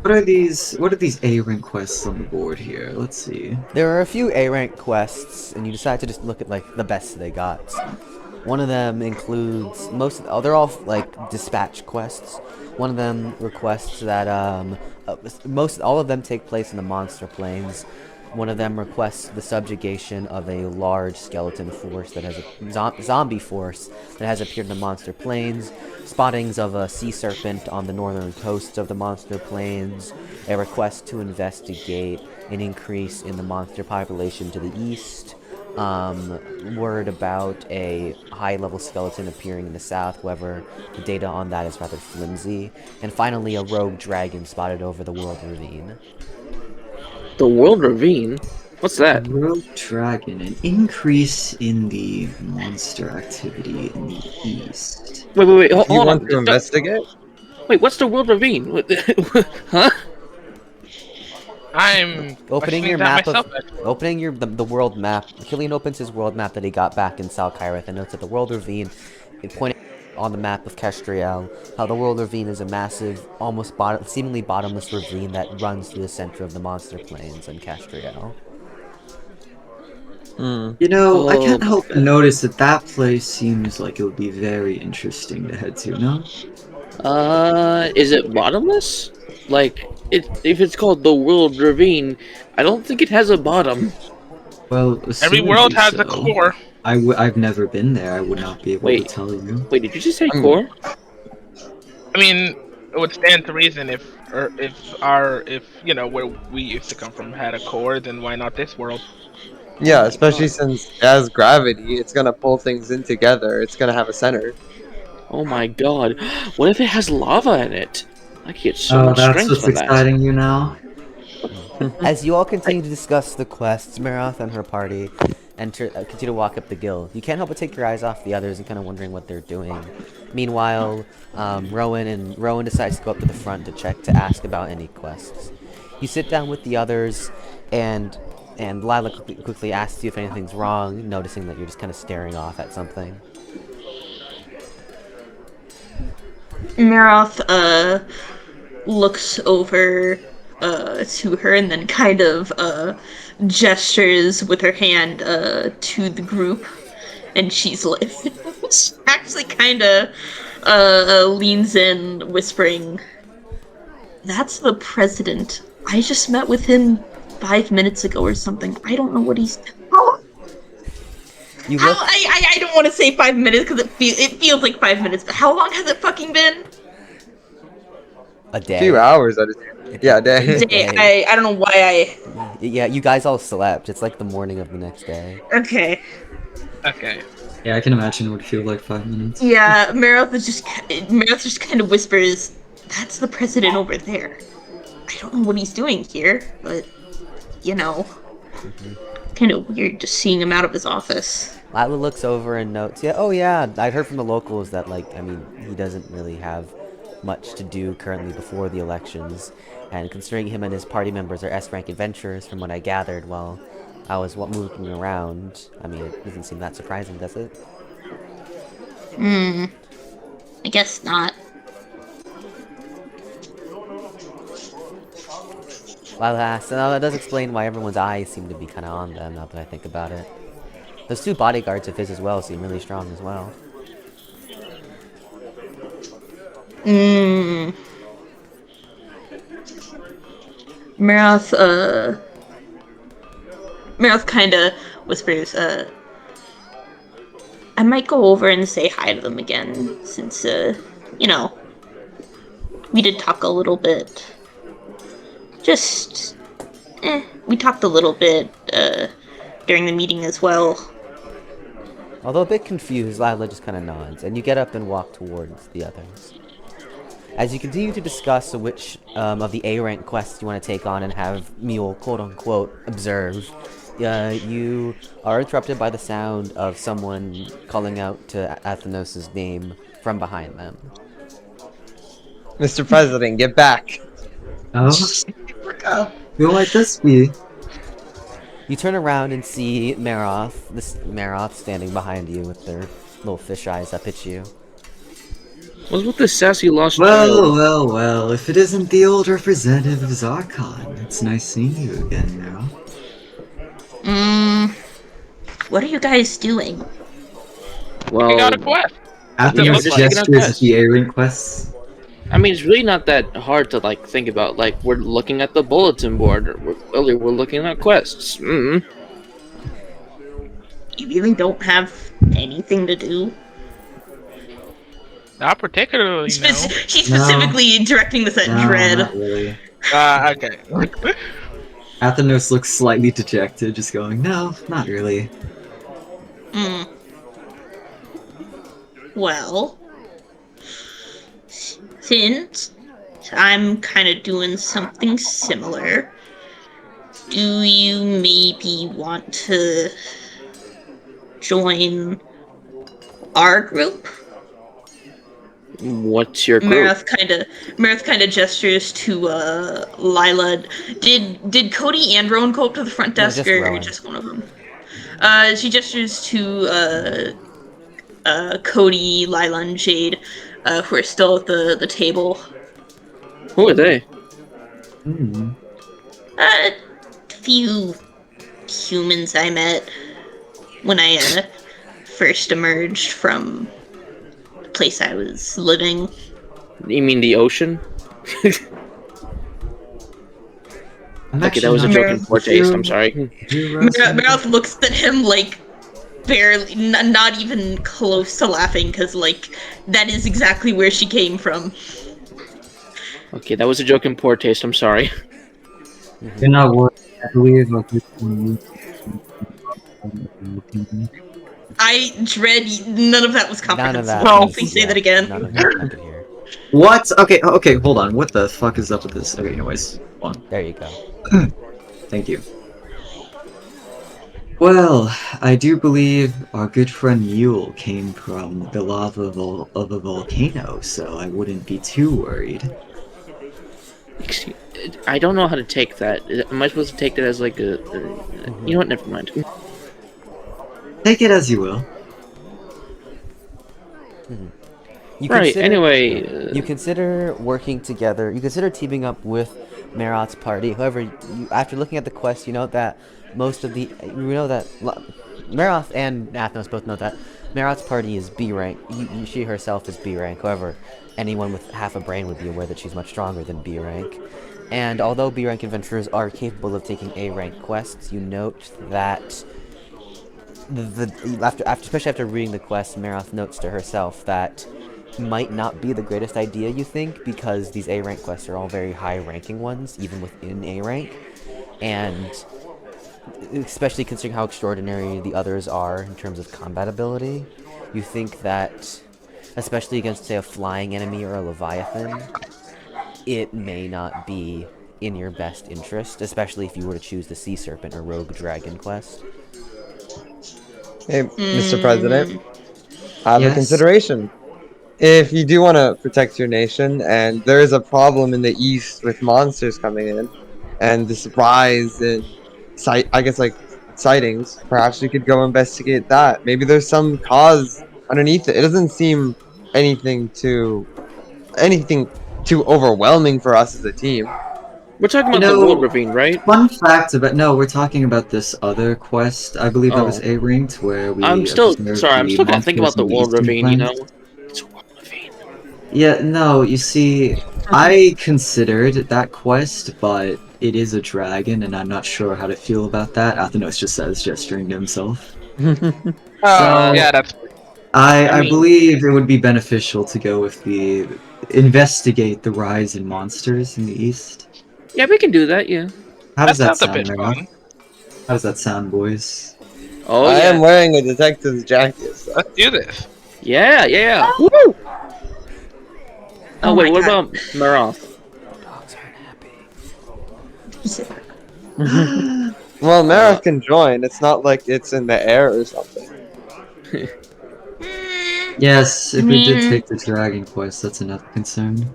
What are these A rank quests on the board here? Let's see. There are a few A rank quests, and you decide to just look at like the best they got. One of them includes they're all like dispatch quests. One of them requests that all of them take place in the monster plains. One of them requests the subjugation of a large skeleton force that has a zombie force that has appeared in the monster plains. Spottings of a sea serpent on the northern coasts of the monster plains. A request to investigate an increase in the monster population to the east. Word about a high-level skeleton appearing in the south, however, the data on that is rather flimsy. And finally, a rogue dragon spotted over the World Ravine. The World Ravine? What's that? Rogue dragon, an increase in the monster activity in the east. Wait, hold You on. want to investigate? Wait, what's the World Ravine? Huh? I'm Opening your that map myself, opening the world map. Kylian opens his world map that he got back in Salkirith and notes that the World Ravine, pointing on the map of Kestriel, how the World Ravine is a massive, seemingly bottomless ravine that runs through the center of the monster plains in Kestriel. I can't help but notice that place seems like it would be very interesting to head to, no? Is it bottomless? Like, if it's called the World Ravine, I don't think it has a bottom. Well, every world has a core. I've never been there. I would not be able to tell you. Wait, did you just say core? I mean, it would stand to reason if where we used to come from had a core, then why not this world? Yeah, especially since it has gravity, it's gonna pull things in together. It's gonna have a center. Oh my god. What if it has lava in it? I get so much strength that's what's from that. exciting you now? As you all continue to discuss the quests, Maroth and her party continue to walk up the guild. You can't help but take your eyes off the others and kind of wondering what they're doing. Meanwhile, Rowan decides to go up to the front to ask about any quests. You sit down with the others, and Lila quickly asks you if anything's wrong, noticing that you're just kind of staring off at something. Maroth looks over to her and then kind of gestures with her hand to the group And she's like, she actually kind of leans in, whispering, "That's the president. I just met with him 5 minutes ago or something. I don't know what he's. You look I don't want to say 5 minutes because it feels like 5 minutes. But how long has it fucking been? a day. A few hours, I just. Yeah, a day. Day. I don't know why I. Yeah, you guys all slept. It's like the morning of the next day. Okay. Okay. Yeah, I can imagine it would feel like 5 minutes. Yeah, Maroth just kind of whispers, "That's the president over there. I don't know what he's doing here, but kind of weird just seeing him out of his office." Lila looks over and notes, yeah, I'd heard from the locals that, he doesn't really have much to do currently before the elections. And considering him and his party members are S-rank adventurers, from what I gathered while I was moving around, it doesn't seem that surprising, does it? I guess not. Lila asks, and that does explain why everyone's eyes seem to be kind of on them, now that I think about it. Those 2 bodyguards of his as well seem really strong as well. Maroth kind of whispers, "I might go over and say hi to them again, since, we did talk a little bit. We talked a little bit, during the meeting as well." Although a bit confused, Lila just kind of nods, and you get up and walk towards the others. As you continue to discuss which of the A-rank quests you want to take on and have Mule, quote-unquote, observe, you are interrupted by the sound of someone calling out to Athenos' name from behind them. Mr. President, get back. Oh? Who might this be? You turn around and see Maroth standing behind you with their little fish eyes up at you. What's with this sassy lost Well, child? well, well, if it isn't the old representative of Zarkon, it's nice seeing you again, Meryl. What are you guys doing? Well, We got a quest. After Yeah, those just taking up gestures quests. at the A-Ring quests, it's really not that hard to think about. We're looking at the bulletin board. We're looking at quests. You really don't have anything to do? Not particularly, no. She's specifically directing this at no, Dread. not really. Okay. Athenos looks slightly dejected, just going, no, not really. Well, since I'm kind of doing something similar, do you maybe want to join our group? What's your group? Maroth kind of gestures to Lila. Did Cody and Rowan go up to the front desk, just or Rowan. just one of them? She gestures to Cody, Lila, and Jade, who are still at the table. Who are they? A few humans I met when I first emerged from the place I was living. You mean the ocean? I'm Okay, that actually was a not joke in poor taste. I'm sure. sorry. Maroth looks at him barely, not even close to laughing, because that is exactly where she came from. Okay, that was a joke in poor taste. I'm sorry. You're not worried, I believe I'll get you. I dread none of that was None of comprehensible. that. Well, Please say that again. None of that I could hear. What? Okay, hold on. What the fuck is up with this? Okay, anyways, hold on. There you go. Thank you. Well, I do believe our good friend Mule came from the lava of a volcano, so I wouldn't be too worried. I don't know how to take that. Am I supposed to take that as a... You know what? Never mind. Take it as you will. You Right. consider, Anyway, you consider working together. You consider teaming up with Maroth's party. However, after looking at the quest, you know that Maroth and Athos both know that Maroth's party is B rank. She herself is B rank. However, anyone with half a brain would be aware that she's much stronger than B rank. And although B rank adventurers are capable of taking A rank quests, you note that especially after reading the quest, Maroth notes to herself that might not be the greatest idea you think, because these A rank quests are all very high ranking ones, even within A rank, and especially considering how extraordinary the others are in terms of combat ability, you think that, especially against, say, a flying enemy or a Leviathan, it may not be in your best interest, especially if you were to choose the Sea Serpent or Rogue Dragon quest. Hey, Mr. President, I have a Yes? consideration. If you do want to protect your nation, and there is a problem in the east with monsters coming in, and this rise in sightings, perhaps we could go investigate that. Maybe there's some cause underneath it. It doesn't seem anything too anything too overwhelming for us as a team. we're talking You about the World know, Ravine, right? fun fact about no, we're talking about this other quest. I believe that was Oh. A ranked where we I'm still observed sorry. I'm the still gonna think about monsters the in the World Eastern Ravine. You Plains. know, it's a World Ravine. Yeah, no, you see, I considered that quest, but it is a dragon, and I'm not sure how to feel about that. Athenos just says, gesturing to himself. So, Yeah, that's I mean, believe it would be beneficial to go with the investigate the rise in monsters in the East. yeah, we can do that. Yeah. How does that that sounds a sound, bit Mara? fun. How does that sound, boys? Oh I yeah. am wearing a detective's jacket, so. Let's do this. Yeah. Yeah. Woo! Oh, Oh wait. my What God. about Maroth? Dogs aren't happy. Well, Maroth can join. It's not like it's in the air or something. Yes, I if we did mean, take the dragon quest, that's another concern.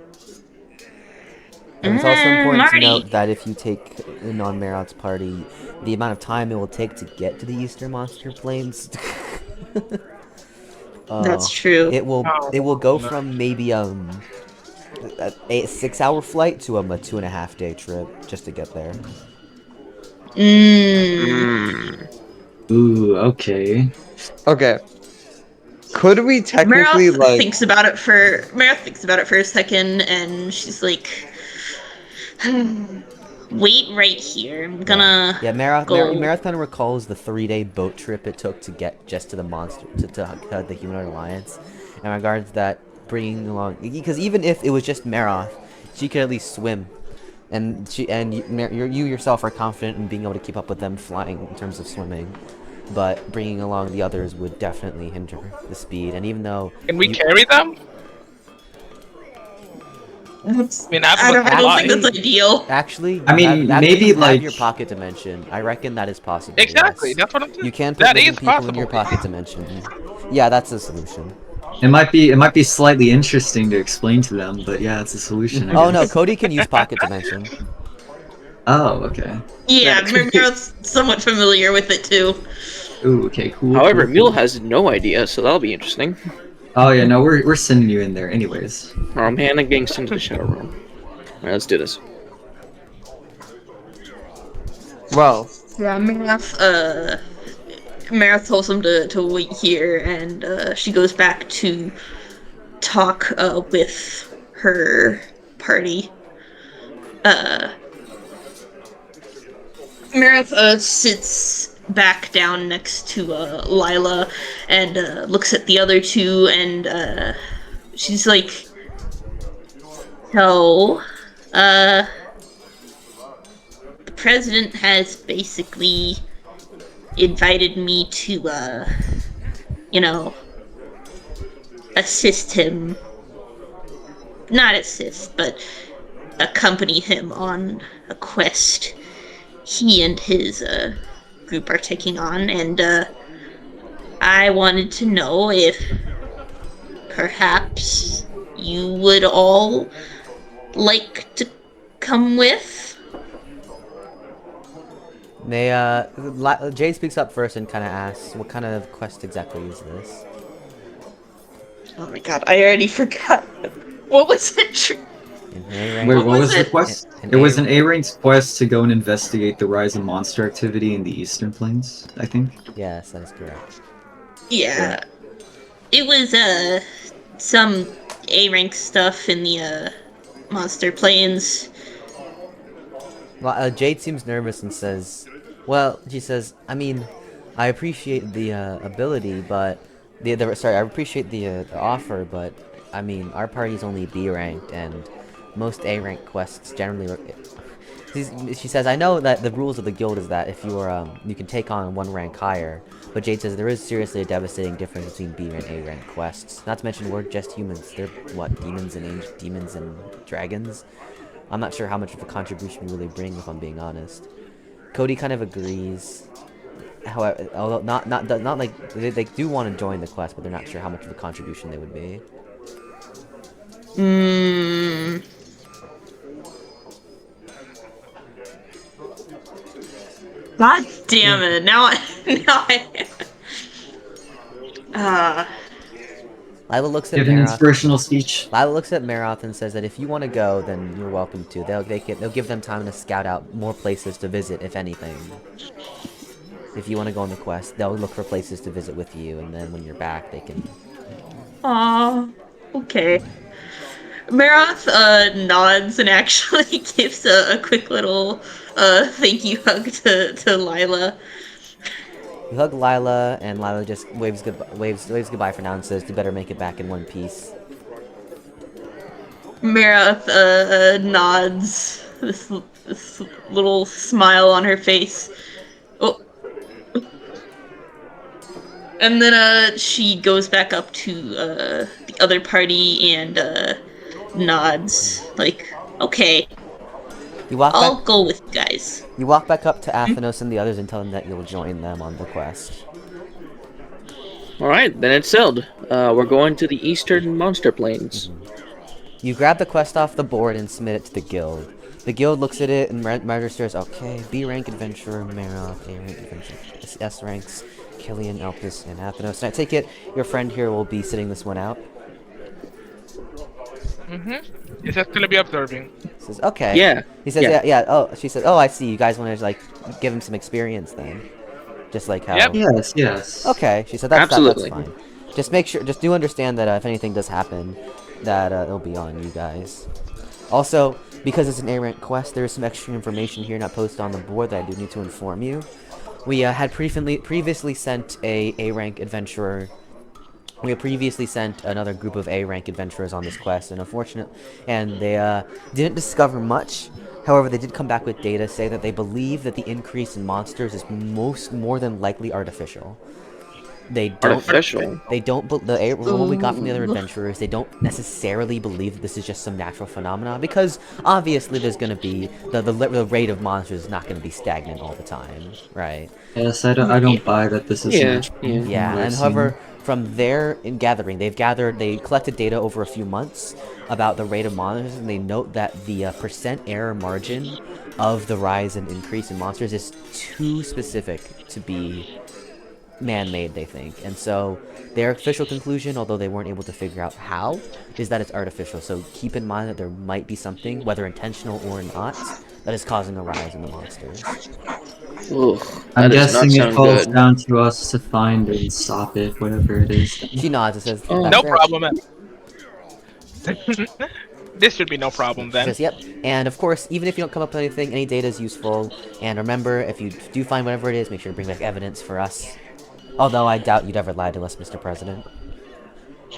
And it's also important to Marty. note that if you take a non-Maroth's party, the amount of time it will take to get to the Eastern Monster Plains, That's true. it will go no. from maybe a 6-hour flight to a 2.5-day trip just to get there. Ooh, okay. Okay. Could we technically, Maroth like... thinks about it for a second, and she's like, "Wait right here. I'm gonna go." Maroth kind of recalls the 3-day boat trip it took to get just to the monster to the Humanoid Alliance, in regards to that bringing along, because even if it was just Maroth, she could at least swim, and you yourself are confident in being able to keep up with them flying in terms of swimming. But bringing along the others would definitely hinder the speed, and even though Can we carry them? I mean, I don't think that's ideal. actually, I mean, maybe, you have like- your pocket dimension. I reckon that is possible. Exactly. Yes. That's what I'm saying. You can put That living is people in your possible. pocket dimension. Yeah, that's a solution. It might be slightly interesting to explain to them, but yeah, it's a solution. I Oh no, guess. Cody can use pocket dimension. Oh, okay. Yeah, Maroth's somewhat familiar with it too. Ooh, okay, cool. However, cool, Mule cool. has no idea, so that'll be interesting. Oh yeah, no, we're sending you in there anyways. I'm handing getting sent to the shower room. Alright, let's do this. Well, Yeah, Maroth tells him to wait here, and she goes back to talk with her party. Maroth sits back down next to Lila and looks at the other two, and she's like, "So, the president has basically invited me to, assist him. Not assist, but accompany him on a quest he and his group are taking on, and I wanted to know if perhaps you would all like to come with." Jay speaks up first and kind of asks, "What kind of quest exactly is this?" Oh my god, I already forgot. What was it? An A rank. Wait, What what was was the it? quest? An It was A- an A-ranked quest to go and investigate the rise of monster activity in the Eastern Plains, I think. Yes, that is correct. Yeah. It was, some A-rank stuff in the, Monster Plains. Well, Jade seems nervous and says, "Well," she says, "I mean, I appreciate the ability, but sorry, I appreciate the offer, but I mean, our party's only B ranked, and most A rank quests generally." She says, "I know that the rules of the guild is that if you are you can take on one rank higher, but Jade says there is seriously a devastating difference between B and A rank quests. Not to mention we're just humans. They're what demons and dragons." I'm not sure how much of a contribution we really bring, if I'm being honest. Cody kind of agrees. However, although not like they do want to join the quest, but they're not sure how much of a contribution they would be. Hmm. God damn it! Now I. Lila looks at Give an Maroth. inspirational speech. Lila looks at Maroth and says that if you want to go, then you're welcome to. They'll give them time to scout out more places to visit, if anything. If you want to go on the quest, they'll look for places to visit with you, and then when you're back, they can. Aw. Okay. Maroth nods and actually gives a quick little thank you hug to Lila. You hug Lila, and Lila just waves goodbye for now and says, "You better make it back in one piece." Maroth nods, this little smile on her face. Oh. And then she goes back up to the other party and nods like, okay, I'll go with you guys. You walk back up to Athenos and the others and tell them that you'll join them on the quest. Alright, then it's settled. We're going to the Eastern Monster Plains. You grab the quest off the board and submit it to the guild. The guild looks at it and registers, okay, B rank adventurer, Maroth, A rank adventurer, S ranks, Kylian, Elpis, and Athenos. And I take it your friend here will be sitting this one out? He's just gonna be observing. Says, okay. Yeah. He says, yeah. Oh, she says, oh, I see. You guys want to, like, give him some experience then. Just like how... Yep. Yes. Okay, she said, that's Absolutely. fine. Just do understand that if anything does happen, that it'll be on you guys. Also, because it's an A-rank quest, there is some extra information here not posted on the board that I do need to inform you. We had previously sent a A-rank adventurer. We had previously sent another group of A-rank adventurers on this quest, and they didn't discover much. However, they did come back with data saying that they believe that the increase in monsters is more than likely artificial. What we got from the other adventurers, they don't necessarily believe that this is just some natural phenomena, because obviously there's going to be the rate of monsters is not going to be stagnant all the time, right? Yes, I don't buy that this is natural. Yeah, and however, from their gathering, they collected data over a few months about the rate of monsters, and they note that the percent error margin of the rise and increase in monsters is too specific to be man-made, they think. And so their official conclusion, although they weren't able to figure out how, is that it's artificial. So keep in mind that there might be something, whether intentional or not, that is causing a rise in the monsters. Ugh, I'm guessing it falls down to us to find and stop it, whatever it is. She nods and says, No problem. This should be no problem then. She says, yep. And of course, even if you don't come up with anything, any data is useful. And remember, if you do find whatever it is, make sure to bring back evidence for us. Although I doubt you'd ever lie to us, Mr. President.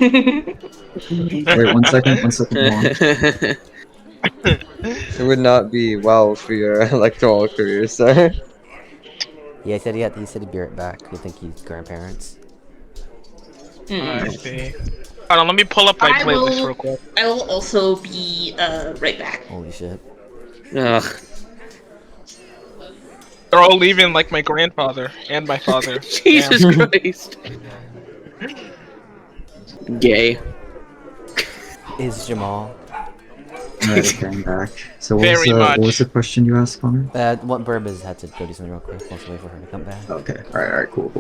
Wait, one second. It would not be well for your electoral career, sir. Yeah, he said he'd be right back. I think he's grandparents. I see. Hold on, let me pull up my playlist real quick. I will also be right back. Holy shit. Ugh. They're all leaving like my grandfather and my father. Jesus Christ. Gay. Is Jamal. Alright, came back. So what was the question you asked, Connor? What Birb had to go do something real quick. Let's wait for her to come back. Okay. Alright, cool.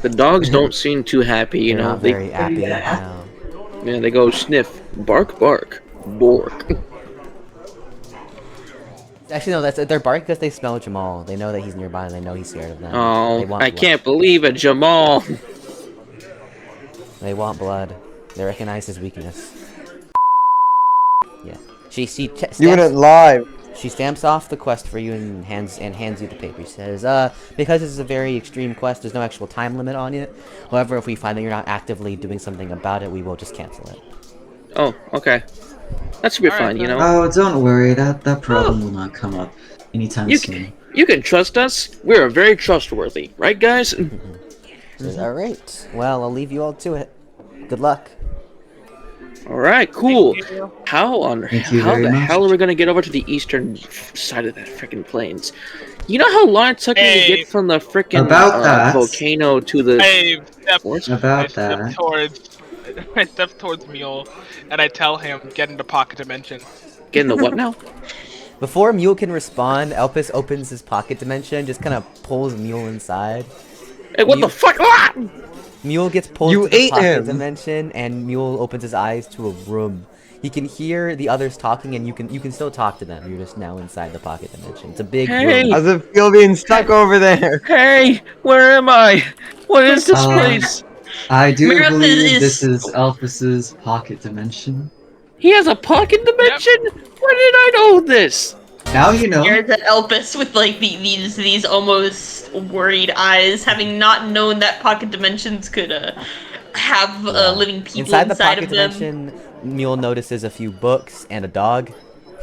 The dogs don't seem too happy, you They're know. not very happy. No. Yeah, they go sniff, bark, bark, bork. Actually, no. They're barking because they smell Jamal. They know that he's nearby, and they know he's scared of them. They Oh, want I blood. can't believe it, Jamal. They want blood. They recognize his weakness. Yeah. You wouldn't lie. She stamps off the quest for you and hands you the paper. She says, because this is a very extreme quest, there's no actual time limit on it. However, if we find that you're not actively doing something about it, we will just cancel it. Oh, okay. That should be Alright, fine, you know. Oh, don't worry. That problem will not come up anytime soon. You can trust us. We're very trustworthy, right, guys? She says, alright. Well, I'll leave you all to it. Good luck. All right, cool. How Thank you very the much. hell are we gonna get over to the eastern side of that freaking plains? You know how long it took me to Hey. get from the freaking About that. volcano to the I step, forest? About that. I step towards Mule, and I tell him, get into pocket dimension. Get in the what now? Before Mule can respond, Elpis opens his pocket dimension, just kind of pulls Mule inside. Hey, what the fuck? Ah! Mule gets pulled You to the ate pocket him! dimension, and Mule opens his eyes to a room. He can hear the others talking, and you can still talk to them. You're just now inside the pocket dimension. It's a big Hey! room. How's it feel being stuck over there? Hey, where am I? What is this place? I do Maroth believe is- this is Elpis's pocket dimension. He has a pocket dimension? Where did I know this? Now you know. Stares at Elpis with like these almost worried eyes, having not known that pocket dimensions could have living people Inside inside, the pocket of them. dimension, Mule notices a few books and a dog.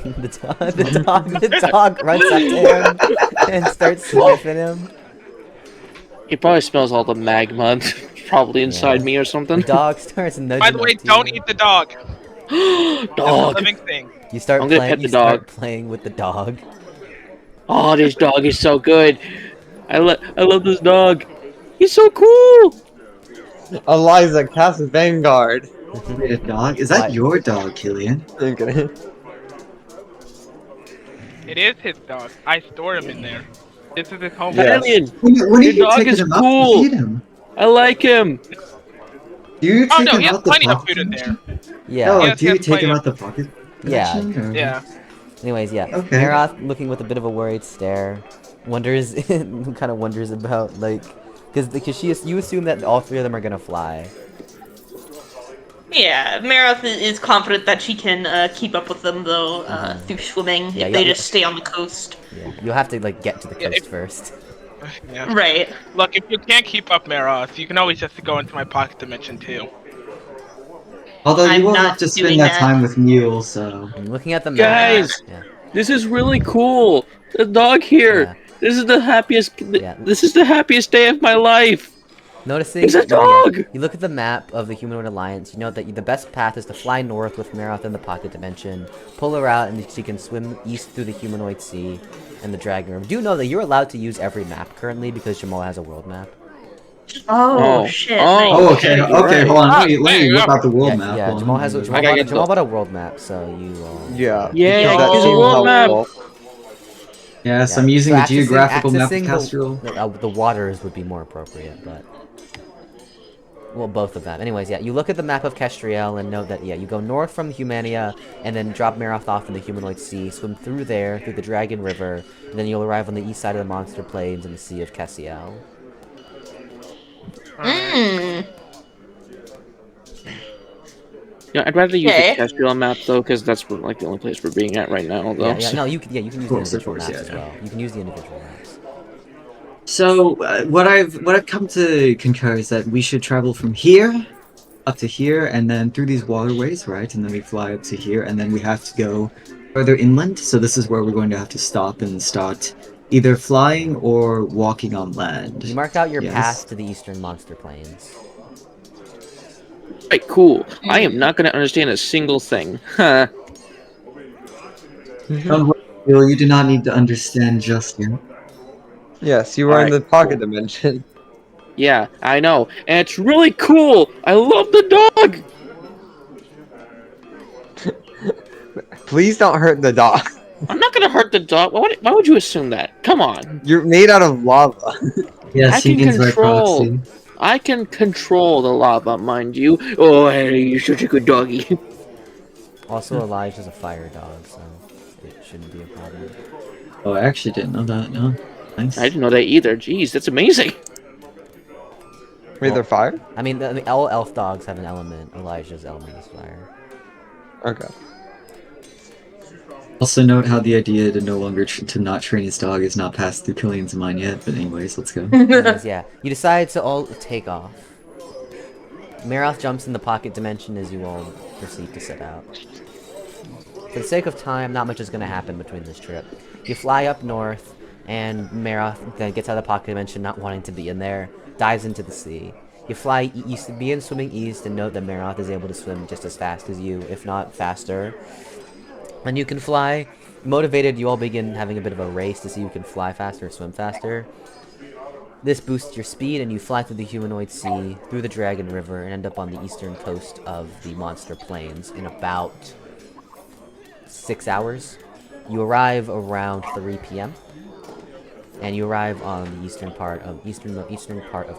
the dog runs up to him and starts sniffing him. He probably smells all the magma probably inside me or The something. dog starts nudging By the way, up to don't you. eat the dog. It's a Dog. living thing. You start I'm gonna playing. pet the You start dog. playing with the dog. Oh, this dog is so good. I love this dog. He's so cool. Eliza, cast Vanguard. Wait, a dog? Is that What? your dog, Kylian? Okay. It is his dog. I store him in there. This is his home. Yeah. Kylian, When are Your you dog taking is him out cool. to feed him? I like him. Do you Oh take no, him he has out the plenty of pocket food in there. dimension? Yeah. Oh, Yes, do you yes, take plenty him of- out the pocket Yeah. dimension? Or... Yeah. Anyways, yeah. Okay. Maroth, looking with a bit of a worried stare, wonders, kind of wonders about like, because you assume that all three of them are gonna fly. Yeah, Maroth is confident that she can keep up with them though through swimming Yeah, if they yeah. just stay on the coast. Yeah. You'll have to like get to the Yeah, coast if- first. Yeah. Right. Look, if you can't keep up Maroth, you can always just go into my pocket dimension too. Although I'm you will not have to doing spend that that. time with Mule, so... I'm looking at the map. Guys! Yeah. This is really cool. The dog here. Yeah. This is the happiest. Yeah. This is the happiest day of my life. Noticing, It's a dog! You look at the map of the Humanoid Alliance, you know that the best path is to fly north with Maroth in the pocket dimension, pull her out, and she can swim east through the Humanoid Sea and the Dragon Room. Do you know that you're allowed to use every map currently because Jamal has a world map? Oh, Oh. shit. Oh. Oh, nice. okay, you're okay, right. hold on. Ah, Let me there you whip go. out the world Yeah, map. yeah. Hold Jamal on. has I gotta get Jamal bought a world map, so you. Yeah. Yeah, because that that seems seems world map. helpful. Yes, Yeah. I'm using So the accessing- geographical map of accessing Castriel. the waters would be more appropriate, but well, both of them. Anyways, yeah, you look at the map of Castriel and note that you go north from Humania and then drop Maroth off in the Humanoid Sea, swim through there through the Dragon River, and then you'll arrive on the east side of the Monster Plains in the Sea of Cassiel. Mm. Yeah, I'd rather use Okay. the Castriel map though, because that's like the only place we're being at right now. Though. Yeah, no, you can use the Of individual course, maps as yeah. well. You can use the individual maps. So, what I've come to concur is that we should travel from here up to here, and then through these waterways, right? And then we fly up to here, and then we have to go further inland. So this is where we're going to have to stop and start either flying or walking on land. You mark out your Yes. path to the eastern Monster Plains. Right, cool. I am not gonna understand a single thing. Huh. Don't worry, Bill, you do not need to understand just yet. Yes, you were in Alright, the pocket cool. dimension. Yeah, I know, and it's really cool. I love the dog. Please don't hurt the dog. I'm not gonna hurt the dog. Why would you assume that? Come on. You're made out of lava. Yes, I he can gets by control. proxy. I can control the lava, mind you. Oh, Henry, you're such a good doggy. Also, Elijah's a fire dog, so it shouldn't be a problem. Oh, I actually didn't know that. No, nice. I didn't know that either. Jeez, that's amazing. Wait, they're fire? I mean, all elf dogs have an element. Elijah's element is fire. Okay. Also note how the idea to no longer to not train his dog is not passed through Kylian's mind yet. But anyways, let's go. Anyways, yeah, you decide to all take off. Maroth jumps in the pocket dimension as you all proceed to set out. For the sake of time, not much is going to happen between this trip. You fly up north, and Maroth then gets out of the pocket dimension, not wanting to be in there, dives into the sea. You fly east, begin swimming east, and note that Maroth is able to swim just as fast as you, if not faster. And you can fly. Motivated, you all begin having a bit of a race to see who can fly faster or swim faster. This boosts your speed, and you fly through the humanoid sea, through the Dragon River, and end up on the eastern coast of the Monster Plains in about 6 hours. You arrive around 3 p.m. and you arrive on the eastern part of the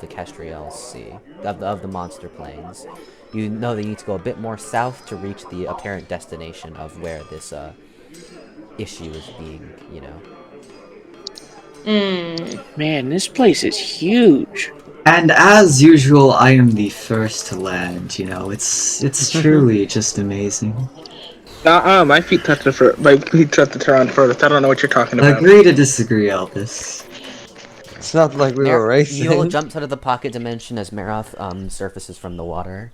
Kestriel Sea of the Monster Plains. You know that you need to go a bit more south to reach the apparent destination of where this issue is being, you know. Man, this place is huge. And as usual, I am the first to land. You know, it's truly just amazing. My feet touch the ground first. I don't know what you're talking about. Agree to disagree, Elpis. It's not like we were racing. Mule jumps out of the pocket dimension as Maroth surfaces from the water.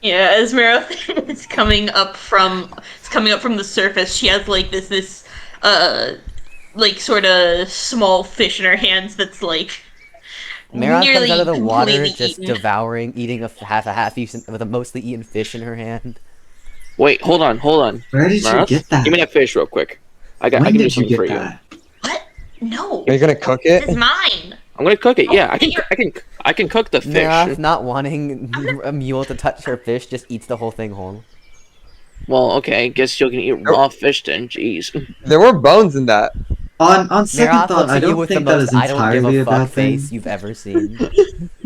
Yeah, as Maroth is coming up from the surface, she has like this like sort of small fish in her hands that's like Maroth nearly comes out of the water, completely just eaten. eating a half with a mostly eaten fish in her hand. Wait, hold on. Where did Maroth, you get that? give me that fish real quick. I When can do did you something get for that? What? No. Are you gonna cook it? This is mine. I'm gonna cook it. Yeah, Oh, I can cook the fish. Maroth, not wanting a mule to touch her fish, just eats the whole thing whole. Well, okay, guess you can eat raw fish then. Jeez. There were bones in that. On second Maroth thought, looks I at you don't with think the that most is I don't give entirely a a fuck bad thing. face you've ever seen.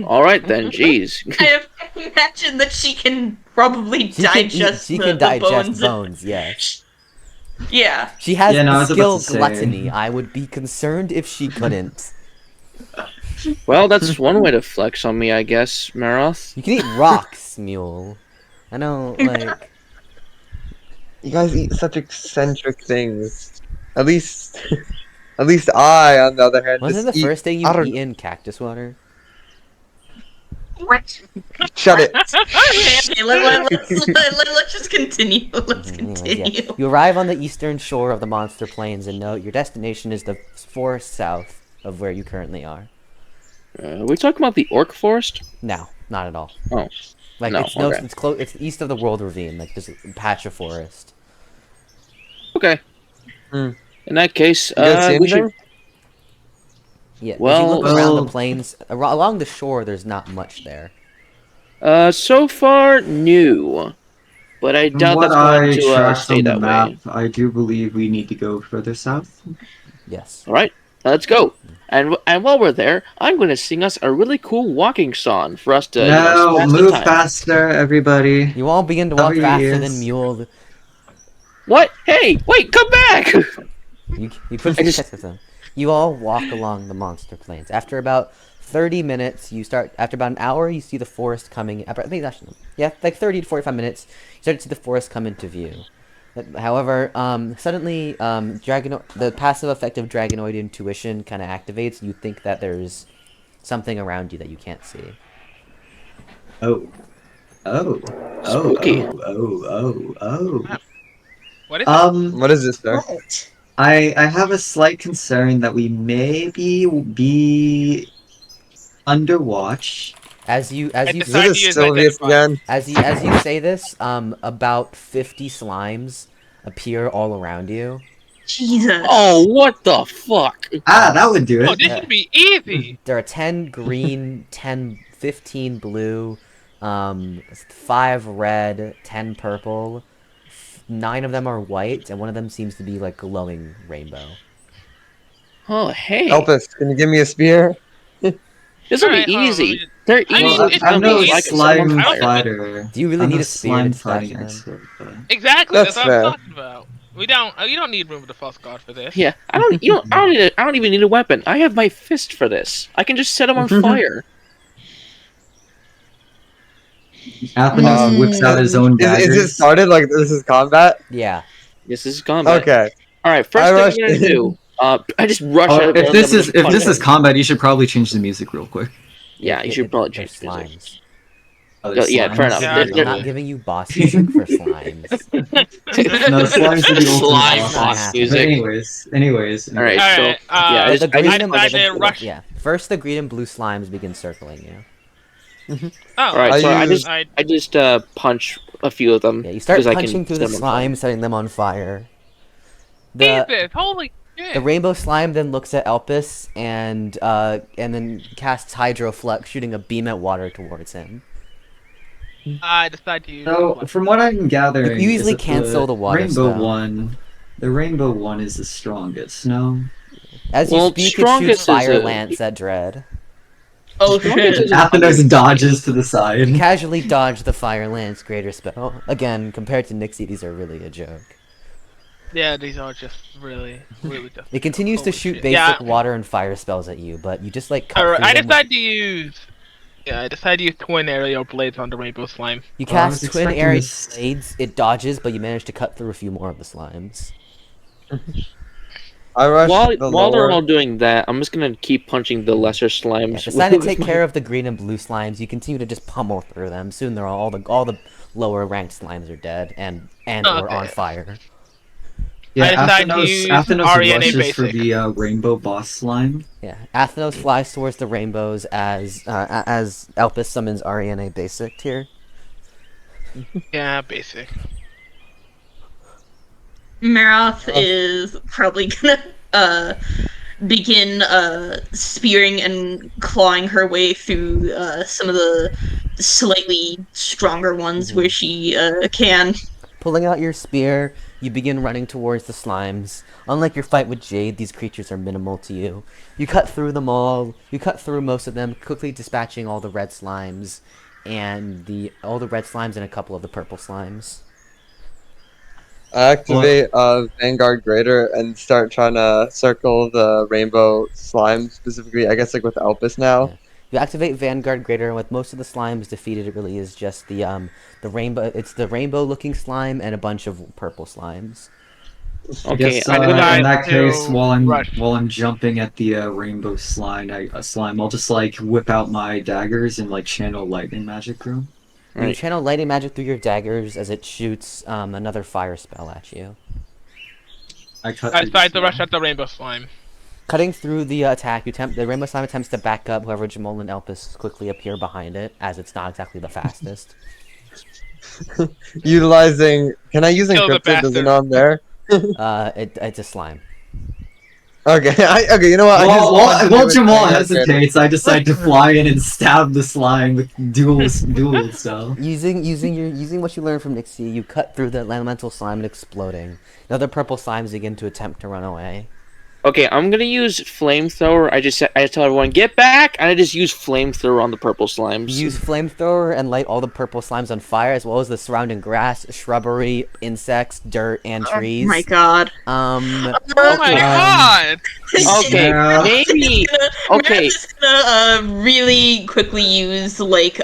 All right then. Jeez. I imagine that she can probably digest She the can digest bones. bones, yes. Yeah. She has Yeah, no, I the was about skill to say. gluttony. I would be concerned if she couldn't. Well, that's one way to flex on me, I guess, Maroth. You can eat rocks, Mule. I know, like... You guys eat such eccentric things. At least I, on the other hand, Wasn't just the eat, first thing I you don't- eat in cactus water? What? Shut it. Okay, let's just continue. Let's Anyways, continue. yeah. You arrive on the eastern shore of the Monster Plains and note your destination is the forest south of where you currently are. Are we talking about the Orc Forest? No, not at all. Oh. Like No, okay. it's close. It's east of the World Ravine. Like there's a patch of forest. Okay. Hmm. In that case, You guys see we should. anything? Yeah. If you Well- look around the Well- plains, along the shore, there's not much there. So far, new. But I From doubt what that's I going to tracked stay on the that map, way. I do believe we need to go further south. Yes. All right, let's go. And while we're there, I'm going to sing us a really cool walking song for us to No, pass the move time. faster, everybody. You all begin to Cover walk your faster ears. than Mule. What? Hey, wait, come back! You put I just- with them. You all walk along the Monster Plains. After about 30 minutes, after about an hour, you see the forest coming. I think that's, yeah, like 30 to 45 minutes, you start to see the forest come into view. However, suddenly, the passive effect of Dragonoid Intuition kind of activates. You think that there's something around you that you can't see. Oh. Oh. Spooky. Oh. What is What is this, sir? What? I have a slight concern that we may be underwatch. As you I say Is decided it to use Sylvius identify. again? as you say this, about 50 slimes appear all around you. Jesus. Oh, what the fuck? Ah, that would do Oh, it. this should be easy. There are 10 green, 15 blue, 5 red, 10 purple. 9 of them are white, and one of them seems to be like glowing rainbow. Oh, hey. Elpis, can you give me a spear? This will Alright, be hold on, let me easy. just- They're I mean, easy. Well, it's I'm no easy. I can- slime I don't- fighter. Do you really I'm need no a spear to slime dispatch fighting them? expert, but... Exactly. That's That's what fair. I'm talking about. We don't. You don't need room of the false god for this. Yeah, I don't. You don't. I don't need. I don't even need a weapon. I have my fist for this. I can just set them on fire. Athenos whips out his own daggers. Is it started like this is combat? Yeah. This is combat. Okay. All right. First I thing rushed I'm gonna in. do. I just rush Oh, out of if them this and is just if punch this is them. combat, you should probably change the music real quick. Yeah, you should probably they're change the music. slimes. Oh, Yeah, there's fair slimes. enough. Yeah, They're- I'm they're- not giving you boss music for slimes. No, slimes are the ultimate Slime boss. boss But music. anyways. All right. All So right. yeah, I But just, the I green just and punch I them. rush. Yeah. First, the green and blue slimes begin circling you. Oh, All right. So I just I punch a few of them. Yeah, you start 'cause I can punching through the set them on fire. slime, setting them on fire. The Jesus, holy shit. the rainbow slime then looks at Elpis and then casts Hydroflux, shooting a beam at water towards him. I decide to use. So, from what I'm gathering, You is easily that cancel the water rainbow spell. one. The rainbow one is the strongest. No. As you Well, speak, it strongest shoots is fire a- lance at Dread. Oh Strongest shit. is Athenos dodges to the side. You casually dodge the fire lance greater spell. Again, compared to Nixie, these are really a joke. Yeah, these are just really just. It continues to Holy shoot shit. basic Yeah. water and fire spells at you, but you just like cut Alright, through I them with- decide to use. Yeah, I decided to use twin aerial blades on the rainbow slime. You Well, I cast was twin expecting area this- blades, it dodges, but you manage to cut through a few more of the slimes. I rushed While the while they're lower. all doing that, I'm just gonna keep punching the lesser Yeah, slimes. decided to take care of the green and blue slimes. You continue to just pummel through them. Soon they're all the lower ranked slimes are dead and or Okay. on fire. Yeah, I decided to use Athenos RNA rushes for basic. the rainbow boss slime. Yeah, Athenos flies towards the rainbows as Elpis summons Ariane Basic here. Yeah, basic. Maroth is probably gonna begin spearing and clawing her way through some of the slightly stronger ones where she can. Pulling out your spear, you begin running towards the slimes. Unlike your fight with Jade, these creatures are minimal to you. You cut through them all. You cut through most of them, quickly dispatching all the red slimes, and all the red slimes and a couple of the purple slimes. I activate Vanguard Greater and start trying to circle the rainbow slime specifically. I guess like with Elpis now. Yeah. You activate Vanguard Greater, and with most of the slimes defeated, it really is just the rainbow. It's the rainbow-looking slime and a bunch of purple slimes. I Okay, guess, I in decide that to case, rush. while I'm jumping at the rainbow slime, I'll just like whip out my daggers and like channel lightning magic through. You Right. channel lighting magic through your daggers as it shoots another fire spell at you. I cut. I through the decided to rush slime. at the rainbow slime. Cutting through the attack, the rainbow slime attempts to back up. However, Jamal and Elpis quickly appear behind it, as it's not exactly the fastest. Utilizing. Can I use Kill the encrypted? Does it bastard. know I'm there? It's a slime. Okay. Okay. You know what? While Jamal hesitates, I decide to fly in and stab the slime with dual style. Using what you learned from Nixie, you cut through the elemental slime and exploding. The other purple slimes begin to attempt to run away. Okay, I'm gonna use flamethrower. I just tell everyone get back, and I just use flamethrower on the purple slimes. You use flamethrower and light all the purple slimes on fire, as well as the surrounding grass, shrubbery, insects, dirt, and trees. Oh my god. Oh my god! Okay, Yeah. maybe. Okay, Maroth is gonna really quickly use like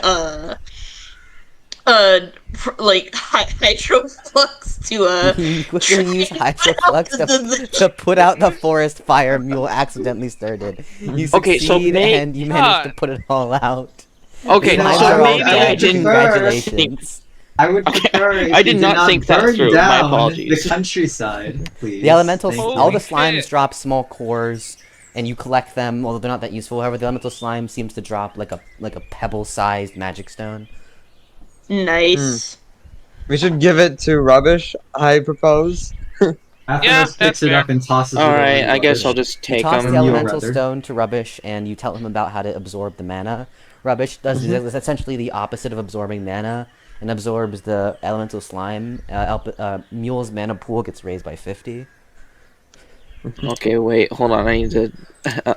hydroflux to You quickly use Hydroflux to put out the forest fire Mule accidentally started. You succeed Okay, so and you manage to God. put it all out. okay. The Nice slimes So are all maybe I dead. didn't. Congratulations. I would prefer if I did you not think that burn through. My down apologies. The countryside, please. The elemental, Thank all you. the slimes shit. drop small cores, and you collect them. Although they're not that useful. However, the elemental slime seems to drop like a pebble-sized magic stone. nice. We should give it to Rubbish. I propose. Athenos Yeah, picks that's it fair. up and tosses it All over right, the I guess rubbish. I'll just You take toss them. the Mule, elemental rather. stone to Rubbish, and you tell him about how to absorb the mana. Rubbish does is essentially the opposite of absorbing mana, and absorbs the elemental slime. Mule's mana pool gets raised by 50. Okay, wait, hold on. I need to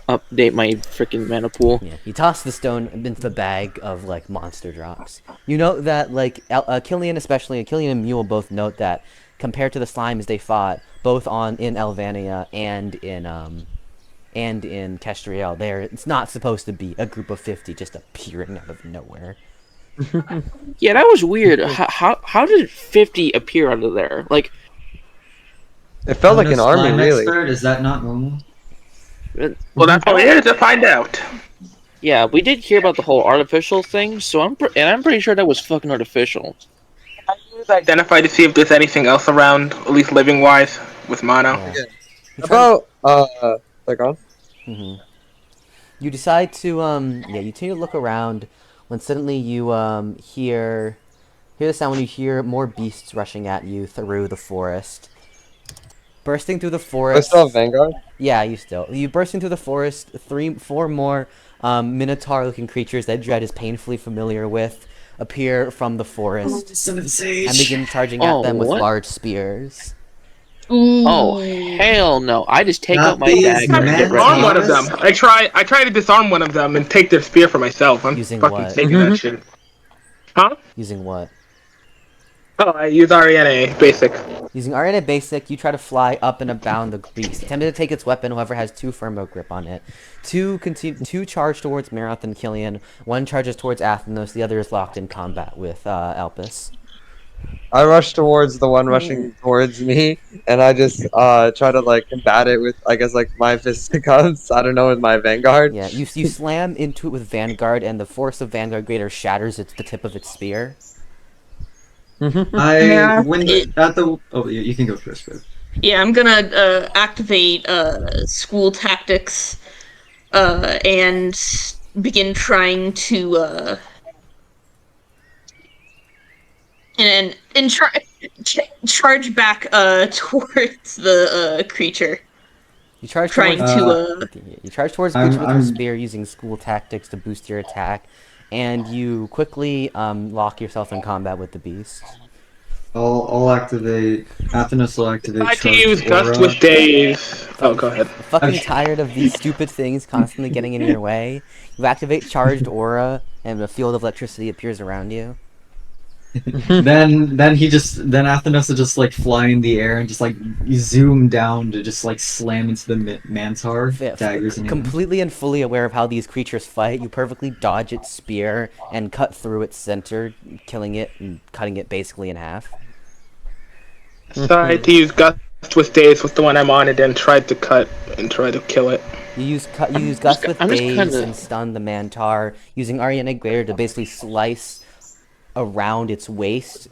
update my freaking mana pool. Yeah, you toss the stone into the bag of like monster drops. You note that like Kylian especially, and Kylian and Mule both note that compared to the slimes they fought both in Elvania and in Kestriel, it's not supposed to be a group of 50 just appearing out of nowhere. Yeah, that was weird. How did 50 appear out of there? Like, It felt like an army, Slime really. expert, is that not normal? Well, that's what we're here to find out. yeah, we did hear about the whole artificial thing, so I'm pretty sure that was fucking artificial. I use identify to see if there's anything else around, at least living wise, with mono. Yeah. You About like on. You decide to you continue to look around when suddenly you hear the sound when you hear more beasts rushing at you through the forest. Bursting through the I forest. still have Vanguard. Yeah, you bursting through the forest. 4 more minotaur-looking creatures that Dread is painfully familiar with appear from the forest and begin charging at them with what? large spears. Oh hell no! I just take Not out my these dagger and get Disarm ready. one of them. I try to disarm one of them and take their spear for myself. I'm Using fucking what? taking that shit. Huh? Using what? Oh, I use RENA basic. Using RNA Basic, you try to fly up and abound the beast. Tempted to take its weapon, whoever has 2 firmo grip on it. 2 charge towards Maroth and Kylian. 1 charges towards Athnos. The other is locked in combat with Elpis. I rush towards the one rushing towards me, and I just try to like combat it with, I guess, like my fisticuffs. I don't know, with my Vanguard. Yeah, you slam into it with Vanguard, and the force of Vanguard Greater shatters the tip of its spear. Oh, you can go first, Birb. Yeah, I'm gonna activate school tactics and begin trying to charge back towards the creature. You charge Trying towards, to you charge towards the creature with your spear using school tactics to boost your attack, and you quickly lock yourself in combat with the beast. I'll activate. Athnos will activate. I to Charged use Gust Aura. with Days. Oh, go ahead. Fucking Okay. tired of these stupid things constantly getting in your way. You activate Charged Aura, and a field of electricity appears around you. then Athnos will just like fly in the air and just like zoom down to just like slam into the Mantar daggers in hand. Completely and fully aware of how these creatures fight, you perfectly dodge its spear and cut through its center, killing it and cutting it basically in half. So I had to use Gust with Days with the one I'm on, and then tried to cut and try to kill it. You use Gust with I'm just Daze kinda- and stun the Mantar, using Ariana Greater to basically slice around its waist,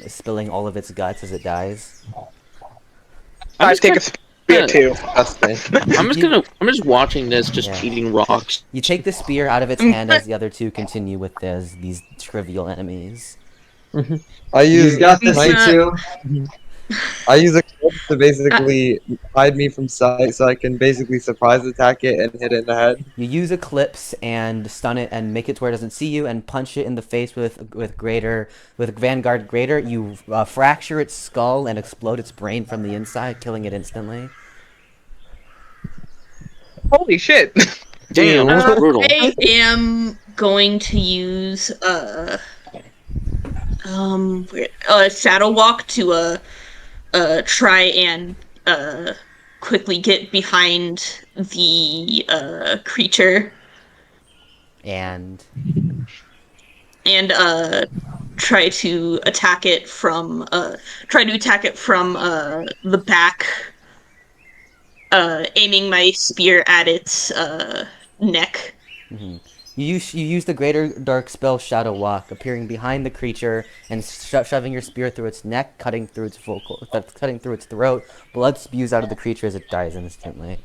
spilling all of its guts as it dies. I take a spear too. That's me. I'm just watching this, just Yeah. eating rocks. You take the spear out of its hand as the other 2 continue with these trivial enemies. I use You got this, you two. I use a clip to basically hide me from sight, so I can basically surprise attack it and hit it in the head. You use Eclipse and stun it and make it to where it doesn't see you and punch it in the face with Vanguard Greater. You fracture its skull and explode its brain from the inside, killing it instantly. Holy shit! Damn, that's brutal. I am going to use Shadow Walk to try and quickly get behind the creature And try to attack it from the back, aiming my spear at its neck. you use the Greater Dark Spell Shadow Walk, appearing behind the creature and shoving your spear through its neck, cutting through its throat. Blood spews out of the creature as it dies instantly.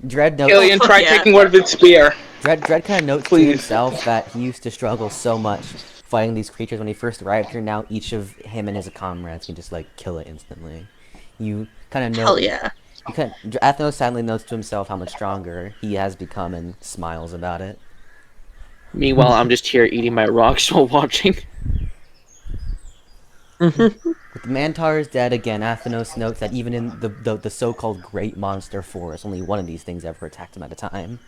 Dread notes. Kylian, try yeah. taking one of its spear. Dread kind of notes to himself that he used to struggle so much fighting these creatures when he first arrived here. Now each of him and his comrades can just like kill it instantly. You kind of know. Hell yeah. Athnos sadly notes to himself how much stronger he has become and smiles about it. Meanwhile, I'm just here eating my rocks while watching. With The Mantar is dead again. Athenos notes that even in the so-called Great Monster Forest, only one of these things ever attacked him at a time.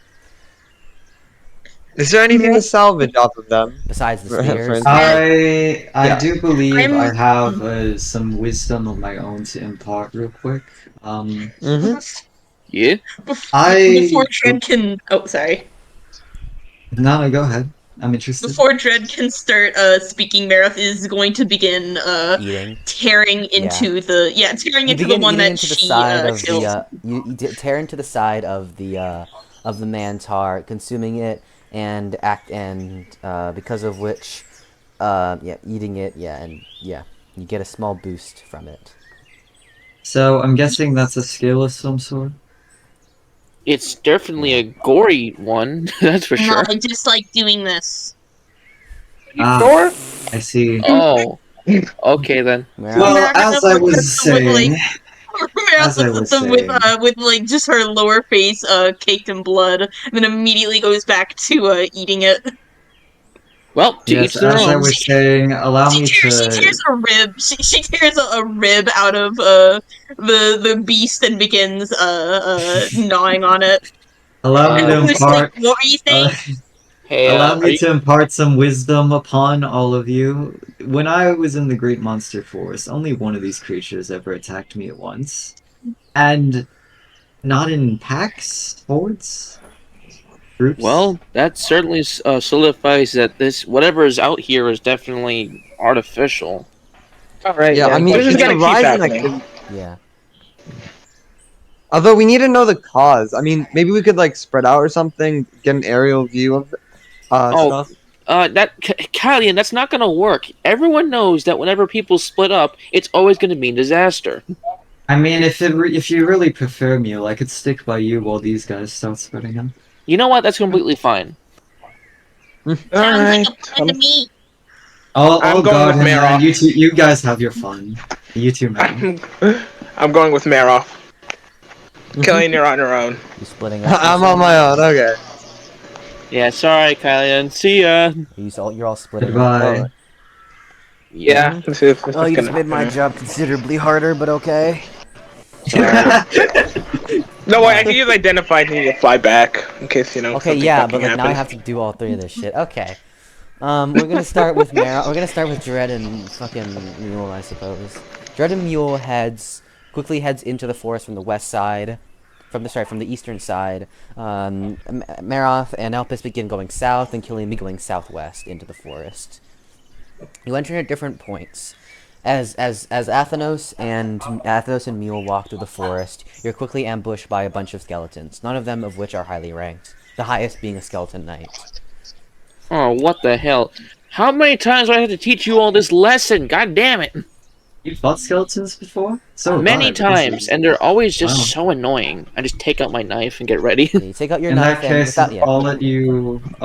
Is there anything to salvage off of them? Besides the For spears. instance? I Yeah. do believe I I'm- have some wisdom of my own to impart real quick. Mm-hmm. Yeah. Before Dread can. Oh, sorry. No, go ahead. I'm interested. Before Dread can start speaking, Maroth is going to begin Eating. tearing into the tearing You into the begin one eating that into the she side of killed. you tear into the side of the Mantar, consuming it and because of which eating it you get a small boost from it. So I'm guessing that's a skill of some sort. It's definitely a gory one, that's for No, sure. I just like doing this. Sure? I see. Oh. Okay then. Well, Maroth as I was looks at them saying, Maroth as I looks was at them saying, with like just her lower face caked in blood, and then immediately goes back to eating it. Well, to yes, each their as I own. was saying, allow me She to. tears a rib. She tears a rib out of the beast and begins gnawing on it. Allow me Uh, to Just like, impart. what were you saying? Hey, Allow are me you to impart some wisdom upon all of you. When I was in the Great Monster Forest, only one of these creatures ever attacked me at once. And not in packs, hordes, groups. well, that certainly solidifies that this whatever is out here is definitely artificial. Alright, Yeah, I mean, this is it's a gonna keep rise in happening. activity. Yeah. Although we need to know the cause. I mean, maybe we could like spread out or something, get an aerial view of Oh, stuff. Kylian, that's not gonna work. Everyone knows that whenever people split up, it's always gonna mean disaster. I mean, if you really prefer Mule, I could stick by you while these guys start spreading out. You know what? That's completely fine. Sounds Alright. like a plan to me. I'll I'm going guard with him, man. Maroth. You guys have your fun. You two, man. I'm going with Maroth. Kylian, you're on your own. You splitting up? I'm on my own. Okay. Yeah, sorry, Kylian. See ya. You're all splitting Goodbye. up. Yeah, this is Oh, you just gonna made my happen. job considerably harder, but okay. No way, I can use identify and you fly back in case Okay, something yeah, fucking but like now I happens. have to do all three of this shit. Okay. We're gonna start with We're gonna start with Dread and fucking Mule, I suppose. Dread and Mule quickly heads into the forest from the west side, from the eastern side. Maroth and Elpis begin going south, and Kylian begin going southwest into the forest. You enter at different points. As Athenos and Mule walk through the forest, you're quickly ambushed by a bunch of skeletons, none of them of which are highly ranked. The highest being a skeleton knight. Oh, what the hell? How many times do I have to teach you all this lesson? God damn it! You fought skeletons before? So have Many I, but this times, is- and they're always just Wow. so annoying. I just take out my knife and get ready. You take out your In knife that and case, without I'll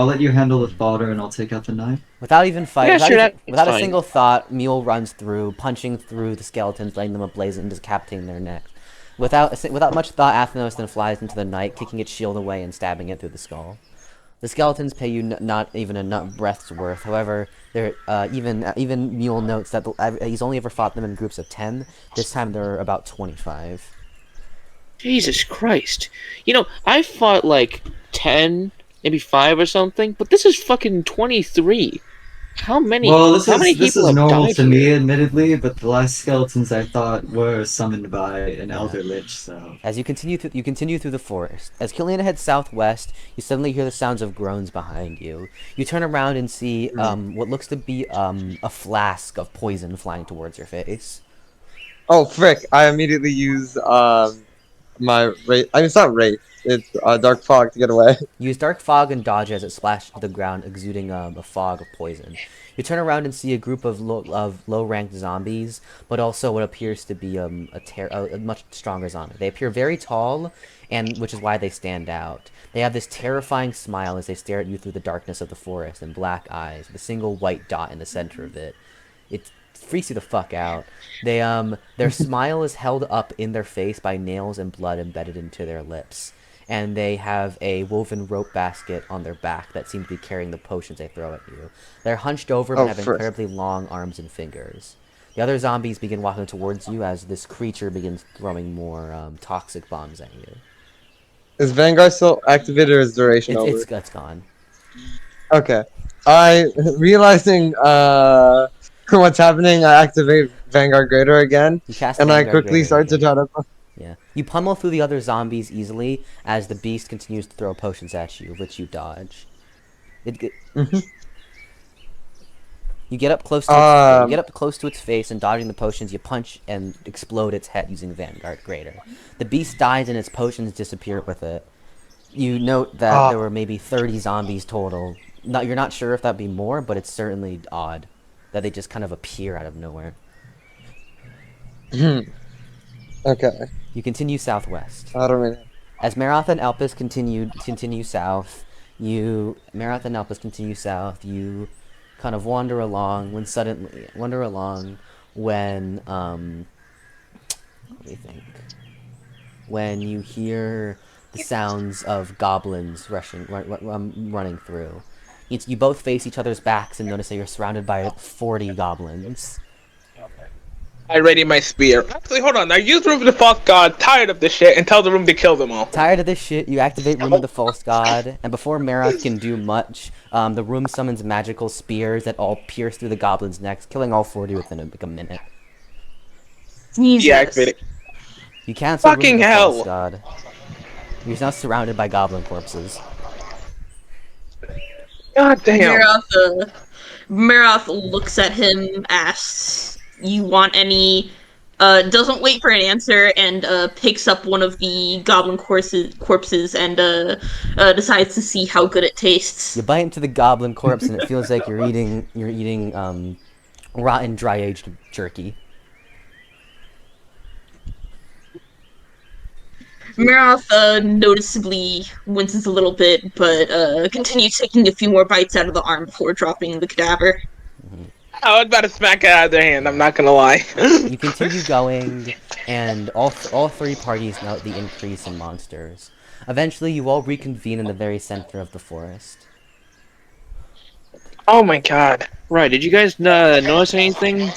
let you handle the fodder, and I'll take out the knife. without even fight, Yeah, without, sure, even- it's without a fine. single thought, Mule runs through, punching through the skeletons, laying them ablaze and decapitating their necks. Without much thought, Athenos then flies into the night, kicking its shield away and stabbing it through the skull. The skeletons pay you not even a nut breath's worth. However, even Mule notes that he's only ever fought them in groups of 10. This time there are about 25. Jesus Christ. You know, I fought like 10, maybe 5 or something, but this is fucking 23. How many This people is have normal died to me, here? admittedly, but the last skeletons I thought were summoned by an elder lich, so. As you continue through the forest. As Kylian heads southwest, you suddenly hear the sounds of groans behind you. You turn around and see what looks to be a flask of poison flying towards your face. Oh frick! I immediately use my wraith. I mean, it's not wraith. It's dark fog to get away. Use dark fog and dodge as it splashes to the ground, exuding a fog of poison. You turn around and see a group of low-ranked zombies, but also what appears to be a much stronger zombie. They appear very tall, and which is why they stand out. They have this terrifying smile as they stare at you through the darkness of the forest, and black eyes with a single white dot in the center of it. It freaks you the fuck out. Their smile is held up in their face by nails and blood embedded into their lips. And they have a woven rope basket on their back that seems to be carrying the potions they throw at you. They're hunched over but have frick. incredibly long arms and fingers. The other zombies begin walking towards you as this creature begins throwing more toxic bombs at you. Is Vanguard still activated or is duration over? It's gone. Okay. I realizing what's happening, I activate Vanguard Greater again. You cast And I Vanguard quickly Greater start to again. try to Yeah. You pummel through the other zombies easily as the beast continues to throw potions at you, which you dodge. You get up close to its face, and dodging the potions, you punch and explode its head using Vanguard Greater. The beast dies and its potions disappear with it. You note that there were maybe 30 zombies total. You're not sure if that'd be more, but it's certainly odd that they just kind of appear out of nowhere. Okay. You continue southwest. I don't really... As Maroth and Elpis continue south, you kind of wander along when when you hear the sounds of goblins running through. You both face each other's backs and notice that you're surrounded by 40 goblins. I ready my spear. Actually, hold on. I use Room of the False God, tired of this shit, and tell the room to kill them all. Tired of this shit, you activate Room of the False God, and before Maroth can do much, the room summons magical spears that all pierce through the goblins' necks, killing all 40 within a minute. Deactivate. You cancel Fucking Room of the hell. False God. You're now surrounded by goblin corpses. God damn. Maroth looks at him, asks, "You want any?" Doesn't wait for an answer and picks up one of the goblin corpses and decides to see how good it tastes. You bite into the goblin corpse and it feels like you're eating rotten dry-aged jerky. Maroth noticeably winces a little bit, but continues taking a few more bites out of the arm before dropping the cadaver. I was about to smack it out of their hand, I'm not gonna lie. You continue going, and all three parties note the increase in monsters. Eventually, you all reconvene in the very center of the forest. Oh my god. Right, did you guys notice anything?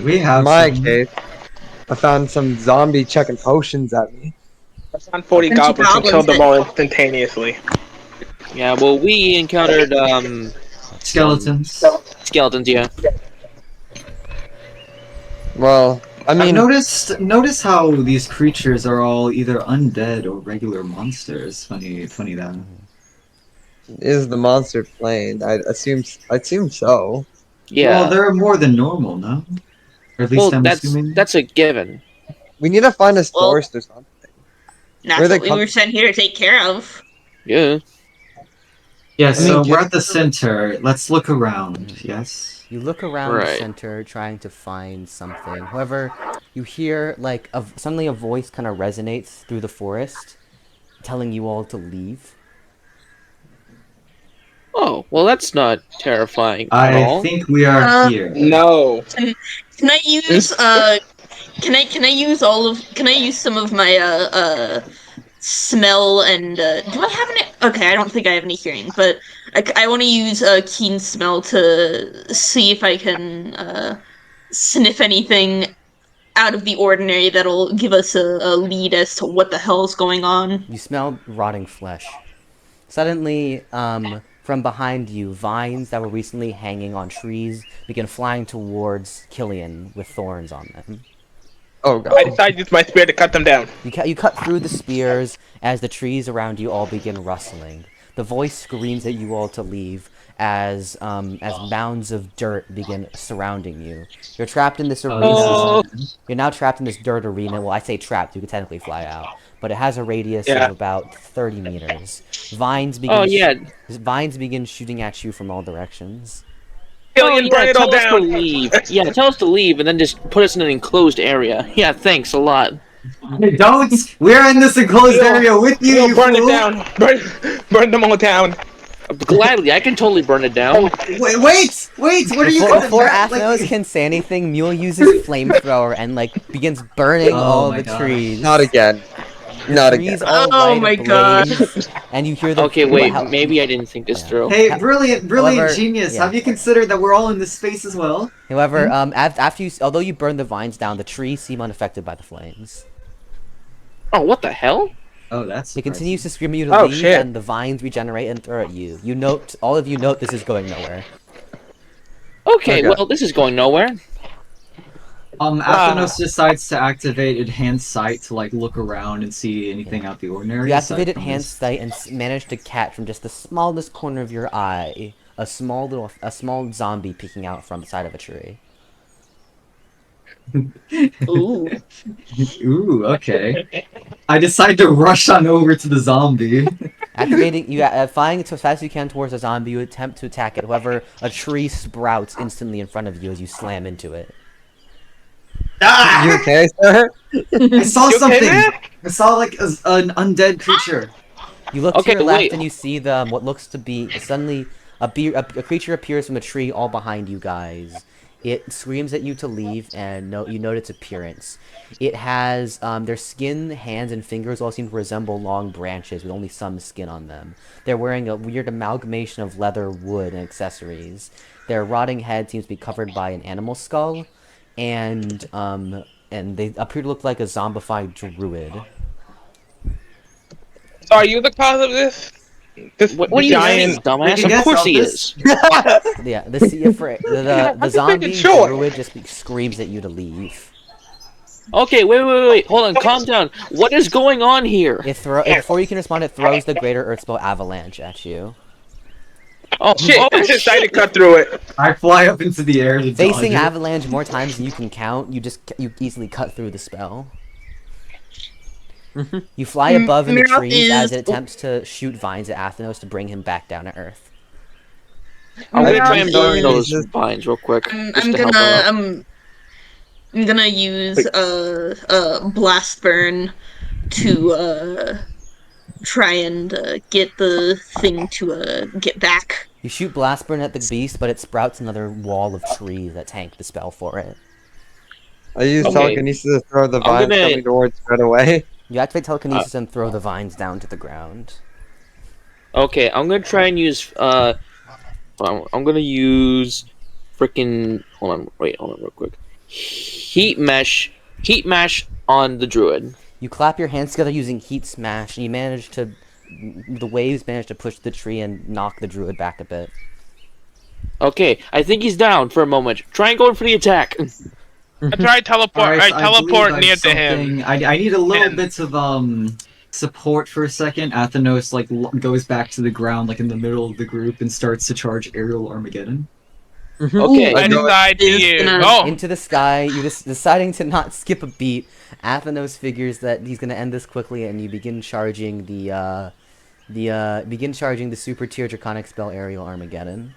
We have In my some. case, I found some zombie chucking potions at me. I found 40 Bunch of goblins and killed them goblins. all instantaneously. Yeah, well, we encountered, Skeletons. skeletons, yeah. Well, I mean, Notice how these creatures are all either undead or regular monsters. Funny that. is the monster plane? I assume so. Yeah. Well, they're more than normal, no? Or at least Well, I'm that's assuming. a given. We need to find a source or something. That's Where they what we come- were sent here to take care of. Yeah. Yeah, I so mean, we're at the center. Let's look around. Yes. You look around the Right. center trying to find something. However, you hear suddenly a voice kind of resonates through the forest, telling you all to leave. Oh, well, that's not terrifying at I all. think we are Uh, here. No. Can I use can I use some of my smell and do I have any? Okay, I don't think I have any hearing, but I want to use keen smell to see if I can sniff anything out of the ordinary that'll give us a lead as to what the hell's going on. You smell rotting flesh. Suddenly, from behind you, vines that were recently hanging on trees begin flying towards Kylian with thorns on them. Oh god. I decided to use my spear to cut them down. You cut through the spears as the trees around you all begin rustling. The voice screams at you all to leave as mounds of dirt begin surrounding you. You're trapped in this arena. Oh. You're now trapped in this dirt arena. Well, I say trapped. You could technically fly out, but it has a radius Yeah. of about 30 meters. Vines begin. Oh, yeah. Vines begin shooting at you from all directions. Kylian, burn it all tell us to down. leave. Yeah, tell us to leave and then just put us in an enclosed area. Yeah, thanks a lot. Don't! We're in this enclosed We'll- area with you, We'll you burn it fool! down. Burn them all down. Gladly, I can totally burn it down. Wait! What are you gonna Before like- Athnos can say anything, Mule uses flamethrower and begins burning Oh all my the God. trees. Not again. Not trees again. all Oh light my God. ablaze, and you hear the. Okay, wait. how- Maybe I didn't think this Yeah. through. Hey, brilliant, However, genius. yeah. Have you considered that we're all in this space as well? However, after you, although you burn the vines down, the trees seem unaffected by the flames. Oh, what the hell? Oh, that's It continues to scream at you to Oh, leave, shit. and the vines regenerate and throw at you. All of you note this is going nowhere. Okay, Okay. well, this is going nowhere. Athenos decides to activate Enhanced Sight to, like, look around and see anything out the ordinary. You aside activated from Enhanced Sight and manage to catch from just the smallest corner of your eye a small zombie peeking out from the side of a tree. Ooh. Ooh, okay. I decide to rush on over to the zombie. Activating, flying as fast as you can towards the zombie, you attempt to attack it. However, a tree sprouts instantly in front of you as you slam into it. Ah! You okay, sir? I saw You okay, something! man? I saw, like, an undead creature. You look Okay, to your left wait. and you see what looks to be suddenly a creature appears from a tree all behind you guys. It screams at you to leave, and you note its appearance. It has their skin, hands, and fingers all seem to resemble long branches with only some skin on them. They're wearing a weird amalgamation of leather, wood, and accessories. Their rotting head seems to be covered by an animal skull, and they appear to look like a zombified druid. So are you the cause of this? This What do you giant... mean, dumbass? We can Of guess, course he Elpis. is. Yeah, the just zombie making sure. druid just screams at you to leave. Okay, wait. Hold on, calm down. What is going on here? Before you can respond, it throws the Greater Earthspell Avalanche at you. Oh, Shit, I just tried to shit. cut through it. I fly up into the air to Facing dodge it. Avalanche more times than you can count, you easily cut through the spell. You fly above in the Maroth trees as is- it attempts to shoot vines at Athenos to bring him back down to Earth. I'm gonna try Maroth and burn is- those vines real quick. I'm just to help her out. I'm gonna use blast burn to try and get the thing to get back. You shoot Blastburn at the beast, but it sprouts another wall of trees that tank the spell for it. I use Okay. telekinesis to throw the I'm vines gonna- coming towards right away. You activate telekinesis and throw the vines down to the ground. Okay, I'm gonna try and use I'm gonna use freaking hold on real quick. Heat mash on the druid. You clap your hands together using Heat Smash, and the waves manage to push the tree and knock the druid back a bit. Okay, I think he's down for a moment. Try and go in for the attack. I tried teleport. Alright, I so believe teleport I've near to him. something- I need a little And- bit of support for a second. Athenos goes back to the ground like in the middle of the group and starts to charge aerial Armageddon. Okay. I decide to Is use. gonna- Oh, Into the sky, you deciding to not skip a beat. Athenos figures that he's gonna end this quickly, and you begin charging the super tier draconic spell Aerial Armageddon.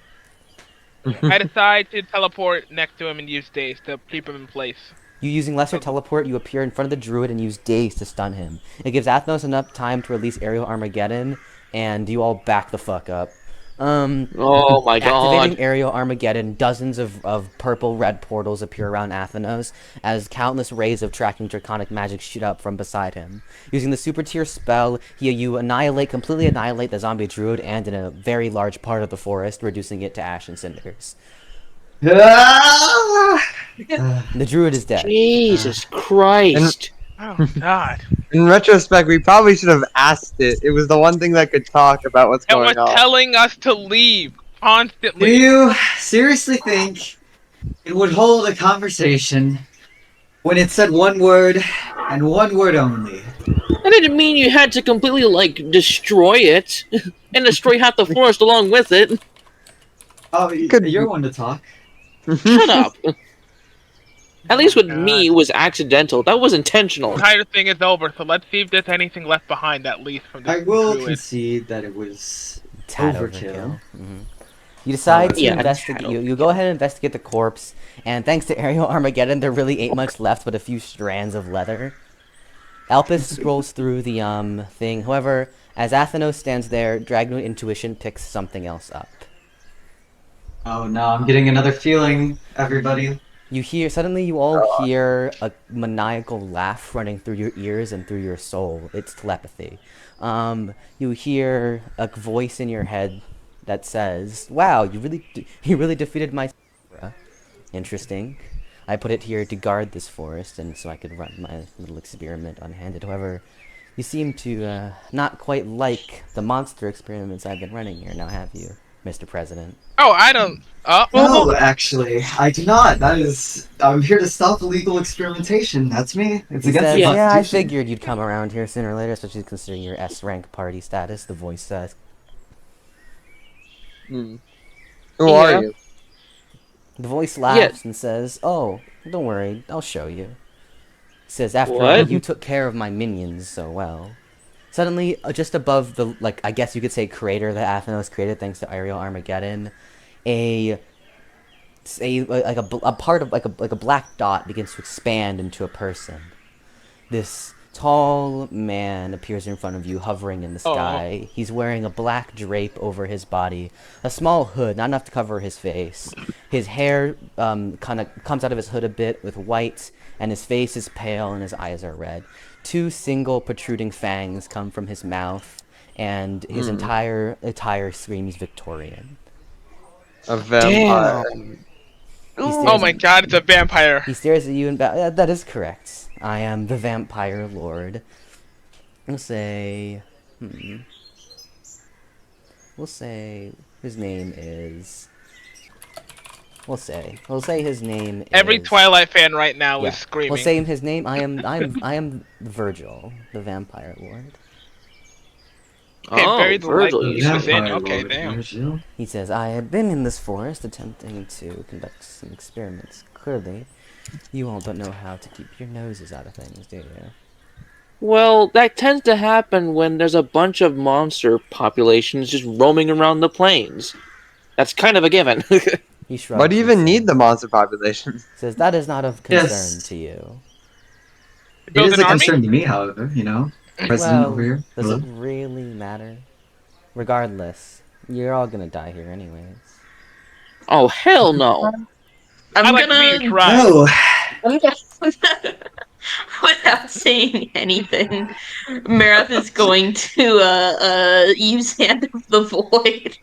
I decide to teleport next to him and use Daze to keep him in place. You using Lesser Teleport, you appear in front of the druid and use Daze to stun him. It gives Athenos enough time to release Aerial Armageddon, and you all back the fuck up. Oh my Activating god. Aerial Armageddon, dozens of purple-red portals appear around Athenos as countless rays of tracking draconic magic shoot up from beside him. Using the super tier spell, you completely annihilate the zombie druid and in a very large part of the forest, reducing it to ash and cinders. Ah! The druid is dead. Jesus Christ. Oh God! In retrospect, we probably should have asked it. It was the one thing that could talk about what's It was going on. telling us to leave Do constantly. you seriously think it would hold a conversation when it said one word and one word only? That didn't mean you had to completely, destroy it. And destroy half the forest along with it. Oh, Could- you're one to talk. Shut up. At least with God. me, it was accidental. That was intentional. The entire thing is over, so let's see if there's anything left behind that leads from this I will druid. concede that it was Tad overkill. You decide to Yeah, investigate. tad You go ahead and investigate the corpse, and thanks to Aerial Armageddon, there really ain't much left but a few strands of leather. Elpis scrolls through the thing. However, as Athenos stands there, Dragoon Intuition picks something else up. Oh no, I'm getting another feeling, everybody. Suddenly you all hear a maniacal laugh running through your ears and through your soul. It's telepathy. You hear a voice in your head that says, "Wow, you really defeated my interesting. I put it here to guard this forest and so I could run my little experiment unhanded. However, you seem to not quite like the monster experiments I've been running here, now have you, Mr. President?" Oh, I don't. No, actually, I do not. I'm here to stop illegal experimentation. That's me. It's He against says, the "Yeah, I Constitution. figured you'd come around here sooner or later, especially considering your S-rank party status," the voice says. Who are Yeah. you? The voice laughs and says, "Oh, don't worry, I'll show you." Says, "After all, What? you took care of my minions so well." Suddenly, just above the, I guess you could say crater that Athenos created thanks to Aerial Armageddon, a part of, like a black dot begins to expand into a person. This tall man appears in front of you, hovering in the sky. He's wearing a black drape over his body, a small hood, not enough to cover his face. His hair kind of comes out of his hood a bit with white, and his face is pale and his eyes are red. 2 single protruding fangs come from his mouth, and his entire attire screams Victorian. A vampire. Damn. Oh my god, it's a vampire. He stares at you and that is correct. I am the Vampire Lord. We'll say... We'll say his name is... We'll say his name is... Every Twilight fan right now is screaming. We'll say his name. I am Virgil, the Vampire Lord. Okay, very Virgil. delightful. Yeah. Within. Vampire Okay, Lord damn. Virgil. He says, "I have been in this forest attempting to conduct some experiments. Clearly, you all don't know how to keep your noses out of things, do you?" Well, that tends to happen when there's a bunch of monster populations just roaming around the plains. That's kind of a given. He shrugs. Why do you and even need says- the monster population? Says, "That is not of concern Yes. to you." It Build is an a army? concern to me, however, President over here. Does Hello? it really matter? Regardless, you're all gonna die here anyways. Oh, hell no. I I'm like to see you gonna. try. No! Without saying anything, Maroth is going to use Hand of the Void.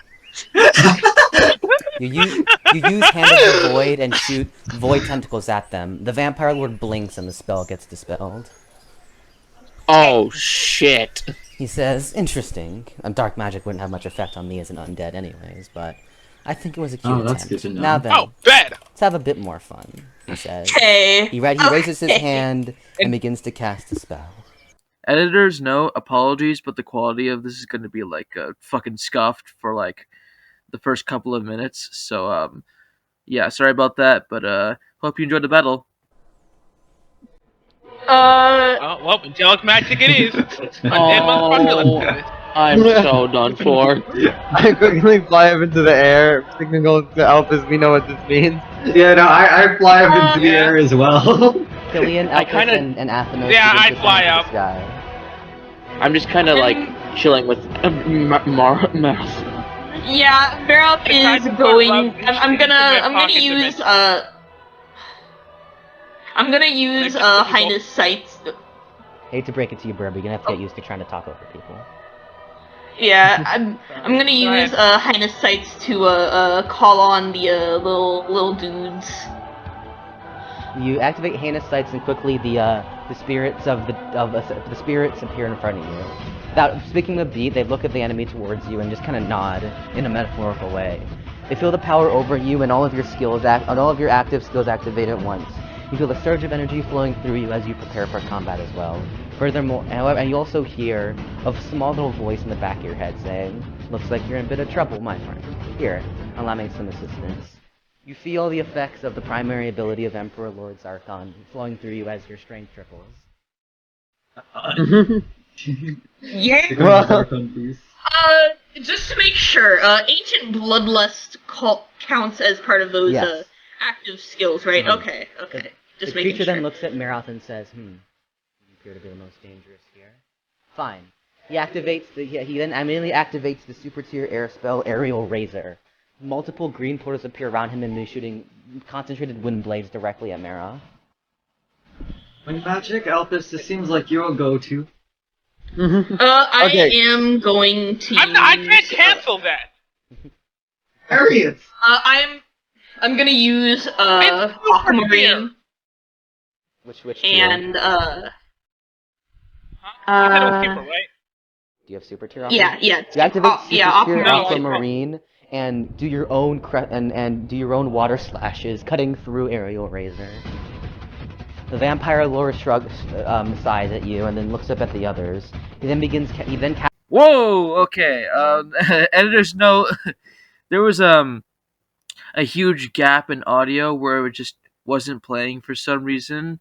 You use Hand of the Void and shoot void tentacles at them. The Vampire Lord blinks and the spell gets dispelled. Oh, shit. He says, "Interesting. Dark magic wouldn't have much effect on me as an undead anyways, but I think it was a cute Oh, that's attempt. good to know. Now then, Oh, bad. let's have a bit more fun," he says. Okay. He raises his Okay. hand and begins to cast a spell. Editors, no apologies, but the quality of this is going to be fucking scuffed for the first couple of minutes. So yeah, sorry about that, but hope you enjoyed the battle. Oh, well, angelic magic it is. Undead motherfucker. I'm so done for. I quickly fly up into the air, signal to Elpis, we know what this means. Yeah, no, I fly up into the Yeah. air as well. Kylian, I Elpis, kinda- and Athenos Yeah, begin I to fly come up. into the sky. I'm just kind of chilling with Maroth. Yeah, Maroth I tried is to put going. love I'm into gonna. my I'm gonna pocket use. dimension. I'm gonna use Highness Sights. Hate to break it to you, Birb, you're gonna have to get used to trying to talk over people. Yeah, I'm gonna use Highness Sights to call on the little dudes. You activate Heinous Sights, and quickly the spirits of the spirits appear in front of you. Without speaking a beat, they look at the enemy towards you and just kind of nod in a metaphorical way. They feel the power over you, and all of your active skills activate at once. You feel the surge of energy flowing through you as you prepare for combat as well. Furthermore, however, and you also hear a small little voice in the back of your head saying, "Looks like you're in a bit of trouble, my friend. Here, allow me some assistance." You feel the effects of the primary ability of Emperor Lord Zarkon flowing through you as your strength triples. Yeah. Well- Just to make sure, Ancient Bloodlust counts as part of those Yes. active skills, right? Mhm. Okay. Just The making creature sure. then looks at Maroth and says, "You appear to be the most dangerous here." Fine. He then immediately activates the super tier air spell Aerial Razor. Multiple green portals appear around him and he's shooting concentrated wind blades directly at Maroth. When magic, Elpis, this seems like your go-to. I am going to. I can't cancel that. Arius! I'm gonna use Aquamarine Which tier? and You said it was super, right? Do you have super tier? yeah. You activate super tier Aquamarine. Aquamarine and do your own and do your own water slashes, cutting through aerial razor. The vampire lore shrugs sighs at you and then looks up at the others. He then begins. Whoa. Okay. Editor's note. There was a huge gap in audio where it just wasn't playing for some reason.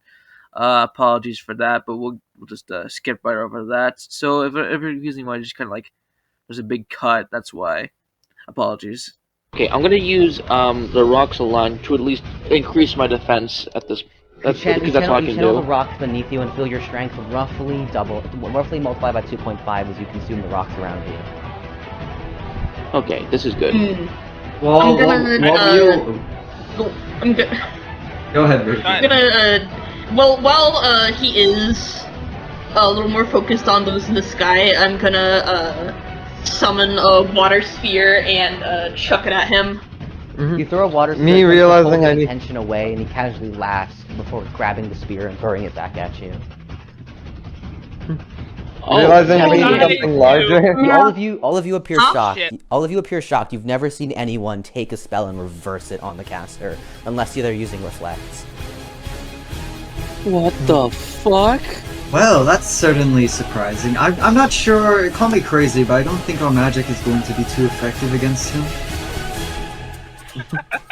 Apologies for that, but we'll just skip right over that. So if you're using one, just kind of like there's a big cut. That's why. Apologies. Okay, I'm gonna use the rocks line to at least increase my defense at this. Because that's what I can channel do. the rocks beneath you and feel your strength roughly multiply by 2.5 as you consume the rocks around you. Okay, this is good. Well, I'm gonna, I'm good. Go ahead, Birb. I'm gonna, while he is a little more focused on those in the sky, I'm gonna summon a water sphere and chuck it at him. You throw a water spear, Me realizing pulls I the need- attention away, and he casually laughs before grabbing the spear and throwing it back at you. Realizing I yeah. need something larger. All of you appear Huh? shocked. Shit. All of you appear shocked. You've never seen anyone take a spell and reverse it on the caster, unless they're using reflects. What the fuck? Well, that's certainly surprising. I'm not sure, call me crazy, but I don't think our magic is going to be too effective against him.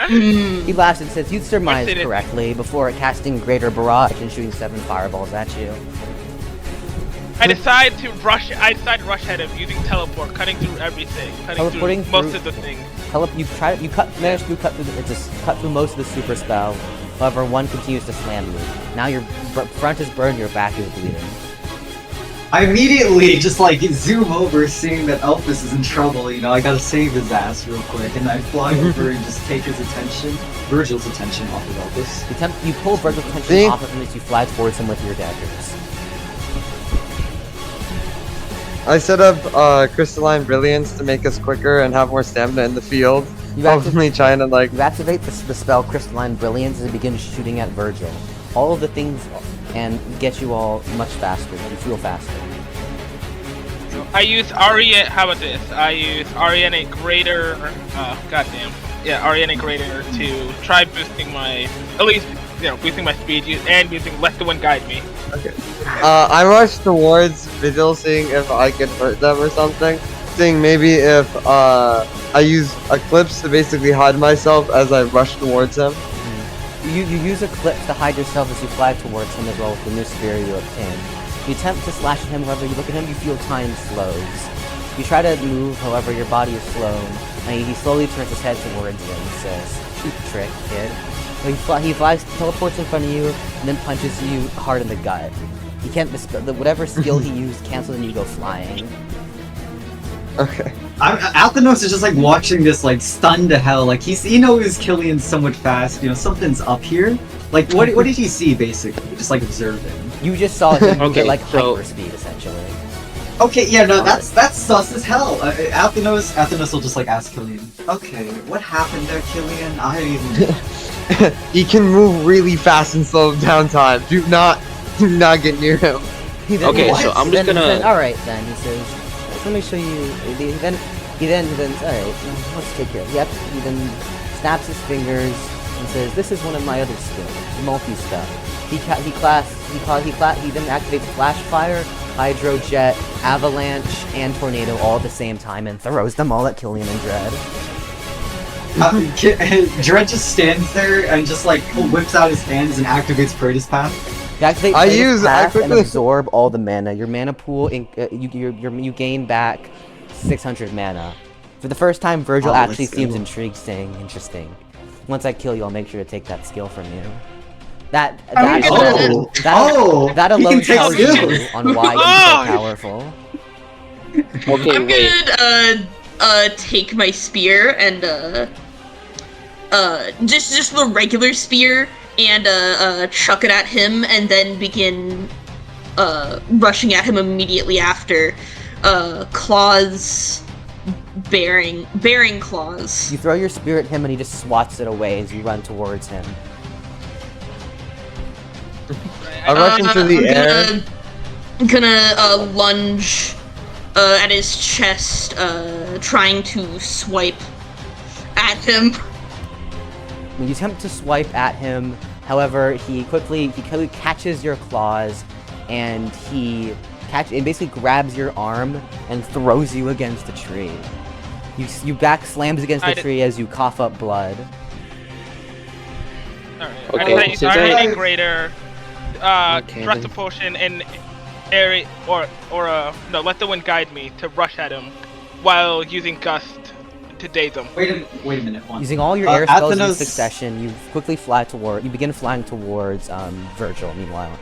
He laughs and says, "You surmised What's in it? correctly before casting Greater Barrage and shooting 7 fireballs at you." I decide to rush at him using teleport, cutting through everything, Teleporting most through- of the things. Managed to cut through most of the super spell. However, one continues to slam you. Now your front is burned, your back is bleeding. I immediately just like zoom over, seeing that Elpis is in trouble. You know, I gotta save his ass real quick, and I fly over and just take his attention, Virgil's attention, off of Elpis. You pull Virgil's attention See? off of him as you fly towards him with your daggers. I set up crystalline brilliance to make us quicker and have more stamina in the field. You activate, Hopefully trying to like you activate the spell Crystalline Brilliance as it begins shooting at Virgil. All of the things and get you all much faster. You feel faster. I use Ariane. How about this? I use Ariane Greater. Goddamn. Yeah, Ariane Greater to try boosting my, at least, boosting my speed and using Let the Wind Guide Me. Okay. I rush towards Vigil, seeing if I can hurt them or something. Seeing maybe if I use Eclipse to basically hide myself as I rush towards him. You use Eclipse to hide yourself as you fly towards him as well with the new spear you obtain. You attempt to slash at him, however, you look at him, you feel time slows. You try to move, however, your body is slow, and he slowly turns his head towards you and says, "Cheap trick, kid." So he flies, teleports in front of you, and then punches you hard in the gut. He can't, whatever skill he used cancels and you go flying. Okay. Althvihaim is just like watching this, like stunned to hell. Like he knows Kylian's somewhat fast. You know, something's up here. Like what did he see basically? Just like observing. You just saw him move Okay, at like so- hyper speed essentially. Okay, yeah, no, that's sus as hell. Althvihaim will just like ask Kylian. Okay, what happened there, Kylian? He can move really fast and slow down time. Do not get near him. Okay, so I'm just gonna. Alright then, he says, let me show you. He then, alright, let's take care of it. Yep, he then snaps his fingers and says, this is one of my other skills, multi-stuff. He then activates Flash Fire, Hydro Jet, Avalanche, and Tornado all at the same time and throws them all at Kylian and Dread. Dredd just stands there and just like whips out his hands and activates Praetor's Path. You activate I Praetor's Path and quickly- absorb all the mana. Your mana pool, you gain back 600 mana. For the first time, Virgil Oh, actually let's seems go. intrigued, saying, interesting. Once I kill you, I'll make sure to take that skill from you. That he can alone take tells skills. you on why he's so powerful. Okay, I'm wait. gonna take my spear and just the regular spear and chuck it at him, and then begin rushing at him immediately after. Claws, bearing claws. You throw your spear at him and he just swats it away as you run towards him. I rush into the air. I'm gonna lunge at his chest, trying to swipe at him. When you attempt to swipe at him, however, he quickly catches your claws, and he basically grabs your arm and throws you against a tree. You back slams against the tree as you cough up blood. Alright, Okay, I since say I- a greater, Okay, trust then. a potion and area, no, let the wind guide me to rush at him while using gust to daze him. Wait a minute. One. Using all your air spells in Athenos- succession, you quickly you begin flying towards Virgil, meanwhile.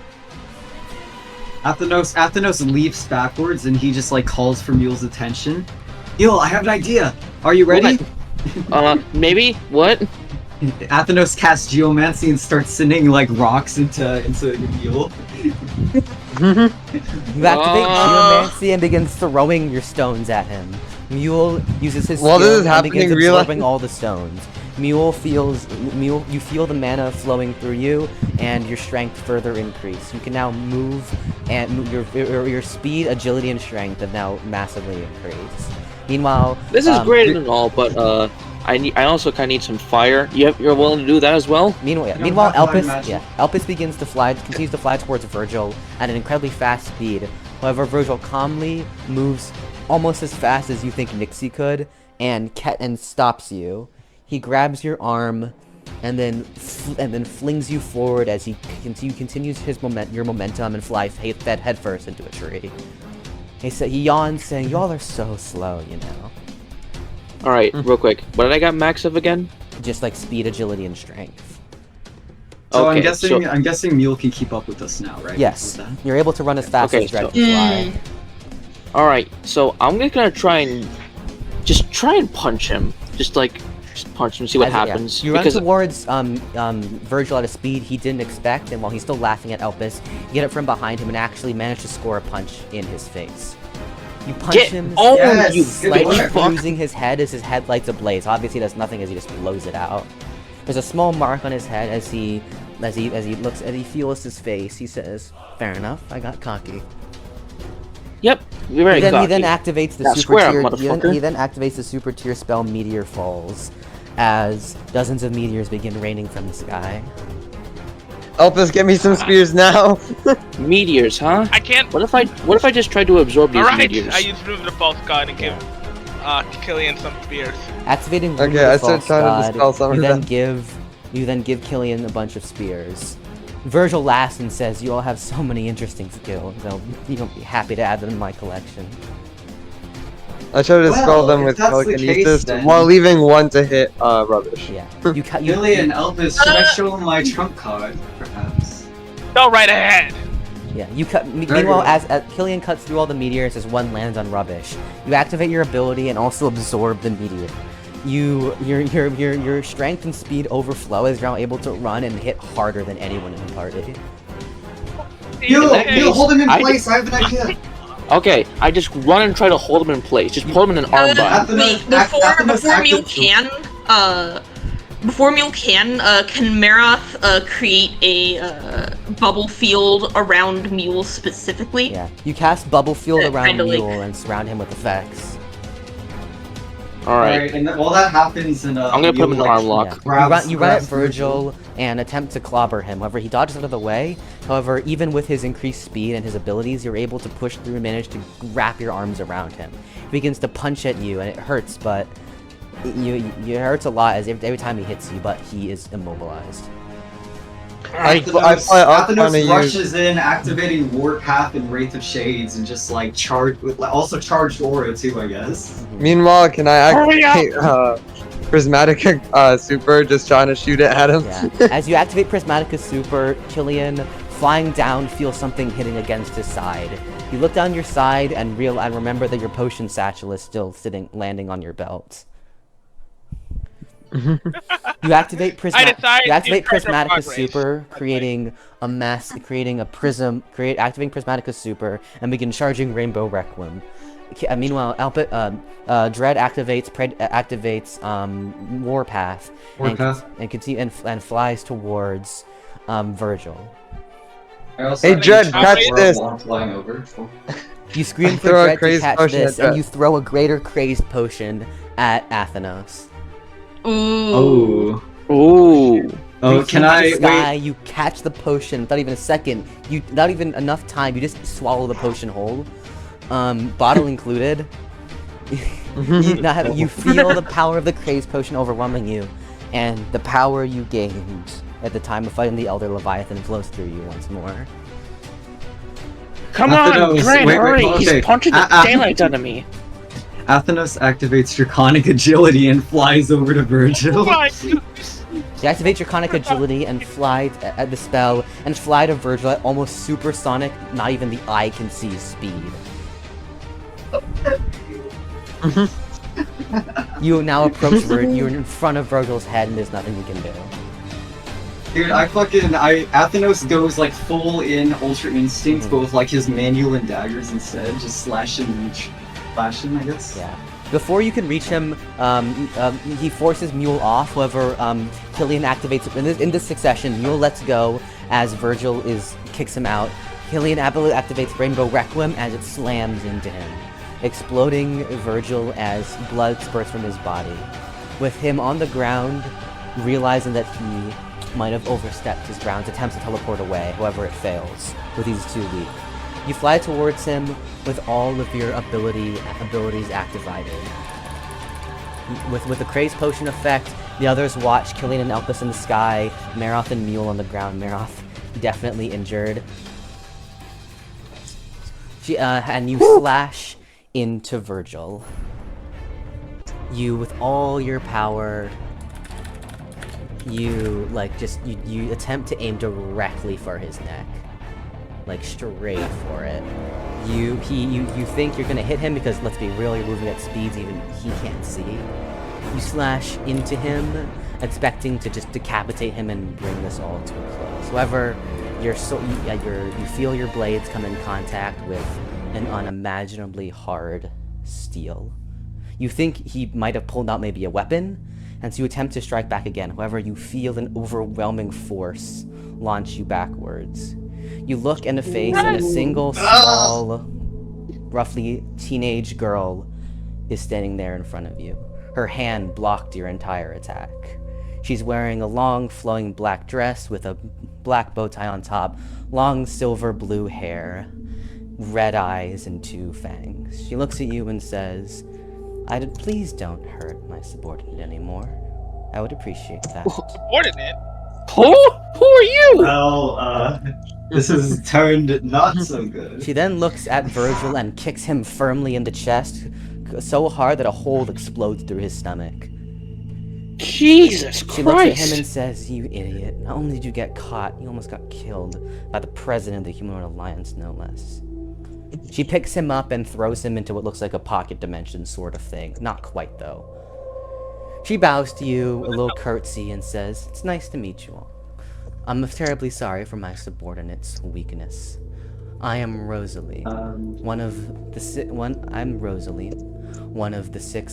Athenos leaps backwards and he just like calls for Mule's attention. Mule, I have an idea. Are you ready? Maybe? What? Athenos casts Geomancy and starts sending like rocks into Mule. You activate Geomancy and begin throwing your stones at him. Mule uses his While this skill is and begins happening, real- absorbing all the stones. You feel the mana flowing through you, and your strength further increase. You can now move, and your speed, agility, and strength have now massively increased. Meanwhile, This is great and all, but I also kind of need some fire. You're willing to do that as well? Meanwhile, No, not flying Elpis, magic. Elpis continues to fly towards Virgil at an incredibly fast speed. However, Virgil calmly moves almost as fast as you think Nixie could, and stops you. He grabs your arm, and then flings you forward as he continues your momentum and flies headfirst into a tree. He yawns, saying, "Y'all are so slow, you know." Alright, real quick. What did I got max of again? Just like speed, agility, and strength. So Okay, I'm guessing Mule can keep up with us now, right? Yes, With that? you're able to run as fast Okay, as Drag so- can fly. Alright, so I'm just gonna try and punch him. Just punch him, see what happens. You run Because towards Virgil at a speed he didn't expect, and while he's still laughing at Elpis, you get it from behind him and actually manage to score a punch in his face. You punch him, Yes, you slightly good fuck. bruising his head as his head lights ablaze. Obviously, does nothing as he just blows it out. There's a small mark on his head as he feels his face. He says, "Fair enough, I got cocky." Yep, you're very He cocky. then activates the Now super square up, tier. motherfucker. He then activates the super tier spell Meteor Falls, as dozens of meteors begin raining from the sky. Elpis, get me some spears now. Meteors, huh? I can't. What if I just tried to absorb these Alright, meteors? I use Room of the False God and give Kylian some spears. Activating Root Okay, of the I started False trying to God, dispel some of them. you then give Kylian a bunch of spears. Virgil laughs and says, "You all have so many interesting skills. You'll be happy to add them in my collection." I try to dispel Well, them if with that's the telekinesis case, then- while leaving one to hit rubbish. Yeah. Kylian, Elpis, should I show him my trump card, perhaps? Go right ahead. Yeah, meanwhile, as Kylian cuts through all the meteors as one lands on rubbish, you activate your ability and also absorb the meteor. Your strength and speed overflow as you're now able to run and hit harder than anyone in the party. Mule, hold him in place, I have an idea! Okay, I just run and try to hold him in place. Just pull him in an armbar. Wait, before Mule can Maroth create a bubble field around Mule specifically? Yeah, you cast Bubble Field around kinda like- Mule and surround him with effects. Alright. And while that happens, and I'm gonna put him in Mule, arm like, lock. Yeah. You run at grabs Virgil and attempt to clobber him. However, he dodges out of the way. However, even with his increased speed and his abilities, you're able to push through and manage to wrap your arms around him. He begins to punch at you, and it hurts, but it hurts a lot as every time he hits you, but he is immobilized. I fly up trying to Athenos use. rushes in, activating Warpath and Wraith of Shades, and just like also charged Aura too, I guess. Meanwhile, can I activate Prismatic Super, just trying to shoot it at him? Yeah. As you activate Prismatica Super, Kylian flying down, feel something hitting against his side. You look down your side and remember that your potion satchel is still landing on your belt. You activate Prismaticus Super, activating Prismaticus Super, and begin charging Rainbow Requiem. Meanwhile, Dread activates Warpath, and flies towards Virgil. Hey, Dread, catch this! You scream for Dread to catch this, and you throw a greater crazed potion at Athenos. Ooh. Oh, can I wait? You catch the potion without even a second. Not even enough time. You just swallow the potion whole, bottle included. You feel the power of the crazed potion overwhelming you, and the power you gained at the time of fighting the Elder Leviathan flows through you once more. Come on, Dread, hurry! He's punching the daylight out of me. Athenos activates Draconic Agility and flies over to Virgil. You activate Draconic Agility and fly at the spell, and fly to Virgil at almost supersonic, not even the eye can see speed. You now approach Virgil, you're in front of Virgil's head, and there's nothing you can do. Dude, Athenos goes like full in Ultra Instinct, but with like his manual and daggers instead, just slash and reach. Slash him, I guess? Yeah. Before you can reach him, he forces Mule off. However, Kylian activates in this succession. Mule lets go as Virgil kicks him out. Kylian activates Rainbow Requiem as it slams into him, exploding Virgil as blood spurts from his body. With him on the ground, realizing that he might have overstepped his grounds, attempts to teleport away. However, it fails, with he's too weak. You fly towards him with all of your abilities activated. With the Crazed Potion effect, the others watch Kylian and Elpis in the sky, Maroth and Mule on the ground. Maroth definitely injured. And you slash into Virgil. You, with all your power, you attempt to aim directly for his neck. Like straight for it. You think you're gonna hit him because, let's be real, you're moving at speeds even he can't see. You slash into him, expecting to just decapitate him and bring this all to a close. However, you feel your blades come in contact with an unimaginably hard steel. You think he might have pulled out maybe a weapon, and so you attempt to strike back again. However, you feel an overwhelming force launch you backwards. You look in the face, and a single small, roughly teenage girl is standing there in front of you. Her hand blocked your entire attack. She's wearing a long, flowing black dress with a black bow tie on top, long silver blue hair, red eyes, and 2 fangs. She looks at you and says, please don't hurt my subordinate anymore. I would appreciate that. Subordinate? Who are you? Well, this has turned not so good. She then looks at Virgil and kicks him firmly in the chest, so hard that a hole explodes through his stomach. Jesus Christ! She looks at him and says, "You idiot. Not only did you get caught, you almost got killed by the president of the Humanoid Alliance, no less." She picks him up and throws him into what looks like a pocket dimension sort of thing. Not quite, though. She bows to you, a little curtsy, and says, "It's nice to meet you all. I'm terribly sorry for my subordinate's weakness. I am Rosalie, one of the 6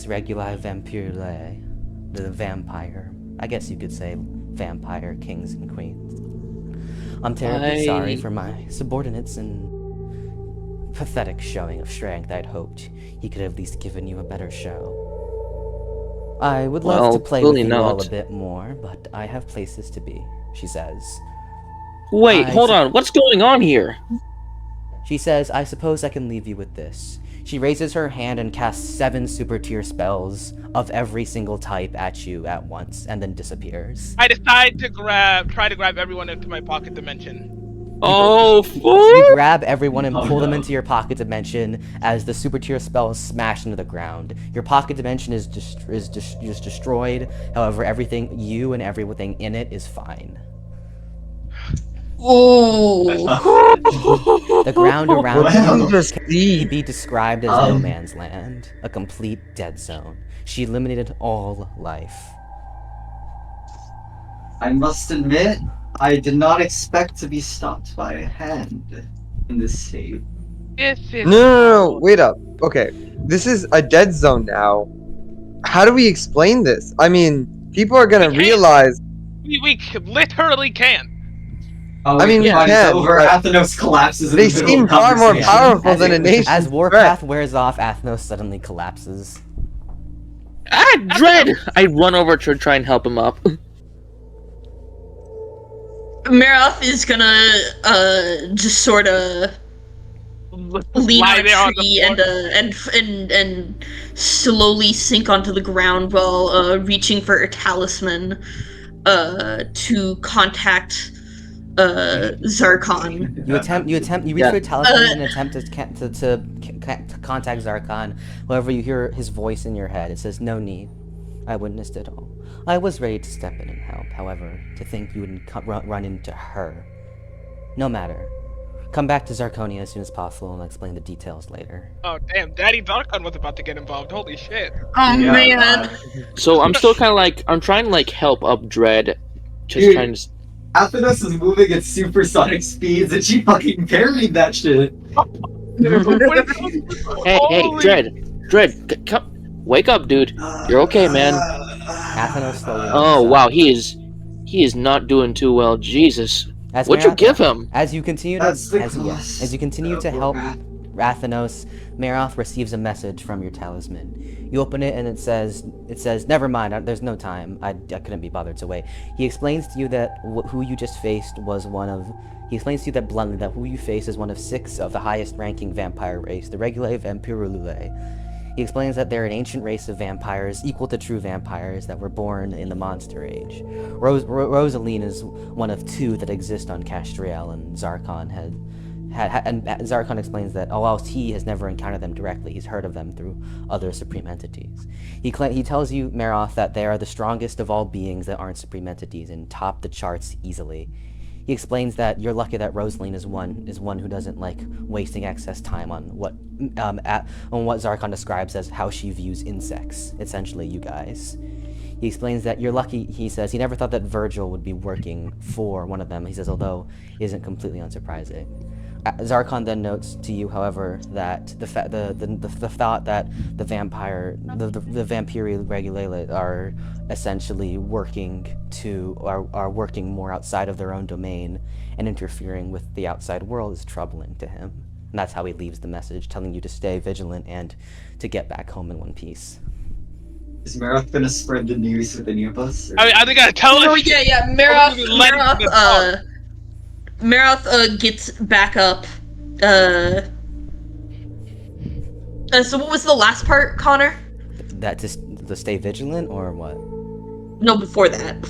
Reguli Vampiriae, the vampire. I guess you could say vampire kings and queens. I'm terribly sorry for my subordinates and pathetic showing of strength. I'd hoped he could have at least given you a better show. I would love to play with you all a bit more, but I have places to be," she says. Wait, hold on. What's going on here? She says, "I suppose I can leave you with this." She raises her hand and casts 7 super tier spells of every single type at you at once, and then disappears. I decide to try to grab everyone into my pocket dimension. Oh, you grab everyone and pull them into your pocket dimension as the super tier spells smash into the ground. Your pocket dimension is destroyed. However, everything, you and everything in it is fine. Ooh. The ground around Wow. you Just can see. be described as no man's land, a complete dead zone. She eliminated all life. I must admit, I did not expect to be stopped by a hand in this state. This is No, wait up. Okay, this is a dead zone now. How do we explain this? I mean, people are gonna We can't. realize. We literally can. Oh, I mean, we fight's can, over. but Athenos collapses in they the middle seem of far more conversation. powerful than a nation. As threat. Warpath wears off, Athnos suddenly collapses. Ah, Dread! I run over to try and help him up. Maroth is gonna just sort of lean Lie on a there on the tree floor. and slowly sink onto the ground while reaching for a talisman to contact Zarkon. You reach for a talisman in an attempt to contact Zarkon. However, you hear his voice in your head. It says, "No need. I witnessed it all. I was ready to step in and help. However, to think you would run into her. No matter. Come back to Zarkonia as soon as possible, and I'll explain the details later." Oh damn, Daddy Zarkon was about to get involved. Holy shit. Oh Yeah, man. So I'm still kind of like, I'm trying to like help up Dread. Just Dude. trying to. Athenos is moving at supersonic speeds, and she fucking parried that shit. Hey, Dread, come, wake up, dude. You're okay, man. Athnos slowly. Oh wakes wow, up. he is not doing too well. Jesus, As what'd you Maroth- give him? As you continue to That's the as cost you continue to of help wrath. Rathanos, Maroth receives a message from your talisman. You open it and it says, "Never mind. There's no time. I couldn't be bothered to wait." He explains to you that who you just faced was one of. He explains to you that bluntly that who you face is one of 6 of the highest-ranking vampire race, the Regulae Vampirulae. He explains that they're an ancient race of vampires equal to true vampires that were born in the Monster Age. Rosaline is one of 2 that exist on Castriel, and Zarkon and Zarkon explains that whilst he has never encountered them directly, he's heard of them through other supreme entities. He tells you, Maroth, that they are the strongest of all beings that aren't supreme entities and top the charts easily. He explains that you're lucky that Rosaline is one who doesn't like wasting excess time on what Zarkon describes as how she views insects, essentially you guys. He explains that you're lucky. He says he never thought that Virgil would be working for one of them. He says, although it isn't completely unsurprising. Zarkon then notes to you, however, that the thought that the vampire, the Vampiri Regulae are essentially working more outside of their own domain and interfering with the outside world is troubling to him. And that's how he leaves the message, telling you to stay vigilant and to get back home in one piece. Is Maroth gonna spread the news with any of us? Or- I think I tell Oh us. yeah. Maroth gets back up. So what was the last part, Connor? That to stay vigilant or what? No, before that.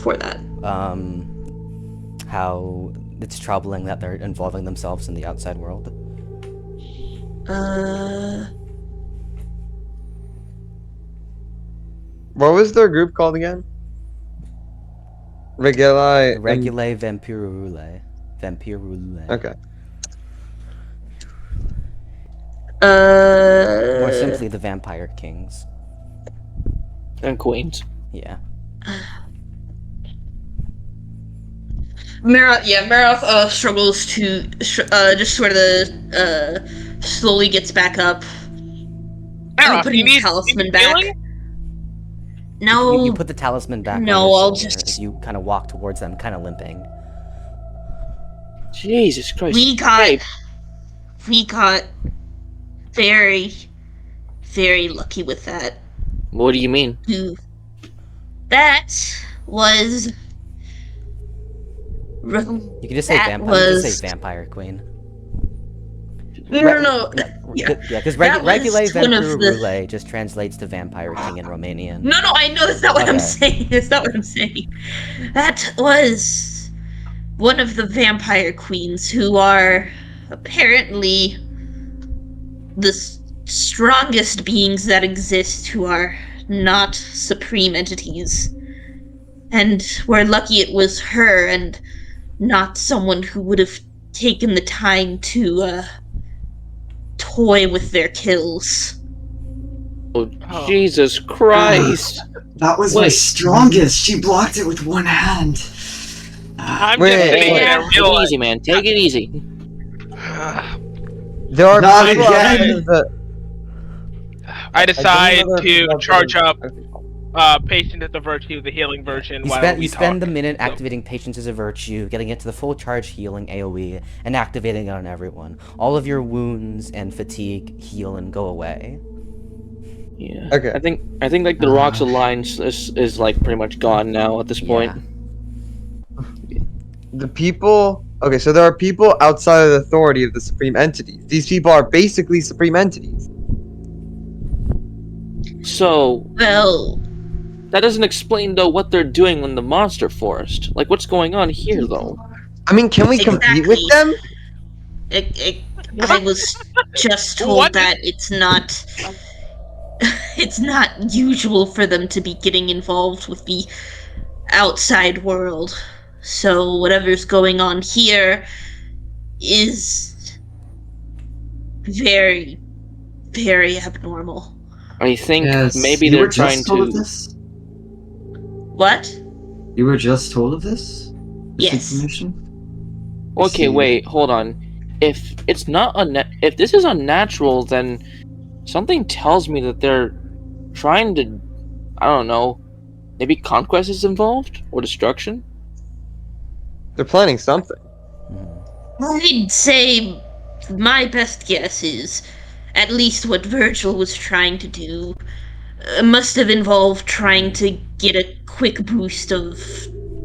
How it's troubling that they're involving themselves in the outside world. What was their group called again? Regulae. Regulae Vampirulae. Vampirulae. Okay. More simply, the Vampire Kings. And Queens. Yeah. Maroth struggles to just sort of slowly gets back up. Maroth, Putting you the need talisman you back. healing? No. You put the talisman back No, on your I'll shoulder just- as you kind of walk towards them, kind of limping. Jesus Christ. We got very, very lucky with that. What do you mean? That was. You can just say That You can just was- say Vampire Queen. No. Yeah. Because That was Regulae one of the- Vampirulae just translates to Vampire King in Romanian. No, I know that's not what I'm Okay. saying. That's not what I'm saying. That was one of the vampire queens who are apparently the strongest beings that exist who are not supreme entities. And we're lucky it was her and not someone who would have taken the time to toy with their kills. Oh, Jesus Christ! That was my Wait. strongest. She blocked it with one hand. I'm Wait, just sitting wait, here Take it realizing. easy, man. Take it easy. There are Not people again. outside of the. I decide believe to other- charge up Patient as a Virtue, the healing version, while we You spend the talk. minute activating Patience as a Virtue, getting it to the full charge healing AoE, and activating it on everyone. All of your wounds and fatigue heal and go away. Yeah. Okay. I think like the Rocks Alliance is like pretty much gone now at this point. The people. Okay, so there are people outside of the authority of the supreme entities. These people are basically supreme entities. So Well, that doesn't explain though what they're doing in the monster forest. Like what's going on here though? I mean, can we compete with them? I was just told What? that it's not usual for them to be getting involved with the outside world. So whatever's going on here is very, very abnormal. I think Yes, maybe you they're were trying just told of to. this? What? You were just told of this? This Yes. information? Okay, see. wait, hold on. If it's not if this is unnatural, then something tells me that they're trying to, I don't know, maybe conquest is involved or destruction. They're planning something. I'd say my best guess is at least what Virgil was trying to do must have involved trying to get a quick boost of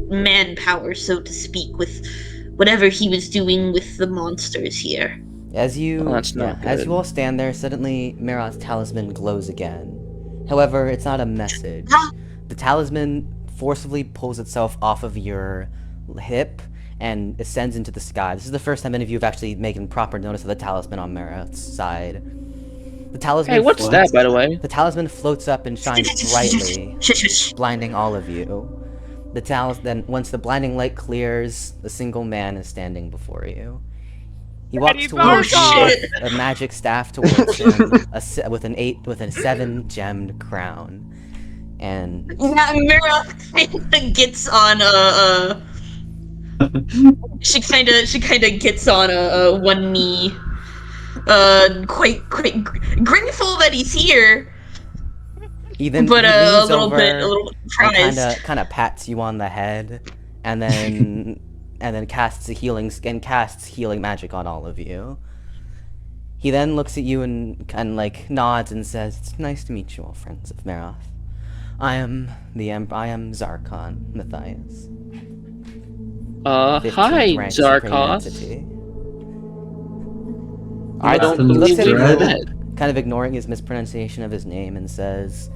manpower, so to speak, with whatever he was doing with the monsters here. As you, Oh, that's not as good. you all stand there, suddenly Maroth's talisman glows again. However, it's not a message. The talisman forcibly pulls itself off of your hip and ascends into the sky. This is the first time any of you have actually taken proper notice of the talisman on Maroth's side. The talisman. Hey, what's that, by the way? The talisman floats up and shines brightly, Shush. blinding all of you. Then, once the blinding light clears, a single man is standing before you. He walks Eddie towards you Vargas! with a magic staff towards him, with a 7-gemmed crown, and Yeah, Maroth kinda gets on she kinda gets on one knee, quite grateful that he's here, he then but he a leans little over bit and surprised. kind of pats you on the head, and then casts healing magic on all of you. He then looks at you and kind of like nods and says, "It's nice to meet you all, friends of Maroth. I am Zarkon Matthias. Hi, 15th ranked supreme Zarkos. entity." I don't He He believe looks at we you, Dread. met. kind of ignoring his mispronunciation of his name, and says,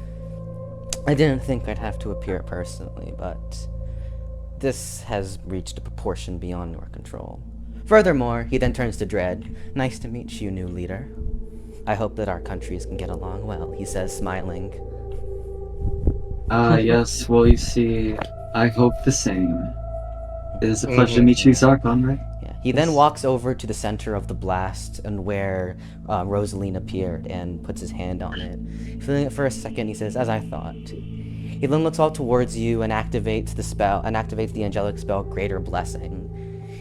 "I didn't think I'd have to appear personally, but this has reached a proportion beyond your control. Furthermore," he then turns to Dread, "Nice to meet you, new leader. I hope that our countries can get along well," he says, smiling. Yes, well, you see, I hope the same. It is a pleasure to meet you, Zarkon, right? Yeah. He then walks over to the center of the blast and where Rosaline appeared and puts his hand on it. Feeling it for a second, he says, "As I thought." He then looks all towards you and activates the angelic spell Greater Blessing.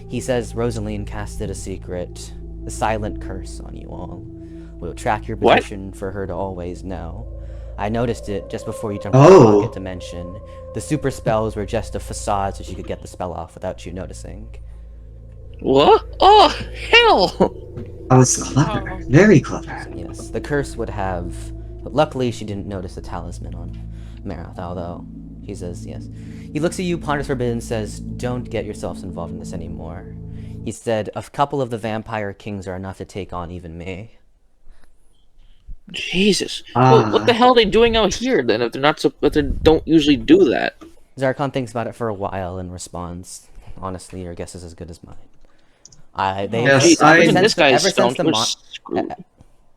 He says Rosaline casted a silent curse on you all. We'll track your What? position for her to always know. I noticed it just before you jumped Oh. into the pocket dimension. The super spells were just a facade so she could get the spell off without you noticing. What? Oh, hell! I was clever. Very clever. Yes, the curse would have... But luckily, she didn't notice the talisman on Maroth, although he says yes. He looks at you, ponders for a bit, and says, "Don't get yourselves involved in this anymore." He said, "A couple of the vampire kings are enough to take on even me." Jesus. Well, what the hell are they doing out here then? If they're not, if they don't usually do that. Zarkon thinks about it for a while and responds, "Honestly, your guess is as good as mine." Yes, Jeez, I- even this guy's ever since stoned. the We're mon- screwed.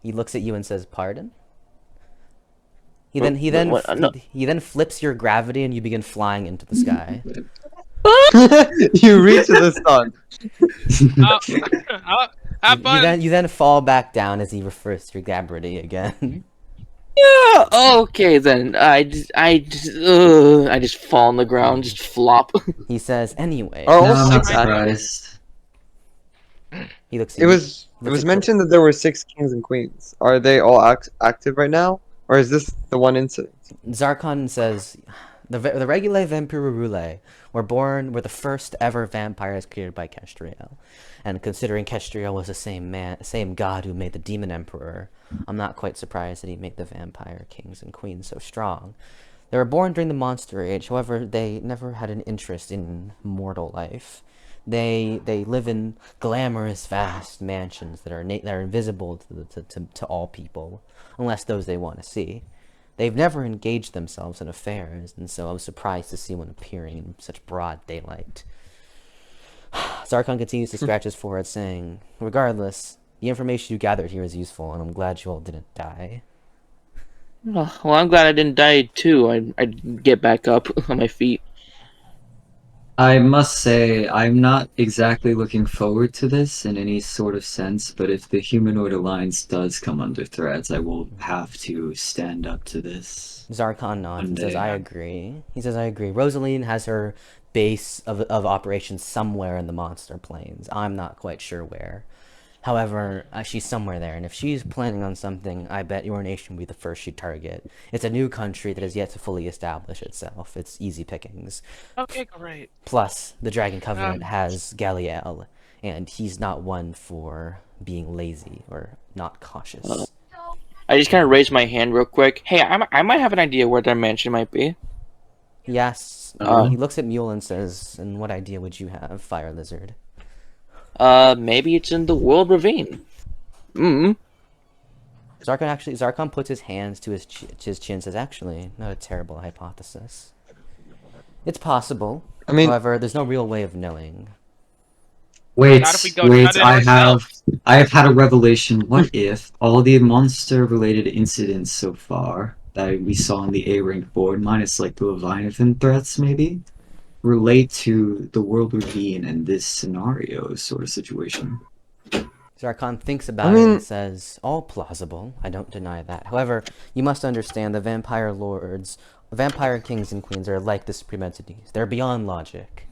He looks at you and says, "Pardon?" He What- then what- no. he then flips your gravity and you begin flying into the sky. You reach the sun. Have fun. You then fall back down as he refers to Gabberty again. Yeah. Okay then. I just fall on the ground, just flop. He says, anyway. Oh, No, I'm not I- surprised. He looks. It was looks at mentioned that there were 6 kings and queens. Are they all active right now, or is this the one incident? Zarkon says, the Regulae Vampirulae were the first ever vampires created by Kestriel. And considering Kestriel was the same god who made the Demon Emperor, I'm not quite surprised that he made the vampire kings and queens so strong. They were born during the Monster Age, however, they never had an interest in mortal life. They live in glamorous, vast mansions that are invisible to all people, unless those they want to see. They've never engaged themselves in affairs, and so I was surprised to see one appearing in such broad daylight. Zarkon continues to scratch his forehead, saying, regardless, the information you gathered here is useful, and I'm glad you all didn't die. Well, I'm glad I didn't die too. I'd get back up on my feet. I must say, I'm not exactly looking forward to this in any sort of sense, but if the Humanoid Alliance does come under threat, I will have to stand up to this. Zarkon nods and says, Monday. I agree. He says, I agree. Rosaline has her base of operations somewhere in the Monster Plains. I'm not quite sure where. However, she's somewhere there, and if she's planning on something, I bet your nation will be the first she'd target. It's a new country that has yet to fully establish itself. It's easy pickings. Okay, great. Plus, the Dragon Covenant has Galliel, and he's not one for being lazy or not cautious. I just kind of raised my hand real quick. Hey, I might have an idea where their mansion might be. He asks, he looks at Mule and says, and what idea would you have, Fire Lizard? Maybe it's in the World Ravine. Zarkon puts his hands to his chin and says, actually, not a terrible hypothesis. It's possible. I mean, however, there's no real way of knowing. Wait, Not if we go shut it ourselves. I have had a revelation. What if all the monster-related incidents so far that we saw on the A-rank board, minus like the Leviathan threats maybe, relate to the World Ravine and this scenario sort of situation? Zarkon thinks about it and says, all plausible, I don't deny that. However, you must understand the vampire kings and queens are like the supreme entities. They're beyond logic.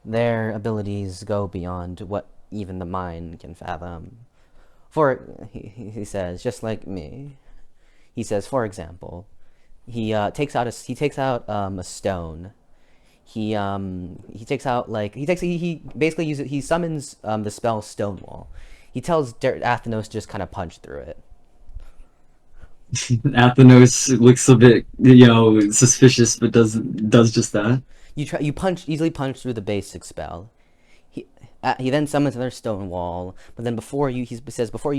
Their abilities go beyond what even the mind can fathom. He says, just like me. He says, for example, he takes out a stone. He summons the spell Stonewall. He tells Athenos to just kind of punch through it. Athenos looks a bit, suspicious, but does just that. You easily punch through the basic spell. He then summons another stone wall, but then before you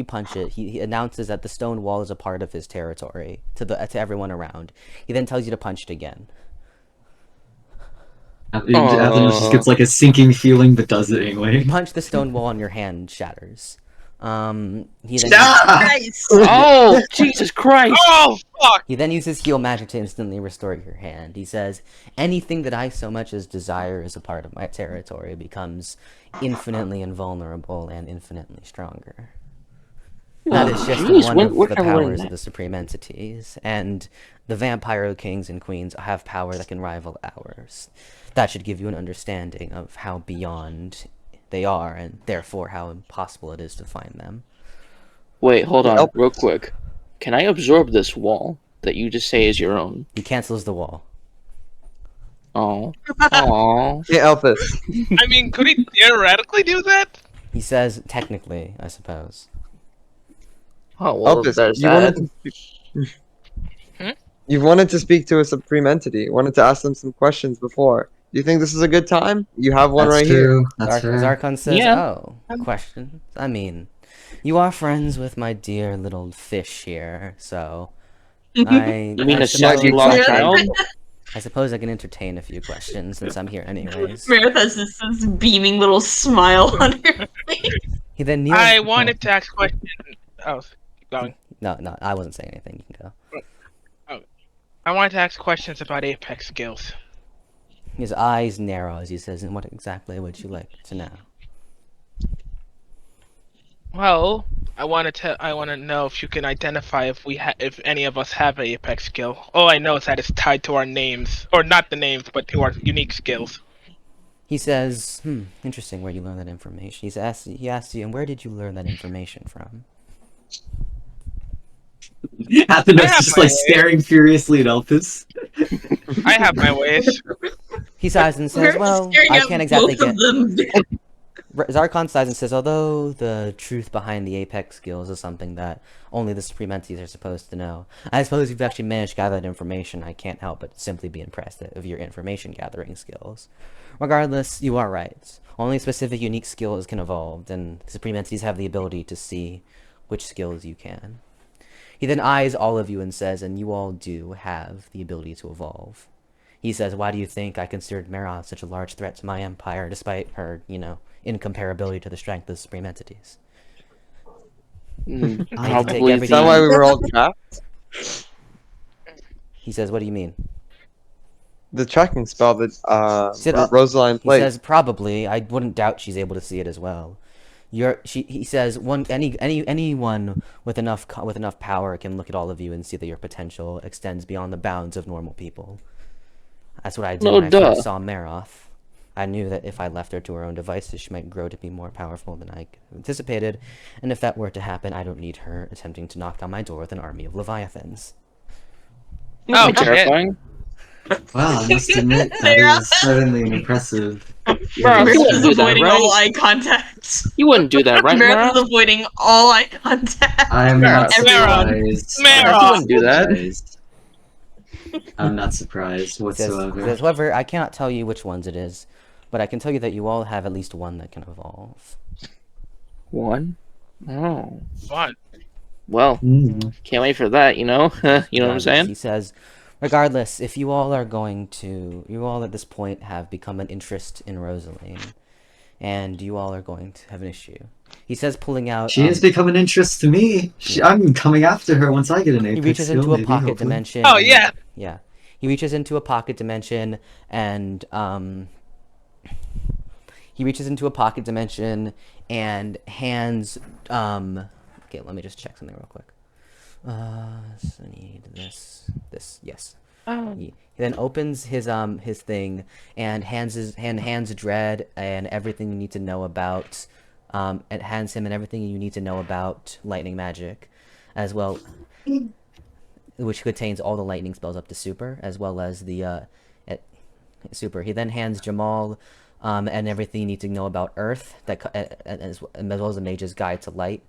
punch it, he announces that the stone wall is a part of his territory to everyone around. He then tells you to punch it again. Athenos just gets like a sinking feeling, but does it anyway. You punch the stone wall and your hand shatters. He then Nice. Oh, Jesus Christ! Oh, fuck! He then uses heal magic to instantly restore your hand. He says, anything that I so much as desire as a part of my territory becomes infinitely invulnerable and infinitely stronger. That is just one of the powers of the supreme entities, and the vampire kings and queens have power that can rival ours. That should give you an understanding of how beyond they are, and therefore how impossible it is to find them. Wait, hold on, real quick. Can I absorb this wall that you just say is your own? He cancels the wall. Oh. Aww. Hey, Elpis. I mean, could he theoretically do that? He says, technically, I suppose. Oh, well, Elpis, there's you that. You've wanted to speak to a supreme entity. Wanted to ask them some questions before. Do you think this is a good time? You have one That's right true. here. That's true. Zarkon says, Yeah. oh, questions? I mean, you are friends with my dear little fish here, so You mean a suppose- saggy long child? I suppose I can entertain a few questions since I'm here anyways. Maroth has this beaming little smile on her face. He then kneels. I wanted to ask questions. Oh, keep going. No, I wasn't saying anything. You can go. I wanted to ask questions about Apex skills. His eyes narrow as he says, "And what exactly would you like to know?" Well, I want to know if you can identify if any of us have an Apex skill. All I know is that it's tied to our names, or not the names, but to our unique skills. He says, interesting where you learned that information. He asks you, and where did you learn that information from? Athenos just like staring furiously at Elpis. I have my ways. He sighs and says, well, I can't exactly get... Zarkon sighs and says, although the truth behind the Apex skills is something that only the Supreme Entities are supposed to know, I suppose you've actually managed to gather that information. I can't help but simply be impressed of your information gathering skills. Regardless, you are right. Only specific unique skills can evolve, and the Supreme Entities have the ability to see which skills you can. He then eyes all of you and says, and you all do have the ability to evolve. He says, why do you think I considered Maroth such a large threat to my empire, despite her, incomparability to the strength of the Supreme Entities? Is that why we were all trapped? He says, what do you mean? The tracking spell that Rosaline played. He says, probably. I wouldn't doubt she's able to see it as well. He says, anyone with enough power can look at all of you and see that your potential extends beyond the bounds of normal people. That's what I did when I first saw Maroth. I knew that if I left her to her own devices, she might grow to be more powerful than I anticipated, and if that were to happen, I don't need her attempting to knock down my door with an army of Leviathans. Oh, terrifying. Wow, I must admit, that is certainly an impressive... Maroth is avoiding all eye contact. You wouldn't do that, right, Maroth is avoiding all eye contact. I'm not surprised. You wouldn't do that. I'm not surprised whatsoever. However, I cannot tell you which ones it is, but I can tell you that you all have at least one that can evolve. One? Oh. One. Well, can't wait for that, you know? You know what I'm saying? He says, regardless, if you all at this point have become an interest in Rosaline, and you all are going to have an issue. He says, pulling out... She has become an interest to me. I'm coming after her once I get an Apex He reaches into a pocket dimension. Oh, yeah! Yeah. He reaches into a pocket dimension, and, He reaches into a pocket dimension and hands, Okay, let me just check something real quick. So I need this, yes. He then opens his thing and hands Dread and everything you need to know about it hands him and everything you need to know about lightning magic, as well, which contains all the lightning spells up to super, as well as the super. He then hands Jamal and everything you need to know about Earth, as well as the Mage's Guide to Light,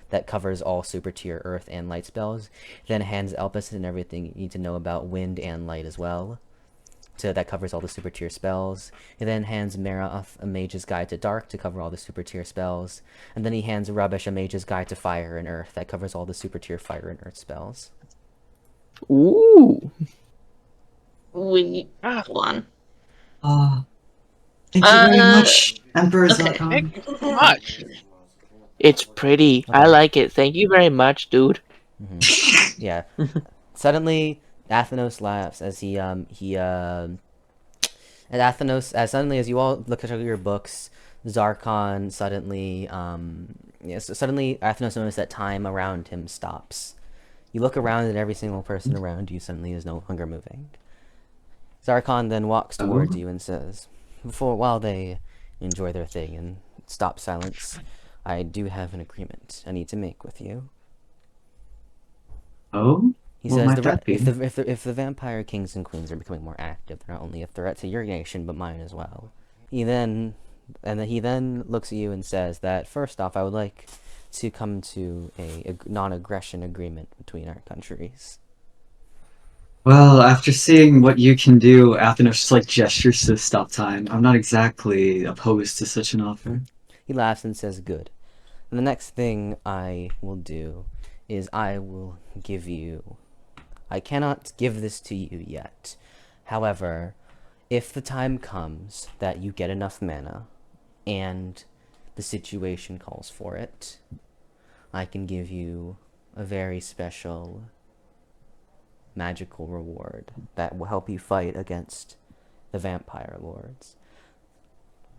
that covers all super tier Earth and Light spells. He then hands Elpis and everything you need to know about Wind and Light as well. So that covers all the super tier spells. He then hands Maroth a Mage's Guide to Dark to cover all the super tier spells. And then he hands Rubbish a Mage's Guide to Fire and Earth that covers all the super tier Fire and Earth spells. Ooh. Hold on. Thank you very much, Emperor Zarkon. Thank you so much. It's pretty. I like it. Thank you very much, dude. Yeah. Suddenly, Athenos laughs as suddenly as you all look at your books, Zarkon suddenly suddenly Athenos notices that time around him stops. You look around and every single person around you suddenly is no longer moving. Zarkon then walks towards you and says, while they enjoy their thing and stop silence, I do have an agreement I need to make with you. Oh? He says, if the vampire kings and queens are becoming more active, they're not only a threat to your nation, but mine as well. He then looks at you and says that, first off, I would like to come to a non-aggression agreement between our countries. Well, after seeing what you can do, Athenos just like gestures to stop time. I'm not exactly opposed to such an offer. He laughs and says, good. And the next thing I will do is I will give you... I cannot give this to you yet. However, if the time comes that you get enough mana, and the situation calls for it, I can give you a very special magical reward that will help you fight against the vampire lords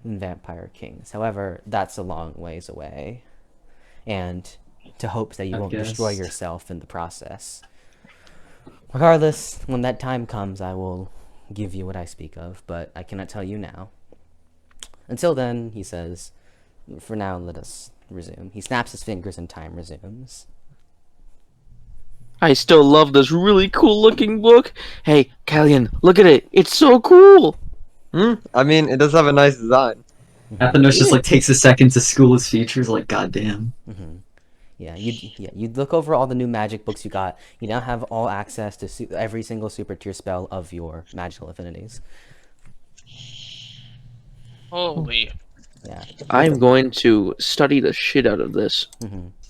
and vampire kings. However, that's a long ways away, and to hope that you I've won't destroy guessed. yourself in the process. Regardless, when that time comes, I will give you what I speak of, but I cannot tell you now. Until then, he says, for now, let us resume. He snaps his fingers and time resumes. I still love this really cool looking book. Hey, Kylian, look at it. It's so cool. I mean, it does have a nice design. Athanos just like takes a second to school his features, like goddamn. Yeah, you'd look over all the new magic books you got. You now have all access to every single super tier spell of your magical affinities. Holy. Yeah. I'm going to study the shit out of this.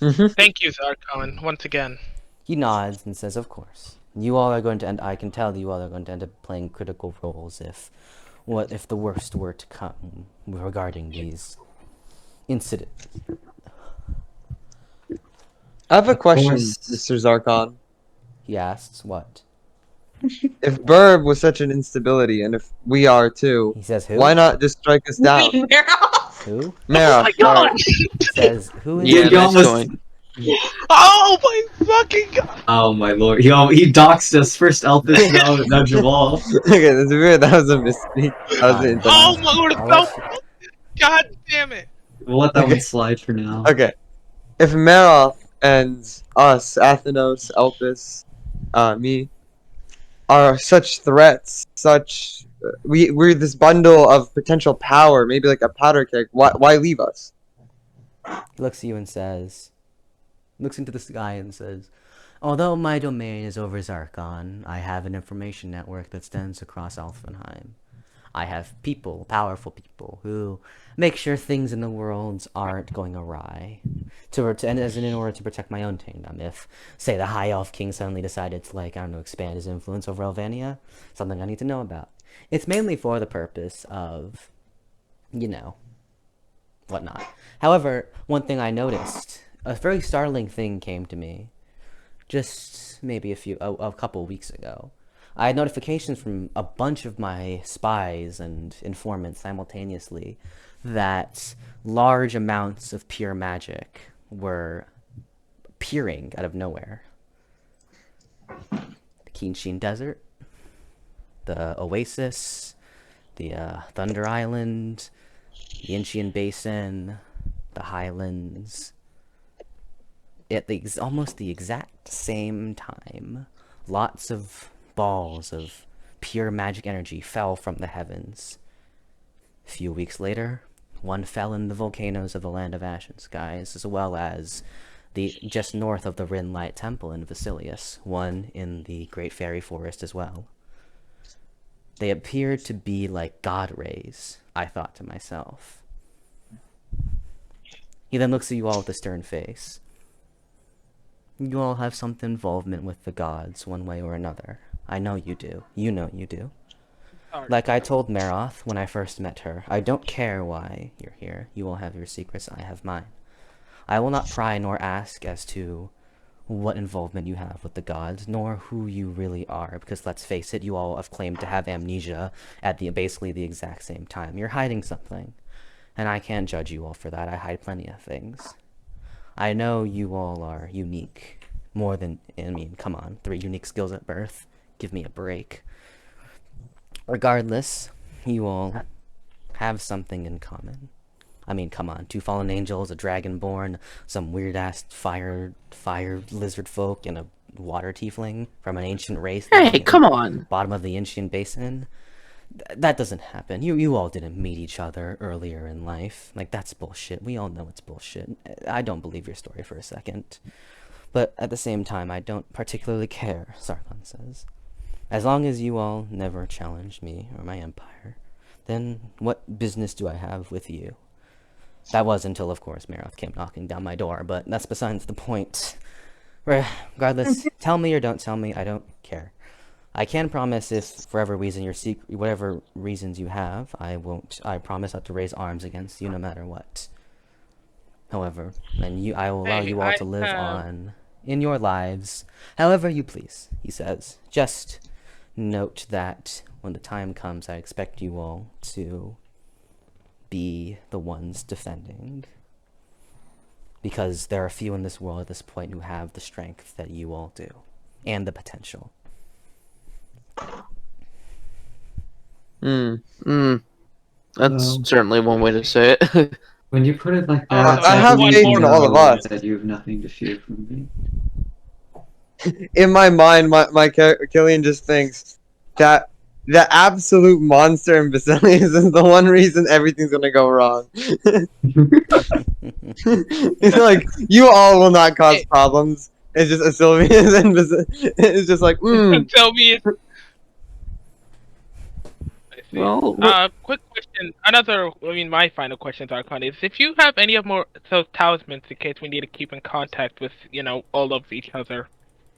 Thank you, Zarkon, once again. He nods and says, of course. You all are going to end, I can tell you all are going to end up playing critical roles if the worst were to come regarding these incidents. I have a question, course. Mr. Zarkon. He asks, what? If Birb was such an instability, and if we are too, He says, who? why not just strike us down? Who? Maroth, my God! sorry. He says, who is Yeah, He nice almost- going. Oh my fucking god! Oh my lord, he doxed us. First Elpis, now Jamal. Okay, that's weird. That was a misspeak. That was an Oh my lord, I'll no! let you- God damn it! We'll let that Okay. one slide for now. Okay. If Maroth and us, Athanos, Elpis, me, are such threats, we're this bundle of potential power, maybe like a powder keg, why leave us? He looks at you and says, looks into the sky and says, although my domain is over Zarkon, I have an information network that extends across Althvinhaim. I have people, powerful people, who make sure things in the world aren't going awry. In order to protect my own kingdom. If, say, the High Elf King suddenly decided to, expand his influence over Elvania, something I need to know about. It's mainly for the purpose of, whatnot. However, one thing I noticed, a very startling thing came to me just maybe a couple weeks ago. I had notifications from a bunch of my spies and informants simultaneously that large amounts of pure magic were appearing out of nowhere. The Kinshin Desert, the Oasis, the Thunder Island, the Inshian Basin, the Highlands. At almost the exact same time, lots of balls of pure magic energy fell from the heavens. A few weeks later, one fell in the volcanoes of the Land of Ash and Skies, as well as just north of the Rin Light Temple in Vasilius, one in the Great Fairy Forest as well. They appeared to be like god rays, I thought to myself. He then looks at you all with a stern face. You all have some involvement with the gods, one way or another. I know you do. You know you do. Like I told Maroth when I first met her, I don't care why you're here. You all have your secrets, I have mine. I will not pry nor ask as to what involvement you have with the gods, nor who you really are, because let's face it, you all have claimed to have amnesia at basically the exact same time. You're hiding something, and I can't judge you all for that. I hide plenty of things. I know you all are unique, more than, come on, 3 unique skills at birth. Give me a break. Regardless, you all have something in common. Come on, 2 fallen angels, a dragonborn, some weird-ass fire lizard folk, and a water tiefling from an ancient race. Hey, come on. Bottom of the Inshian Basin. That doesn't happen. You all didn't meet each other earlier in life. That's bullshit. We all know it's bullshit. I don't believe your story for a second. But at the same time, I don't particularly care, Zarkon says. As long as you all never challenge me or my empire, then what business do I have with you? That was until, of course, Maroth came knocking down my door, but that's besides the point. Regardless, tell me or don't tell me, I don't care. I can promise if, for whatever reason, whatever reasons you have, I promise not to raise arms against you no matter what. However, I will allow you all to live on in your lives however you please, he says. Just note that when the time comes, I expect you all to be the ones defending. Because there are few in this world at this point who have the strength that you all do. And the potential. That's certainly one way to say it. When you put it like Oh, that, I have believe faith you in all of know us. that you have nothing to fear from me. In my mind, my Kylian just thinks that the absolute monster in Basilius is the one reason everything's gonna go wrong. It's like, you all will not cause problems. It's just Asylvius and it's just like, Tell me. Well, Quick question. My final question to Archon is: if you have any of more those talismans, in case we need to keep in contact with, all of each other.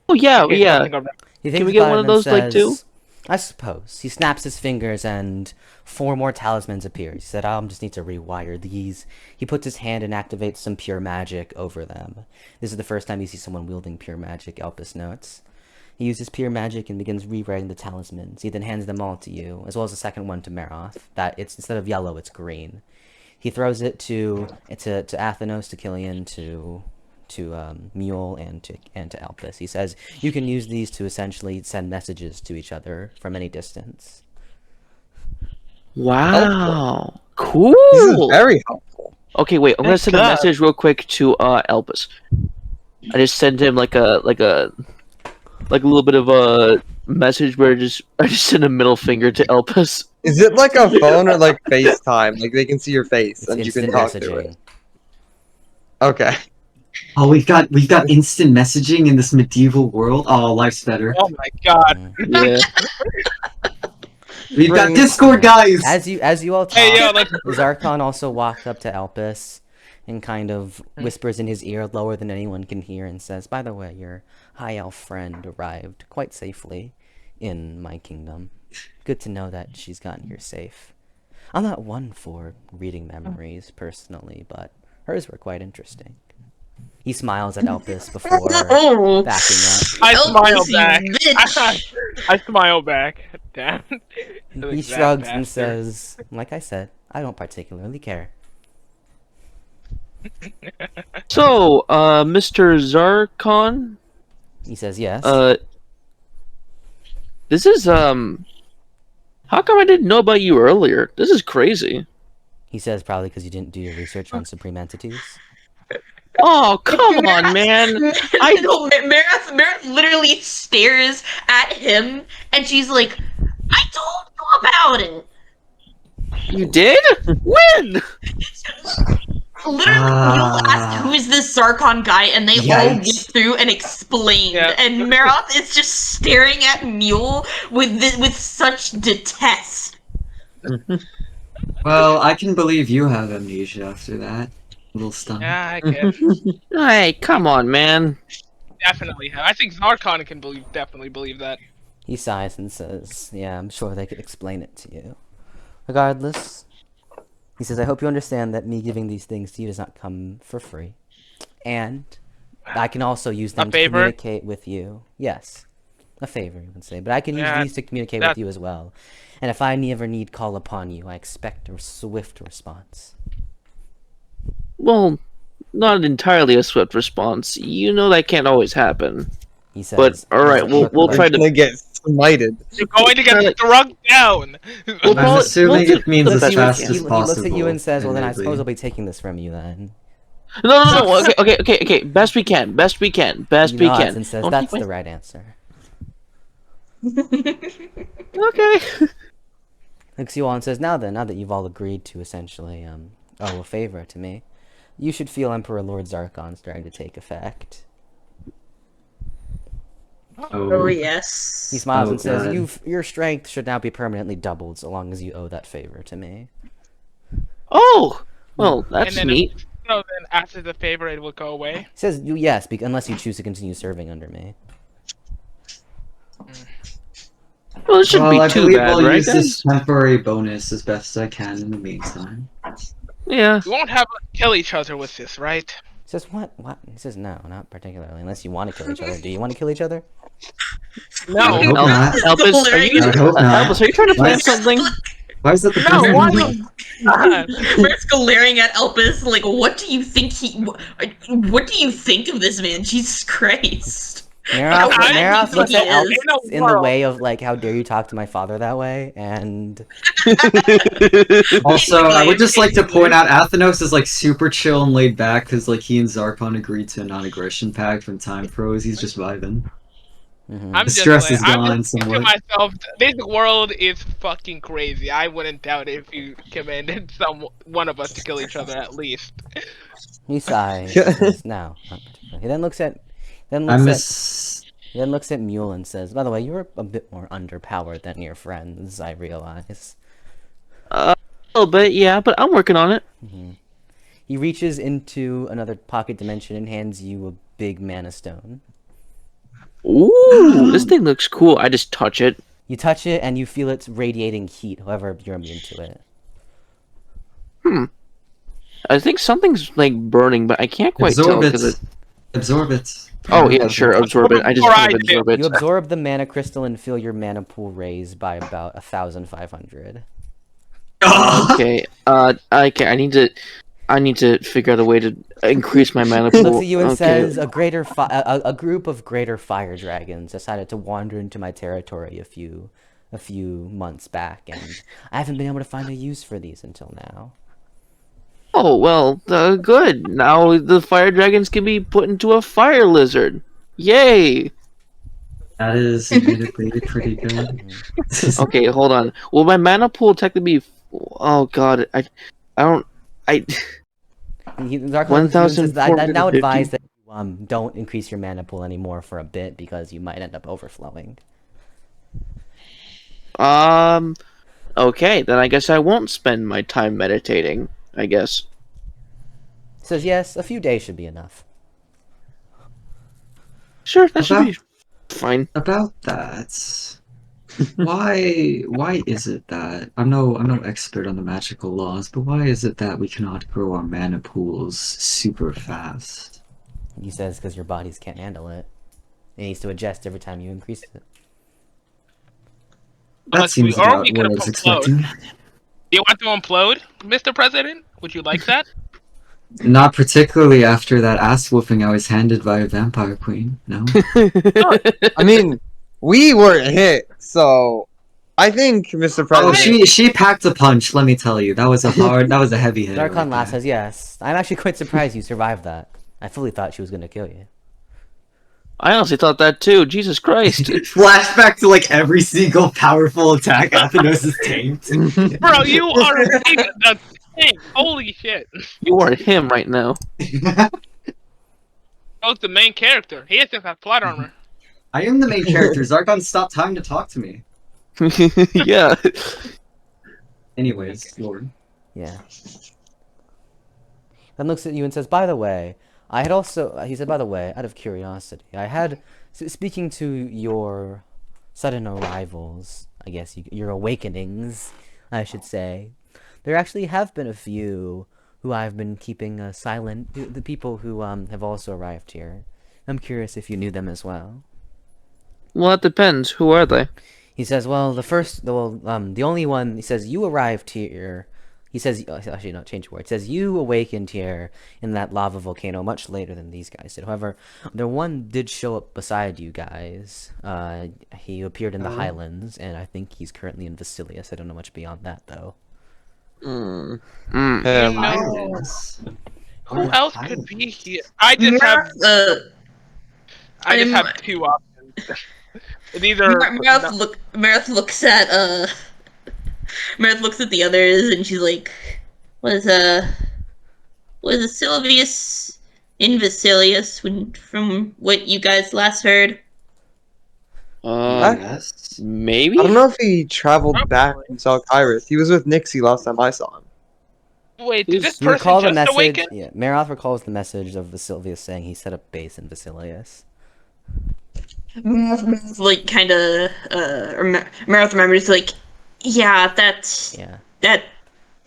oh yeah, in case yeah. something goes wrong. He thinks Can we get about one it of and those, like, too? says, I suppose. He snaps his fingers and 4 more talismans appear. He said, I'll just need to rewire these. He puts his hand and activates some pure magic over them. This is the first time you see someone wielding pure magic, Elpis notes. He uses pure magic and begins rewriting the talismans. He then hands them all to you, as well as the second one to Maroth. That it's instead of yellow, it's green. He throws it to Athenos, to Kylian, to Mule, and to Elpis. He says, you can use these to essentially send messages to each other from any distance. Wow. this is Cool. very helpful. Okay, wait. I'm gonna Thank send a God. message real quick to Elpis. I just sent him like a little bit of a message where I just sent a middle finger to Elpis. Is it like a phone or like FaceTime? Like they can see your face It's and you can instant talk to messaging. it. Okay. Oh, we've got instant messaging in this medieval world. Oh, life's better. Oh my God. Yeah. We've got Discord, guys. As you all talk, Hey, yo, let's. Zarkon also walks up to Elpis and kind of whispers in his ear lower than anyone can hear and says, by the way, your high elf friend arrived quite safely in my kingdom. Good to know that she's gotten here safe. I'm not one for reading memories personally, but hers were quite interesting. He smiles at Elpis before backing up. I smile Elpis, back. you bitch. I smile back. Damn. He shrugs and says, like I said, I don't particularly care. So, Mr. Zarkon, He says yes. this is how come I didn't know about you earlier? This is crazy. He says probably because you didn't do your research on supreme entities. Oh, come on, man. I know. Maroth literally stares at him, and she's like, I told you about it. You did? When? Literally, Mule asked, who is this Zarkon guy? And they all went through and explained. Yeah. And Maroth is just staring at Mule with such detest. Well, I can believe you have amnesia after that. Little stun. Yeah, I guess. Hey, come on, man. Definitely have. I think Zarkon can definitely believe that. He sighs and says, yeah, I'm sure they could explain it to you. Regardless, he says, I hope you understand that me giving these things to you does not come for free. And I can also use them to favor? communicate with you. Yes, a favor, you would say. But I can use these to communicate with you as well. And if I ever need call upon you, I expect a swift response. Well, not entirely a swift response. You know that can't always happen. He says, But all right, we'll try to get smited. You're going to get struck down. We'll I'm assuming it means as He fast he as possible. looks at you and says, well then I admittedly. suppose I'll be taking this from you then. No. Okay. Best we can. He nods and says, Don't that's take the right answer. Okay. Looks you all and says, now that you've all agreed to essentially owe a favor to me, you should feel Emperor Lord Zarkon starting to take effect. Oh, yes. He smiles and says, God. your strength should now be permanently doubled so long as you owe that favor to me. Oh, well, that's And then neat. So then after the favor, it will go away. He says, yes, unless you choose to continue serving under me. Well, it shouldn't Well, I be too believe bad, I'll right, use guys? this temporary bonus as best I can in the meantime. Yeah. We won't have to kill each other with this, right? He says, what? What? He says, no, not particularly, unless you want to kill each other. Do you want to kill each other? No. I hope not. Elpis, are you? I hope not. Elpis, are you trying to plan What? something? Why is that the No, first why thing? not? Merth's glaring at Elpis like, what do you think what do you think of this man? Jesus Christ. Maroth looks at Elpis Elpis in the way of like, how dare you talk to my father that way? And Also, I would just like to point out Athenos is like super chill and laid back because like he and Zarkon agreed to a non-aggression pact when time froze. He's just vibing. I'm The just stress like, is I'm gone just thinking to somewhat. myself, this world is fucking crazy. I wouldn't doubt it if you commanded one of us to kill each other at least. he sighs. He says, no, not particularly. He then looks at Mule and says, by the way, you're a bit more underpowered than your friends, I realize. A little bit, yeah, but I'm working on it. He reaches into another pocket dimension and hands you a big mana stone. Ooh, this thing looks cool. I just touch it. You touch it and you feel it's radiating heat, however you're immune to it. I think something's like burning, but I can't quite Absorb tell it. because Absorb it. Oh yeah, sure, absorb it. I just kind of absorb it. You absorb the mana crystal and feel your mana pool raise by about 1,500. Okay. Okay. I need to figure out a way to increase my mana He pool. looks at you and Okay. says, a group of greater fire dragons decided to wander into my territory a few months back, and I haven't been able to find a use for these until now. Oh well, good. Now the fire dragons can be put into a fire lizard. Yay! That is admittedly pretty good. Okay, hold on. Will my mana pool technically be? Oh god, I don't. Zarkon says, I now advise that you don't increase your mana pool anymore for a bit because you might end up overflowing. Okay, then I guess I won't spend my time meditating. I guess. Says yes, a few days should be enough. Sure, that should be fine. About that, why is it that I'm no expert on the magical laws, but why is it that we cannot grow our mana pools super fast? He says because your bodies can't handle it. It needs to adjust every time you increase it. That seems or about we what I could was implode. expecting. Do you want to implode, Mr. President? Would you like that? Not particularly after that ass whooping I was handed by a vampire queen. No. I mean, we weren't hit, so I think, Mr. President. Oh, she packed a punch. Let me tell you, that was a heavy hit. Zarkon laughs says yes. I'm actually quite surprised you survived that. I fully thought she was gonna kill you. I honestly thought that too. Jesus Christ. Flashback to like every single powerful attack Athenos has tanked. Bro, you are a thing. Holy shit. You are him right now. That was the main character. He has to have plot armor. I am the main character. Zarkon, stop time to talk to me. Yeah. Anyways, Lord. Yeah. Then looks at you and says, by the way, I had also, he said, by the way, out of curiosity, I had, speaking to your sudden arrivals, I guess, your awakenings, I should say, there actually have been a few who I've been keeping silent, the people who have also arrived here. I'm curious if you knew them as well. Well, it depends. Who are they? He says, well, the only one, he says, you arrived here. He says, actually, no, change the word. He says, you awakened here in that lava volcano much later than these guys did. However, the one did show up beside you guys. He appeared in the Highlands, and I think he's currently in Vasilius. I don't know much beyond that, though. Who else could be here? I just have two options. It's either Maroth looks at Maroth looks at the others and she's like, was Sylvius in Vasilius from what you guys last heard? Yes. Maybe? I don't know if he traveled back and saw Kyrus. He was with Nixie last time I saw him. Wait, did this You person recall the just message? awaken? Yeah, Maroth recalls the message of Vasilius saying he set up base in Vasilius. Like, kind of, Maroth remembers, like, yeah, that,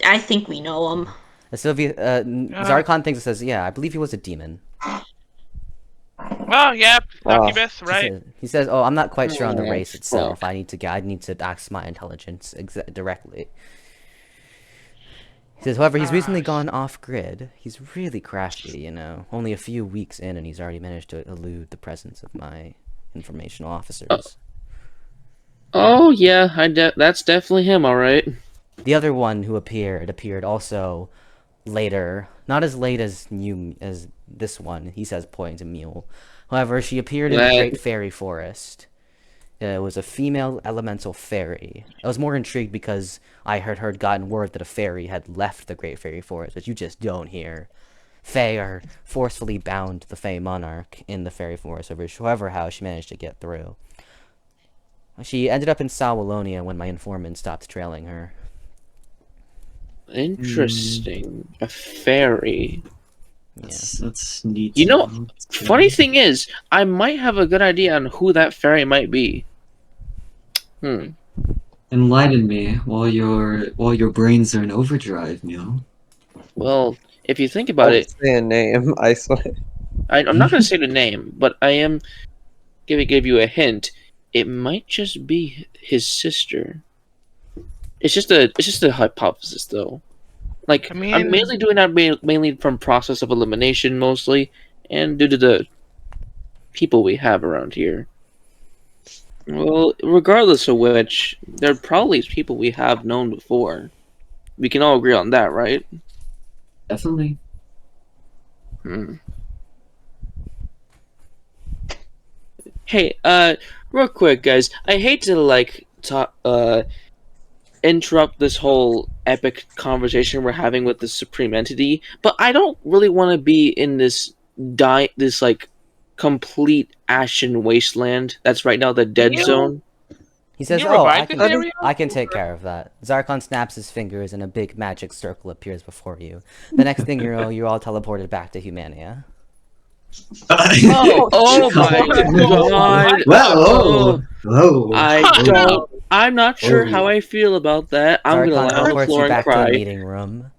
I think we know him. Zarkon thinks it says, yeah, I believe he was a demon. Oh yeah, succubus, right? He says, oh, I'm not quite sure on the race itself. I need to ask my intelligence directly. He says, however, he's recently gone off-grid. He's really crafty, you know. Only a few weeks in, and he's already managed to elude the presence of my informational officers. Oh yeah, that's definitely him, all right. The other one who appeared also later, not as late as this one. He says, pointing to Mule. However, she appeared in the Great Fairy Forest. It was a female elemental fairy. I was more intrigued because I had gotten word that a fairy had left the Great Fairy Forest, but you just don't hear. Fae are forcefully bound to the Fae Monarch in the Fairy Forest, however how she managed to get through. She ended up in Sawalonia when my informant stopped trailing her. Interesting. A fairy. That's neat. You know, funny thing is, I might have a good idea on who that fairy might be. Enlighten me while your brains are in overdrive, Mule. Well, if you think about it, say a name, I swear. I'm not going to say the name, but I am going to give you a hint. It might just be his sister. It's just a hypothesis, though. Like, I'm mainly doing that mainly from process of elimination, mostly, and due to the people we have around here. Well, regardless of which, they're probably people we have known before. We can all agree on that, right? Definitely. Hey, real quick, guys. I hate to interrupt this whole epic conversation we're having with the Supreme Entity, but I don't really want to be in this complete ashen wasteland that's right now the dead zone. He says, oh, I can take care of that. Zarkon snaps his fingers and a big magic circle appears before you. The next thing you know, you're all teleported back to Humania. Oh my god! Well, I'm not sure how I feel about that. I'm gonna lie on the floor and cry. To the meeting room.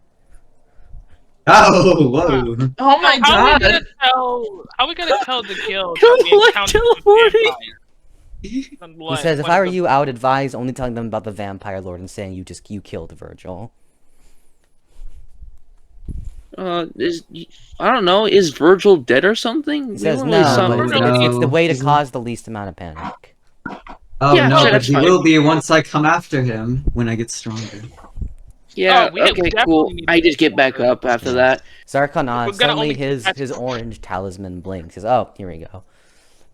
Oh my god! How are we gonna tell the guild? Teleporting. He says, if I were you, I would advise only telling them about the Vampire Lord and saying you killed Virgil. I don't know. Is Virgil dead or something? He says no, it's the way to cause the least amount of panic. Oh yeah, no, sure, but he will be once I come after him when I get stronger. Yeah, okay, cool. I just get back up after that. Zarkon, suddenly his orange talisman blinks. He says, oh, here we go.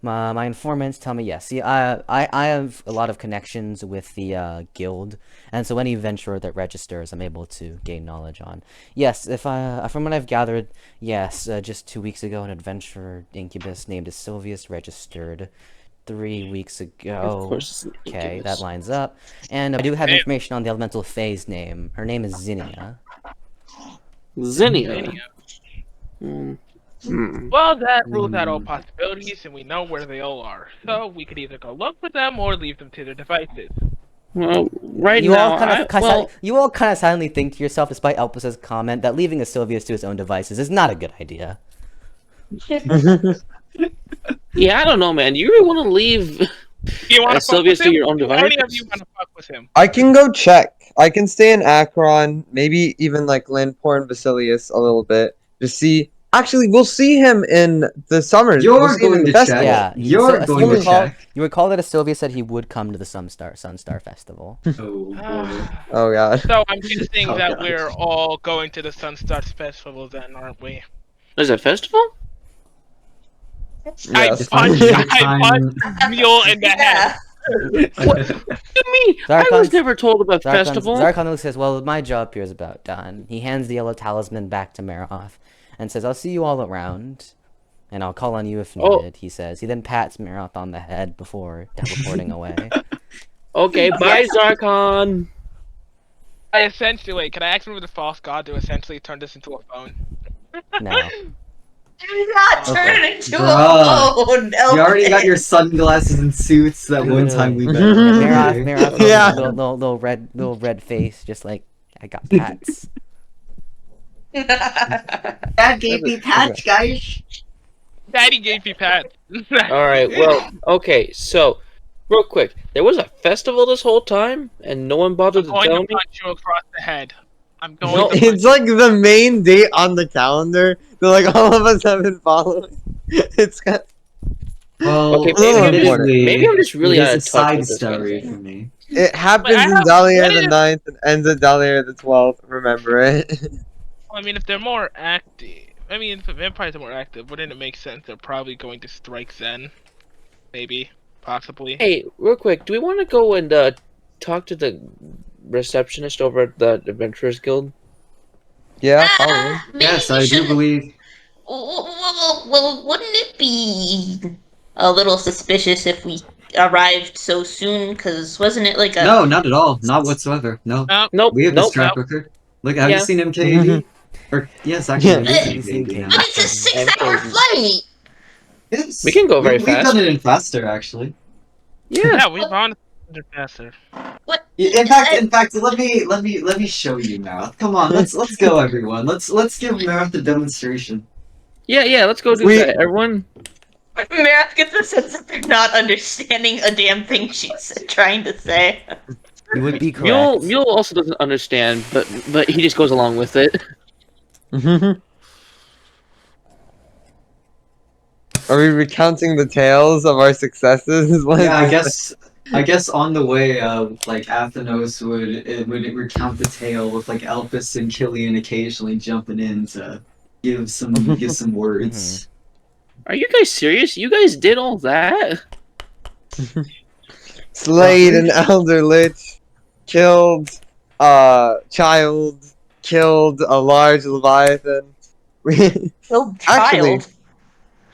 My informants tell me yes. See, I have a lot of connections with the guild, and so any venturer that registers, I'm able to gain knowledge on. Yes, from what I've gathered, yes, just 2 weeks ago, an adventurer incubus named Sylvius registered. 3 weeks ago. Of course. Okay, that lines up. And I do have information on the elemental Fae's name. Her name is Zinnia. Zinnia. Well, that rules out all possibilities, and we know where they all are. So we could either go look for them or leave them to their devices. Well, you all kind of silently think to yourself, despite Elpis' comment, that leaving a Sylvius to his own devices is not a good idea. Yeah, I don't know, man. You really want to leave Sylvius to your own devices? Any of you want to fuck with him? I can go check. I can stay in Akron, maybe even like Landport and Basilius a little bit. Just see. Actually, we'll see him in the summer. You're going to check. Yeah, you're going to check. You recall that Sylvia said he would come to the Sunstar Festival. Oh god. So I'm guessing that we're all going to the Sunstar Festival then, aren't we? There's a festival? Yes. I punched Mule in the head. What do you mean? I was never told about festival. Zarkon says, well, my job here is about done. He hands the yellow talisman back to Maroth and says, I'll see you all around, and I'll call on you if needed, he says. He then pats Maroth on the head before teleporting away. Okay, bye, Zarkon. Wait, can I ask him with the false god to essentially turn this into a phone? No. Do not turn it into a phone. You already got your sunglasses and suits that one time we met. Maroth, little red face, just like, I got pats. Dad gave me patch, guys. Daddy gave me Pat. All right. Well, okay. So, real quick, there was a festival this whole time, and no one bothered I'm to going tell to me. punch you across the head. I'm going No, to punch It's like the main date on the calendar that like all of us have been following. It's kind Well, Okay, maybe I'm just really it out is of a touch side with this kind of story thing. for me. It happens I in have- Dahlia what the is- 9th and ends at Dahlia the 12th. Remember it. I mean, if they're more active, I mean, if the vampires are more active, wouldn't it make sense they're probably going to strike then? Maybe, possibly. Hey, real quick, do we want to go and talk to the receptionist over at the Adventurers Guild? Yeah, probably. Maybe Yes, we I do shouldn't- believe. Well, wouldn't it be a little suspicious if we arrived so soon? Because wasn't it like a... No, not at all. Not whatsoever. No. Nope. We have this Nope. track record. Look, have you Yeah. seen M.K.E.D? Or yes, actually, Yeah. it is We've seen M.K.E.D now. But it's a 6-hour flight! Yes. We can go very We've fast. done it in faster, actually. Yeah. We've honestly been faster. What? In fact, let me show you, Maroth. Come on, let's go, everyone. Let's give Maroth a demonstration. Yeah. Let's go do that, everyone. Maroth gets the sense that they're not understanding a damn thing she's trying to say. You would be correct. Mule also doesn't understand, but he just goes along with it. Are we recounting the tales of our successes? What Yeah, is I guess on the way, like Athenos would recount the tale with like Elpis and Kylian occasionally jumping in to give some words. Are you guys serious? You guys did all that? Slayed an elder lich, killed a child, killed a large leviathan. Oh, Actually, child.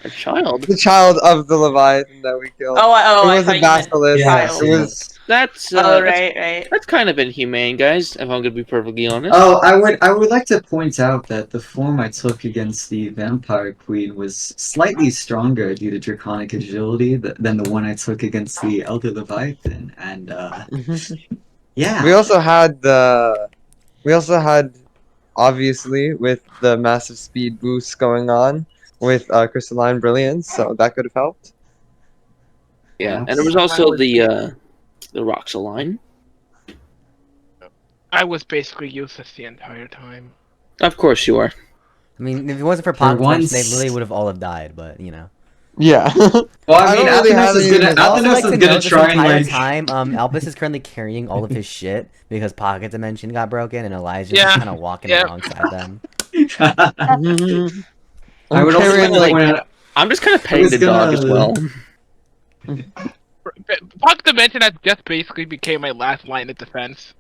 A child? the child of the leviathan that we killed. Oh, it I was thought a you meant basilisk. child. It was That's right. That's kind of inhumane, guys. If I'm gonna be perfectly honest. Oh, I would like to point out that the form I took against the Vampire Queen was slightly stronger due to draconic agility than the one I took against the Elder Leviathan, and yeah. We also had obviously with the massive speed boost going on with crystalline brilliance, so that could have helped. Yeah, and there was also the Roxaline. I was basically useless the entire time. Of course you are. I mean, if it wasn't for Pop once- they literally would have all have died, but, you know. Yeah. Well, I mean, don't really have Athenos is any gonna of I'd also like to note this try and entire like. time, Elpis is currently carrying all of his shit because Pocket Dimension got broken and Elijah's Yeah, just kind of walking yeah. alongside them. I would also carrying, like to like- point out. I'm just kind of petting was the dog as gonna- well. Puck Dimension has just basically became my last line of defense.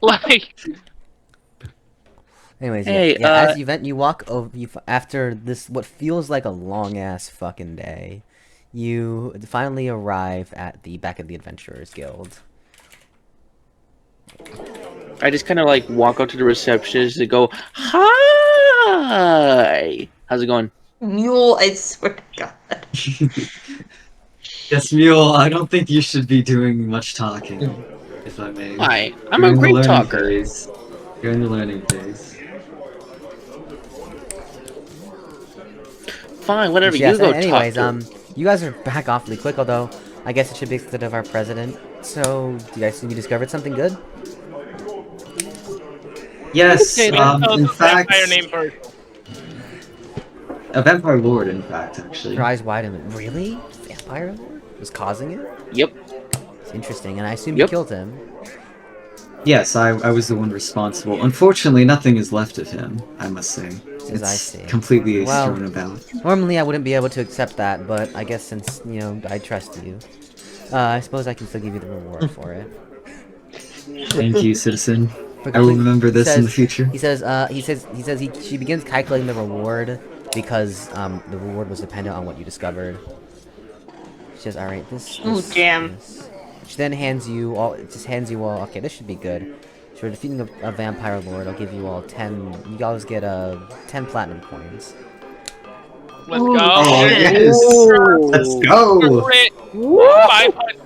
Like, Anyways, Hey, as you walk over, after this, what feels like a long ass fucking day, you finally arrive at the back of the Adventurers Guild. I just kind of like walk up to the receptionist and go, "Hi, how's it going?" Mule, I swear to God. Yes, Mule. I don't think you should be doing much talking, if I may. Hi, I'm You're a in the great learning talker. phase. You're in the learning phase. Fine, whatever. Yes, you go anyways, talk. you guys are back awfully quick, although I guess it should be expected of our president. So, do you guys think you discovered something good? Yes, okay, in fact, vampire named Birb. a vampire lord, in fact, actually. Your eyes wide and really? Vampire Lord was causing it? Yep. It's interesting, and I assume Yep. you killed him. Yes, I was the one responsible. Unfortunately, nothing is left of him, I must say. As I It's see. completely Well- thrown about. Normally, I wouldn't be able to accept that, but I guess since, you know, I trust you, I suppose I can still give you the reward for it. Thank you, citizen. For I will complete- remember this in the says- future. She begins calculating the reward because the reward was dependent on what you discovered. She says, "All right, this." Ooh, damn. this." She then hands you all. Okay, this should be good. For defeating a vampire lord, I'll give you all 10. You always get 10 platinum coins. Let's Ooh, go. Oh, shit. yes! Let's go! 500.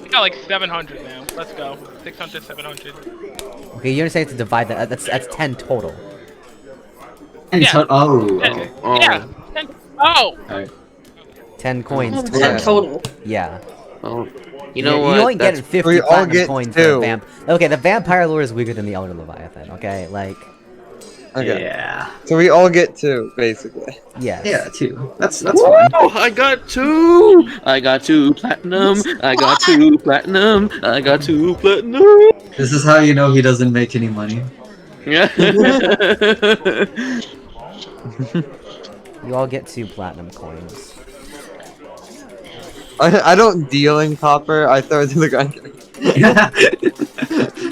We got like 700 now. Let's go. 600, 700. Okay, you're saying to divide that. That's 10 total. And Yeah. oh, Yeah. okay. Oh. Yeah. Oh. Alright. 10 coins Oh, total. 10 total. Yeah. Oh. You know You what? only get That's 50 We all platinum get coins for the 2. vamp. Okay, the vampire lore is weaker than the Elder Leviathan, okay? Like, Okay. Yeah. So we all get 2, basically. yes. Yeah, 2. That's Woo! fine. I got 2! I got 2 platinum! I got 2 platinum! I got 2 platinum! This is how you know he doesn't make any money. Yeah. You all get 2 platinum coins. I don't deal in copper. I throw it to the ground.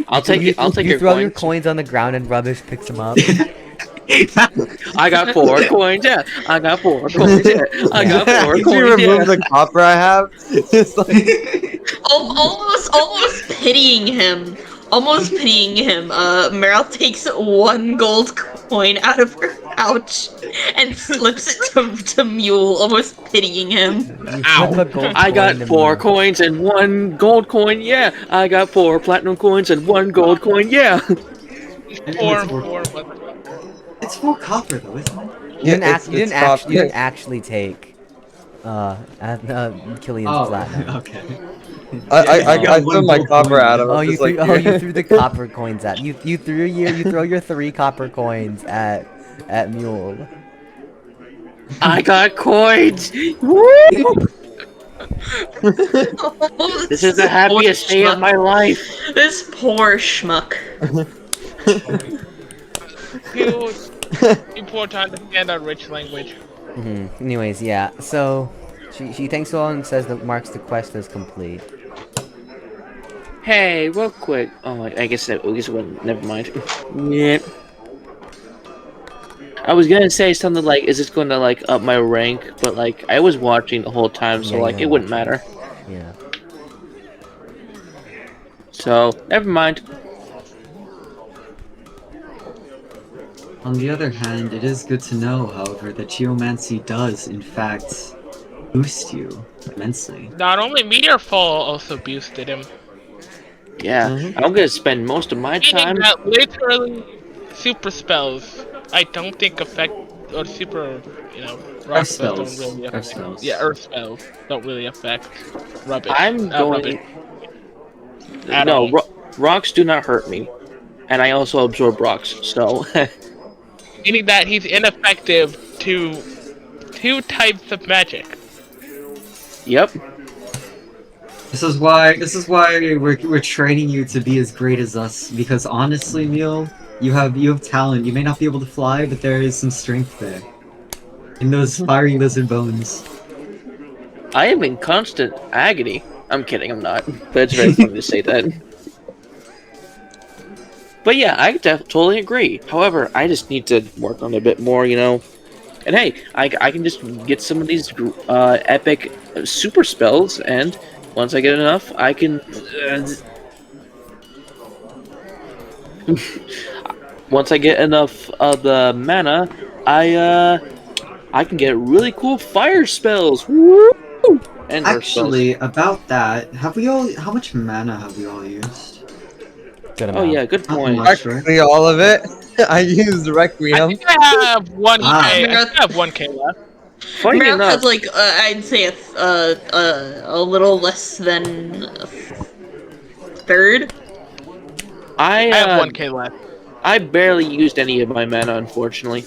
I'll take it. I'll take you your throw your coins. coins on the ground and rubbish picks them up. I got 4 coins. Yeah. I got 4 coins. Yeah. I got 4 Did you coins. remove Yeah. the copper I have? It's like, Almost pitying him. Almost pitying him. Maroth takes 1 gold coin out of her pouch and slips it to Mule, almost pitying him. You flip a gold I got coin to 4 Mule. coins and 1 gold coin. Yeah. I got 4 platinum coins and 1 gold coin. Yeah. It's 4 copper though, isn't it? You it's didn't copper. actually take Kylian's Oh, platinum. okay. I threw my copper at him. Oh, I'm you just threw, like, you threw the copper coins at you throw your 3 copper coins at Mule. I got coins. Woo! This is the happiest day of my life. This poor schmuck. You poor to understand our rich language. Anyways, yeah. So she thanks you all and says that marks the quest as complete. Hey, real quick. Oh, I guess it wasn't. Never mind. Yeah. I was gonna say something like, "Is this going to like up my rank?" But like, I was watching the whole time, so Yeah, like, you it were wouldn't watching. matter. Yeah. So never mind. On the other hand, it is good to know, however, that geomancy does, in fact, boost you immensely. Not only Meteor Fall also boosted him. Yeah, I'm gonna spend most of my time. Meaning that literally super spells I don't think affect, or super, rock Earth spells spells. don't really Earth affect. spells. Yeah, earth spells don't really affect rubbish. I'm going. At No, all. rocks do not hurt me, and I also absorb rocks. So. Meaning that he's ineffective to 2 types of magic. Yep. This is why we're training you to be as great as us. Because honestly, Mule, you have talent. You may not be able to fly, but there is some strength there in those fiery lizard bones. I am in constant agony. I'm kidding, I'm not. But it's very funny to say that. But yeah, I totally agree. However, I just need to work on it a bit more, And hey, I can just get some of these epic super spells, and once I get enough, I can... once I get enough of the mana, I can get really cool fire spells. Woo! And burst spells. Actually, about that, how much mana have we all used? Good Oh amount. yeah, good Not point. much, right? practically all of it. I used I Requiem. think I have 1K. Ah. I think I have 1K left. Funny Maroth enough, has like I'd say a little less than a third. I have I 1K left. I barely used any of my mana, unfortunately.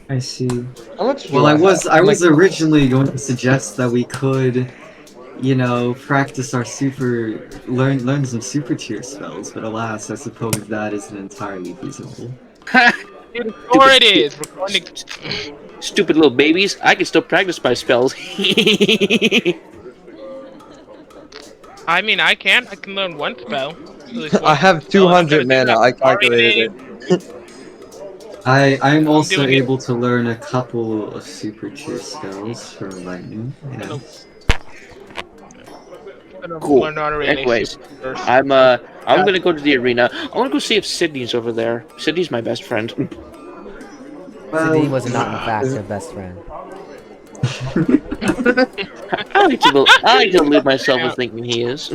I see. How much? Well, do I have? was originally going to suggest that we could, practice our learn some super tier spells, but alas, I suppose that isn't entirely feasible. Dude, sure it is. We're going to... Stupid little babies. I can still practice my spells. I mean, I can learn 1 spell. I have 200 mana. I calculated it. I'm also doing it. able to learn a couple of super tier spells for lightning. Yeah. Cool. Learn how to relate Anyways, first. I'm gonna go to the arena. I wanna go see if Sydney's over there. Sydney's my best friend. Sydney was not in fact her best friend. I like to elude myself with thinking he is.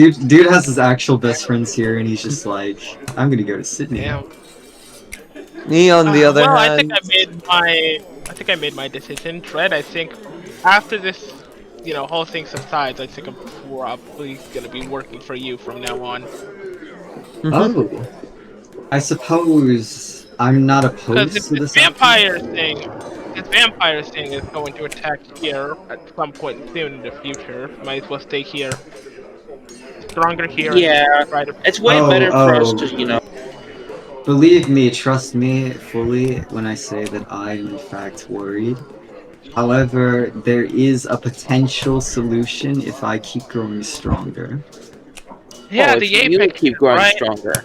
Dude has his actual best friends here, and he's just like, I'm gonna go to Sydney. Damn. Me, on the other Well, hand, I think I made my decision. Dread, I think after this, whole thing subsides, I think I'm probably gonna be working for you from now on. Oh, I suppose I'm not Because opposed if to this this. vampire thing is going to attack here at some point soon in the future, might as well stay here. Stronger here. Yeah, and try to... it's way better for us to, Believe me, trust me fully when I say that I am in fact worried. However, there is a potential solution if I keep growing stronger. Yeah, if the you apex, keep growing right? stronger.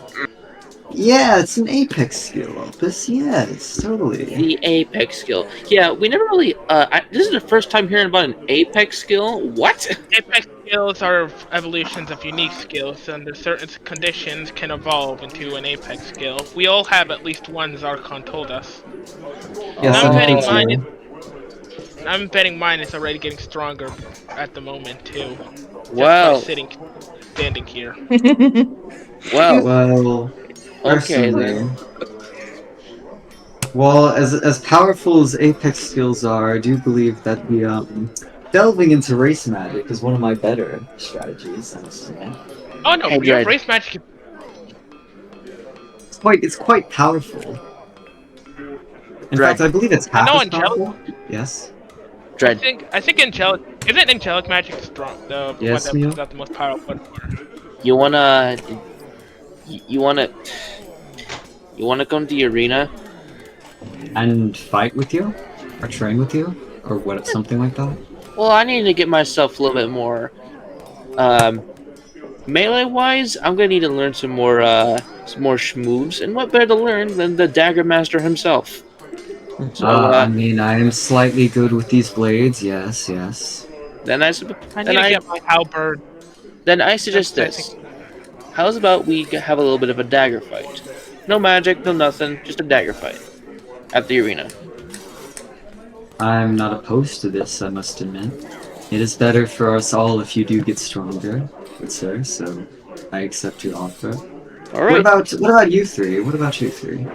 Yeah, it's an apex skill, Elpis. Yes, totally. The apex skill. Yeah, we never really. This is the first time hearing about an apex skill. What? Apex skills are evolutions of unique skills, and under certain conditions can evolve into an apex skill. We all have at least one, Zarkon told us. Yes, I'm I'm betting mine. too. I'm betting mine is already getting stronger at the moment too. Just Wow. by standing here. Well. Well, Okay personally, then. well, as powerful as apex skills are, I do believe that the delving into race magic is one of my better strategies. I must admit. Oh no, Hey, your Dread. race magic. It's quite powerful. In Dread. fact, I believe it's half know as powerful. Yes. Dread. I think angelic isn't angelic magic strong the Yes, one Mule? that's got the most powerful. You wanna come to the arena? And fight with you, or train with you, or what? Something like that. Well, I need to get myself a little bit more. Melee wise, I'm gonna need to learn some more schmoves, and what better to learn than the Dagger Master himself? So, I mean, I am slightly good with these blades. Yes, yes. then I I need to get my halberd. Then I suggest That's- I this. How's about we have a little bit of a dagger fight? No magic, no nothing, just a dagger fight at the arena. I'm not opposed to this, I must admit. It is better for us all if you do get stronger, good sir, so I accept your offer. Alright. What about you three? What about you three?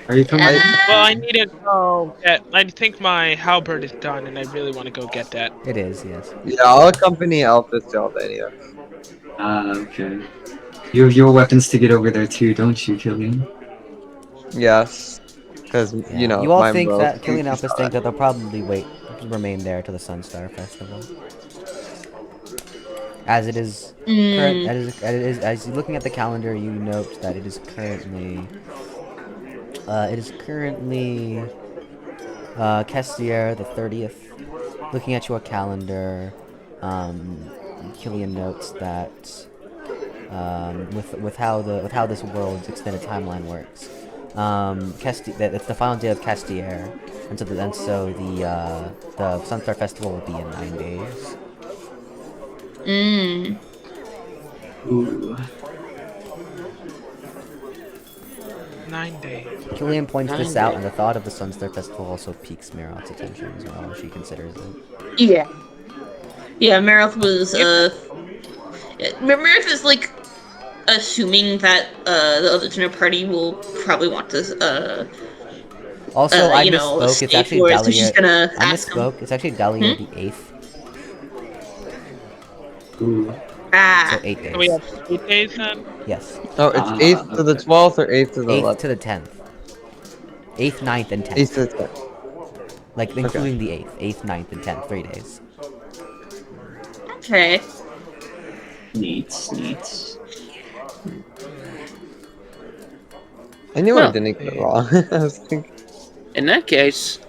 Are you coming? Well, I need to go get. I think my halberd is done, and I really want to go get that. It is, yes. yeah, I'll accompany Elpis to Albania. Okay. You have your weapons to get over there too, don't you, Kylian? Yes, because Yeah. you know. You all my think bro- that Kylian and Elpis think that they'll probably remain there to the Sunstar Festival, as it is. As you're looking at the calendar, you note that it is currently. Kestier the 30th. Looking at your calendar, Kylian notes that with how this world's extended timeline works, that it's the final day of Kestier, and so the Sunstar Festival will be in 9 days. Ooh. 9 days. Kylian points this 9 out, days. and the thought of the Sunstar Festival also piques Maroth's attention as well. She considers it. Yeah. Yeah, Maroth was, Maroth is, like, assuming that, the other dinner party will probably want to, Also, I you know, misspoke. It's stay actually for it, so she's Dahlia. gonna I ask him. misspoke. It's actually Dahlia the 8th. Ooh. So 8 days. So we have 8 days then. Yes. Oh, it's 8th to the 12th or 8th to the 8th 11th? to the 10th. 8th, 9th, and 10th. 8th to the 10th. Like, including the 8th. 8th, 9th, and 10th. 3 days. Okay. Neat. I knew Well, I didn't get it wrong. I was thinking. In that case,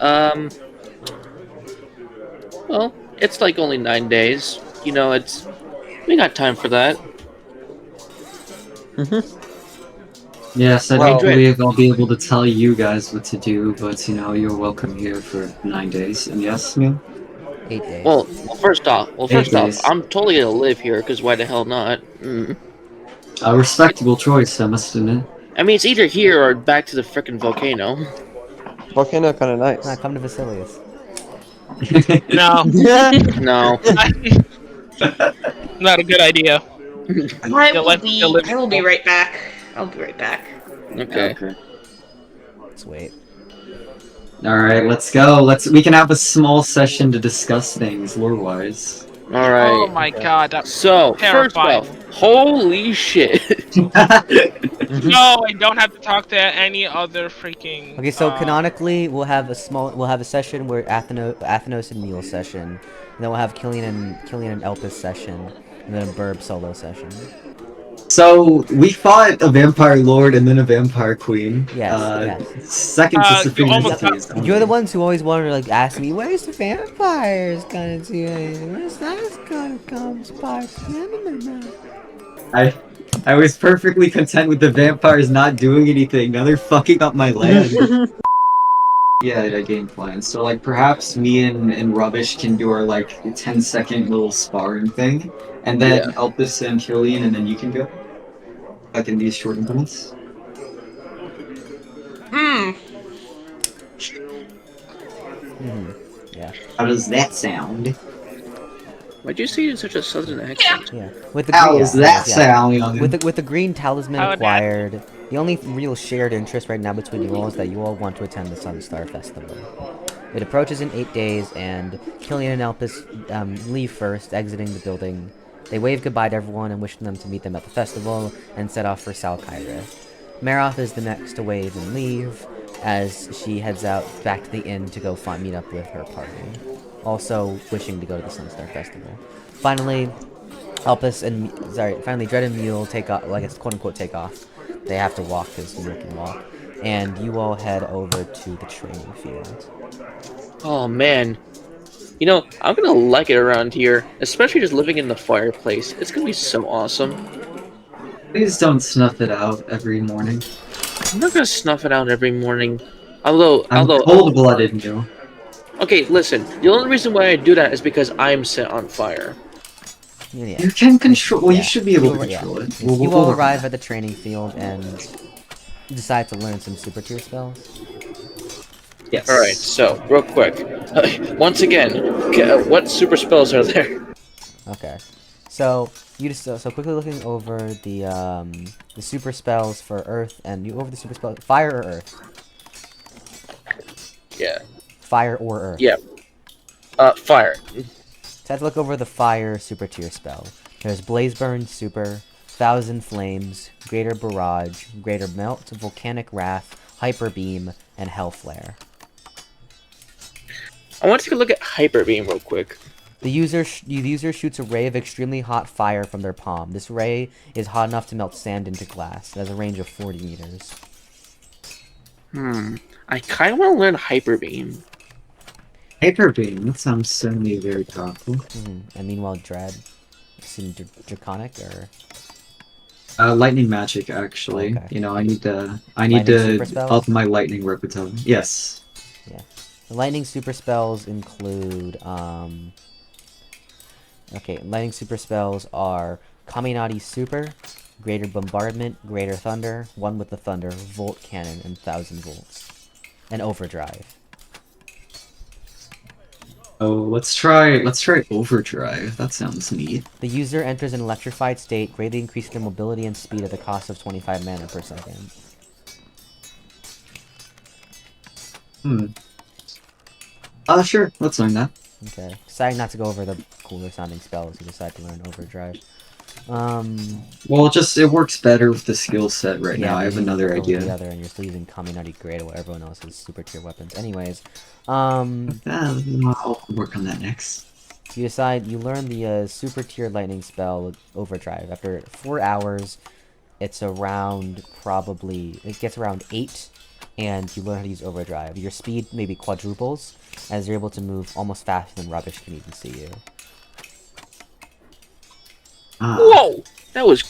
well, it's like only 9 days. You know, we got time for that. Yes, I Well- don't believe I'll be able to tell you guys what to do, but you know, you're welcome here for 9 days. And yes, Mule? 8 days. Well, first off, 8 days. I'm totally gonna live here because why the hell not? A respectable choice, I must admit. I mean, it's either here or back to the frickin' volcano. Volcano kind of nice. Nah, come to Vasilius. No. Yeah. No. Not a good idea. I You'll will let- you'll live- be right back. I'll be right back. Okay. Let's wait. All right, let's go. We can have a small session to discuss things lore-wise. All right. Oh my god, that's So first terrifying. off, holy shit! No, I don't have to talk to any other freaking. Okay, so canonically, we'll have a session where Athenos and Mule session, and then we'll have Kylian and Elpis session, and then a Birb solo session. So we fought a vampire lord and then a vampire queen. Yes, Second to you Supreme almost Entities. You're the ones who always wanted to like ask me, where's the vampires gonna do? Where's that gonna come? I was perfectly content with the vampires not doing anything. Now they're fucking up my land. Yeah, I game plan. So like perhaps me and Rubbish can do our like 10-second little sparring thing, and then Yeah. Elpis and Kylian, and then you can go. Like in these short increments. Yeah. How does that sound? Why'd you say it in such a southern accent? Yeah. With the How green, does that yeah. sound, young? With the green talisman How acquired, the only real shared interest right now between you all is that you all want to attend the Sunstar Festival. It approaches in 8 days, and Kylian and Elpis leave first, exiting the building. They wave goodbye to everyone and wish them to meet them at the festival, and set off for Salkyrith. Maroth is the next to wave and leave, as she heads out back to the inn to go meet up with her party. Also wishing to go to the Sunstar Festival. Finally, Dread and Mule take off, like it's quote-unquote take off. They have to walk because Mule can walk. And you all head over to the training field. Oh man, you know I'm gonna like it around here, especially just living in the fireplace. It's gonna be so awesome. Please don't snuff it out every morning. I'm not gonna snuff it out every morning. Although, Cold-blooded, Mule. okay, listen. The only reason why I do that is because I'm set on fire. Yeah. You can control. Well, Yeah. you should be able to Yeah. control it. You will arrive at the training field and decide to learn some super tier spells. Yes. All right, so real quick, once again, what super spells are there? Okay, so you just so quickly looking over the super spells for Earth, and you over the super spell Fire or Earth. Yeah. Fire or Earth. Yeah. Fire. So let's look over the Fire super tier spell. There's Blaze Burn Super, Thousand Flames, Greater Barrage, Greater Melt, Volcanic Wrath, Hyper Beam, and Hell Flare. I want to take a look at Hyper Beam real quick. The user shoots a ray of extremely hot fire from their palm. This ray is hot enough to melt sand into glass. It has a range of 40 meters. I kind of want to learn Hyper Beam. Hyper Beam. That sounds certainly very powerful. And meanwhile, Dread. Seem draconic or Lightning magic, actually. Okay. You know, I need to super spells? up my lightning repertoire. Yes. yeah. The lightning super spells include lightning super spells are Kaminari Super, Greater Bombardment, Greater Thunder, One with the Thunder, Volt Cannon, and 1000 volts, and Overdrive. Oh, let's try overdrive. That sounds neat. The user enters an electrified state, greatly increasing their mobility and speed at the cost of 25 mana per second. Sure. Let's learn that. Okay. Deciding not to go over the cooler sounding spells, you decide to learn Overdrive. Well, it works better with the skill set right now. I have another The idea. other, and you're still using Kaminari Great while everyone else has super tier weapons. Anyways, I'll work on that next. you learn the super tier lightning spell Overdrive. After 4 hours, it gets around 8, and you learn how to use Overdrive. Your speed maybe quadruples, as you're able to move almost faster than Rubbish can even see you. Whoa! That was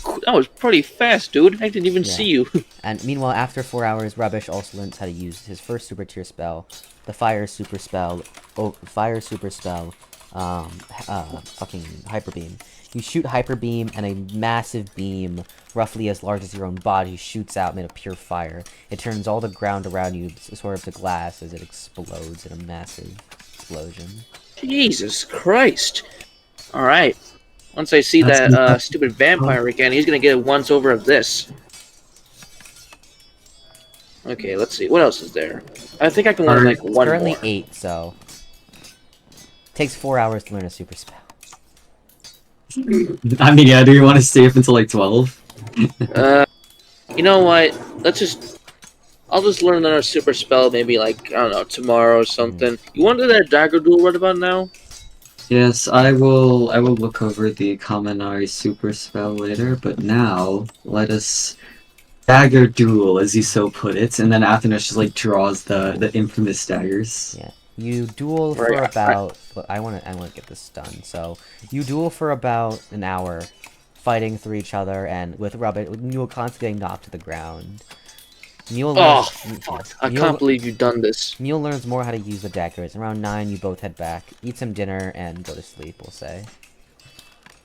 pretty fast, dude. I didn't even see you. And meanwhile, after 4 hours, Rubbish also learns how to use his first super tier spell, the Fire super spell, fucking Hyper Beam. You shoot Hyper Beam, and a massive beam, roughly as large as your own body, shoots out made of pure fire. It turns all the ground around you sort of to glass as it explodes in a massive explosion. Jesus Christ! All right. Once I see That's that enough. stupid vampire again, he's gonna get a once over of this. Okay, let's see. What else is there? I think I can learn like It's one currently more. 8, so takes 4 hours to learn a super spell. I mean, yeah, do you want to stay up until like 12? You know what? I'll just learn another super spell maybe like, I don't know, tomorrow or something. You want to do that dagger duel right about now? Yes, I will look over the Kaminari super spell later, but now let us dagger duel, as you so put it, and then Athenos just like draws the infamous daggers. Yeah. You duel for Right, about... Well, I wanna get this done. So, you duel for about an hour, fighting through each other, and with Mule constantly getting knocked to the ground. Mule Oh, learns... fuck. yes, I can't believe you've done this. Mule learns more how to use the daggers. Around 9, you both head back, eat some dinner, and go to sleep, we'll say.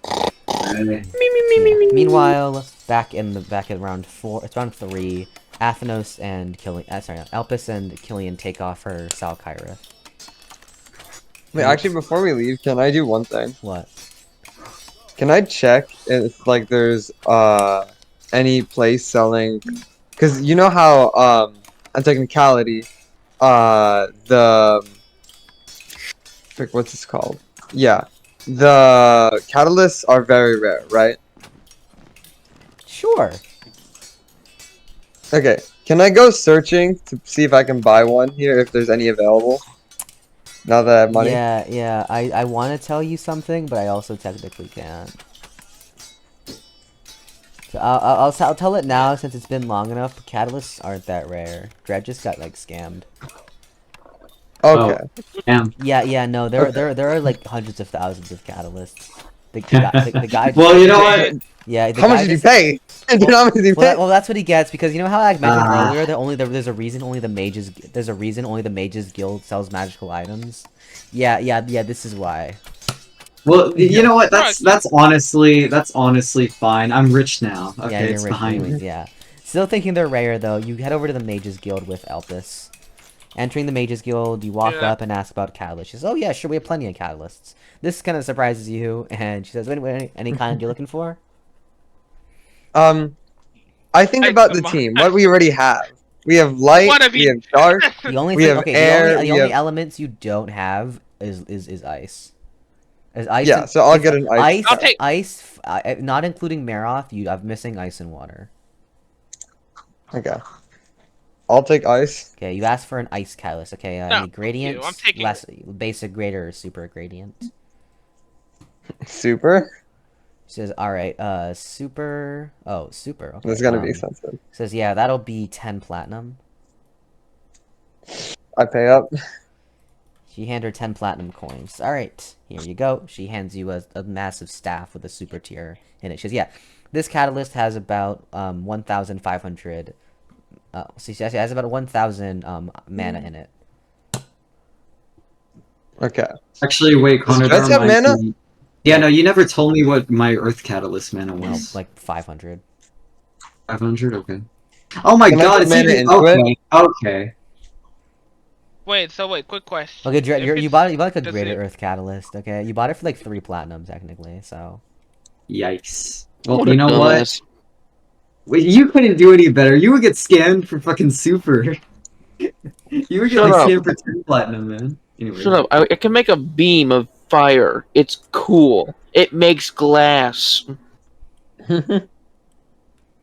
Okay. Yeah. Meanwhile, back at round 4, it's round 3, Athenos and Elpis and Kylian take off her Salkyrith. Wait, actually, before we leave, can I do one thing? What? Can I check if like there's any place selling? Because you know how a technicality, the frick, what's this called? Yeah, the catalysts are very rare, right? Sure. Okay, can I go searching to see if I can buy one here if there's any available? Now that I have money. Yeah. I want to tell you something, but I also technically can't. So I'll tell it now since it's been long enough. Catalysts aren't that rare. Dred just got like scammed. Okay. Damn. Yeah. No, there are like hundreds of thousands of catalysts. The guy. Well, you know what? Yeah. How much did he pay? How much did he pay? Well, that's what he gets because you know how I mentioned earlier that there's a reason only the mages guild sells magical items. Yeah. This is why. Well, you know what? That's honestly fine. I'm rich now. Okay, Yeah, you're it's rich behind anyways, me. yeah. Still thinking they're rare though. You head over to the mages guild with Elpis. Entering the mages guild, you walk up and ask about catalysts. She says, "Oh yeah, sure, we have plenty of catalysts." This kind of surprises you, and she says, "Any kind you're looking for?" I think about the team. What we already have. We have light. We have dark. The only we thing, have okay, air. the only elements you don't have is ice. As ice. Yeah, so I'll get an ice. Ice. Not including Maroth. I'm missing ice and water. Okay. I'll take ice. Okay, you asked for an ice catalyst. Okay, any gradients? I'm taking less basic grade or super gradient? Super. Says, all right, super. Oh, super. Okay. This is gonna be expensive. Says, yeah, that'll be 10 platinum. I pay up. She handed her 10 platinum coins. All right, here you go. She hands you a massive staff with a super tier in it. She says, yeah, this catalyst has about 1,500. So she has about 1,000 mana in it. Okay. Actually, wait, Connor. Does have mana? Yeah, no, you never told me what my Earth Catalyst mana was. No, like 500. 500? Okay. Oh my god, it's even... Okay. Wait, quick question. Okay, Dre, you bought like a greater Earth Catalyst, okay? You bought it for like 3 platinum, technically, so... Yikes. Well, you know what? Wait, you couldn't do any better. You would get scammed for fucking super. You would get scammed for 10 platinum, man. Anyway. Shut up. I can make a beam of fire. It's cool. It makes glass.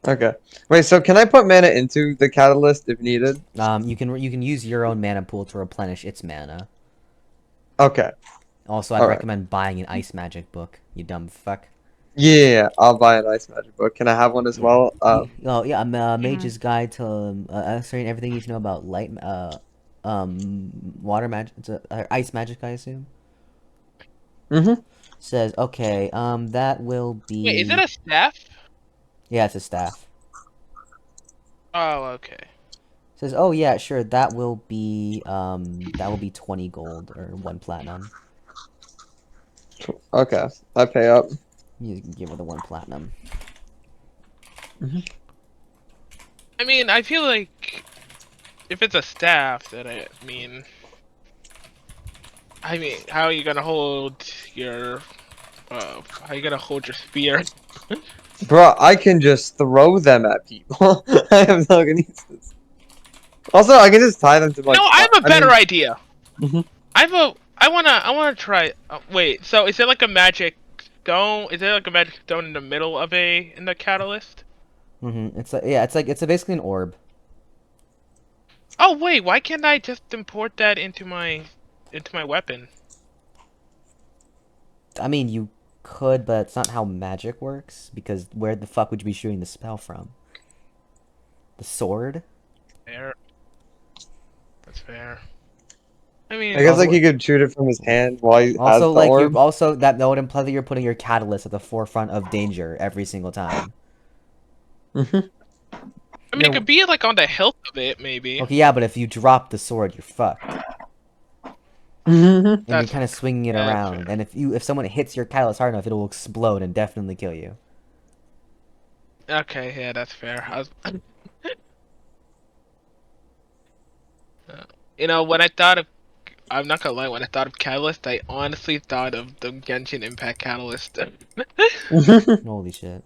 Okay. Wait, so can I put mana into the catalyst if needed? You can use your own mana pool to replenish its mana. Okay. Also, I'd recommend buying an ice magic book, you dumb fuck. Yeah, I'll buy an ice magic book. Can I have one as well? Oh yeah, Mage's Guide to everything you should know about light water magic, ice magic, I assume. Says, okay, that will be... Wait, is it a staff? Yeah, it's a staff. Oh, okay. Says, oh yeah, sure, that will be 20 gold, or 1 platinum. Okay, I pay up. You can give her the 1 platinum. I mean, I feel like... if it's a staff, then I mean, how are you gonna hold your How you gonna hold your spear? Bro, I can just throw them at people. I have telekinesis. Also, I can just tie them to like. No, I have a better idea. Mhm. I wanna try. Wait, so is there like a magic stone? Is there like a magic stone in the middle of in the catalyst? It's like, yeah, it's basically an orb. Oh wait, why can't I just import that into my weapon? I mean, you could, but it's not how magic works. Because where the fuck would you be shooting the spell from? The sword? Fair. That's fair. I mean, I guess Also- like he could shoot it from his hand while he has Also, the like orb. you also that would imply that you're putting your catalyst at the forefront of danger every single time. Mhm. I mean, it could be like on the hilt of it, maybe. Okay, yeah, but if you drop the sword, you're fucked. Mhm. And you're That's kind of swinging it yeah, that's around, fair. and if someone hits your catalyst hard enough, it will explode and definitely kill you. Okay, yeah, that's fair. You know, when I thought of, I'm not gonna lie, when I thought of Catalyst, I honestly thought of the Genshin Impact Catalyst. Holy shit.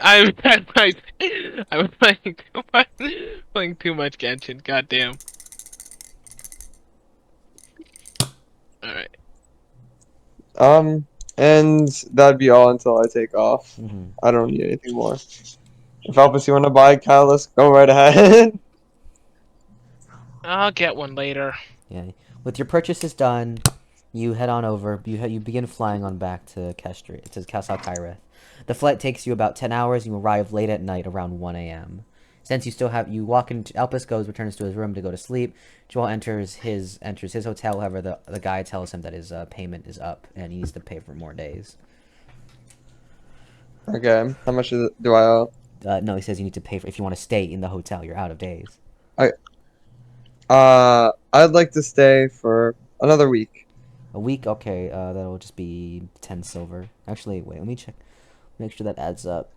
I'm playing too much Genshin. Goddamn. All right. And that'd be all until I take off. Mhm. I don't need anything more. If Elpis, you want to buy Catalyst, go right ahead. I'll get one later. Yeah. With your purchases done, you head on over. You begin flying on back to Kestri, to Castle Kyreth. The flight takes you about 10 hours. You arrive late at night around 1 a.m. Since you walk into Elpis returns to his room to go to sleep. Joel enters his hotel. However, the guy tells him that his payment is up and he needs to pay for more days. Okay, how much do I owe? No, he says you need to pay for if you want to stay in the hotel. You're out of days. I'd like to stay for another week. A week, okay. That'll just be 10 silver. Actually, wait. Let me check. Make sure that adds up.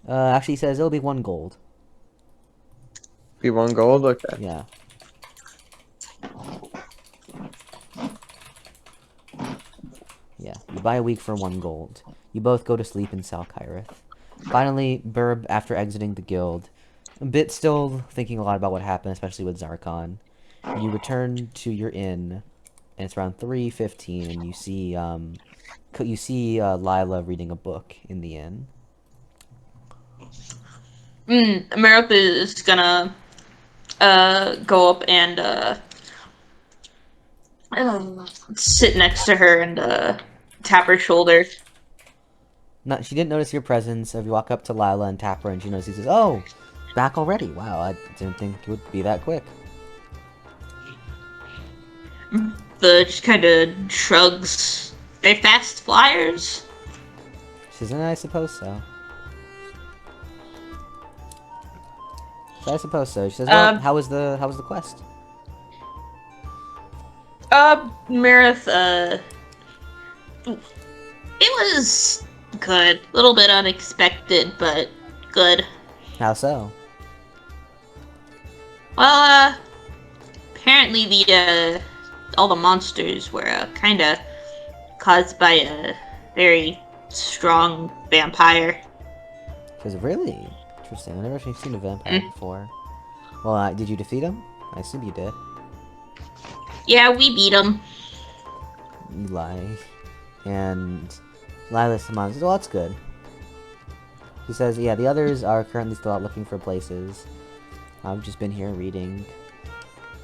Actually, he says it'll be 1 gold. Be 1 gold? Okay. Yeah. Yeah, you buy a week for 1 gold. You both go to sleep in Salkyrith. Finally, Birb, after exiting the guild, a bit still thinking a lot about what happened, especially with Zarkon, you return to your inn, and it's around 3:15, and you see Lila reading a book in the inn. Maroth is gonna go up and sit next to her and tap her shoulder. She didn't notice your presence. If you walk up to Lila and tap her, and she notices, says, "Oh, back already? Wow, I didn't think it would be that quick." Just kind of shrugs. They're fast flyers. She says, "I suppose so." I suppose so. She says, "Well, how was the quest?" Maroth, it was good. A little bit unexpected, but good. How so? Well, apparently all the monsters were kinda caused by a very strong vampire. She says, "Really? Interesting. I've never actually seen a vampire before." Well, did you defeat him? I assume you did. Yeah, we beat him. You lie. And Lila Saman says, "Well, that's good." She says, "Yeah, the others are currently still out looking for places. I've just been here reading.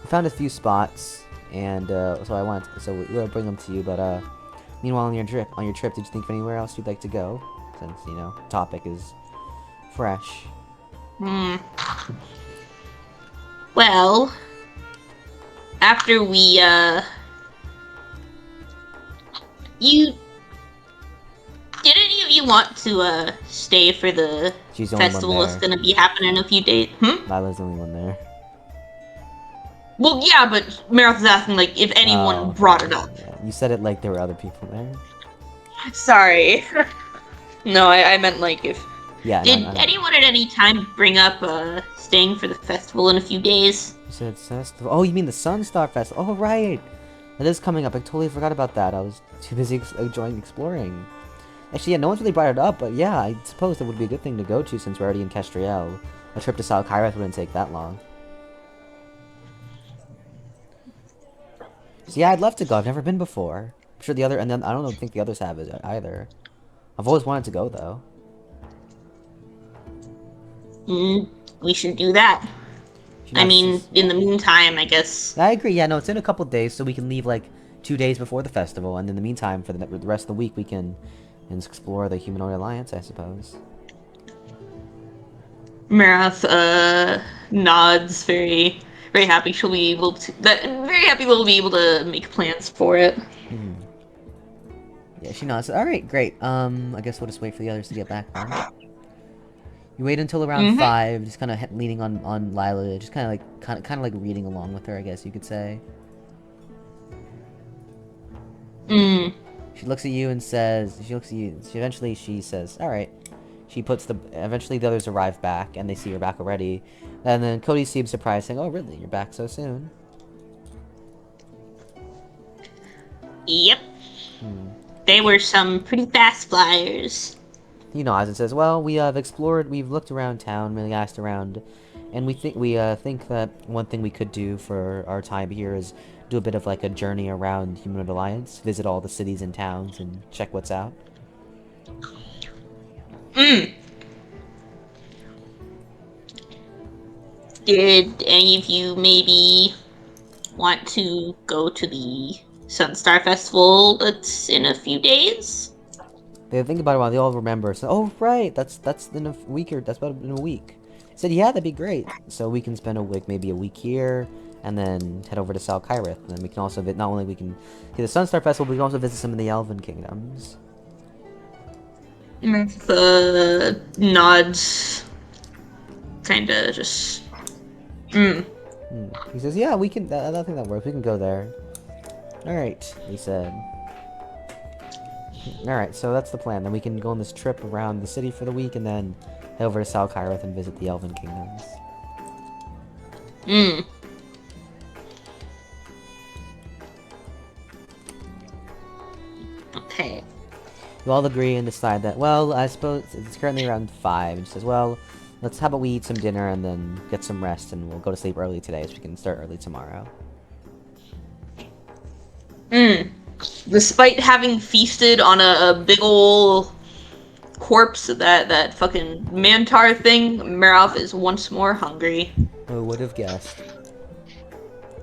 We found a few spots, and so we'll bring them to you. But meanwhile, on your trip, did you think of anywhere else you'd like to go? Since topic is fresh." Well, after we did any of you want to stay for the She's the only one festival that's there. gonna be happening in a few days? Lila's the only one there. Well, yeah, but Maroth is asking like if anyone Oh, okay. brought it up. Yeah. You said it like there were other people there. Sorry. No, I meant like if Yeah. did no. anyone at any time bring up staying for the festival in a few days? You said festival. Oh, you mean the Sunstar Festival? Oh, right. That is coming up. I totally forgot about that. I was too busy enjoying exploring. Actually, yeah, no one's really brought it up, but yeah, I suppose it would be a good thing to go to since we're already in Castriel. A trip to Salkirath wouldn't take that long. So yeah, I'd love to go. I've never been before. I'm sure the other, and then I don't think the others have it either. I've always wanted to go though. We should do that. I mean, in the meantime, I guess. I agree. Yeah, no, it's in a couple days, so we can leave like 2 days before the festival, and in the meantime, for the rest of the week, we can explore the Humanoid Alliance, I suppose. Maroth nods, very, very happy she'll be able to. Very happy we'll be able to make plans for it. Mm-hmm. Yeah, she nods. All right, great. I guess we'll just wait for the others to get back then. You wait until around 5, just kind of leaning on Lila, just kind of like reading along with her, I guess you could say. She looks at you and says, eventually she says, all right. Eventually the others arrive back, and they see you're back already. And then Cody seems surprised, saying, oh, really? You're back so soon? Yep. They were some pretty fast flyers. He nods and says, well, we've looked around town, really asked around, and we think that one thing we could do for our time here is do a bit of like a journey around Humanoid Alliance, visit all the cities and towns, and check what's out. Did any of you maybe want to go to the Sunstar Festival that's in a few days? They think about it while they all remember. So, oh, right, that's in a week, or that's about in a week. I said, yeah, that'd be great. So we can spend maybe a week here, and then head over to Salkirath. And then we can also not only we can see the Sunstar Festival, but we can also visit some of the Elven kingdoms. The nods, kinda just. He says, yeah, we can. I think that works. We can go there. All right, he said. All right, so that's the plan. Then we can go on this trip around the city for the week, and then head over to Salkirath and visit the Elven kingdoms. Okay. You all agree and decide that, well, I suppose it's currently around 5, and she says, well, how about we eat some dinner and then get some rest, and we'll go to sleep early today so we can start early tomorrow. Despite having feasted on a big ol' corpse of that fucking Mantar thing, Maroth is once more hungry. Who would have guessed?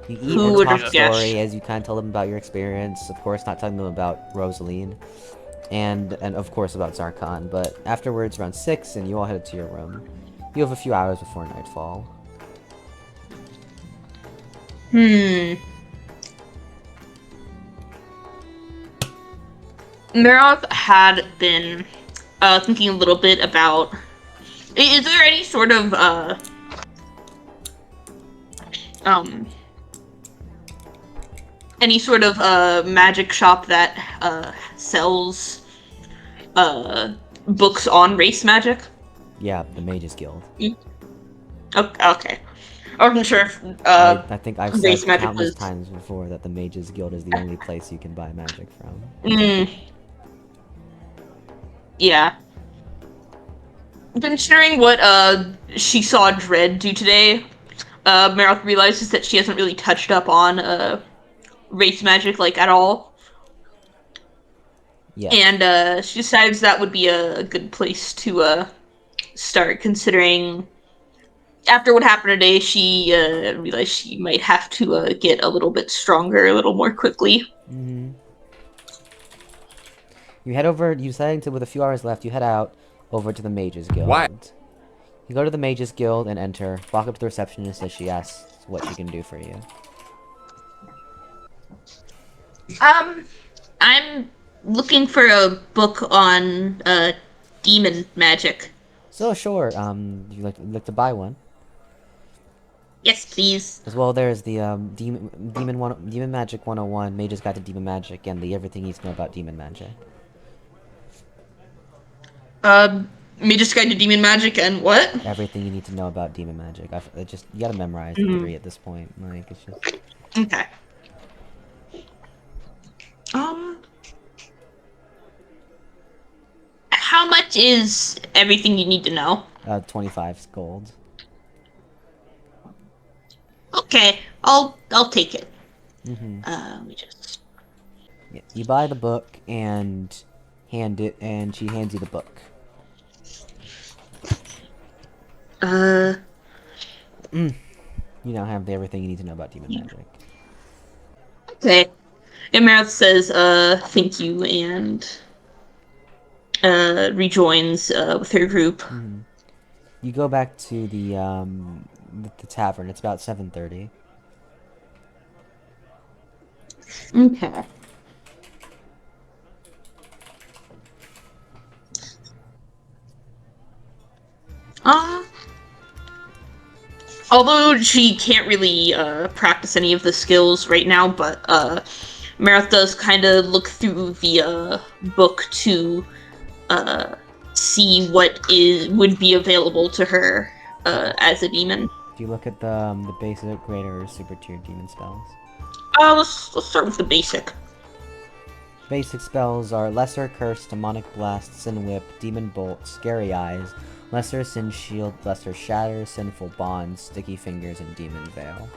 You eat Who and would talk have guessed? story as you kind of tell them about your experience, of course not telling them about Rosaline, and of course about Zarkon, but afterwards around 6 and you all headed to your room. You have a few hours before nightfall. Maroth had been thinking a little bit about. Is there any sort of magic shop that sells books on race magic? Yeah, the Mages Guild. Okay. I wasn't sure if I think I've said race magic countless was. times before that the Mages Guild is the only place you can buy magic from. Yeah. Considering what she saw Dread do today, Maroth realizes that she hasn't really touched up on race magic like at all. Yeah. And she decides that would be a good place to start, considering after what happened today, she realized she might have to get a little bit stronger a little more quickly. You head over, with a few hours left, you head out over to the Mages Guild. Why? You go to the Mages Guild and enter, walk up to the receptionist as she asks what she can do for you. I'm looking for a book on demon magic. So sure, you like to buy one? Yes, please. As well, there's the Demon Magic 101, Mage's Guide to Demon Magic, and the Everything You Need to Know About Demon Magic. Mage's Guide to Demon Magic and what? Everything you need to know about demon magic. You gotta memorize the degree at this point. Like, it's just. Okay. How much is everything you need to know? 25 gold. Okay, I'll take it. Mm-hmm. Let me just. Yeah, you buy the book and she hands you the book. You now have everything you need to know about demon magic. Okay. And Maroth says, thank you, and rejoins with her group. Mm-hmm. You go back to the tavern. It's about 7:30. Okay. Although she can't really practice any of the skills right now, but Maroth does kind of look through the book to see what would be available to her as a demon. Do you look at the basic, greater, or super tier demon spells? Let's start with the basic. Basic spells are Lesser Curse, Demonic Blast, Sin Whip, Demon Bolt, Scary Eyes, Lesser Sin Shield, Lesser Shatter, Sinful Bond, Sticky Fingers, and Demon Veil.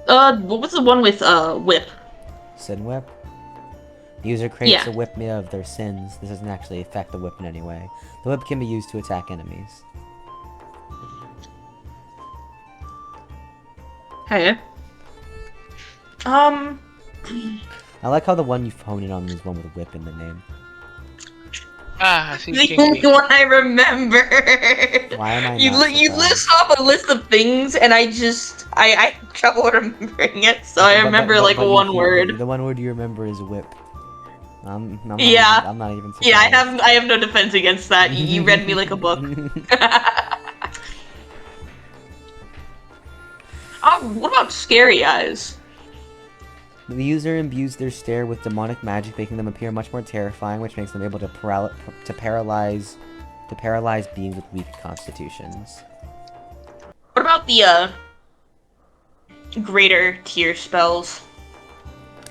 What was the one with whip? Sin Whip. The user creates a whip made of their sins. This doesn't actually affect the whip in any way. The whip can be used to attack enemies. Hey. I like how the one you've honed in on is one with whip in the name. Ah, I think The only one I remember. Why am I You not you list off a list of things, and I have trouble remembering it, so I remember like one word. The one word you remember is whip. I'm not even surprised. Yeah, I have no defense against that. You read me like a book. What about Scary Eyes? The user imbues their stare with demonic magic, making them appear much more terrifying, which makes them able to paralyze beings with weak constitutions. What about the greater tier spells?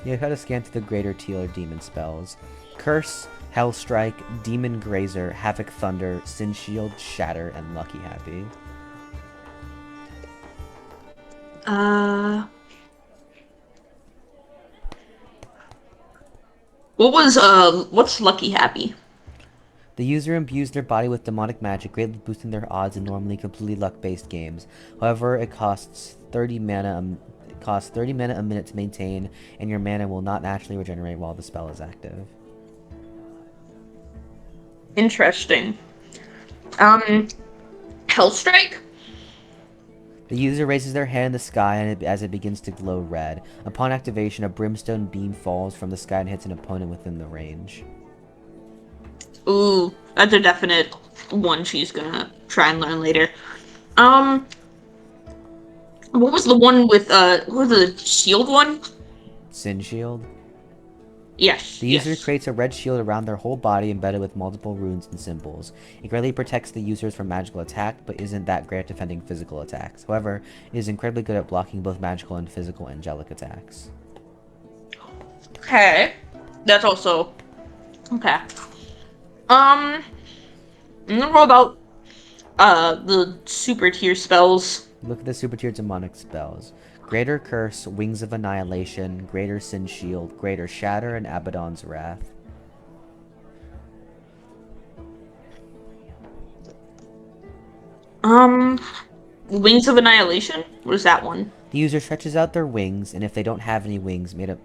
You have to scan through the greater tier demon spells: Curse, Hellstrike, Demon Grazer, Havoc Thunder, Sin Shield, Shatter, and Lucky Happy. What's Lucky Happy? The user imbues their body with demonic magic, greatly boosting their odds in normally completely luck-based games. However, it costs 30 mana a minute to maintain, and your mana will not naturally regenerate while the spell is active. Interesting. Hellstrike? The user raises their hand in the sky as it begins to glow red. Upon activation, a brimstone beam falls from the sky and hits an opponent within the range. Ooh, that's a definite one she's gonna try and learn later. What was the one with, what was the shield one? Sin Shield? Yes. The user creates a red shield around their whole body embedded with multiple runes and symbols. It greatly protects the users from magical attack, but isn't that great at defending physical attacks. However, it is incredibly good at blocking both magical and physical angelic attacks. Okay. That's also... Okay. And then what about, the super tier spells? Look at the super tier demonic spells. Greater Curse, Wings of Annihilation, Greater Sin Shield, Greater Shatter, and Abaddon's Wrath. Wings of Annihilation? What is that one? The user stretches out their wings, and if they don't have any wings made of,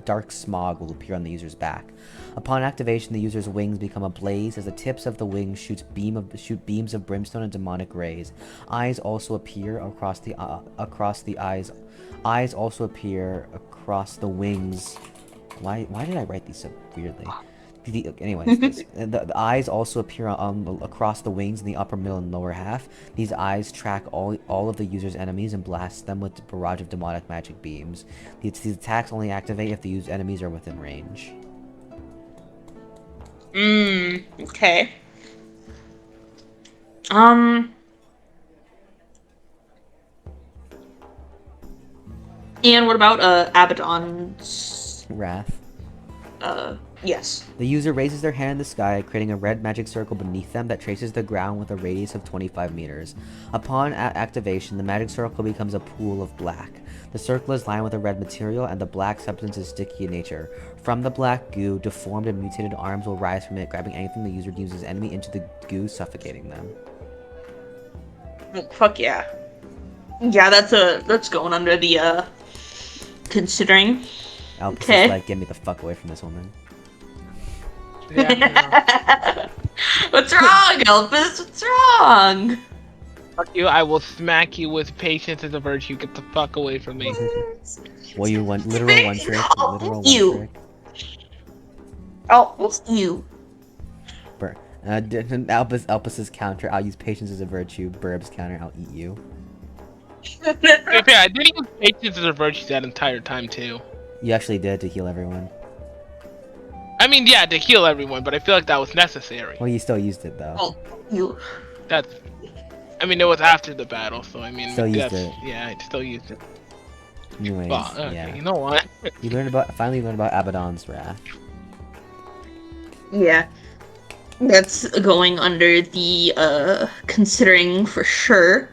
dark smog will appear on the user's back. Upon activation, the user's wings become ablaze as the tips of the wings shoot beams of brimstone and demonic rays. Eyes also appear across the eyes. Eyes also appear across the wings. Why did I write these so weirdly? The eyes also appear across the wings in the upper, middle, and lower half. These eyes track all of the user's enemies and blast them with a barrage of demonic magic beams. These attacks only activate if the user's enemies are within range. Okay. And what about Abaddon's Wrath. yes. The user raises their hand in the sky, creating a red magic circle beneath them that traces the ground with a radius of 25 meters. Upon activation, the magic circle becomes a pool of black. The circle is lined with a red material, and the black substance is sticky in nature. From the black goo, deformed and mutated arms will rise from it, grabbing anything the user deems as enemy into the goo, suffocating them. Fuck yeah. Yeah, that's going under the considering. Elpis Okay. is like, get me the fuck away from this woman. Yeah, What's wrong, Elpis? What's wrong? fuck you, I will smack you with patience as a virtue. Get the fuck away from me. Well, you want literal one trick. Literal You. one trick. Oh, what's you? Elpis's counter, I'll use patience as a virtue. Birb's counter, I'll eat you. To be fair, I didn't use patience as a virtue that entire time too. You actually did to heal everyone. I mean, yeah, to heal everyone, but I feel like that was necessary. Well, you still used it though. Oh, you. That's. I mean, it was after the battle, so I mean, Still used that's, it. yeah, I still used it. Anyways, Well, okay, yeah. you know what? You finally learned about Abaddon's Wrath. Yeah. That's going under the considering for sure.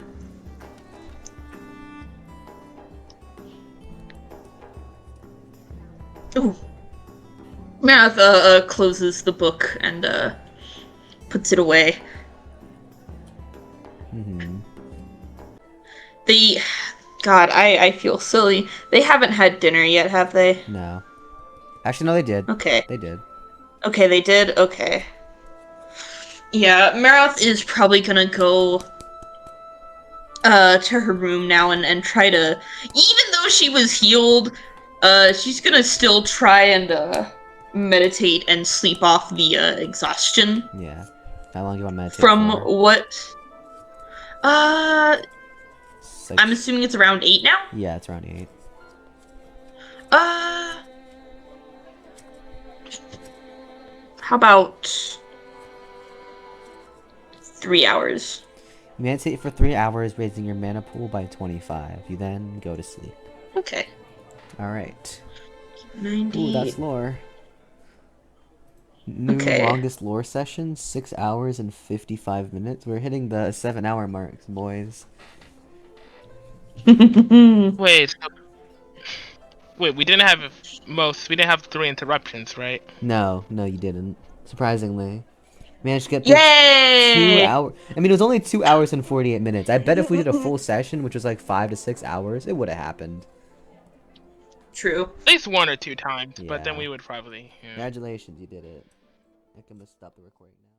Ooh. Maroth closes the book and puts it away. Mm-hmm. God, I feel silly. They haven't had dinner yet, have they? No. Actually, no, they did. Okay. They did. Okay, they did? Okay. Yeah, Maroth is probably gonna go to her room now and try to, even though she was healed, she's gonna still try and meditate and sleep off the exhaustion. Yeah. How long do you want to meditate From for? what? It's like- I'm assuming it's around 8 now? Yeah, it's around 8. How about 3 hours? Meditate for 3 hours, raising your mana pool by 25. You then go to sleep. Okay. Alright. 90. Ooh, that's lore. New Okay. longest lore session, 6 hours and 55 minutes. We're hitting the 7-hour marks, boys. Wait, we didn't have we didn't have 3 interruptions, right? No, you didn't. Surprisingly. Managed to get through Yay! 2 hours. I mean, it was only 2 hours and 48 minutes. I bet if we did a full session, which was like 5 to 6 hours, it would have happened. True. At least 1 or 2 times, but then Yeah. we would probably. Yeah. Congratulations, you did it. I can stop the recording now.